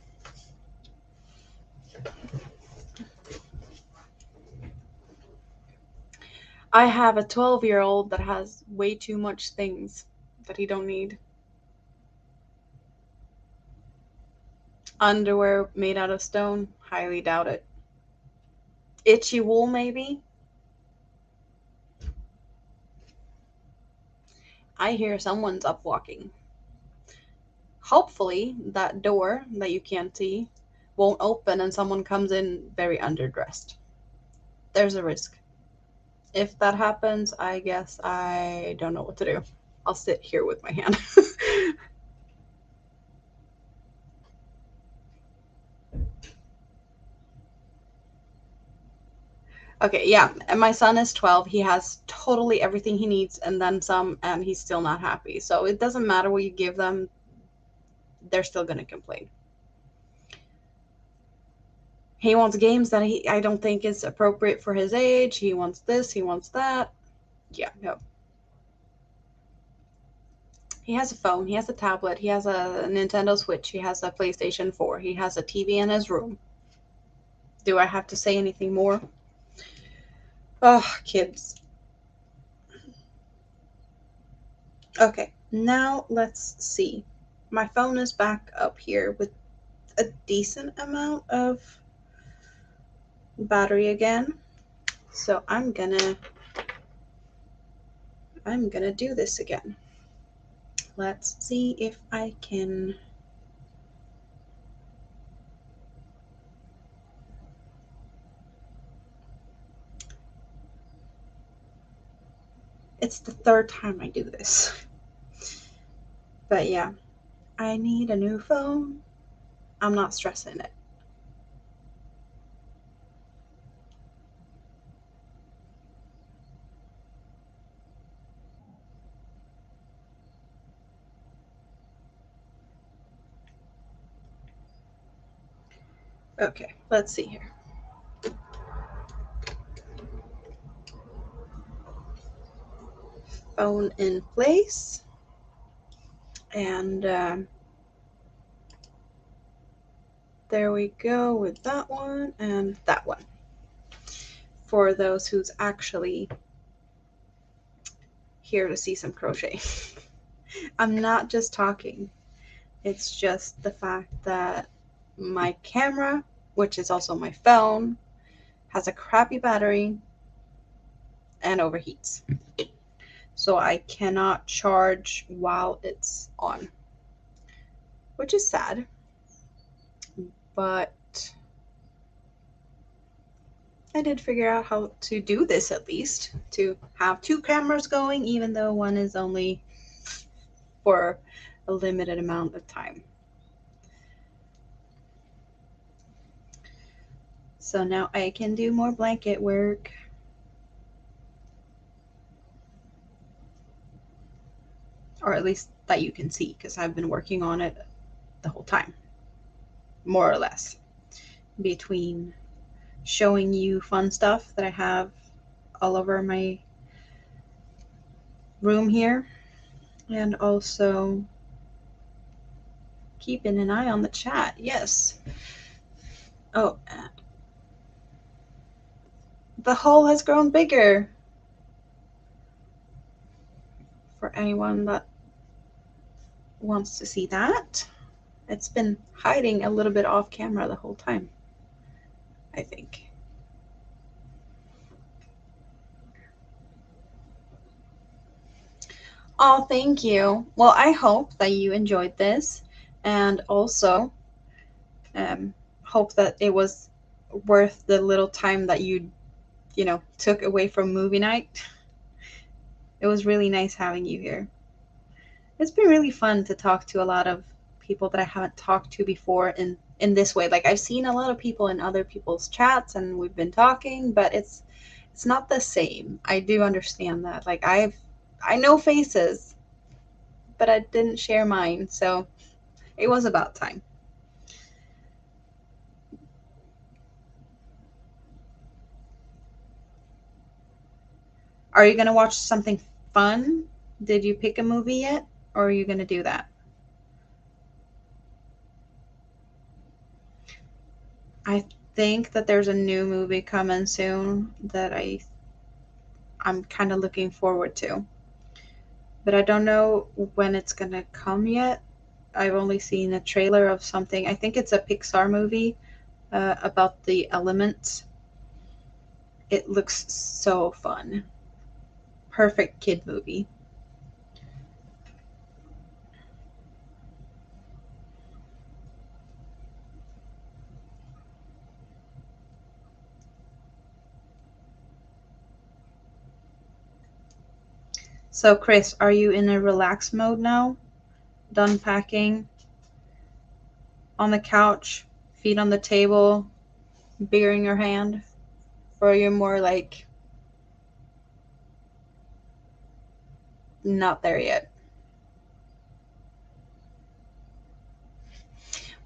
I have a 12-year-old that has way too much things that he don't need. Underwear made out of stone? Highly doubt it. Itchy wool, maybe? I hear someone's up walking. Hopefully, that door that you can't see won't open and someone comes in very underdressed. There's a risk. If that happens, I guess I don't know what to do. I'll sit here with my hand. Okay, yeah. And my son is 12. He has totally everything he needs and then some, and he's still not happy. So it doesn't matter what you give them, they're still going to complain. He wants games that I don't think is appropriate for his age. He wants this, he wants that. Yeah, no. He has a phone, he has a tablet, he has a Nintendo Switch, he has a PlayStation 4, he has a TV in his room. Do I have to say anything more? Oh, kids. Okay, now let's see. My phone is back up here with a decent amount of battery again. So I'm gonna do this again. Let's see if I can. It's the third time I do this. But yeah, I need a new phone. I'm not stressing it. Okay, let's see here. Phone in place. And there we go with that one and that one. For those who's actually here to see some crochet. I'm not just talking. It's just the fact that my camera, which is also my phone, has a crappy battery and overheats. So I cannot charge while it's on, which is sad. But I did figure out how to do this, at least to have two cameras going, even though one is only for a limited amount of time. So now I can do more blanket work. or at least that you can see, because I've been working on it the whole time, more or less, between showing you fun stuff that I have all over my room here, and also keeping an eye on the chat. Yes. Oh, the hole has grown bigger. For anyone that wants to see that, it's been hiding a little bit off camera the whole time, I think. Oh, thank you. Well, I hope that you enjoyed this, and also hope that it was worth the little time that you took away from movie night. It was really nice having you here. It's been really fun to talk to a lot of people that I haven't talked to before in this way. Like, I've seen a lot of people in other people's chats and we've been talking, but it's not the same. I do understand that. Like, I know faces, but I didn't share mine, so it was about time. Are you going to watch something fun? Did you pick a movie yet? Or are you going to do that? I think that there's a new movie coming soon that I'm kind of looking forward to. But I don't know when it's going to come yet. I've only seen a trailer of something. I think it's a Pixar movie about the elements. It looks so fun. Perfect kid movie. So, Chris, are you in a relaxed mode now? Done packing? On the couch? Feet on the table? Beer in your hand? Or are you more like not there yet?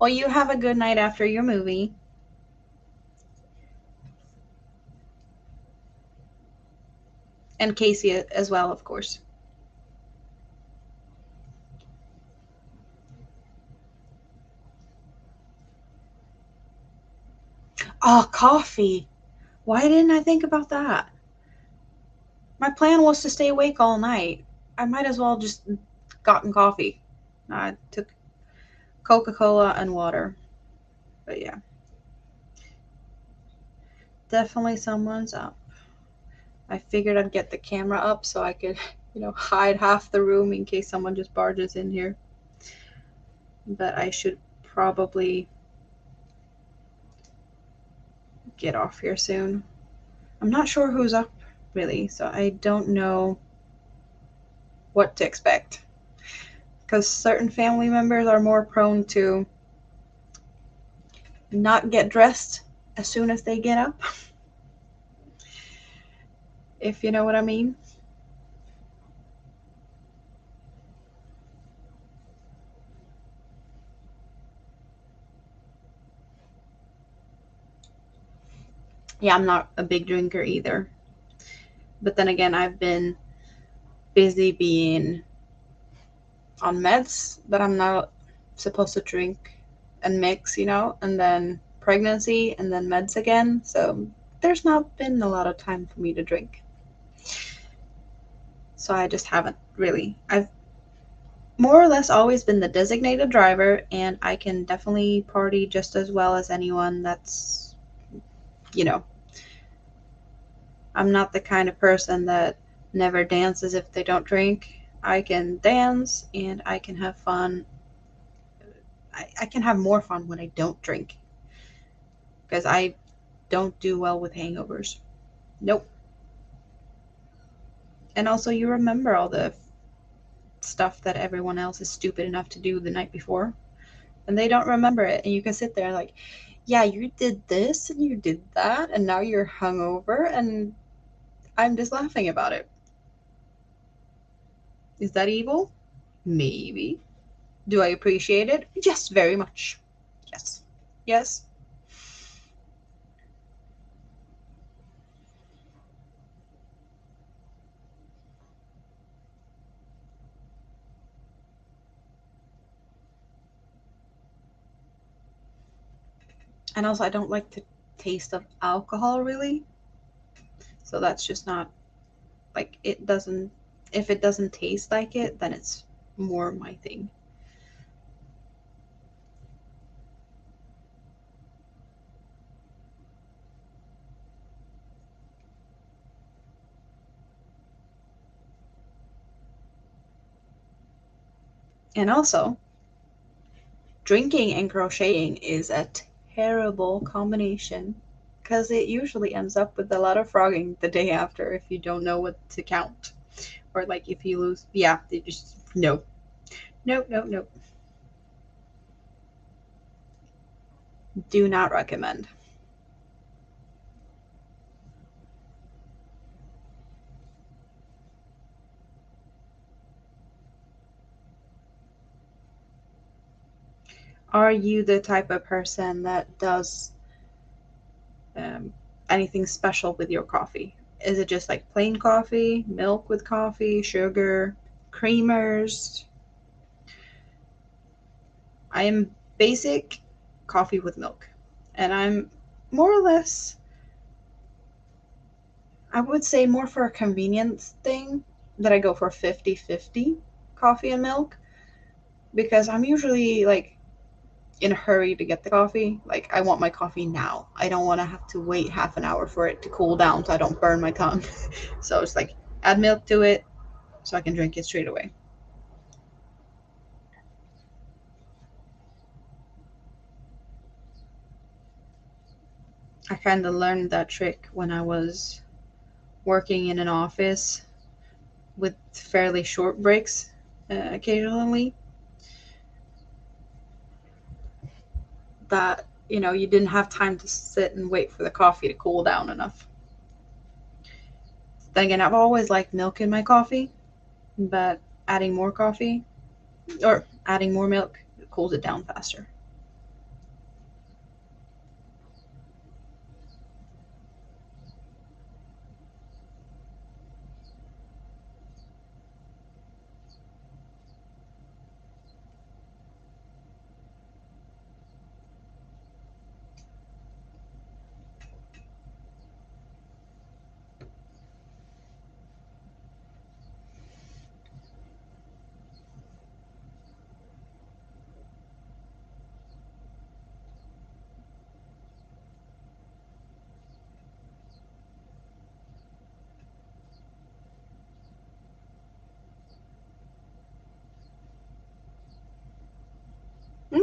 Well, you have a good night after your movie. And Casey as well, of course. Oh, coffee. Why didn't I think about that? My plan was to stay awake all night. I might as well just gotten coffee. I took Coca-Cola and water. But yeah. Definitely someone's up. I figured I'd get the camera up so I could, hide half the room in case someone just barges in here. But I should probably get off here soon. I'm not sure who's up, really, so I don't know what to expect. Because certain family members are more prone to not get dressed as soon as they get up, if you know what I mean. Yeah, I'm not a big drinker either. But then again, I've been busy being on meds that I'm not supposed to drink and mix, and then pregnancy and then meds again. So there's not been a lot of time for me to drink. So I just haven't really. I've more or less always been the designated driver, and I can definitely party just as well as anyone that's, you know, I'm not the kind of person that never dances if they don't drink. I can dance and I can have fun. I can have more fun when I don't drink because I don't do well with hangovers. Nope. And also, you remember all the stuff that everyone else is stupid enough to do the night before, and they don't remember it. And you can sit there like, yeah, you did this and you did that, and now you're hungover, and I'm just laughing about it. Is that evil? Maybe. Do I appreciate it? Yes, very much. Yes. Yes. And also, I don't like the taste of alcohol really. So that's just not like it doesn't. If it doesn't taste like it, then it's more my thing. And also, drinking and crocheting is a terrible combination because it usually ends up with a lot of frogging the day after if you don't know what to count. Or like if you lose, yeah, they just no, nope, nope, nope. Do not recommend. Are you the type of person that does um, anything special with your coffee? Is it just like plain coffee, milk with coffee, sugar, creamers? I am basic coffee with milk. And I'm more or less, I would say more for a convenience thing that I go for 50-50 coffee and milk because I'm usually like in a hurry to get the coffee. Like I want my coffee now. I don't want to have to wait half an hour for it to cool down so I don't burn my tongue. So it's like add milk to it so I can drink it straight away. I kind of learned that trick when I was working in an office with fairly short breaks occasionally. That you didn't have time to sit and wait for the coffee to cool down enough. Then again, I've always liked milk in my coffee, but adding more coffee or adding more milk cools it down faster.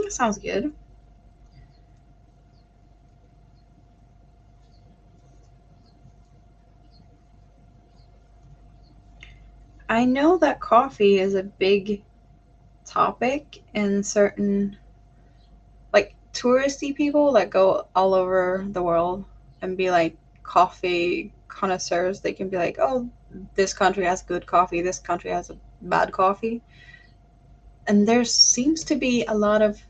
Sounds good. I know that coffee is a big topic in certain like touristy people that go all over the world and be like coffee connoisseurs. They can be like, oh, this country has good coffee, this country has a bad coffee. And there seems to be a lot of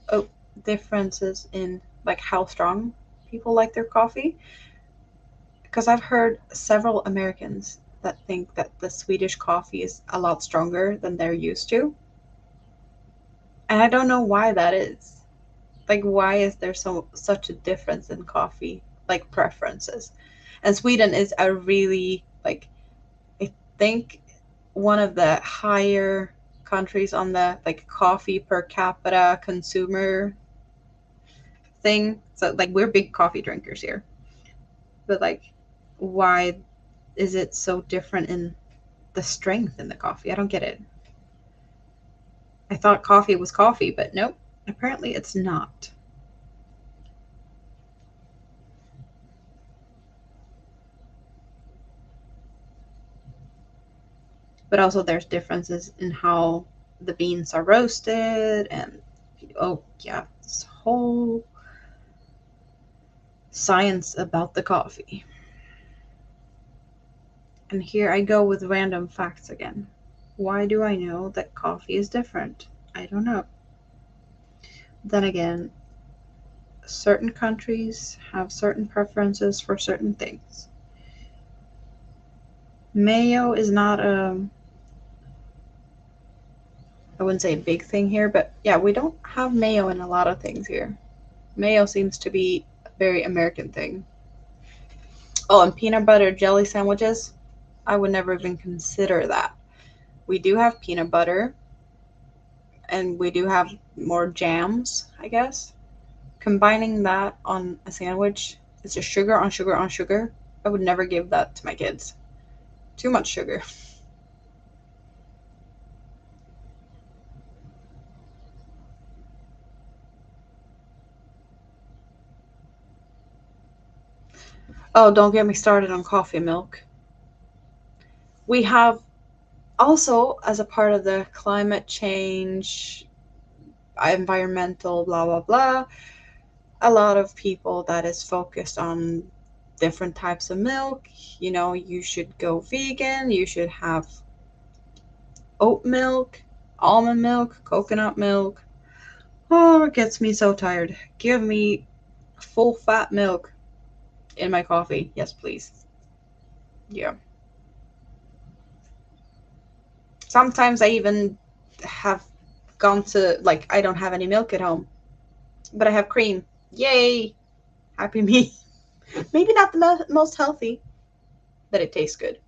differences in like how strong people like their coffee. Because I've heard several Americans that think that the Swedish coffee is a lot stronger than they're used to. And I don't know why that is. Like why is there such a difference in coffee like preferences? And Sweden is a really like I think one of the higher countries on the like coffee per capita consumer thing. So like we're big coffee drinkers here. But like why is it so different in the strength in the coffee? I don't get it. I thought coffee was coffee, but nope. Apparently it's not. But also there's differences in how the beans are roasted and oh yeah, this whole science about the coffee. And here I go with random facts again. Why do I know that coffee is different? I don't know. Then again, certain countries have certain preferences for certain things. Mayo is not I wouldn't say a big thing here, but yeah, we don't have mayo in a lot of things here. Mayo seems to be a very American thing. Oh, and peanut butter jelly sandwiches. I would never even consider that. We do have peanut butter and we do have more jams, I guess. Combining that on a sandwich, it's just sugar on sugar on sugar. I would never give that to my kids. Too much sugar. Oh, don't get me started on coffee milk. We have also, as a part of the climate change, environmental, blah, blah, blah, a lot of people that is focused on different types of milk. You know, you should go vegan, you should have oat milk, almond milk, coconut milk. Oh, it gets me so tired. Give me full fat milk in my coffee. Yes, please. Yeah. Sometimes I even have gone to, like, I don't have any milk at home, but I have cream. Yay! Happy me. Maybe not the most healthy, but it tastes good.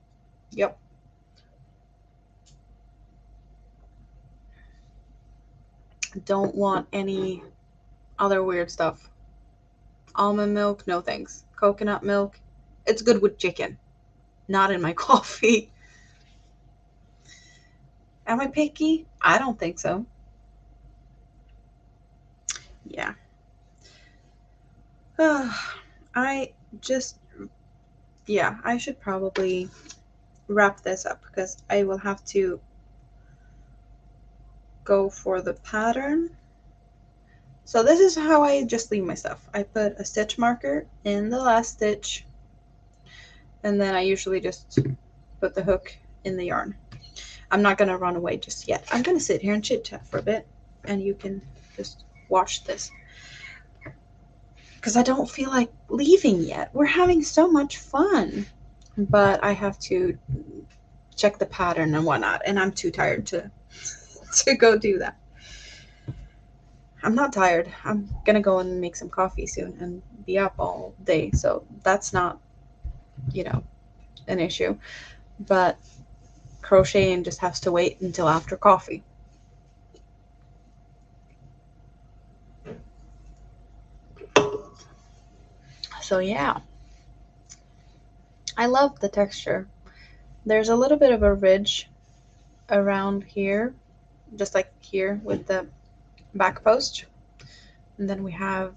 Yep. Don't want any other weird stuff. Almond milk, no thanks. Coconut milk, it's good with chicken, not in my coffee. Am I picky? I don't think so. Yeah. I just, yeah, I should probably wrap this up because I will have to go for the pattern. So this is how I just leave my stuff. I put a stitch marker in the last stitch, and then I usually just put the hook in the yarn. I'm not going to run away just yet. I'm going to sit here and chit chat for a bit, and you can just watch this. Because I don't feel like leaving yet. We're having so much fun. But I have to check the pattern and whatnot, and I'm too tired to go do that. I'm not tired. I'm gonna go and make some coffee soon and be up all day, so that's not, you know, an issue. But crocheting just has to wait until after coffee. So yeah, I love the texture. There's a little bit of a ridge around here, just like here with the back post. And then we have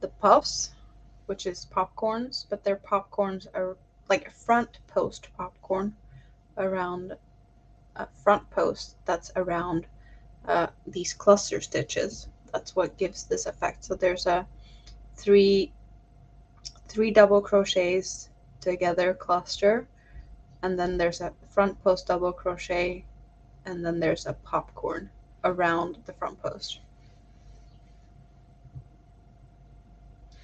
the puffs, which is popcorns, but their popcorns are like a front post popcorn around a front post that's around these cluster stitches. That's what gives this effect. So there's a three double crochets together cluster, and then there's a front post double crochet, and then there's a popcorn around the front post.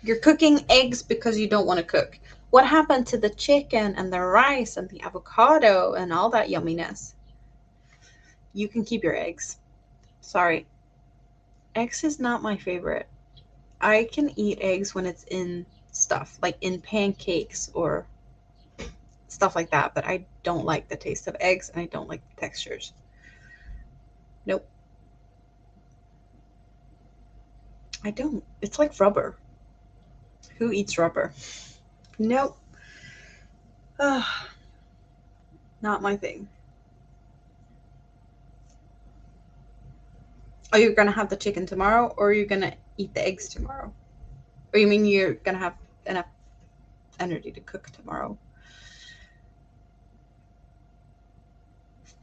You're cooking eggs because you don't want to cook. What happened to the chicken and the rice and the avocado and all that yumminess? You can keep your eggs. Sorry. Eggs is not my favorite. I can eat eggs when it's in stuff, like in pancakes or stuff like that, but I don't like the taste of eggs and I don't like the textures. Nope. I don't. It's like rubber. Who eats rubber? Nope. Ugh, not my thing. Are you gonna have the chicken tomorrow, or are you gonna eat the eggs tomorrow? Or you mean you're gonna have enough energy to cook tomorrow?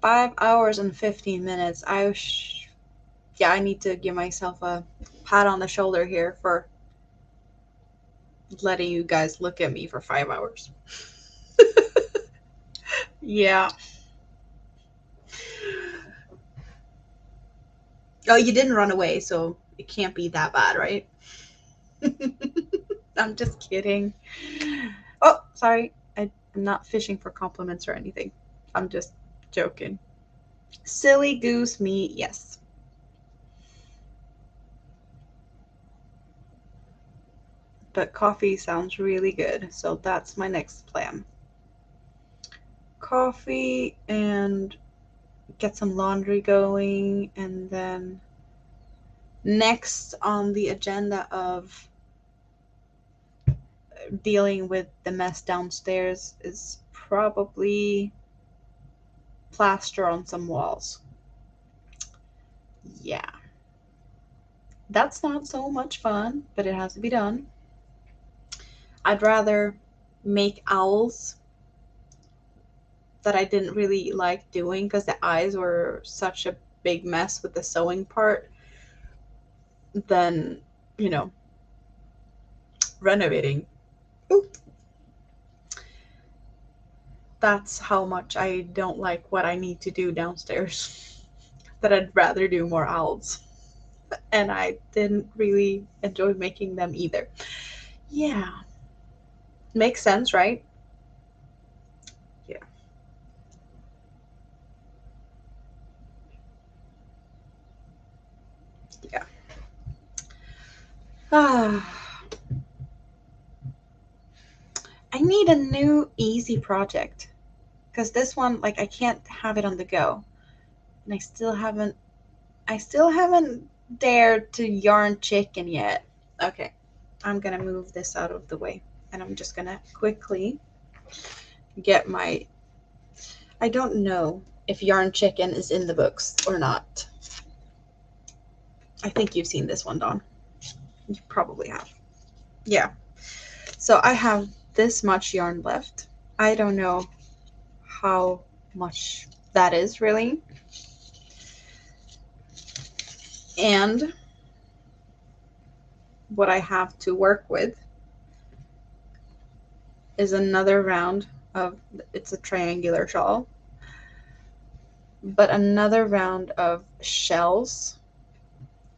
5 hours and 15 minutes. Yeah, I need to give myself a pat on the shoulder here for letting you guys look at me for 5 hours. Yeah. Oh, you didn't run away, so it can't be that bad, right? I'm just kidding. Oh, sorry. I'm not fishing for compliments or anything. I'm just joking. Silly goose me, yes. But coffee sounds really good, so that's my next plan. Coffee and get some laundry going, and then next on the agenda of dealing with the mess downstairs is probably plaster on some walls. Yeah, that's not so much fun, but it has to be done. I'd rather make owls that I didn't really like doing because the eyes were such a big mess with the sewing part than, you know, renovating. Ooh. That's how much I don't like what I need to do downstairs. That I'd rather do more owls. And I didn't really enjoy making them either. Yeah. Makes sense, right? Yeah. Yeah. Ah, I need a new easy project because this one, like, I can't have it on the go, and I still haven't dared to yarn chicken yet. Okay, I'm gonna move this out of the way, and I'm just gonna quickly get my. I don't know if yarn chicken is in the books or not. I think you've seen this one, Dawn. You probably have. Yeah. So I have this much yarn left. I don't know how much that is really. And what I have to work with is another round of, it's a triangular shawl, but another round of shells,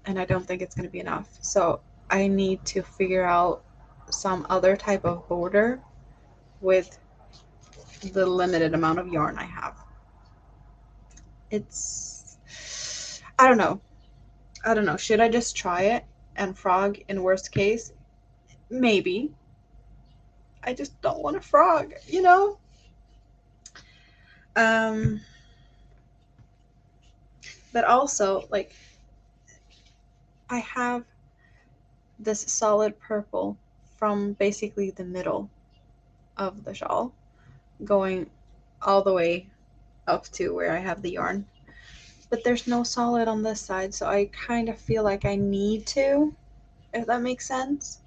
and I don't think it's going to be enough. So I need to figure out some other type of border with the limited amount of yarn I have. I don't know. I don't know. Should I just try it and frog in worst case? Maybe. I just don't want to frog, you know? Um, but also, like, I have this solid purple from basically the middle of the shawl going all the way up to where I have the yarn. But there's no solid on this side, so I kind of feel like I need to, if that makes sense.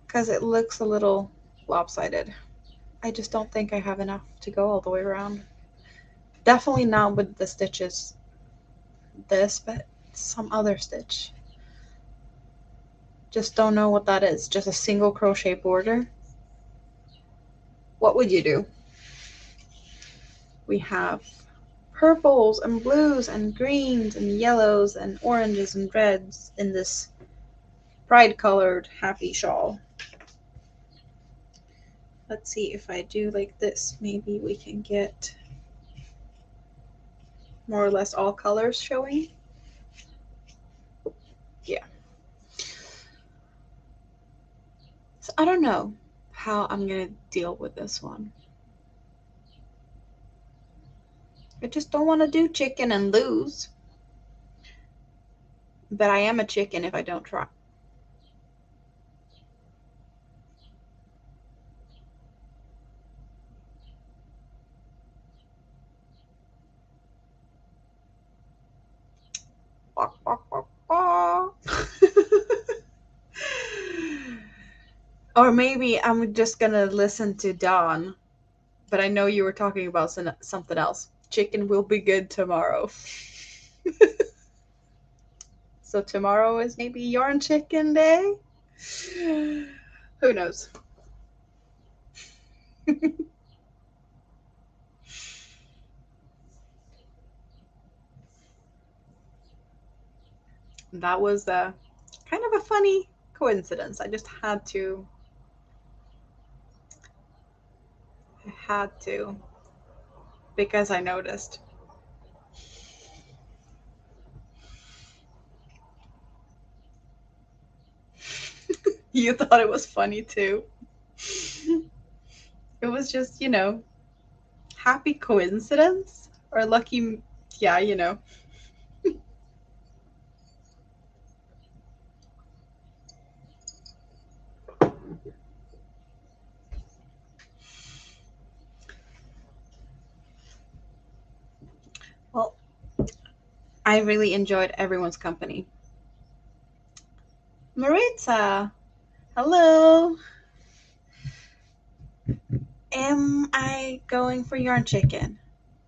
Because it looks a little lopsided. I just don't think I have enough to go all the way around. Definitely not with the stitches this, but some other stitch. Just don't know what that is. Just a single crochet border. What would you do? We have purples and blues and greens and yellows and oranges and reds in this pride colored happy shawl. Let's see if I do like this. Maybe we can get more or less all colors showing. Yeah. So I don't know how I'm going to deal with this one. I just don't want to do chicken and lose. But I am a chicken if I don't try. Or maybe I'm just gonna listen to Dawn, but I know you were talking about something else. Chicken will be good tomorrow. So tomorrow is maybe yarn chicken day? Who knows? That was kind of a funny coincidence. I just had to, because I noticed. You thought it was funny too. It was just, happy coincidence or lucky, yeah. Well, I really enjoyed everyone's company. Maritza, hello. Am I going for yarn chicken?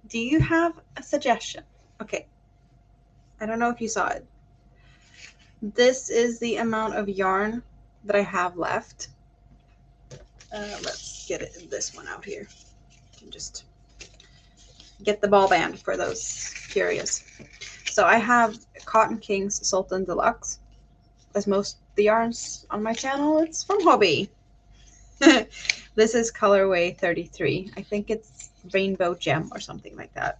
Do you have a suggestion? Okay, I don't know if you saw it. This is the amount of yarn that I have left. Let's get this one out here. Just get the ball band for those curious. So I have Cotton Kings Sultan Deluxe. As most of the yarns on my channel, it's from Hobby. This is colorway 33. I think it's rainbow gem or something like that.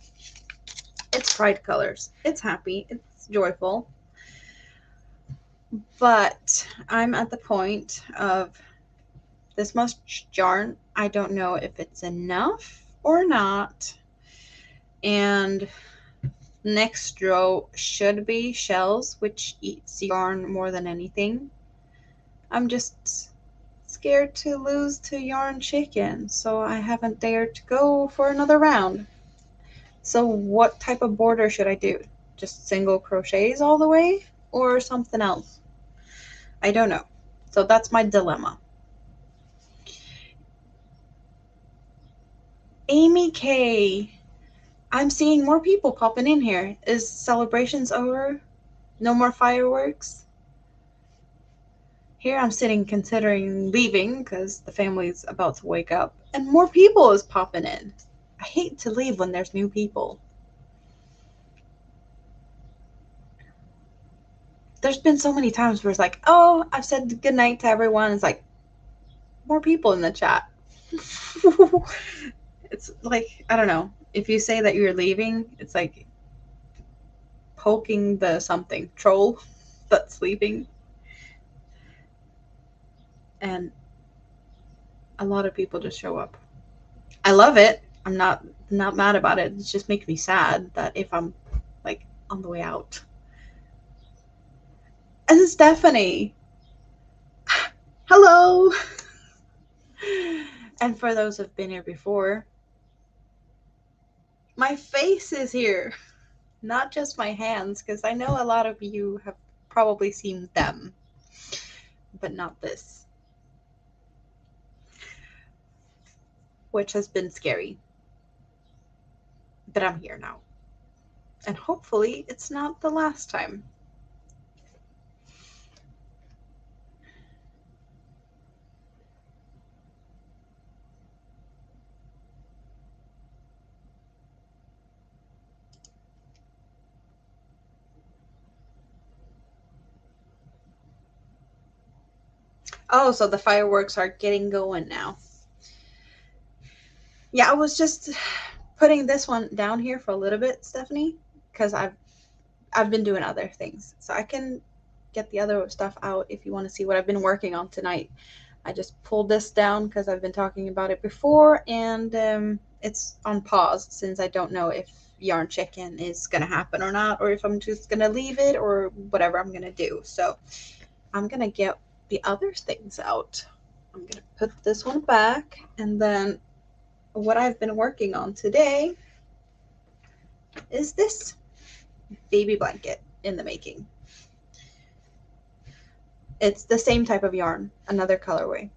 It's pride colors. It's happy. It's joyful. But I'm at the point of this much yarn. I don't know if it's enough or not. And next row should be shells, which eats yarn more than anything. I'm just scared to lose to yarn chicken, so I haven't dared to go for another round. So what type of border should I do? Just single crochets all the way or something else? I don't know. So that's my dilemma. Amy K. I'm seeing more people popping in here. Is celebrations over? No more fireworks? Here I'm sitting considering leaving because the family's about to wake up. And more people is popping in. I hate to leave when there's new people. There's been so many times where it's like, oh, I've said goodnight to everyone. It's like, more people in the chat. It's like, I don't know. If you say that you're leaving, it's like poking the something troll that's sleeping. And a lot of people just show up. I love it. I'm not mad about it. It just makes me sad that if I'm like on the way out. And Stephanie. Hello. And for those who've been here before, my face is here, not just my hands, because I know a lot of you have probably seen them, but not this, which has been scary. But I'm here now. And hopefully it's not the last time. Oh, so the fireworks are getting going now. Yeah, I was just putting this one down here for a little bit, Stephanie, because I've been doing other things. So I can get the other stuff out if you want to see what I've been working on tonight. I just pulled this down because I've been talking about it before, and it's on pause since I don't know if yarn chicken is going to happen or not, or if I'm just going to leave it or whatever I'm going to do. So I'm going to get the other things out. I'm going to put this one back, and then what I've been working on today is this baby blanket in the making. It's the same type of yarn, another colorway.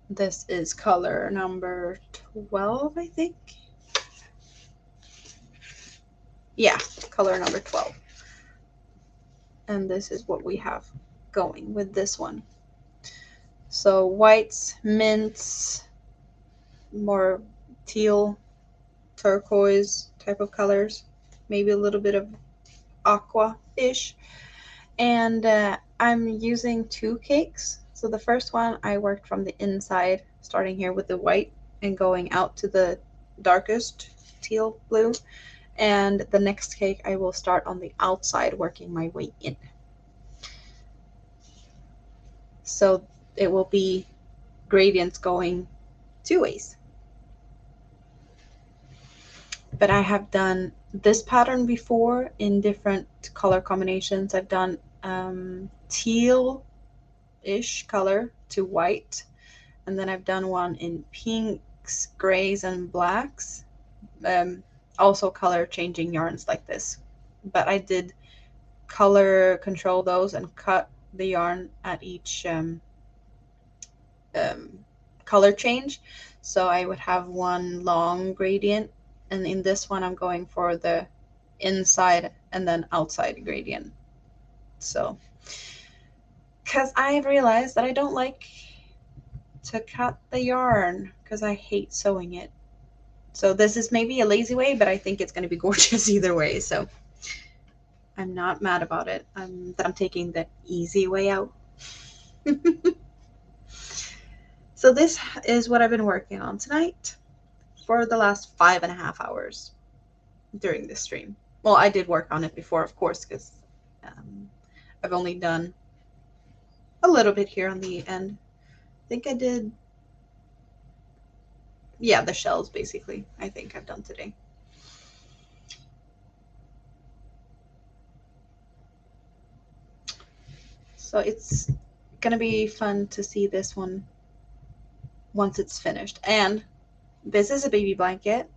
This is color number 12, I think. Yeah, color number 12. And this is what we have going with this one. So whites, mints, more teal, turquoise type of colors, maybe a little bit of aqua-ish. And I'm using 2 cakes. So the first one I worked from the inside, starting here with the white and going out to the darkest teal blue. And the next cake I will start on the outside, working my way in. So it will be gradients going 2 ways. But I have done this pattern before in different color combinations. I've done teal-ish color to white, and then I've done one in pinks, grays, and blacks. Also color changing yarns like this. But I did color control those and cut the yarn at each um, color change. So I would have one long gradient, and in this one I'm going for the inside and then outside gradient. So, because I realized that I don't like to cut the yarn because I hate sewing it. So this is maybe a lazy way, but I think it's going to be gorgeous either way. So I'm not mad about it. I'm taking the easy way out. So this is what I've been working on tonight for the last 5.5 hours during this stream. Well, I did work on it before, of course, because I've only done a little bit here on the end. I think I did, yeah, the shells basically. I think I've done today. So it's gonna be fun to see this one once it's finished. And this is a baby blanket.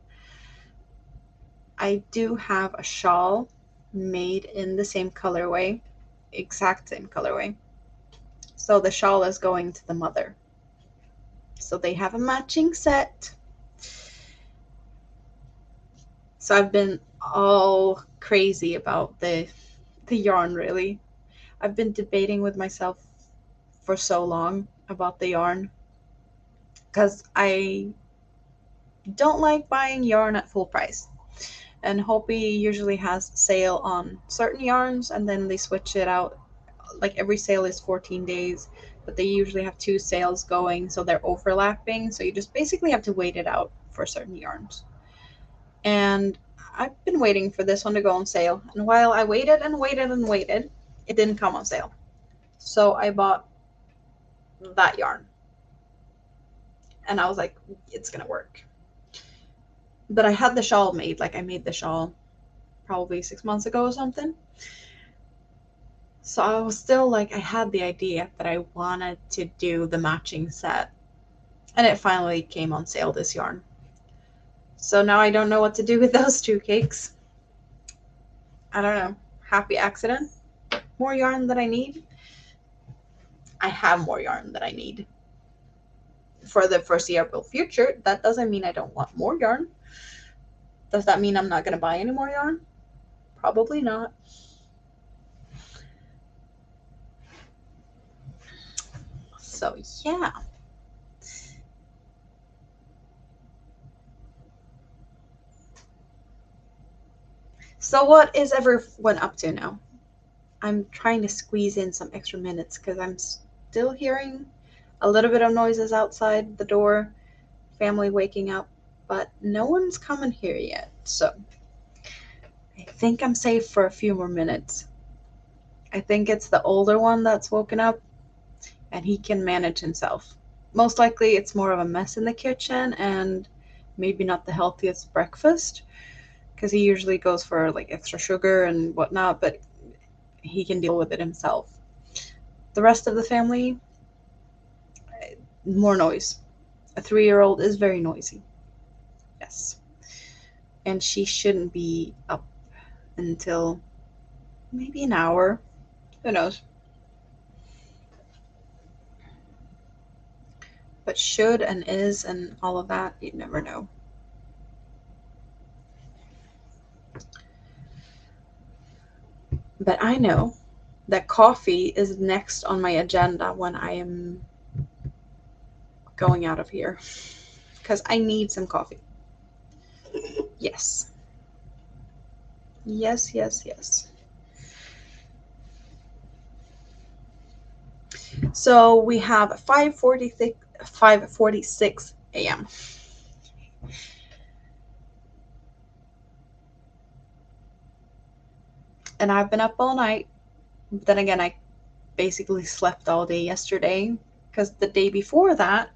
I do have a shawl made in the same colorway, exact same colorway. So the shawl is going to the mother. So they have a matching set. So I've been all crazy about the yarn, really. I've been debating with myself for so long about the yarn because I don't like buying yarn at full price. And Hopi usually has sale on certain yarns, and then they switch it out. Like every sale is 14 days, but they usually have 2 sales going, so they're overlapping. So you just basically have to wait it out for certain yarns. And I've been waiting for this one to go on sale. And while I waited and waited and waited, it didn't come on sale. So I bought that yarn. And I was like, it's going to work. But I had the shawl made. Like I made the shawl probably 6 months ago or something. So I was still like, I had the idea that I wanted to do the matching set. And it finally came on sale, this yarn. So now I don't know what to do with those 2 cakes. I don't know. Happy accident. More yarn that I need. I have more yarn that I need for the foreseeable future. That doesn't mean I don't want more yarn. Does that mean I'm not going to buy any more yarn? Probably not. So yeah. So what is everyone up to now? I'm trying to squeeze in some extra minutes because I'm still hearing a little bit of noises outside the door, family waking up, but no one's coming here yet. So I think I'm safe for a few more minutes. I think it's the older one that's woken up and he can manage himself. Most likely it's more of a mess in the kitchen and maybe not the healthiest breakfast because he usually goes for like extra sugar and whatnot, but he can deal with it himself. The rest of the family, more noise. A 3-year-old is very noisy. Yes. And she shouldn't be up until maybe an hour. Who knows? But should and is and all of that, you never know. But I know that coffee is next on my agenda when I am going out of here. Because I need some coffee. Yes. Yes, yes, yes. So we have 5:46 a.m. And I've been up all night. But then again, I basically slept all day yesterday because the day before that,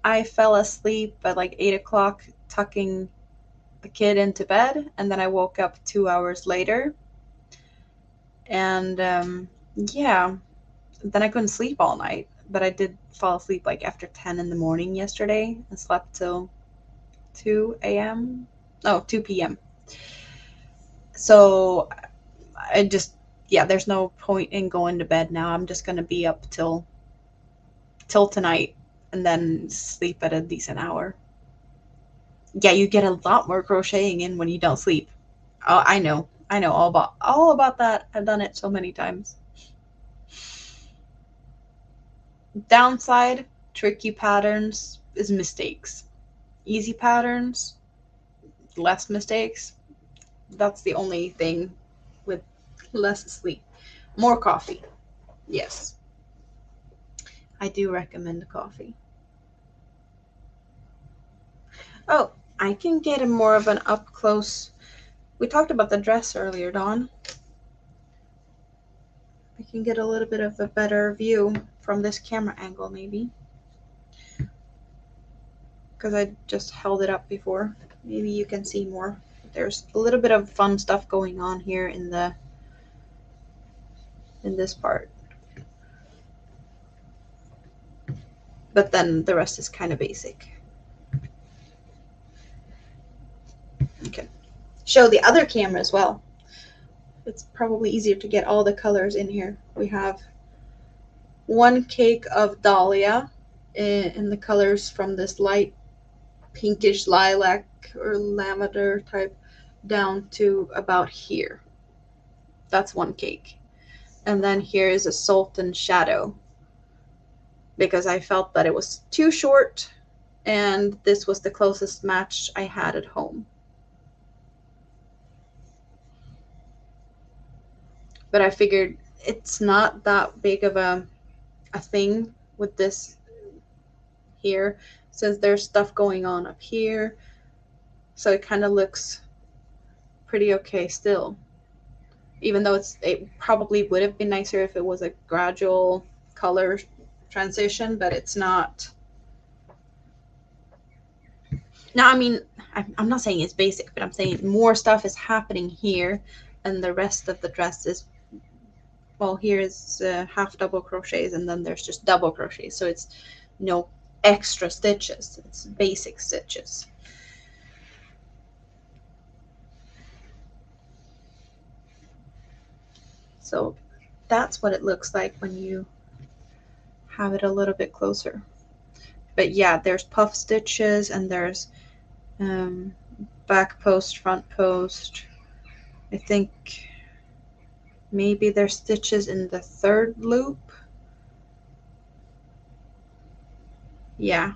I fell asleep at like 8 o'clock, tucking the kid into bed, and then I woke up 2 hours later. And yeah, then I couldn't sleep all night. But I did fall asleep like after 10 in the morning yesterday and slept till 2 a.m. Oh, 2 p.m. So I just, yeah, there's no point in going to bed now. I'm just going to be up till tonight and then sleep at a decent hour. Yeah, you get a lot more crocheting in when you don't sleep. Oh, I know. I know all about that. I've done it so many times. Downside, tricky patterns is mistakes. Easy patterns, less mistakes. That's the only thing with less sleep. More coffee. Yes. I do recommend coffee. Oh, I can get a more of an up close. We talked about the dress earlier, Dawn. I can get a little bit of a better view from this camera angle, maybe. Because I just held it up before. Maybe you can see more. There's a little bit of fun stuff going on here in this part. But then the rest is kind of basic. Okay. Show the other camera as well. It's probably easier to get all the colors in here. We have one cake of dahlia in the colors from this light pinkish lilac or lavender type down to about here. That's one cake. And then here is a sultan shadow because I felt that it was too short and this was the closest match I had at home. But I figured it's not that big of a thing with this here since there's stuff going on up here. So it kind of looks pretty okay still. Even though it probably would have been nicer if it was a gradual color transition, but it's not. Now, I mean, I'm not saying it's basic, but I'm saying more stuff is happening here, and the rest of the dress is, well, here is half double crochets, and then there's just double crochets, so it's no extra stitches. It's basic stitches. So that's what it looks like when you have it a little bit closer. But yeah, there's puff stitches and there's back post, front post. I think maybe there's stitches in the third loop. Yeah.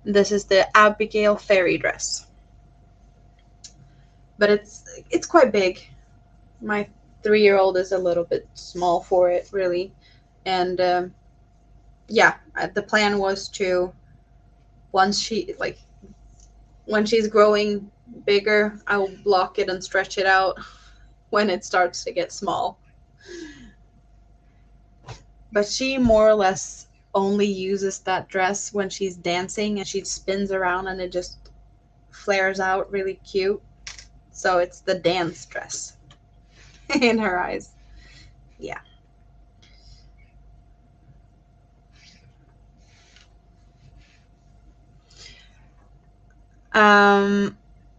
This is the Abigail fairy dress. But it's quite big. My 3-year-old is a little bit small for it, really. And yeah, the plan was to once when she's growing bigger, I will block it and stretch it out when it starts to get small. But she more or less only uses that dress when she's dancing and she spins around and it just flares out really cute. So it's the dance dress in her eyes. Yeah.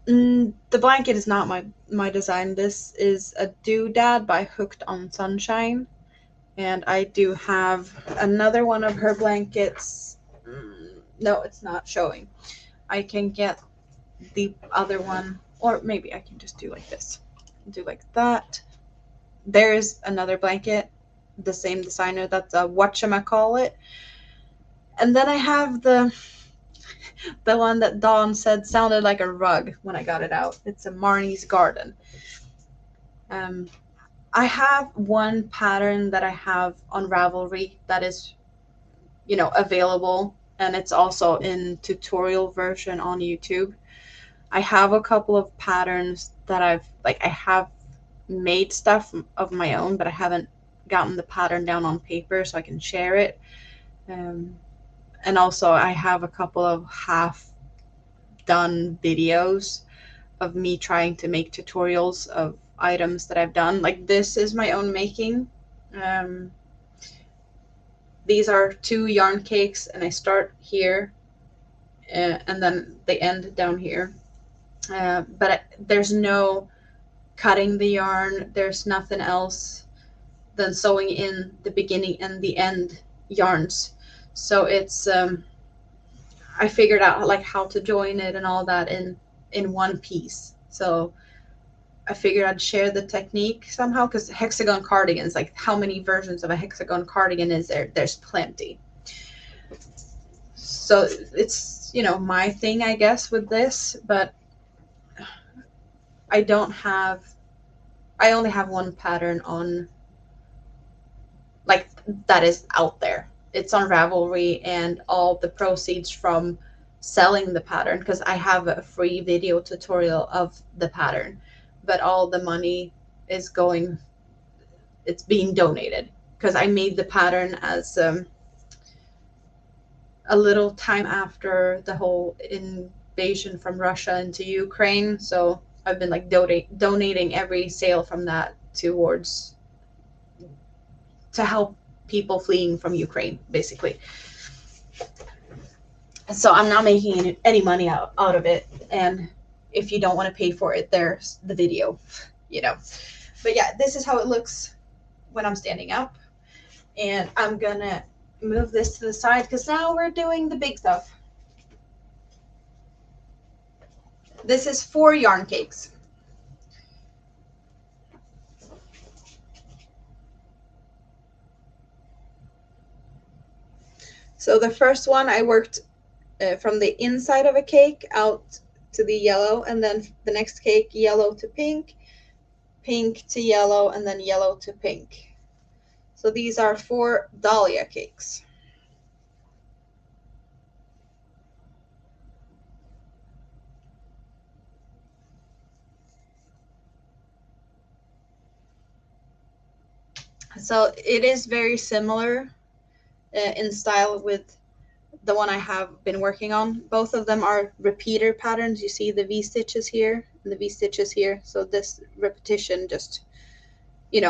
The blanket is not my design. This is a doodad by Hooked on Sunshine. And I do have another one of her blankets. No, it's not showing. I can get the other one, or maybe I can just do like this. Do like that. There's another blanket, the same designer. That's a whatchamacallit. And then I have The one that Dawn said sounded like a rug when I got it out. It's a Marnie's Garden. I have one pattern that I have on Ravelry that is, available, and it's also in tutorial version on YouTube. I have a couple of patterns that I have made stuff of my own, but I haven't gotten the pattern down on paper so I can share it. And also I have a couple of half done videos of me trying to make tutorials of items that I've done. Like this is my own making. These are 2 yarn cakes, and I start here and then they end down here. But there's no cutting the yarn. There's nothing else than sewing in the beginning and the end yarns. So it's I figured out like how to join it and all that in one piece. So I figured I'd share the technique somehow, because hexagon cardigans, like how many versions of a hexagon cardigan is there? There's plenty. So it's, my thing, I guess, with this, but I only have one pattern on, like, that is out there. It's on Ravelry, and all the proceeds from selling the pattern, because I have a free video tutorial of the pattern, but all the money is it's being donated, because I made the pattern as a little time after the whole invasion from Russia into Ukraine. So I've been like donating every sale from that to help people fleeing from Ukraine, basically. So I'm not making any money out of it. And if you don't want to pay for it, there's the video, But yeah, this is how it looks when I'm standing up. And I'm gonna move this to the side because now we're doing the big stuff. This is 4 yarn cakes. So the first one I worked from the inside of a cake out to the yellow, and then the next cake yellow to pink, pink to yellow, and then yellow to pink. So these are 4 dahlia cakes. So it is very similar in style with the one I have been working on. Both of them are repeater patterns. You see the V-stitches here and the V-stitches here. So this repetition just, you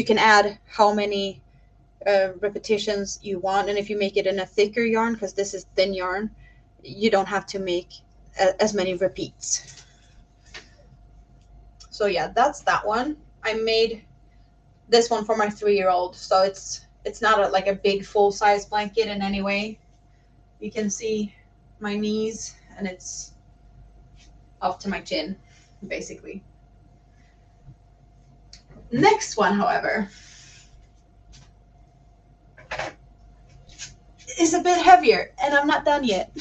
can add how many repetitions you want. And if you make it in a thicker yarn, because this is thin yarn, you don't have to make as many repeats. So yeah, that's that one. I made this one for my 3-year-old, so it's not like a big full-size blanket in any way. You can see my knees, and it's up to my chin, basically. Next one, however, is a bit heavier, and I'm not done yet.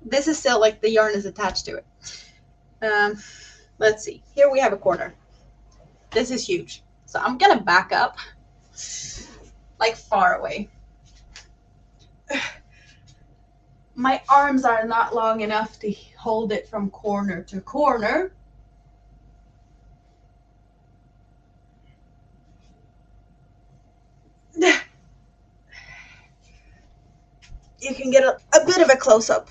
This is still like the yarn is attached to it. Let's see. Here we have a corner. This is huge. So I'm gonna back up, like far away. My arms are not long enough to hold it from corner to corner. You can get a bit of a close-up.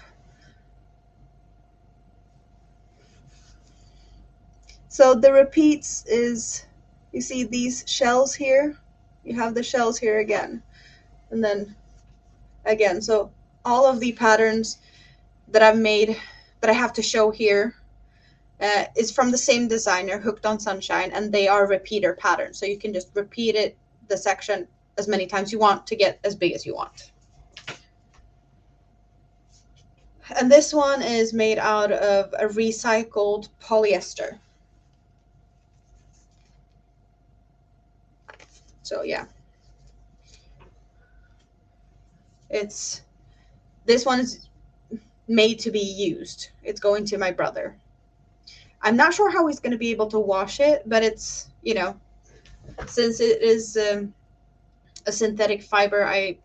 So the repeats is, you see these shells here? You have the shells here again. And then again, so all of the patterns that I've made that I have to show here is from the same designer, Hooked on Sunshine, and they are repeater patterns. So you can just repeat it, the section, as many times you want to get as big as you want. And this one is made out of a recycled polyester. So yeah, this one is made to be used. It's going to my brother. I'm not sure how he's going to be able to wash it, but it's, since it is a synthetic fiber,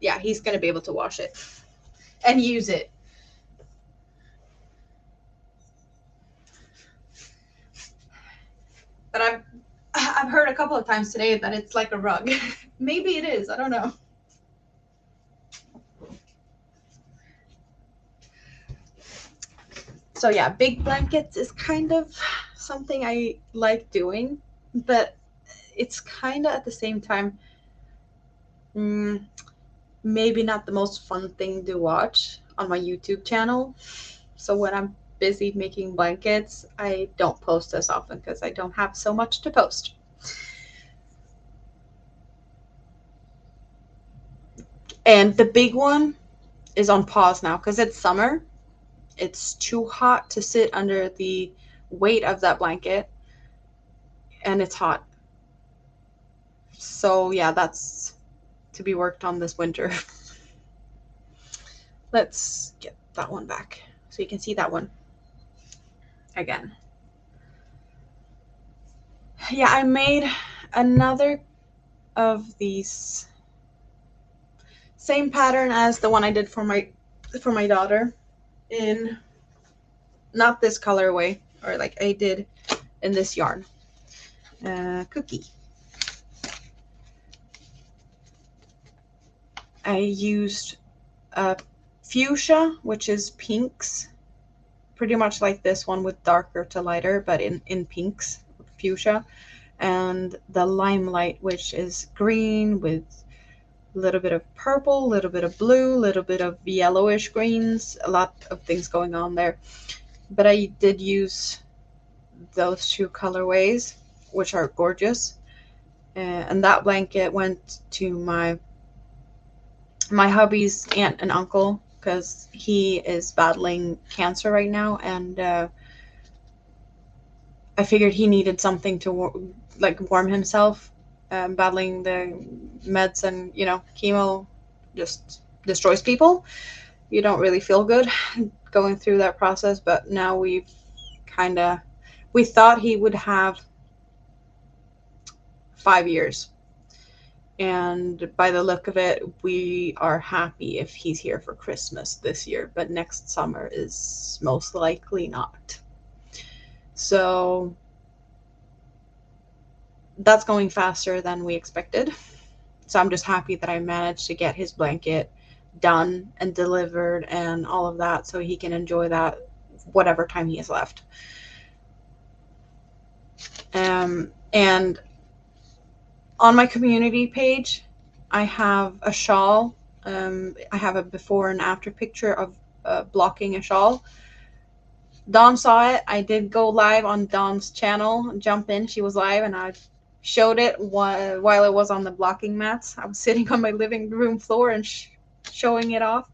yeah, he's going to be able to wash it and use it. But I've heard a couple of times today that it's like a rug. Maybe it is. I don't know. So yeah, big blankets is kind of something I like doing, but it's kind of at the same time, maybe not the most fun thing to watch on my YouTube channel. So when I'm busy making blankets, I don't post as often because I don't have so much to post. And the big one is on pause now because it's summer. It's too hot to sit under the weight of that blanket, and it's hot. So yeah, that's to be worked on this winter. Let's get that one back so you can see that one again. Yeah, I made another of these, same pattern as the one I did for my daughter, in not this colorway, or like I did in this yarn. Cookie. I used fuchsia, which is pinks, pretty much like this one with darker to lighter, but in pinks, fuchsia, and the limelight, which is green with a little bit of purple, a little bit of blue, a little bit of yellowish greens, a lot of things going on there. But I did use those two colorways, which are gorgeous. And that blanket went to my hubby's aunt and uncle because he is battling cancer right now, and I figured he needed something to warm himself. Battling the meds and chemo just destroys people. You don't really feel good going through that process, but now we thought he would have 5 years. And by the look of it, we are happy if he's here for Christmas this year, but next summer is most likely not. So that's going faster than we expected. So I'm just happy that I managed to get his blanket done and delivered and all of that so he can enjoy that whatever time he has left. And on my community page, I have a shawl. I have a before and after picture of blocking a shawl. Dawn saw it. I did go live on Dawn's channel, jump in. She was live, and I showed it while it was on the blocking mats. I was sitting on my living room floor and showing it off.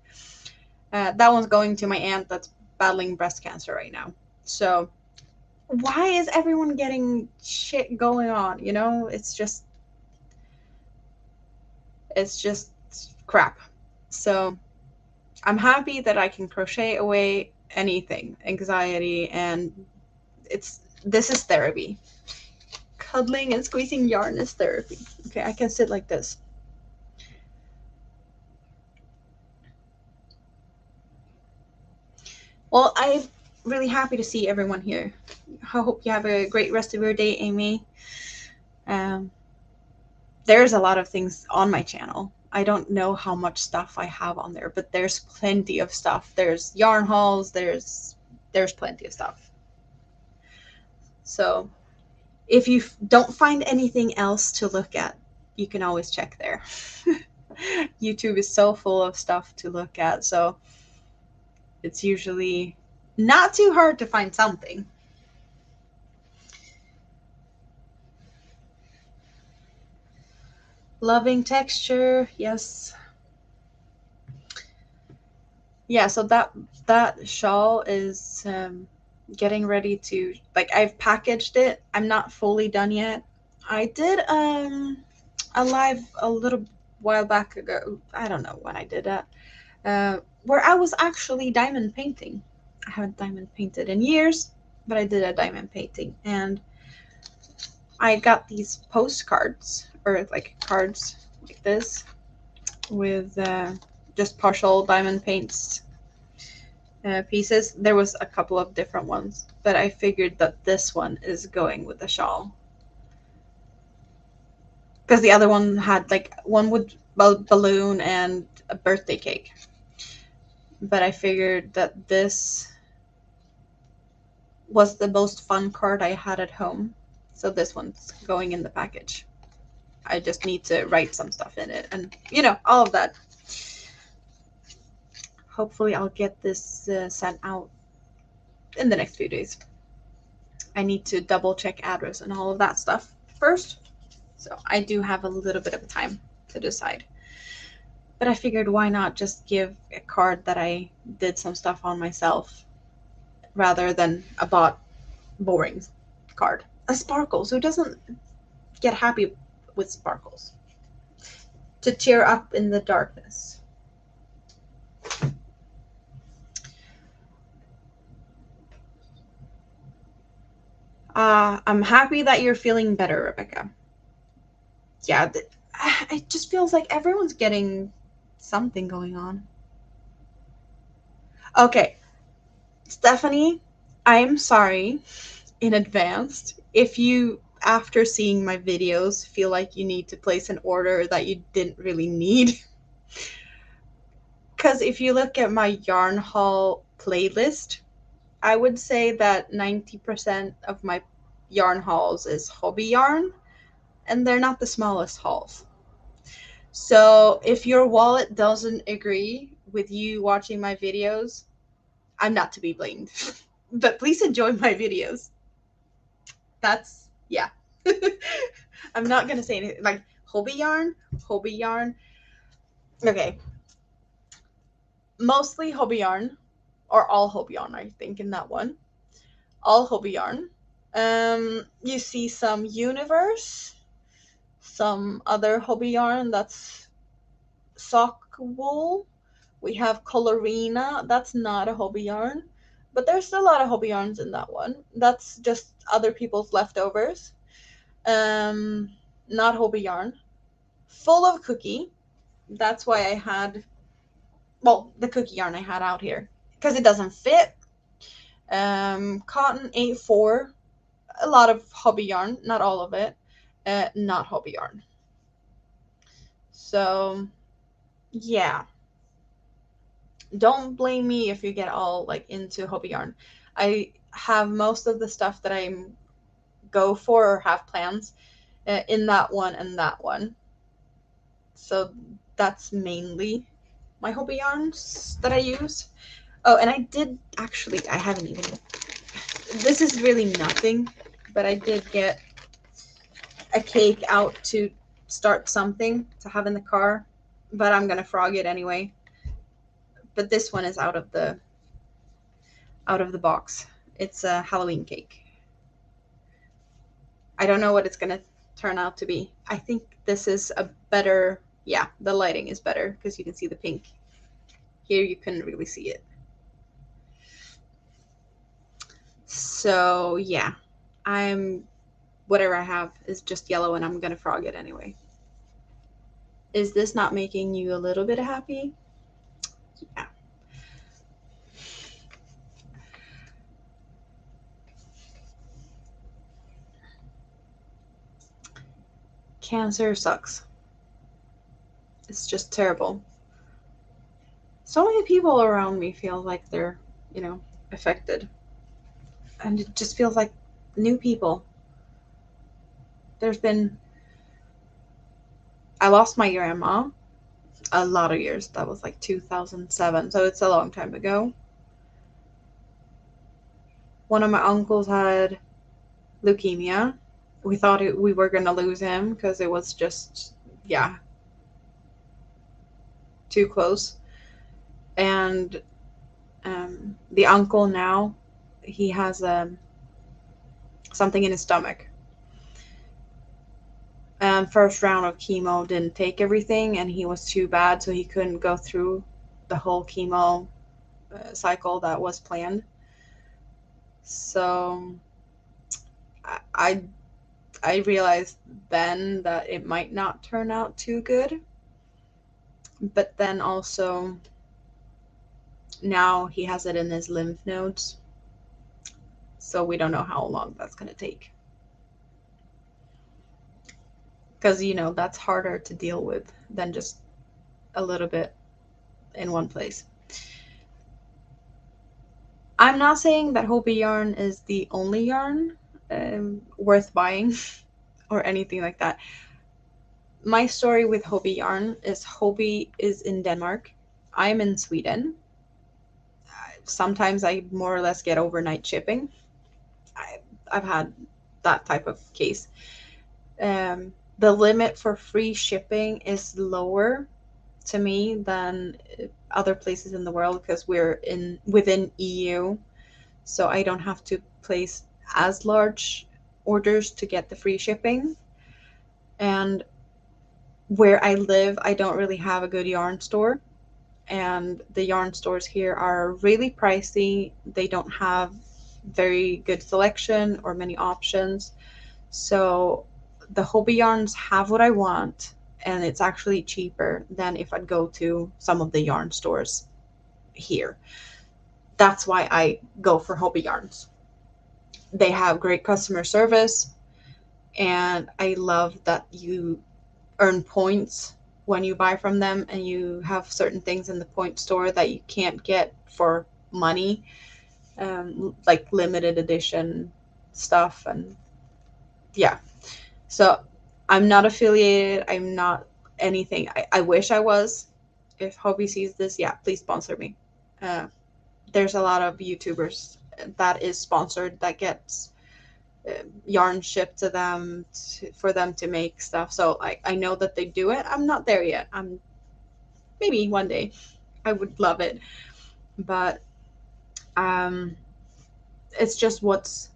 That one's going to my aunt that's battling breast cancer right now. So why is everyone getting shit going on? It's just crap. So I'm happy that I can crochet away anything, anxiety, and this is therapy. Cuddling and squeezing yarn is therapy. Okay, I can sit like this. Well, I'm really happy to see everyone here. I hope you have a great rest of your day, Amy. There's a lot of things on my channel. I don't know how much stuff I have on there, but there's plenty of stuff. There's yarn hauls, there's plenty of stuff. So if you don't find anything else to look at, you can always check there. YouTube is so full of stuff to look at, so it's usually not too hard to find something. Loving texture, yes. Yeah, so that shawl is getting ready to, I've packaged it. I'm not fully done yet. I did a live a little while back ago. I don't know when I did that. where I was actually diamond painting. I haven't diamond painted in years, but I did a diamond painting, and I got these postcards, or like cards like this, with just partial diamond paints pieces. There was a couple of different ones, but I figured that this one is going with the shawl, because the other one had like one with balloon and a birthday cake. But I figured that this was the most fun card I had at home, so this one's going in the package. I just need to write some stuff in it, and all of that. Hopefully I'll get this sent out in the next few days. I need to double check address and all of that stuff first, so I do have a little bit of time to decide. But I figured, why not just give a card that I did some stuff on myself, rather than a bought boring card. A sparkles, who doesn't get happy with sparkles? To cheer up in the darkness. I'm happy that you're feeling better, Rebecca. Yeah, it just feels like everyone's getting something going on. Okay, Stephanie, I'm sorry in advance if you, after seeing my videos, feel like you need to place an order that you didn't really need. Because if you look at my yarn haul playlist, I would say that 90% of my yarn hauls is hobby yarn, and they're not the smallest hauls. So if your wallet doesn't agree with you watching my videos, I'm not to be blamed. But please enjoy my videos. That's, yeah. I'm not going to say anything. Like, hobby yarn. Okay. Mostly hobby yarn, or all hobby yarn, I think, in that one. All hobby yarn. You see some universe, some other hobby yarn that's sock wool. We have colorina, that's not a hobby yarn, but there's a lot of hobby yarns in that one. That's just other people's leftovers. Not hobby yarn. Full of cookie. That's why I had, well, the cookie yarn I had out here, because it doesn't fit. Cotton 8-4, a lot of hobby yarn, not all of it. Not hobby yarn. So yeah, don't blame me if you get all like into hobby yarn. I have most of the stuff that I go for or have plans in that one and that one. So that's mainly my hobby yarns that I use. Oh, and I did actually, I haven't even, this is really nothing, but I did get a cake out to start something to have in the car, but I'm gonna frog it anyway. But this one is out of the box. It's a Halloween cake. I don't know what it's gonna turn out to be. I think this is a better, yeah, the lighting is better because you can see the pink. Here you couldn't really see it. So yeah, whatever I have is just yellow, and I'm gonna frog it anyway. Is this not making you a little bit happy? Yeah. Cancer sucks. It's just terrible. So many people around me feel like they're, affected. And it just feels like new people. I lost my grandma a lot of years. That was like 2007, so it's a long time ago. One of my uncles had leukemia. We thought we were going to lose him because it was just, yeah, too close. And the uncle now, he has something in his stomach. First round of chemo didn't take everything, and he was too bad, so he couldn't go through the whole chemo cycle that was planned. So I, I I realized then that it might not turn out too good, but then also now he has it in his lymph nodes, so we don't know how long that's going to take. Because, you know, that's harder to deal with than just a little bit in one place. I'm not saying that Hobie yarn is the only yarn worth buying or anything like that. My story with Hobie yarn is Hobie is in Denmark. I'm in Sweden. Sometimes I more or less get overnight shipping. I've had that type of case. The limit for free shipping is lower to me than other places in the world because we're within EU, so I don't have to place as large orders to get the free shipping. And where I live, I don't really have a good yarn store, and the yarn stores here are really pricey. They don't have very good selection or many options. So the Hobie yarns have what I want, and it's actually cheaper than if I'd go to some of the yarn stores here. That's why I go for Hobie yarns. They have great customer service, and I love that you earn points when you buy from them, and you have certain things in the point store that you can't get for money, like limited edition stuff. And yeah, so I'm not affiliated. I'm not anything. I wish I was. If Hobie sees this, yeah, please sponsor me. There's a lot of YouTubers that is sponsored that gets yarn shipped to them for them to make stuff. So I know that they do it. I'm not there yet. I'm maybe one day. I would love it, but it's just what's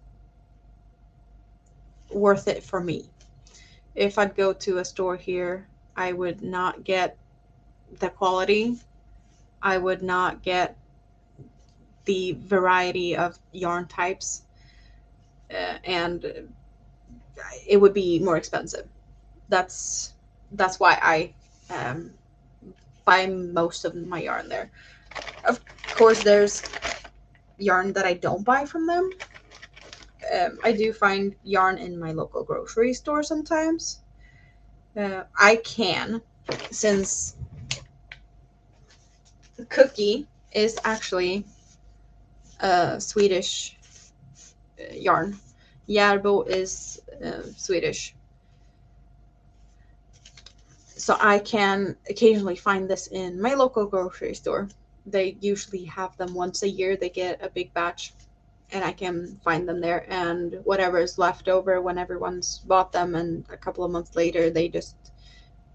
worth it for me. If I'd go to a store here, I would not get the quality. I would not get the variety of yarn types, and it would be more expensive. That's why I buy most of my yarn there. Of course, there's yarn that I don't buy from them. I do find yarn in my local grocery store sometimes. I can, since Cookie is actually a Swedish yarn. Järbo is Swedish. So I can occasionally find this in my local grocery store. They usually have them once a year. They get a big batch, and I can find them there. And whatever is left over when everyone's bought them, and a couple of months later, they just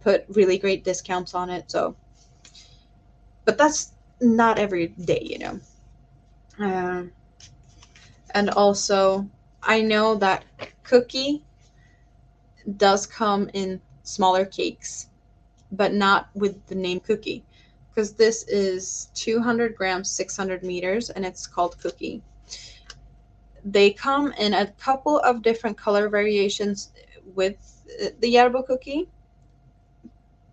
put really great discounts on it. So, but that's not every day, you know. And also, I know that Cookie does come in smaller cakes, but not with the name Cookie, because this is 200 grams, 600 meters, and it's called Cookie. They come in a couple of different color variations with the Järbo Cookie,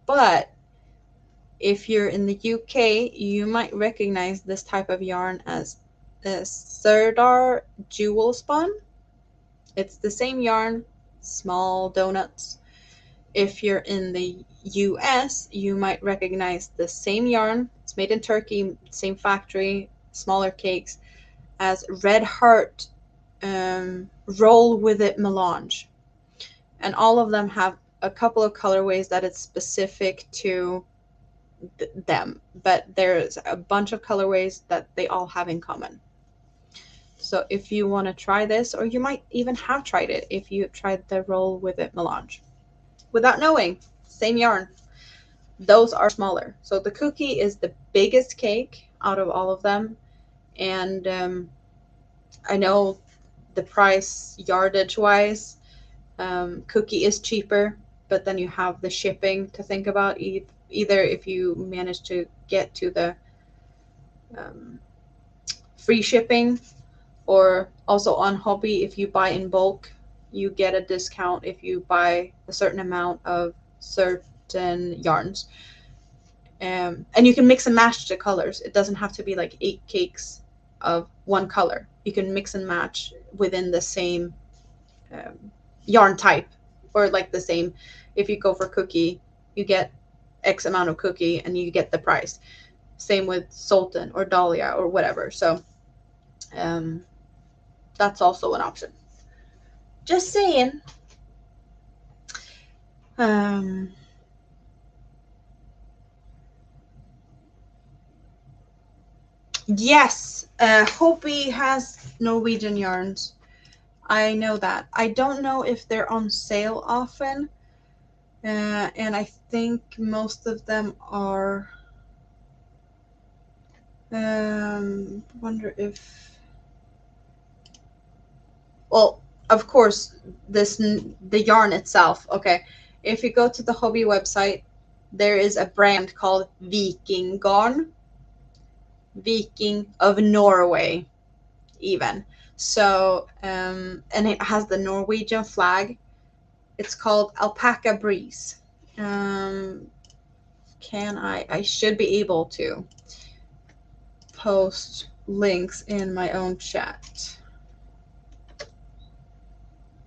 but if you're in the UK, you might recognize this type of yarn as a Serdar Jewel Spun. It's the same yarn, small donuts. If you're in the US, you might recognize the same yarn. It's made in Turkey, same factory, smaller cakes, as Red Heart Roll With It Melange. And all of them have a couple of colorways that it's specific to them, but there's a bunch of colorways that they all have in common. So if you want to try this, or you might even have tried it if you tried the Roll With It Melange without knowing, same yarn. Those are smaller. So the Cookie is the biggest cake out of all of them, and I know the price yardage wise, Cookie is cheaper, but then you have the shipping to think about. Either if you manage to get to the um, free shipping, or also on Hobby, if you buy in bulk, you get a discount if you buy a certain amount of certain yarns. And you can mix and match the colors. It doesn't have to be like 8 cakes of one color. You can mix and match within the same um, yarn type, or like the same. If you go for cookie, you get X amount of cookie and you get the price. Same with Sultan or Dahlia or whatever. So um, that's also an option. Just saying. Um, yes, Hopi has Norwegian yarns. I know that. I don't know if they're on sale often, and I think most of them are. Wonder if. Well, of course, the yarn itself. Okay, if you go to the Hobby website, there is a brand called Viking Garn, Viking of Norway, even. So, and it has the Norwegian flag. It's called Alpaca Breeze. Um, I should be able to post links in my own chat.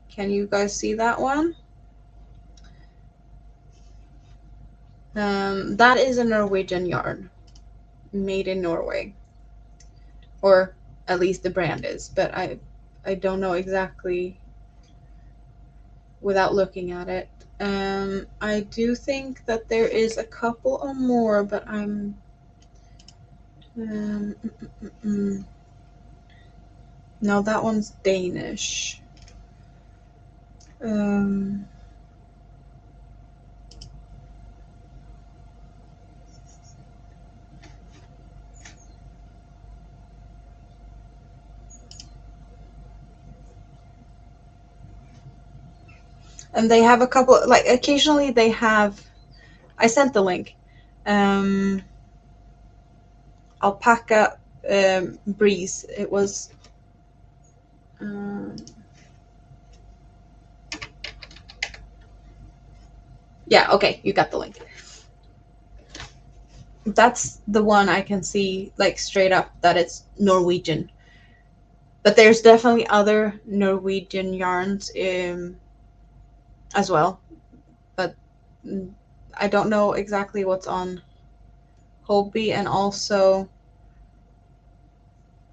Can you guys see that one? That is a Norwegian yarn, made in Norway, or at least the brand is, but I don't know exactly without looking at it. I do think that there is a couple or more, but I'm no, that one's Danish. And they have a couple, like occasionally they have. I sent the link. Alpaca Breeze. It was. Yeah, okay, you got the link. That's the one I can see, like straight up, that it's Norwegian. But there's definitely other Norwegian yarns as well. But I don't know exactly what's on Hobby, and also,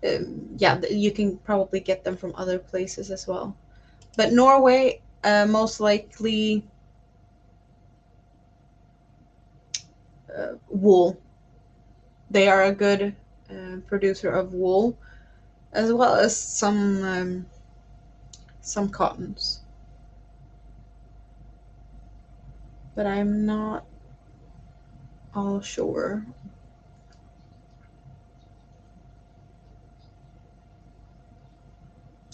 yeah, you can probably get them from other places as well. But Norway, most likely wool. They are a good producer of wool, as well as some cottons. But I'm not all sure.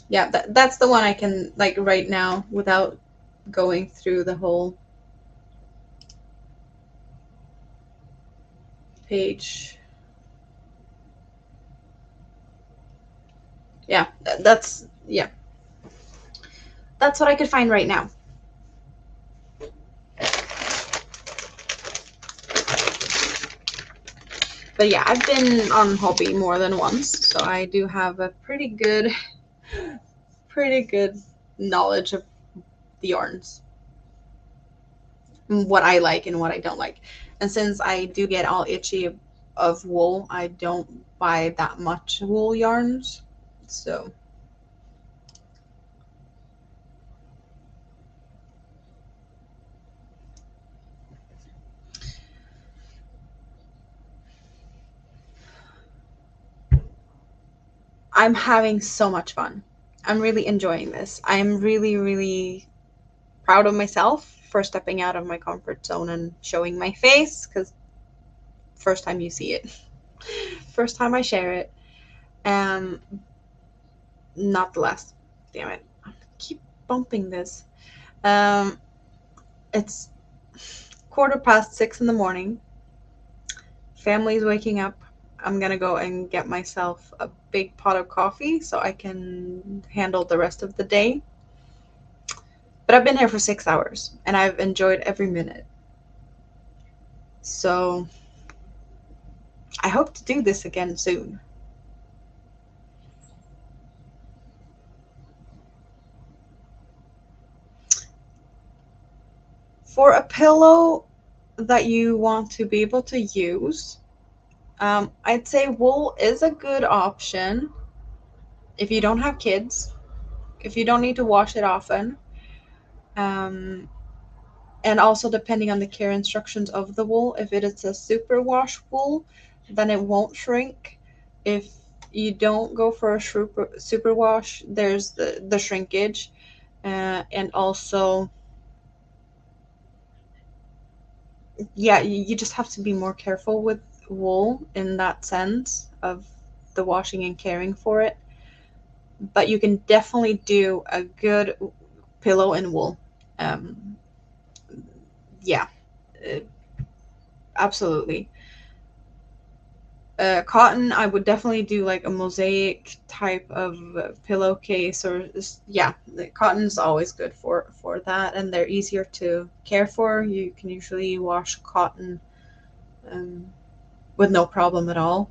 Yeah, that's the one I can, like, right now without going through the whole page. Yeah, that's what I could find right now. But yeah, I've been on Hobby more than once, so I do have a pretty good knowledge of the yarns, what I like and what I don't like. And since I do get all itchy of wool, I don't buy that much wool yarns. So I'm having so much fun. I'm really enjoying this. I'm really, really proud of myself for stepping out of my comfort zone and showing my face, because first time you see it, first time I share it. Um, Not the last. Damn it! I keep bumping this. Um, it's 6:15 in the morning. Family's waking up. I'm gonna go and get myself a big pot of coffee so I can handle the rest of the day. But I've been here for 6 hours and I've enjoyed every minute. So I hope to do this again soon. For a pillow that you want to be able to use, I'd say wool is a good option if you don't have kids, if you don't need to wash it often. Um, and also depending on the care instructions of the wool, if it is a superwash wool, then it won't shrink. If you don't go for a superwash, there's the shrinkage, and also, yeah, you just have to be more careful with wool in that sense of the washing and caring for it. But you can definitely do a good pillow in wool. Um, yeah, uh, absolutely. Cotton, I would definitely do like a mosaic type of pillowcase, or yeah, the cotton's always good for that, and they're easier to care for. You can usually wash cotton um, with no problem at all.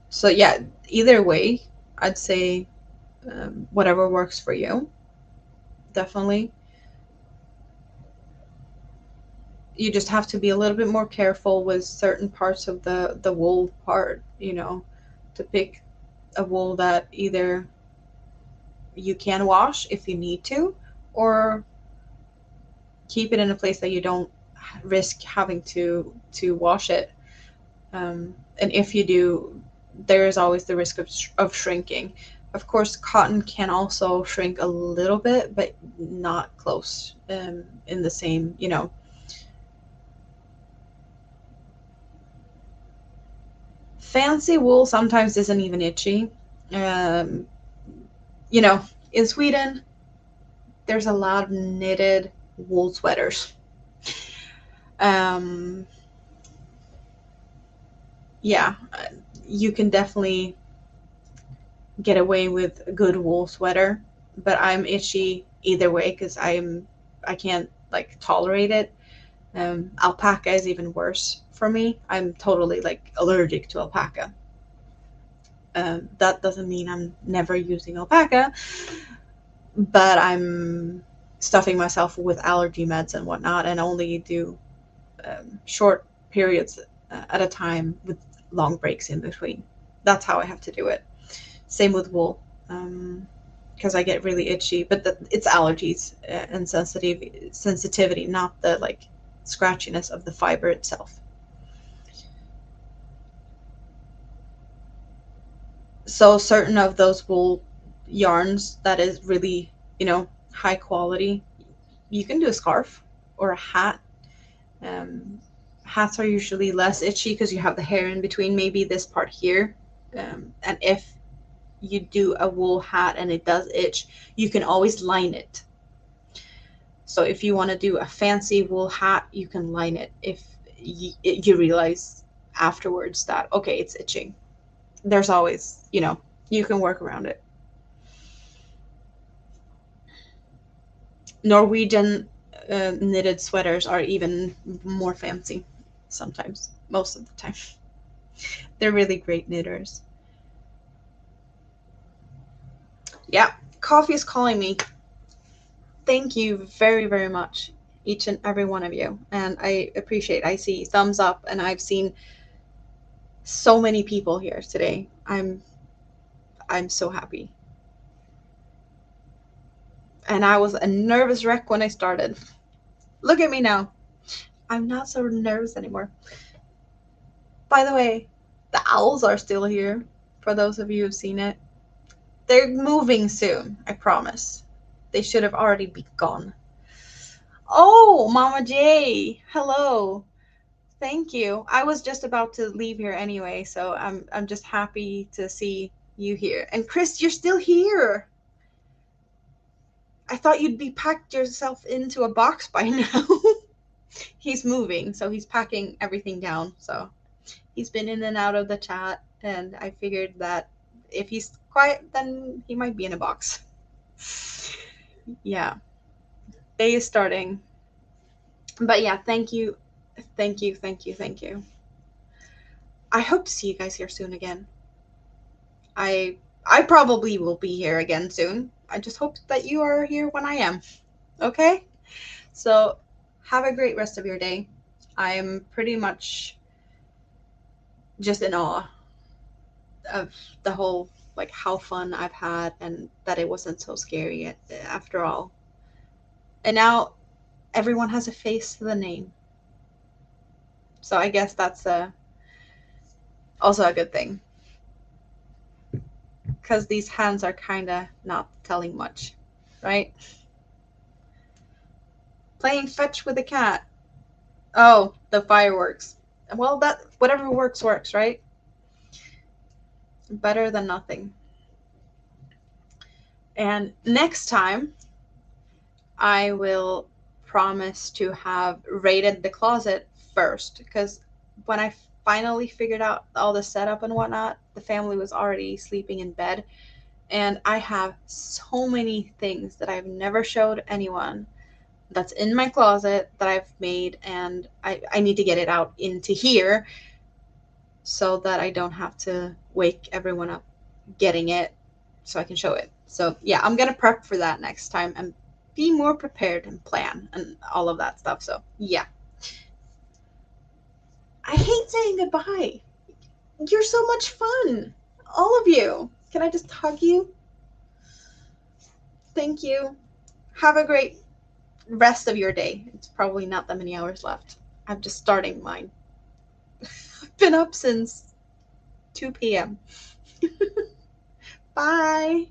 So yeah, either way, I'd say whatever works for you. Definitely, you just have to be a little bit more careful with certain parts of the wool part. To pick a wool that either you can wash if you need to, or keep it in a place that you don't risk having to wash it. And if you do, there is always the risk of shrinking. Of course, cotton can also shrink a little bit, but not close in the same. Fancy wool sometimes isn't even itchy. Um, you know, in Sweden, there's a lot of knitted wool sweaters. Um, yeah, you can definitely get away with a good wool sweater, but I'm itchy either way because I can't like tolerate it. Alpaca is even worse for me. I'm totally like allergic to alpaca. That doesn't mean I'm never using alpaca, but I'm stuffing myself with allergy meds and whatnot, and only do short periods at a time with long breaks in between. That's how I have to do it. Same with wool, because I get really itchy, but it's allergies and sensitivity, not the like scratchiness of the fiber itself. So certain of those wool yarns that is really, high quality, you can do a scarf or a hat. Um, Hats are usually less itchy because you have the hair in between, maybe this part here. And if you do a wool hat and it does itch, you can always line it. So if you want to do a fancy wool hat, you can line it if you realize afterwards that, okay, it's itching. There's always, you can work around it. Norwegian knitted sweaters are even more fancy sometimes, most of the time. They're really great knitters. Yeah, coffee is calling me. Thank you very, very much, each and every one of you. And I see thumbs up, and I've seen so many people here today. I'm so happy. And I was a nervous wreck when I started. Look at me now. I'm not so nervous anymore. By the way, the owls are still here, for those of you who've seen it. They're moving soon, I promise. They should have already be gone. Oh, Mama J. Hello. Thank you. I was just about to leave here anyway, so I'm just happy to see you here. And Chris, you're still here. I thought you'd be packed yourself into a box by now. he's moving, so he's packing everything down. So he's been in and out of the chat, and I figured that if he's quiet, then he might be in a box. Yeah, day is starting. But yeah, thank you, thank you, thank you, thank you. I hope to see you guys here soon again. I probably will be here again soon. I just hope that you are here when I am. Okay? So have a great rest of your day. I'm pretty much just in awe of the whole, like, how fun I've had and that it wasn't so scary after all. And now everyone has a face to the name. So I guess that's also a good thing. Because these hands are kind of not telling much, right? Playing fetch with a cat. Oh, the fireworks. Well, that whatever works, right? Better than nothing. And next time, I will promise to have raided the closet first, because when I finally figured out all the setup and whatnot, the family was already sleeping in bed, and I have so many things that I've never showed anyone that's in my closet that I've made, and I need to get it out into here so that I don't have to wake everyone up getting it so I can show it. So yeah, I'm gonna prep for that next time and be more prepared and plan and all of that stuff. So yeah. I hate saying goodbye. You're so much fun. All of you. Can I just hug you? Thank you. Have a great rest of your day. It's probably not that many hours left. I'm just starting mine. I've been up since 2 p.m. Bye.